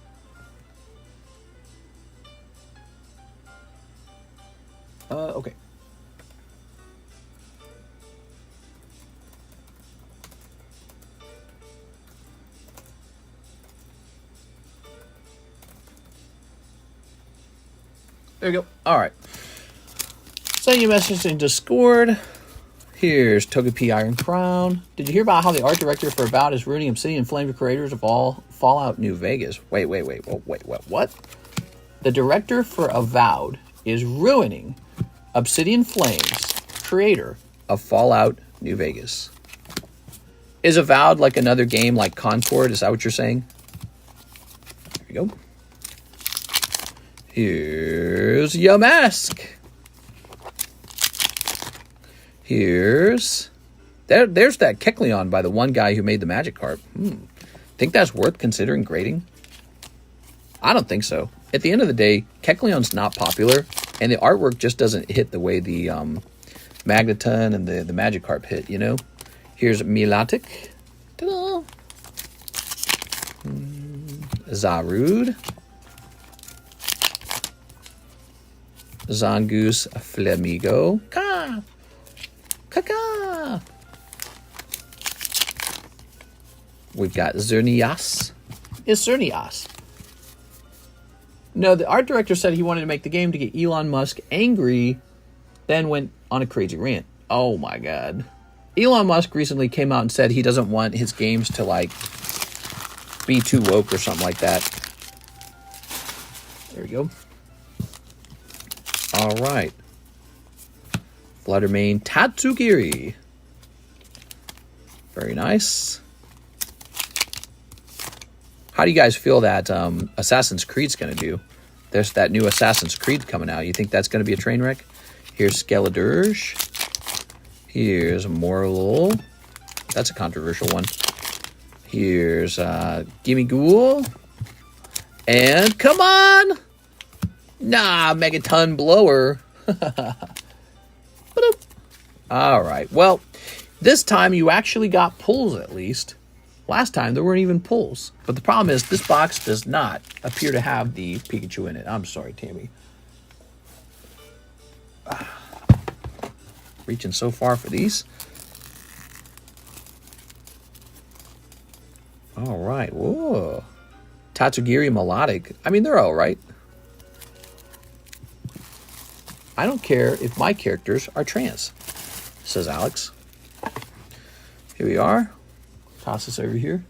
Okay. There you go. All right. Send you a message in Discord. Here's Togepi Iron Crown. Did you hear about how the art director for Avowed is ruining Obsidian Flame, the creators of all Fallout New Vegas? Wait, what? The director for Avowed is ruining Obsidian Flames, creator of Fallout New Vegas. Is Avowed like another game like Concord? Is that what you're saying? There you go. Here's Yamask. There's that Kecleon by the one guy who made the Magikarp. Think that's worth considering grading? I don't think so. At the end of the day, Kecleon's not popular, and the artwork just doesn't hit the way the Magneton and the Magikarp hit, you know? Here's Milotic. Ta-da! Zarude. Zangoose Flamigo. Kaka! We've got Xerneas. Is Xerneas? No, the art director said he wanted to make the game to get Elon Musk angry, then went on a crazy rant. Oh my god. Elon Musk recently came out and said he doesn't want his games to, like, be too woke or something like that. There we go. All right. Fluttermane Tatsugiri. Very nice. How do you guys feel that Assassin's Creed's going to do? There's that new Assassin's Creed coming out. You think that's going to be a train wreck? Here's Skeledirge. Here's Morlul. That's a controversial one. Here's Gimme Ghoul. And come on! Nah, Megaton Blower. All right. Well, this time you actually got pulls at least. Last time there weren't even pulls. But the problem is this box does not appear to have the Pikachu in it. I'm sorry, Tammy. Reaching so far for these. All right. Whoa. Tatsugiri Melodic. I mean, they're all right. I don't care if my characters are trans, says Alex. Here we are. Toss this over here.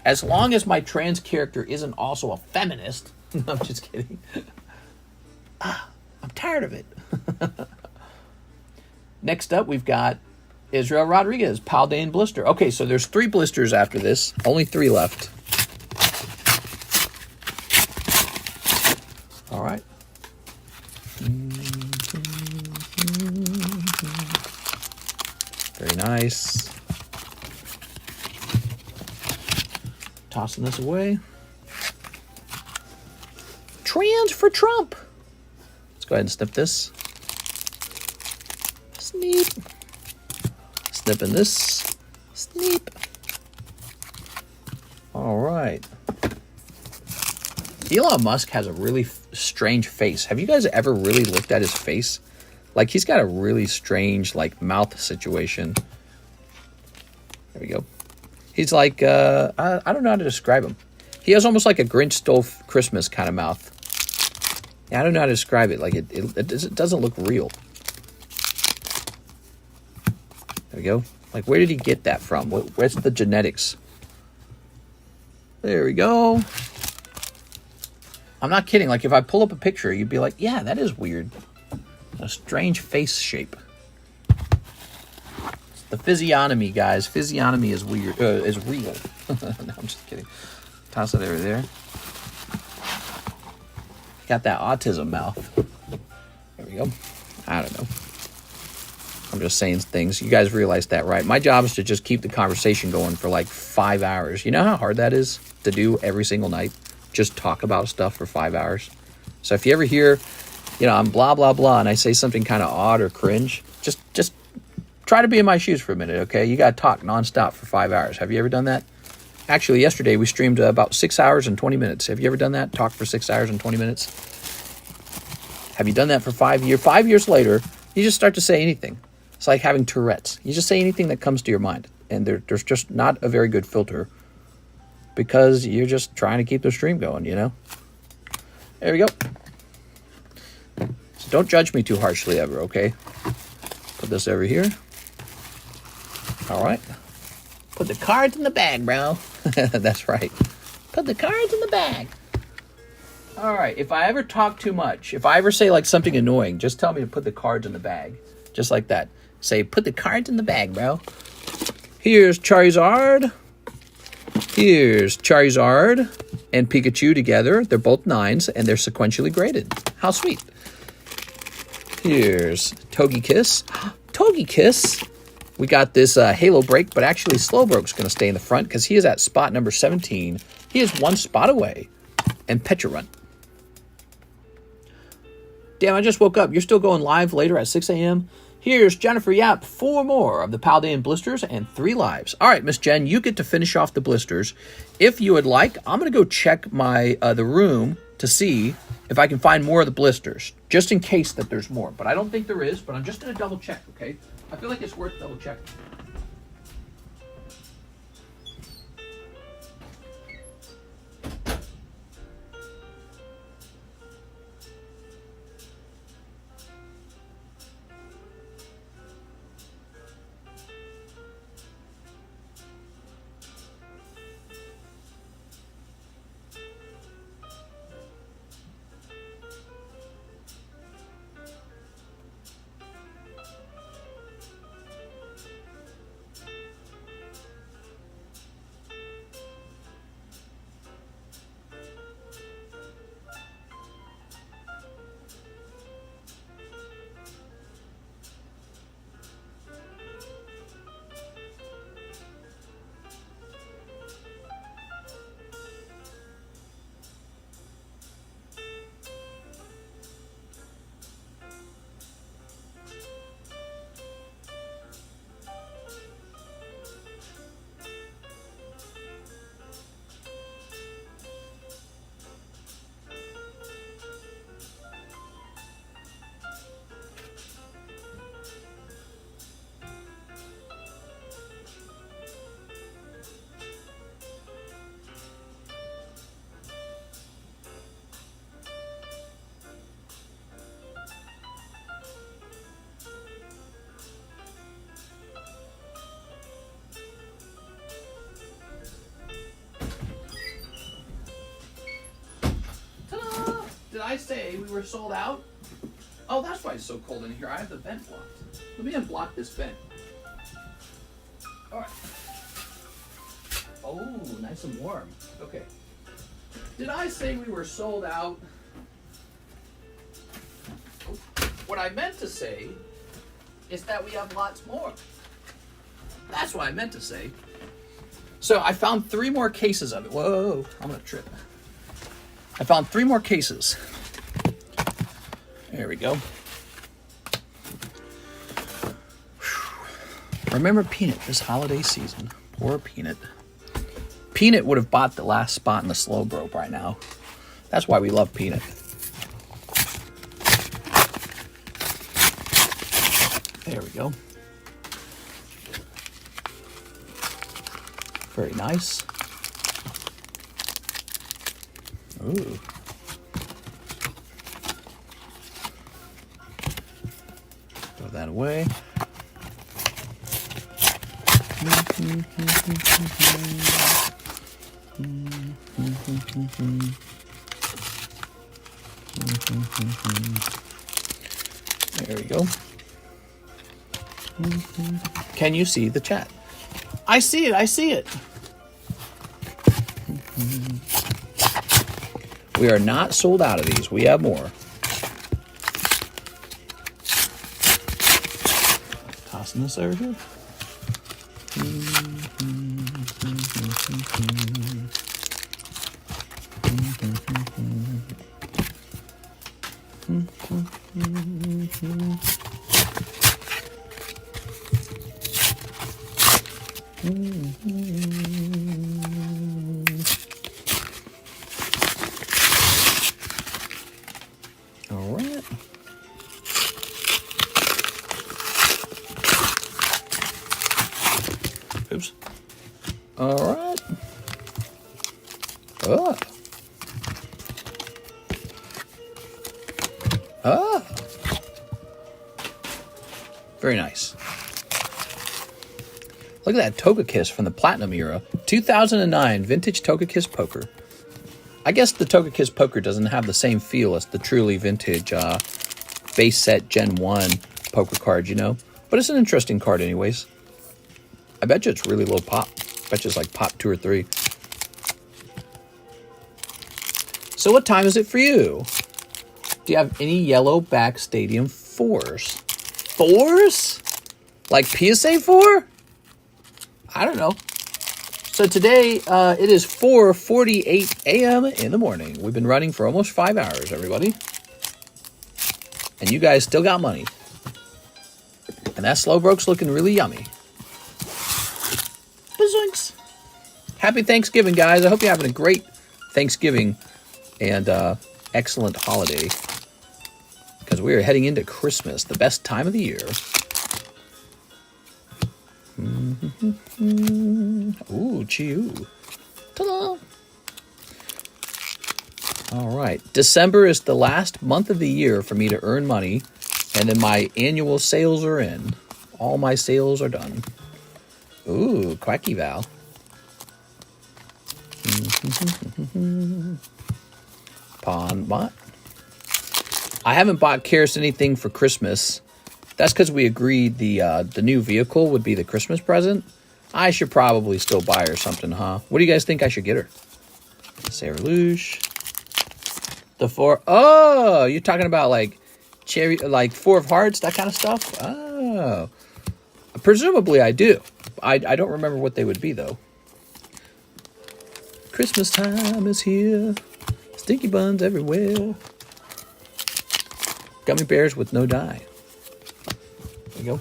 As long as my trans character isn't also a feminist. I'm just kidding. I'm tired of it. Next up, we've got Israel Rodriguez, Paldean blister. Okay, so there's 3 blisters after this. Only 3 left. All right. Very nice. Tossing this away. Trans for Trump. Let's go ahead and snip this. Sneep. Snipping this. Sneep. All right. Elon Musk has a really strange face. Have you guys ever really looked at his face? Like, he's got a really strange, like, mouth situation. There we go. He's like, I don't know how to describe him. He has almost like a Grinch stole Christmas kind of mouth. Yeah, I don't know how to describe it. Like, it doesn't look real. There we go. Like, where did he get that from? Where's the genetics? There we go. I'm not kidding. Like, if I pull up a picture, you'd be like, yeah, that is weird. A strange face shape. It's the physiognomy, guys. Physiognomy is weird. Is real. No, I'm just kidding. Toss it over there. Got that autism mouth. There we go. I don't know. I'm just saying things. You guys realize that, right? My job is to just keep the conversation going for like 5 hours. You know how hard that is to do every single night? Just talk about stuff for 5 hours. So if you ever hear, you know, I'm blah, blah, blah, and I say something kind of odd or cringe, just try to be in my shoes for a minute, okay? You got to talk nonstop for 5 hours. Have you ever done that? Actually, yesterday we streamed about 6 hours and 20 minutes. Have you ever done that? Talk for 6 hours and 20 minutes? Have you done that for 5 years? 5 years later, you just start to say anything. It's like having Tourette's. You just say anything that comes to your mind. And there's just not a very good filter because you're just trying to keep the stream going, you know? There we go. So don't judge me too harshly ever, okay? Put this over here. All right. Put the cards in the bag, bro. That's right. Put the cards in the bag. All right. If I ever talk too much, if I ever say like something annoying, just tell me to put the cards in the bag. Just like that. Say, put the cards in the bag, bro. Here's Charizard. Here's Charizard and Pikachu together. They're both 9s, and they're sequentially graded. How sweet. Here's Togekiss. Togekiss. We got this Halo break, but actually Slowbroke's going to stay in the front because he is at spot number 17. He is 1 spot away. And Pecharunt. Damn, I just woke up. You're still going live later at 6 a.m.? Here's Jennifer Yap, 4 more of the Paldean blisters and 3 lives. All right, Miss Jen, you get to finish off the blisters. If you would like, I'm going to go check my the room to see if I can find more of the blisters, just in case that there's more. But I don't think there is, but I'm just going to double check, okay? I feel like it's worth double checking. Did I say we were sold out? Oh, that's why it's so cold in here. I have the vent blocked. Let me unblock this vent. All right. Oh, nice and warm. Okay. Did I say we were sold out? What I meant to say is that we have lots more. That's what I meant to say. So I found 3 more cases of it. Whoa, I'm gonna trip. I found 3 more cases. There we go. Remember Peanut this holiday season. Poor Peanut. Peanut would have bought the last spot in the slow rope right now. That's why we love Peanut. There we go. Very nice. Ooh. Throw that away. There we go. Can you see the chat? I see it. I see it. We are not sold out of these. We have more. Tossing this over here. All right. Oops. All right. Oh. Oh. Very nice. Look at that Togekiss from the Platinum era. 2009 vintage Togekiss poker. I guess the Togekiss poker doesn't have the same feel as the truly vintage base set Gen 1 poker card, you know? But it's an interesting card anyways. I bet you it's really low pop. I bet you it's like pop 2 or 3. So what time is it for you? Do you have any yellow back stadium 4s? 4s? Like PSA 4? I don't know. So today, it is 4:48 a.m. in the morning. We've been running for almost 5 hours, everybody. And you guys still got money. And that Slowbroke's looking really yummy. Bazoinks. Happy Thanksgiving, guys. I hope you're having a great Thanksgiving and excellent holiday. Because we are heading into Christmas, the best time of the year. Ooh, chew. Ta-da! All right. December is the last month of the year for me to earn money, and then my annual sales are in. All my sales are done. Ooh, Quacky Val. Pawn bot. I haven't bought Karis anything for Christmas. That's because we agreed the new vehicle would be the Christmas present. I should probably still buy her something, huh? What do you guys think I should get her? Sarah Luge. The 4. Oh, you're talking about like cherry, like 4 of hearts, that kind of stuff? Oh. Presumably I do. I don't remember what they would be, though. Christmas time is here. Stinky buns everywhere. Gummy bears with no dye. There you go.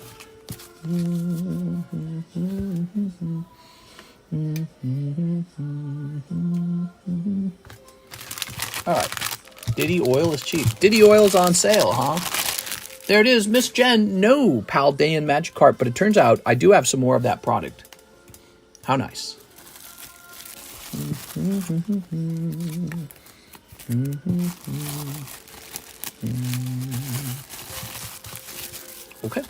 All right. Diddy oil is cheap. Diddy oil is on sale, huh? There it is, Miss Jen. No Paldean Magic Cart, but it turns out I do have some more of that product. How nice. Okay.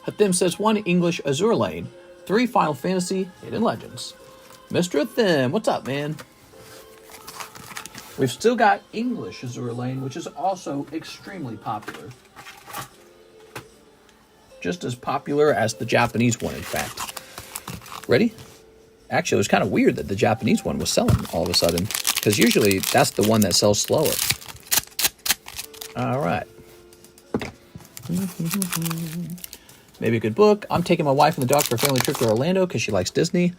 Hathim says 1 English Azure Lane, 3 Final Fantasy Hidden Legends. Mr. Hathim, what's up, man? We've still got English Azure Lane, which is also extremely popular. just as popular as the Japanese one, in fact. Ready? Actually, it was kind of weird that the Japanese one was selling all of a sudden, because usually that's the one that sells slower. All right. Maybe a good book. I'm taking my wife and the dog for a family trip to Orlando because she likes Disney.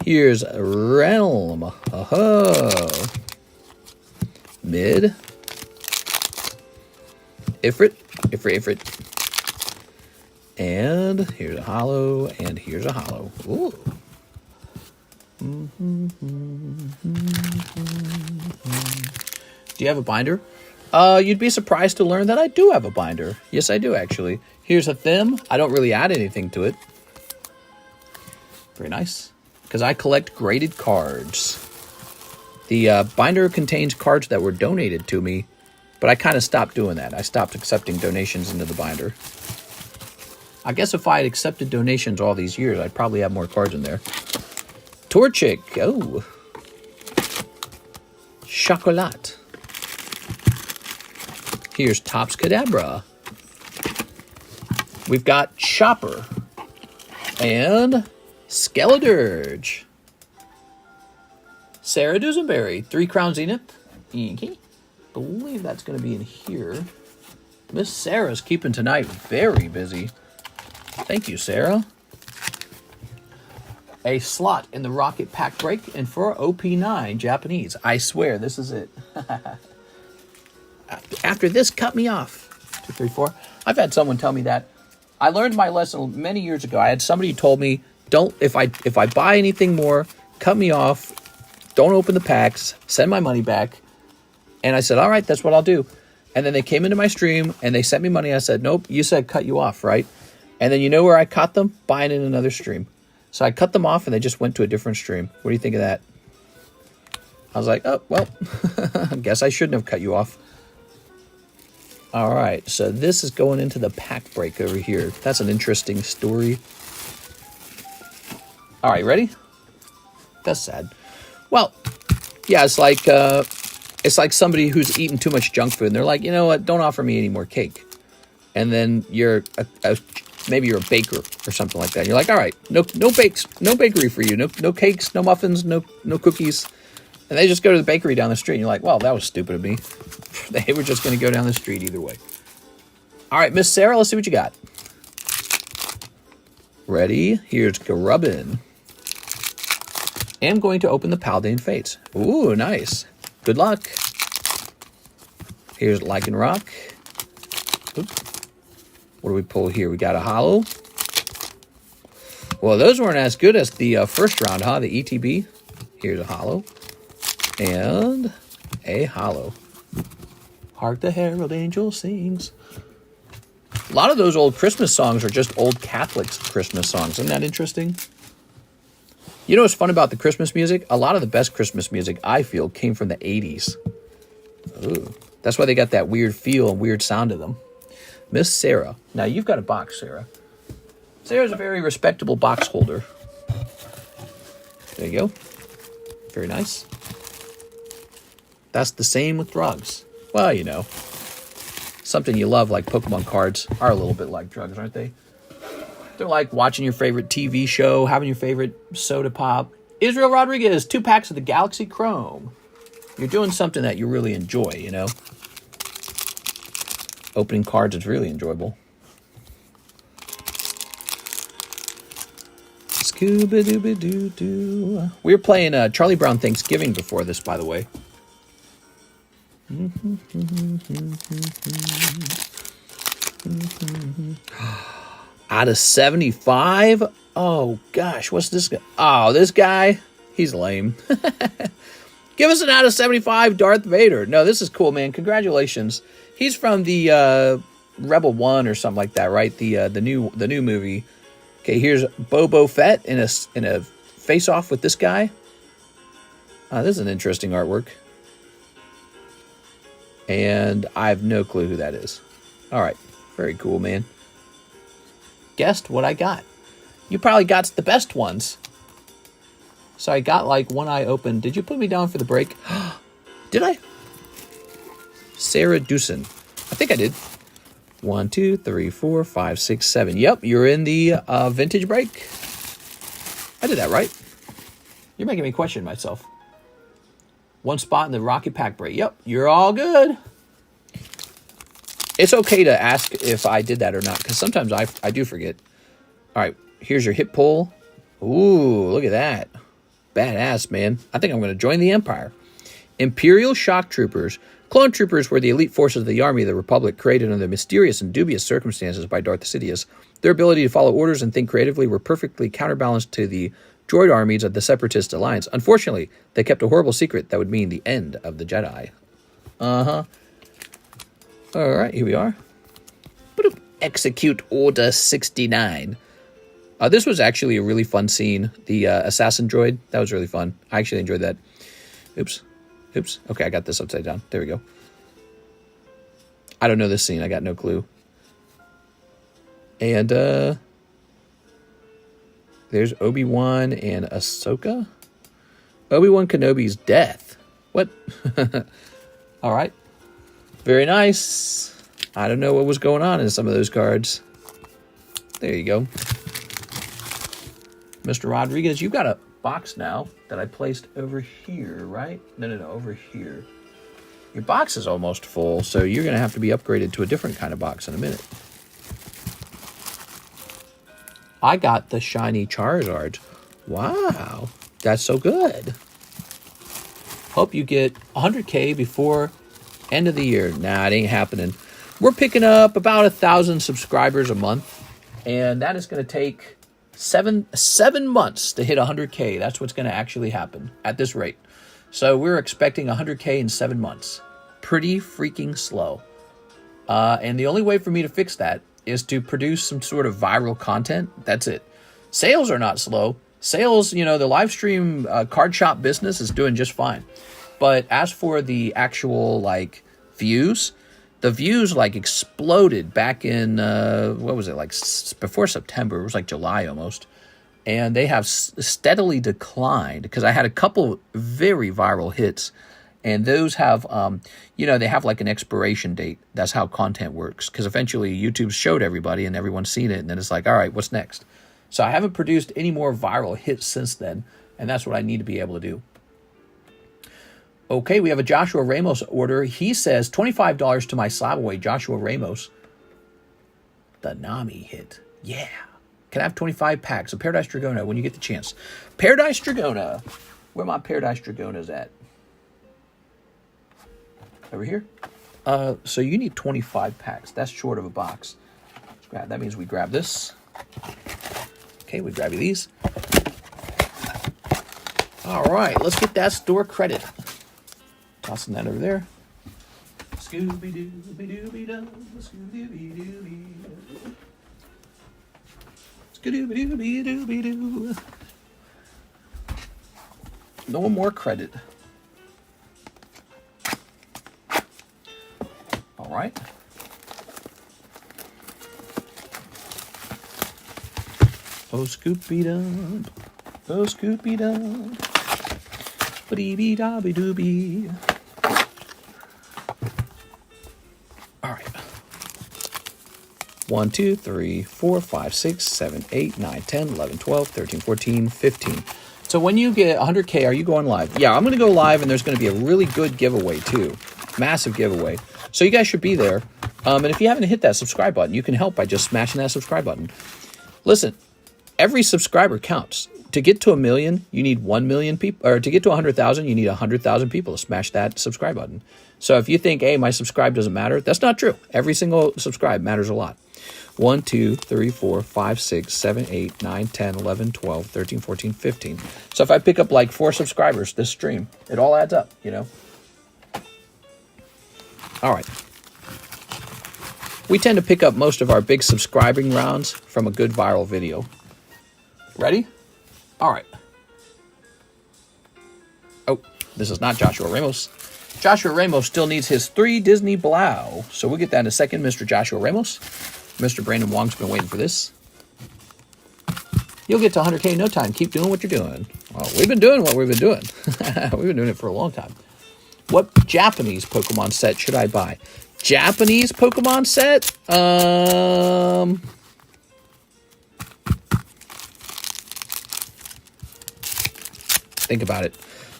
Here's Realm. Oh. Mid. Ifrit. And here's a holo, and here's a holo. Ooh. Do you have a binder? You'd be surprised to learn that I do have a binder. Yes, I do, actually. Here's a theme. I don't really add anything to it. Very nice. Because I collect graded cards. The binder contains cards that were donated to me, but I kind of stopped doing that. I stopped accepting donations into the binder. I guess if I had accepted donations all these years, I'd probably have more cards in there. Torchic. Oh. Chocolat. Here's Topps Kadabra. We've got Chopper. And Skeledirge. Sarah Dusenberry. 3 Crown Zenith. Okay. Believe that's going to be in here. Miss Sarah's keeping tonight very busy. Thank you, Sarah. A slot in the Rocket Pack Break and for OP9 Japanese. I swear, this is it. After this, cut me off. 2, 3, 4. I've had someone tell me that. I learned my lesson many years ago. I had somebody who told me, don't, if I buy anything more, cut me off. Don't open the packs. Send my money back. And I said, all right, that's what I'll do. And then they came into my stream and they sent me money. I said, nope, you said cut you off, right? And then you know where I caught them? Buying in another stream. So I cut them off and they just went to a different stream. What do you think of that? I was like, oh, well, I guess I shouldn't have cut you off. All right, so this is going into the pack break over here. That's an interesting story. All right, ready? That's sad. Well, yeah, it's like somebody who's eaten too much junk food, and they're like, you know what? Don't offer me any more cake. And then you're maybe you're a baker or something like that. You're like, all right, no bakery for you, no cakes, no muffins, no cookies. And they just go to the bakery down the street, and you're like, well, that was stupid of me. They were just going to go down the street either way. All right, Miss Sarah, let's see what you got. Ready? Here's Grubbin. I'm going to open the Paldean Fates. Ooh, nice. Good luck. Here's Lycanroc. Oops. What do we pull here? We got a holo. Well, those weren't as good as the first round, huh? The ETB. Here's a holo. And a holo. Hark the Herald Angel sings. A lot of those old Christmas songs are just old Catholics Christmas songs. Isn't that interesting? You know what's fun about the Christmas music? A lot of the best Christmas music, I feel, came from the 80s. Ooh. That's why they got that weird feel and weird sound to them. Miss Sarah. Now, you've got a box, Sarah. Sarah's a very respectable box holder. There you go. Very nice. That's the same with drugs. Well, you know. Something you love, like Pokemon cards, are a little bit like drugs, aren't they? They're like watching your favorite TV show, having your favorite soda pop. Israel Rodriguez, 2 packs of the Galaxy Chrome. You're doing something that you really enjoy, you know? Opening cards is really enjoyable. Scooby-Dooby-Doo-Doo. We were playing Charlie Brown Thanksgiving before this, by the way. Out of 75? Oh, gosh. What's this guy? Oh, this guy? He's lame. Give us an out of 75 Darth Vader. No, this is cool, man. Congratulations. He's from the Rebel 1 or something like that, right? The new movie. Okay, here's Boba Fett in a face-off with this guy. This is an interesting artwork. And I have no clue who that is. All right. Very cool, man. Guessed what I got. You probably got the best ones. So I got like one eye open. Did you put me down for the break? Did I? Sarah Doosan. I think I did. 1, 2, 3, 4, 5, 6, 7. Yep, you're in the vintage break. I did that right. You're making me question myself. 1 spot in the Rocket Pack break. Yep, you're all good. It's okay to ask if I did that or not, because sometimes I do forget. All right, here's your hit pull. Ooh, look at that. Badass, man. I think I'm going to join the Empire. Imperial Shock Troopers. Clone troopers were the elite forces of the army of the Republic created under mysterious and dubious circumstances by Darth Sidious. Their ability to follow orders and think creatively were perfectly counterbalanced to the droid armies of the Separatist Alliance. Unfortunately, they kept a horrible secret that would mean the end of the Jedi. Uh-huh. All right, here we are. Execute Order 69. This was actually a really fun scene. The assassin droid, that was really fun. I actually enjoyed that. Oops. Okay, I got this upside down. There we go. I don't know this scene. I got no clue. And there's Obi-Wan and Ahsoka. Obi-Wan Kenobi's death. What? All right. Very nice. I don't know what was going on in some of those cards. There you go. Mr. Rodriguez, you've got a box now that I placed over here, right? No, over here. Your box is almost full, so you're going to have to be upgraded to a different kind of box in a minute. I got the shiny Charizard. Wow, that's so good. Hope you get 100K before end of the year. Nah, it ain't happening. We're picking up about 1,000 subscribers a month, and that is going to take seven months to hit 100K. That's what's going to actually happen at this rate. So we're expecting 100K in 7 months. Pretty freaking slow. And the only way for me to fix that is to produce some sort of viral content. That's it. Sales are not slow. Sales, the live stream card shop business is doing just fine. But as for the actual views, the views exploded back in what was it, before September. It was July almost, and they have steadily declined because I had a couple very viral hits, and those have they have an expiration date. That's how content works, because eventually YouTube showed everybody and everyone's seen it, and then it's all right, what's next? So I haven't produced any more viral hits since then, and that's what I need to be able to do. Okay, we have a Joshua Ramos order. He says $25 to my Slabaway, Joshua Ramos. The Nami hit. Yeah. Can I have 25 packs of Paradise Dragona when you get the chance? Paradise Dragona. Where my Paradise Dragonas at? Over here? So you need 25 packs. That's short of a box. That means we grab this. Okay, we grab you these. All right, let's get that store credit. Tossing that over there. Scooby-Dooby-Dooby-Doo, Scooby-Dooby-Dooby-Doo. Scooby-Dooby-Dooby-Doo. No more credit. All right. Oh, Scooby-Doo. Oh, Scooby-Doo. Ba-dee-bee-da-bee-doo-bee. All right. 1, 2, 3, 4, 5, 6, 7, 8, 9, 10, 11, 12, 13, 14, 15. So when you get 100K, are you going live? Yeah, I'm going to go live, and there's going to be a really good giveaway, too. Massive giveaway. So you guys should be there. And if you haven't hit that subscribe button, you can help by just smashing that subscribe button. Listen, every subscriber counts. To get to 1 million, you need 1 million people, or to get to 100,000, you need 100,000 people to smash that subscribe button. So if you think, hey, my subscribe doesn't matter, that's not true. Every single subscribe matters a lot. 1, 2, 3, 4, 5, 6, 7, 8, 9, 10, 11, 12, 13, 14, 15. So if I pick up 4 subscribers this stream, it all adds up, All right. We tend to pick up most of our big subscribing rounds from a good viral video. Ready? All right. Oh, this is not Joshua Ramos. Joshua Ramos still needs his 3 Disney Blau. So we'll get that in a second, Mr. Joshua Ramos. Mr. Brandon Wong's been waiting for this. You'll get to 100K in no time. Keep doing what you're doing. Well, we've been doing what we've been doing. We've been doing it for a long time. What Japanese Pokemon set should I buy? Japanese Pokemon set? Think about it.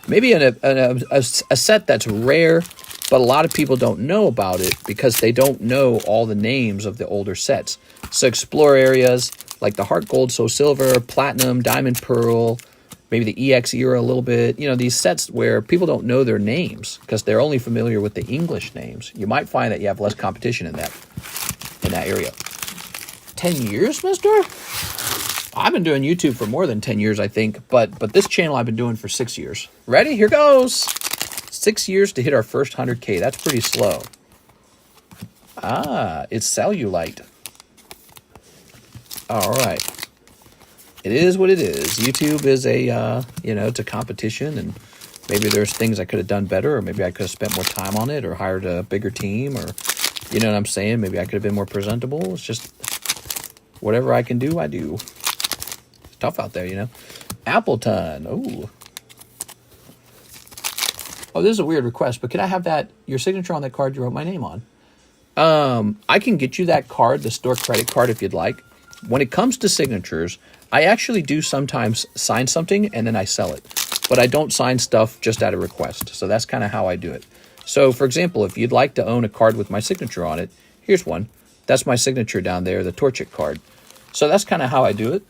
Maybe a set that's rare, but a lot of people don't know about it because they don't know all the names of the older sets. So explore areas like the Heart Gold, Soul Silver, Platinum, Diamond Pearl, maybe the EX era a little bit. You know, these sets where people don't know their names because they're only familiar with the English names. You might find that you have less competition in that area. 10 years, mister? I've been doing YouTube for more than 10 years, I think, but this channel I've been doing for 6 years. Ready? Here goes. 6 years to hit our first 100K. That's pretty slow. Ah, it's cellulite. All right. It is what it is. YouTube is a, it's a competition, and maybe there's things I could have done better, or maybe I could have spent more time on it, or hired a bigger team, or, you know what I'm saying? Maybe I could have been more presentable. It's just whatever I can do, I do. It's tough out there, you know? Appleton. Ooh. Oh, this is a weird request, but can I have your signature on that card you wrote my name on? I can get you that card, the store credit card, if you'd like. When it comes to signatures, I actually do sometimes sign something and then I sell it. But I don't sign stuff just at a request. So that's kind of how I do it. So, for example, if you'd like to own a card with my signature on it, here's one. That's my signature down there, the Torchic card. So that's kind of how I do it.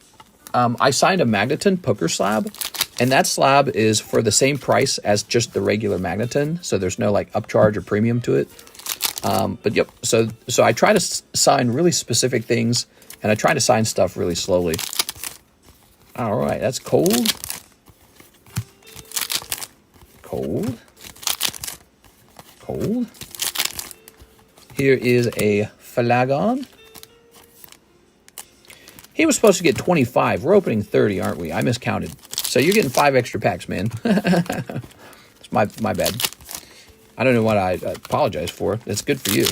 I signed a Magneton Poker Slab, and that slab is for the same price as just the regular Magneton. So there's no like upcharge or premium to it. But yep, so I try to sign really specific things, and I try to sign stuff really slowly. All right, that's cold. Cold. Cold. Here is a Flagon. He was supposed to get 25. We're opening 30, aren't we? I miscounted. So you're getting 5 extra packs, man. It's my bad. I don't know what I apologize for. It's good for you.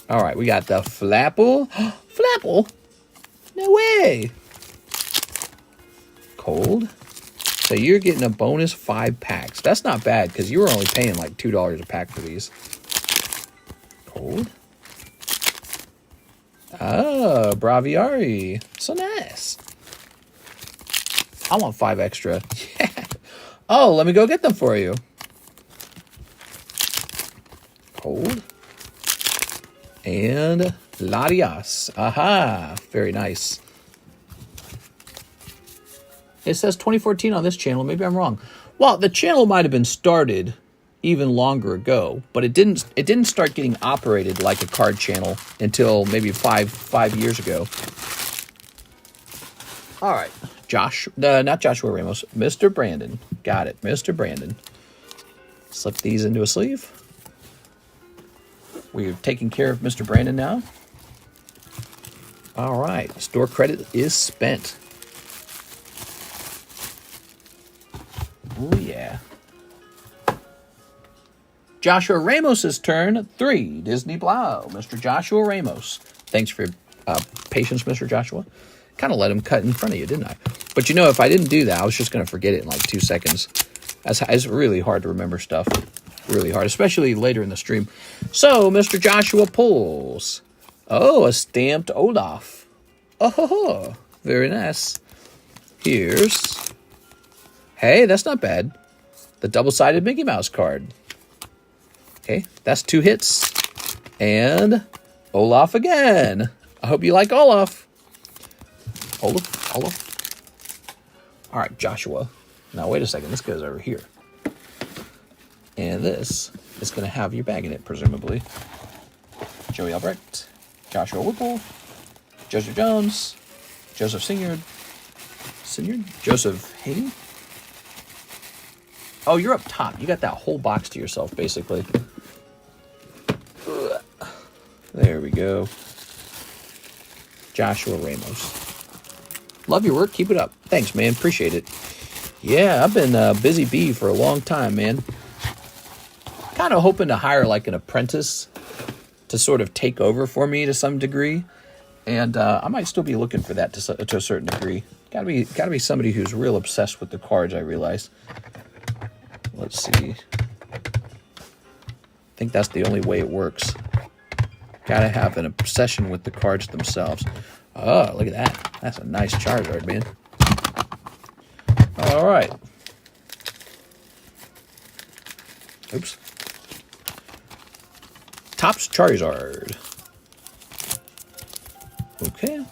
All right, we got the Flapple. Flapple? No way. Cold. So you're getting a bonus 5 packs. That's not bad because you were only paying like $2 a pack for these. Cold. Oh, Braviary. So nice. I want 5 extra. Yeah. Oh, let me go get them for you. Cold. And Latias. Aha. Very nice. It says 2014 on this channel. Maybe I'm wrong. Well, the channel might have been started even longer ago, but it didn't start getting operated like a card channel until maybe five years ago. All right. Not Joshua Ramos. Mr. Brandon. Got it. Mr. Brandon. Slip these into a sleeve. We're taking care of Mr. Brandon now. All right. Store credit is spent. Oh, yeah. Joshua Ramos's turn. 3. Disney Blau. Mr. Joshua Ramos. Thanks for your patience, Mr. Joshua. Kind of let him cut in front of you, didn't I? But you know, if I didn't do that, I was just going to forget it in like 2 seconds. It's really hard to remember stuff. Really hard, especially later in the stream. So, Mr. Joshua pulls. Oh, a stamped Olaf. Oh, very nice. Here's... Hey, that's not bad. The double-sided Mickey Mouse card. Okay, that's 2 hits. And Olaf again. I hope you like Olaf. Olaf. All right, Joshua. Now, wait a second. This goes over here. And this is going to have your bag in it, presumably. Joey Albrecht. Joshua Whipple. Joseph Jones. Joseph Sinyard. Joseph Hayden. Oh, you're up top. You got that whole box to yourself, basically. There we go. Joshua Ramos. Love your work. Keep it up. Thanks, man. Appreciate it. Yeah, I've been a busy bee for a long time, man. Kind of hoping to hire like an apprentice to sort of take over for me to some degree. And I might still be looking for that to a certain degree. Gotta be somebody who's real obsessed with the cards, I realize. Let's see. think that's the only way it works. Gotta have an obsession with the cards themselves. Oh, look at that. That's a nice Charizard, man. All right. Oops. Topps Charizard. Okay.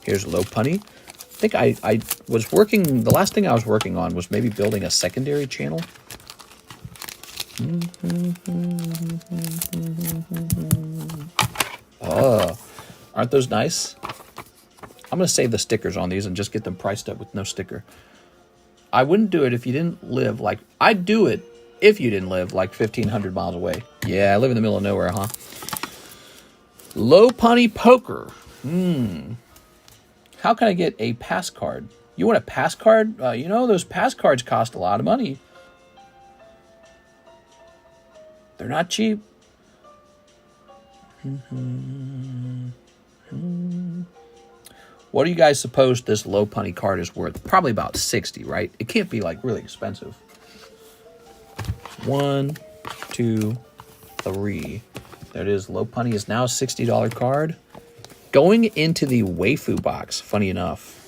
Here's Lopunny. I think I was working, the last thing I was working on was maybe building a secondary channel. Oh, aren't those nice? I'm going to save the stickers on these and just get them priced up with no sticker. I wouldn't do it if you didn't live like... I'd do it if you didn't live like 1,500 miles away. Yeah, I live in the middle of nowhere, huh? Lopunny Poker. How can I get a pass card? You want a pass card? You know, those pass cards cost a lot of money. They're not cheap. What do you guys suppose this Lopunny card is worth? Probably about 60, right? It can't be like really expensive. 1, 2, 3. There it is. Lopunny is now a $60 card. Going into the Waifu box, funny enough.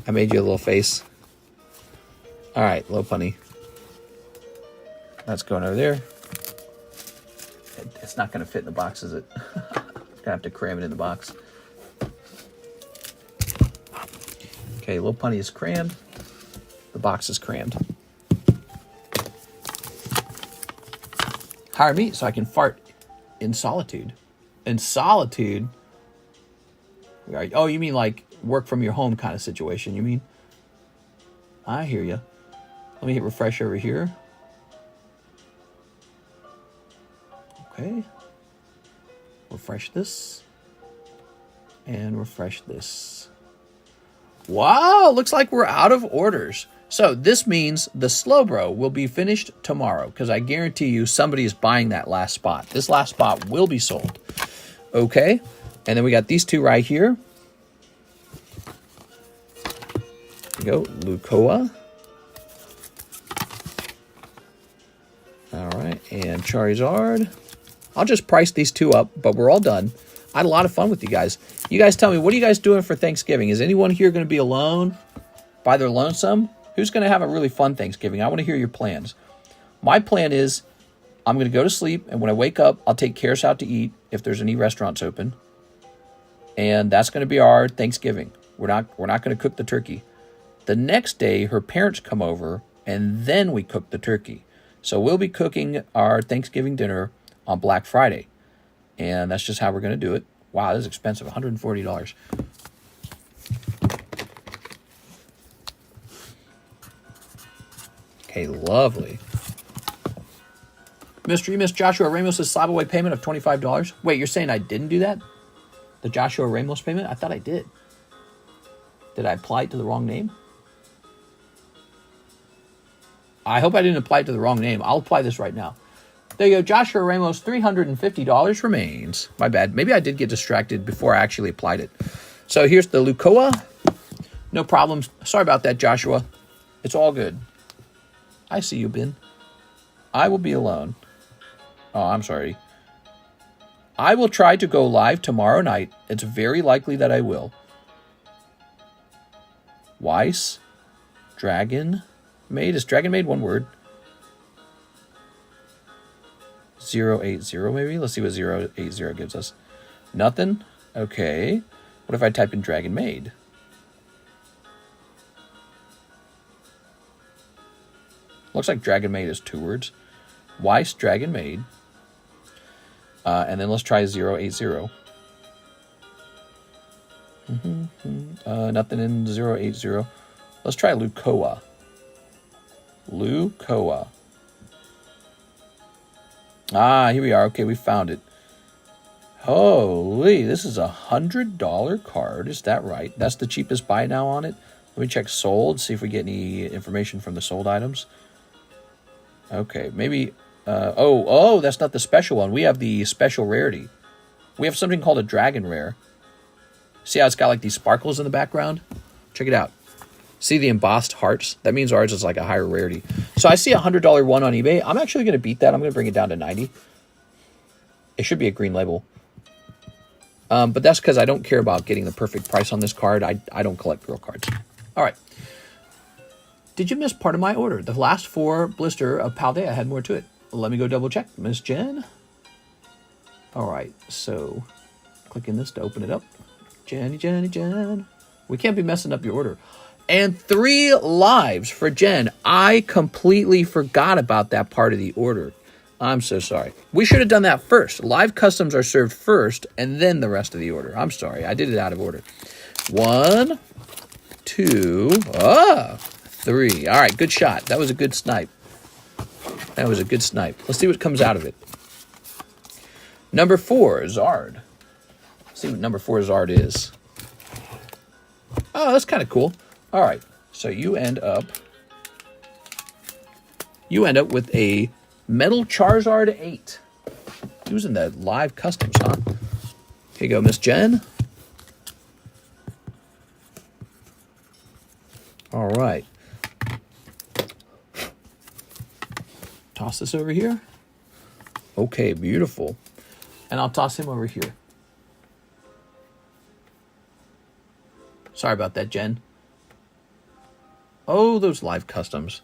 I made you a little face. All right, Lopunny. That's going over there. It's not going to fit in the box, is it? I'm going to have to cram it in the box. Okay, Lopunny is crammed. The box is crammed. Hire me so I can fart in solitude. In solitude? Oh, you mean like work from your home kind of situation, you mean? I hear you. Let me hit refresh over here. Okay. Refresh this. And refresh this. Wow, looks like we're out of orders. So this means the Slowbro will be finished tomorrow because I guarantee you somebody is buying that last spot. This last spot will be sold. Okay. And then we got these two right here. There we go. Lucoa. All right. And Charizard. I'll just price these two up, but we're all done. I had a lot of fun with you guys. You guys tell me, what are you guys doing for Thanksgiving? Is anyone here going to be alone by their lonesome? Who's going to have a really fun Thanksgiving? I want to hear your plans. My plan is I'm going to go to sleep, and when I wake up, I'll take Karis out to eat if there's any restaurants open. And that's going to be our Thanksgiving. We're not going to cook the turkey. The next day, her parents come over, and then we cook the turkey. So we'll be cooking our Thanksgiving dinner on Black Friday. And that's just how we're going to do it. Wow, this is expensive, $140. Okay, lovely. Mystery Miss Joshua Ramos' Slabaway payment of $25. Wait, you're saying I didn't do that? The Joshua Ramos payment? I thought I did. Did I apply it to the wrong name? I hope I didn't apply it to the wrong name. I'll apply this right now. There you go, Joshua Ramos, $350 remains. My bad. Maybe I did get distracted before I actually applied it. So here's the Lucoa. No problems. Sorry about that, Joshua. It's all good. I see you, Ben. I will be alone. Oh, I'm sorry. I will try to go live tomorrow night. It's very likely that I will. Weiss. Dragon Maid. Is Dragon Maid one word? 080 maybe? Let's see what 080 gives us. Nothing? Okay. What if I type in Dragon Maid? Looks like Dragon Maid is 2 words. Weiss Dragon Maid. And then let's try 080. Nothing in 080. Let's try Lucoa. Lucoa. Ah, here we are. Okay, we found it. Holy, this is $100 card. Is that right? That's the cheapest buy now on it. Let me check sold, see if we get any information from the sold items. Okay, maybe Oh, that's not the special one. We have the special rarity. We have something called a dragon rare. See how it's got like these sparkles in the background? Check it out. See the embossed hearts? That means ours is like a higher rarity. So I see a $100 one on eBay. I'm actually going to beat that. I'm going to bring it down to 90. It should be a green label. But that's because I don't care about getting the perfect price on this card. I don't collect real cards. All right. Did you miss part of my order? The last 4 blister of Paldea had more to it. Let me go double check. Miss Jen. All right. So clicking this to open it up. Jen. We can't be messing up your order. And 3 lives for Jen. I completely forgot about that part of the order. I'm so sorry. We should have done that first. Live customs are served first, and then the rest of the order. I'm sorry. I did it out of order. 1, 2, 3. All right, good shot. That was a good snipe. Let's see what comes out of it. Number 4, Zard. Let's see what number 4 Zard is. Oh, that's kind of cool. All right, so you end up with a Metal Charizard 8. Using the live customs, huh? Here you go, Miss Jen. All right. Toss this over here. Okay, beautiful. And I'll toss him over here. Sorry about that, Jen. Oh, those live customs.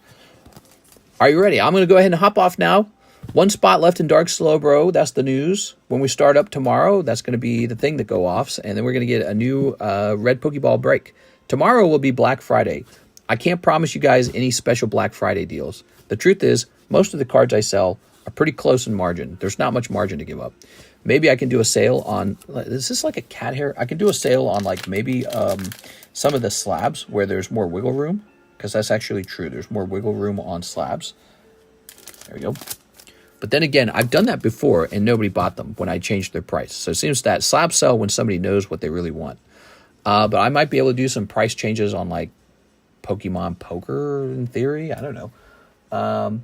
Are you ready? I'm going to go ahead and hop off now. 1 spot left in Dark Slowbro. That's the news. When we start up tomorrow, that's going to be the thing that go offs. And then we're going to get a new red Pokeball break. Tomorrow will be Black Friday. I can't promise you guys any special Black Friday deals. The truth is, most of the cards I sell are pretty close in margin. There's not much margin to give up. Maybe I can do a sale on... Is this like a cat hair? I can do a sale on like maybe some of the slabs where there's more wiggle room. Because that's actually true. There's more wiggle room on slabs. There we go. But then again, I've done that before and nobody bought them when I changed their price. So it seems that slabs sell when somebody knows what they really want. But I might be able to do some price changes on like Pokemon Poker in theory. I don't know.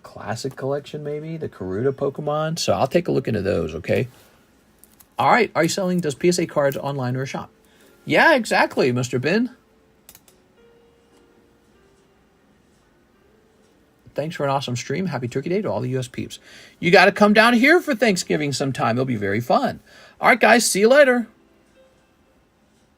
Classic collection maybe. The Karuta Pokemon. So I'll take a look into those, okay? All right. Are you selling does PSA cards online or a shop? Yeah, exactly, Mr. Ben. Thanks for an awesome stream. Happy Turkey Day to all the US peeps. You got to come down here for Thanksgiving sometime. It'll be very fun. All right, guys. See you later.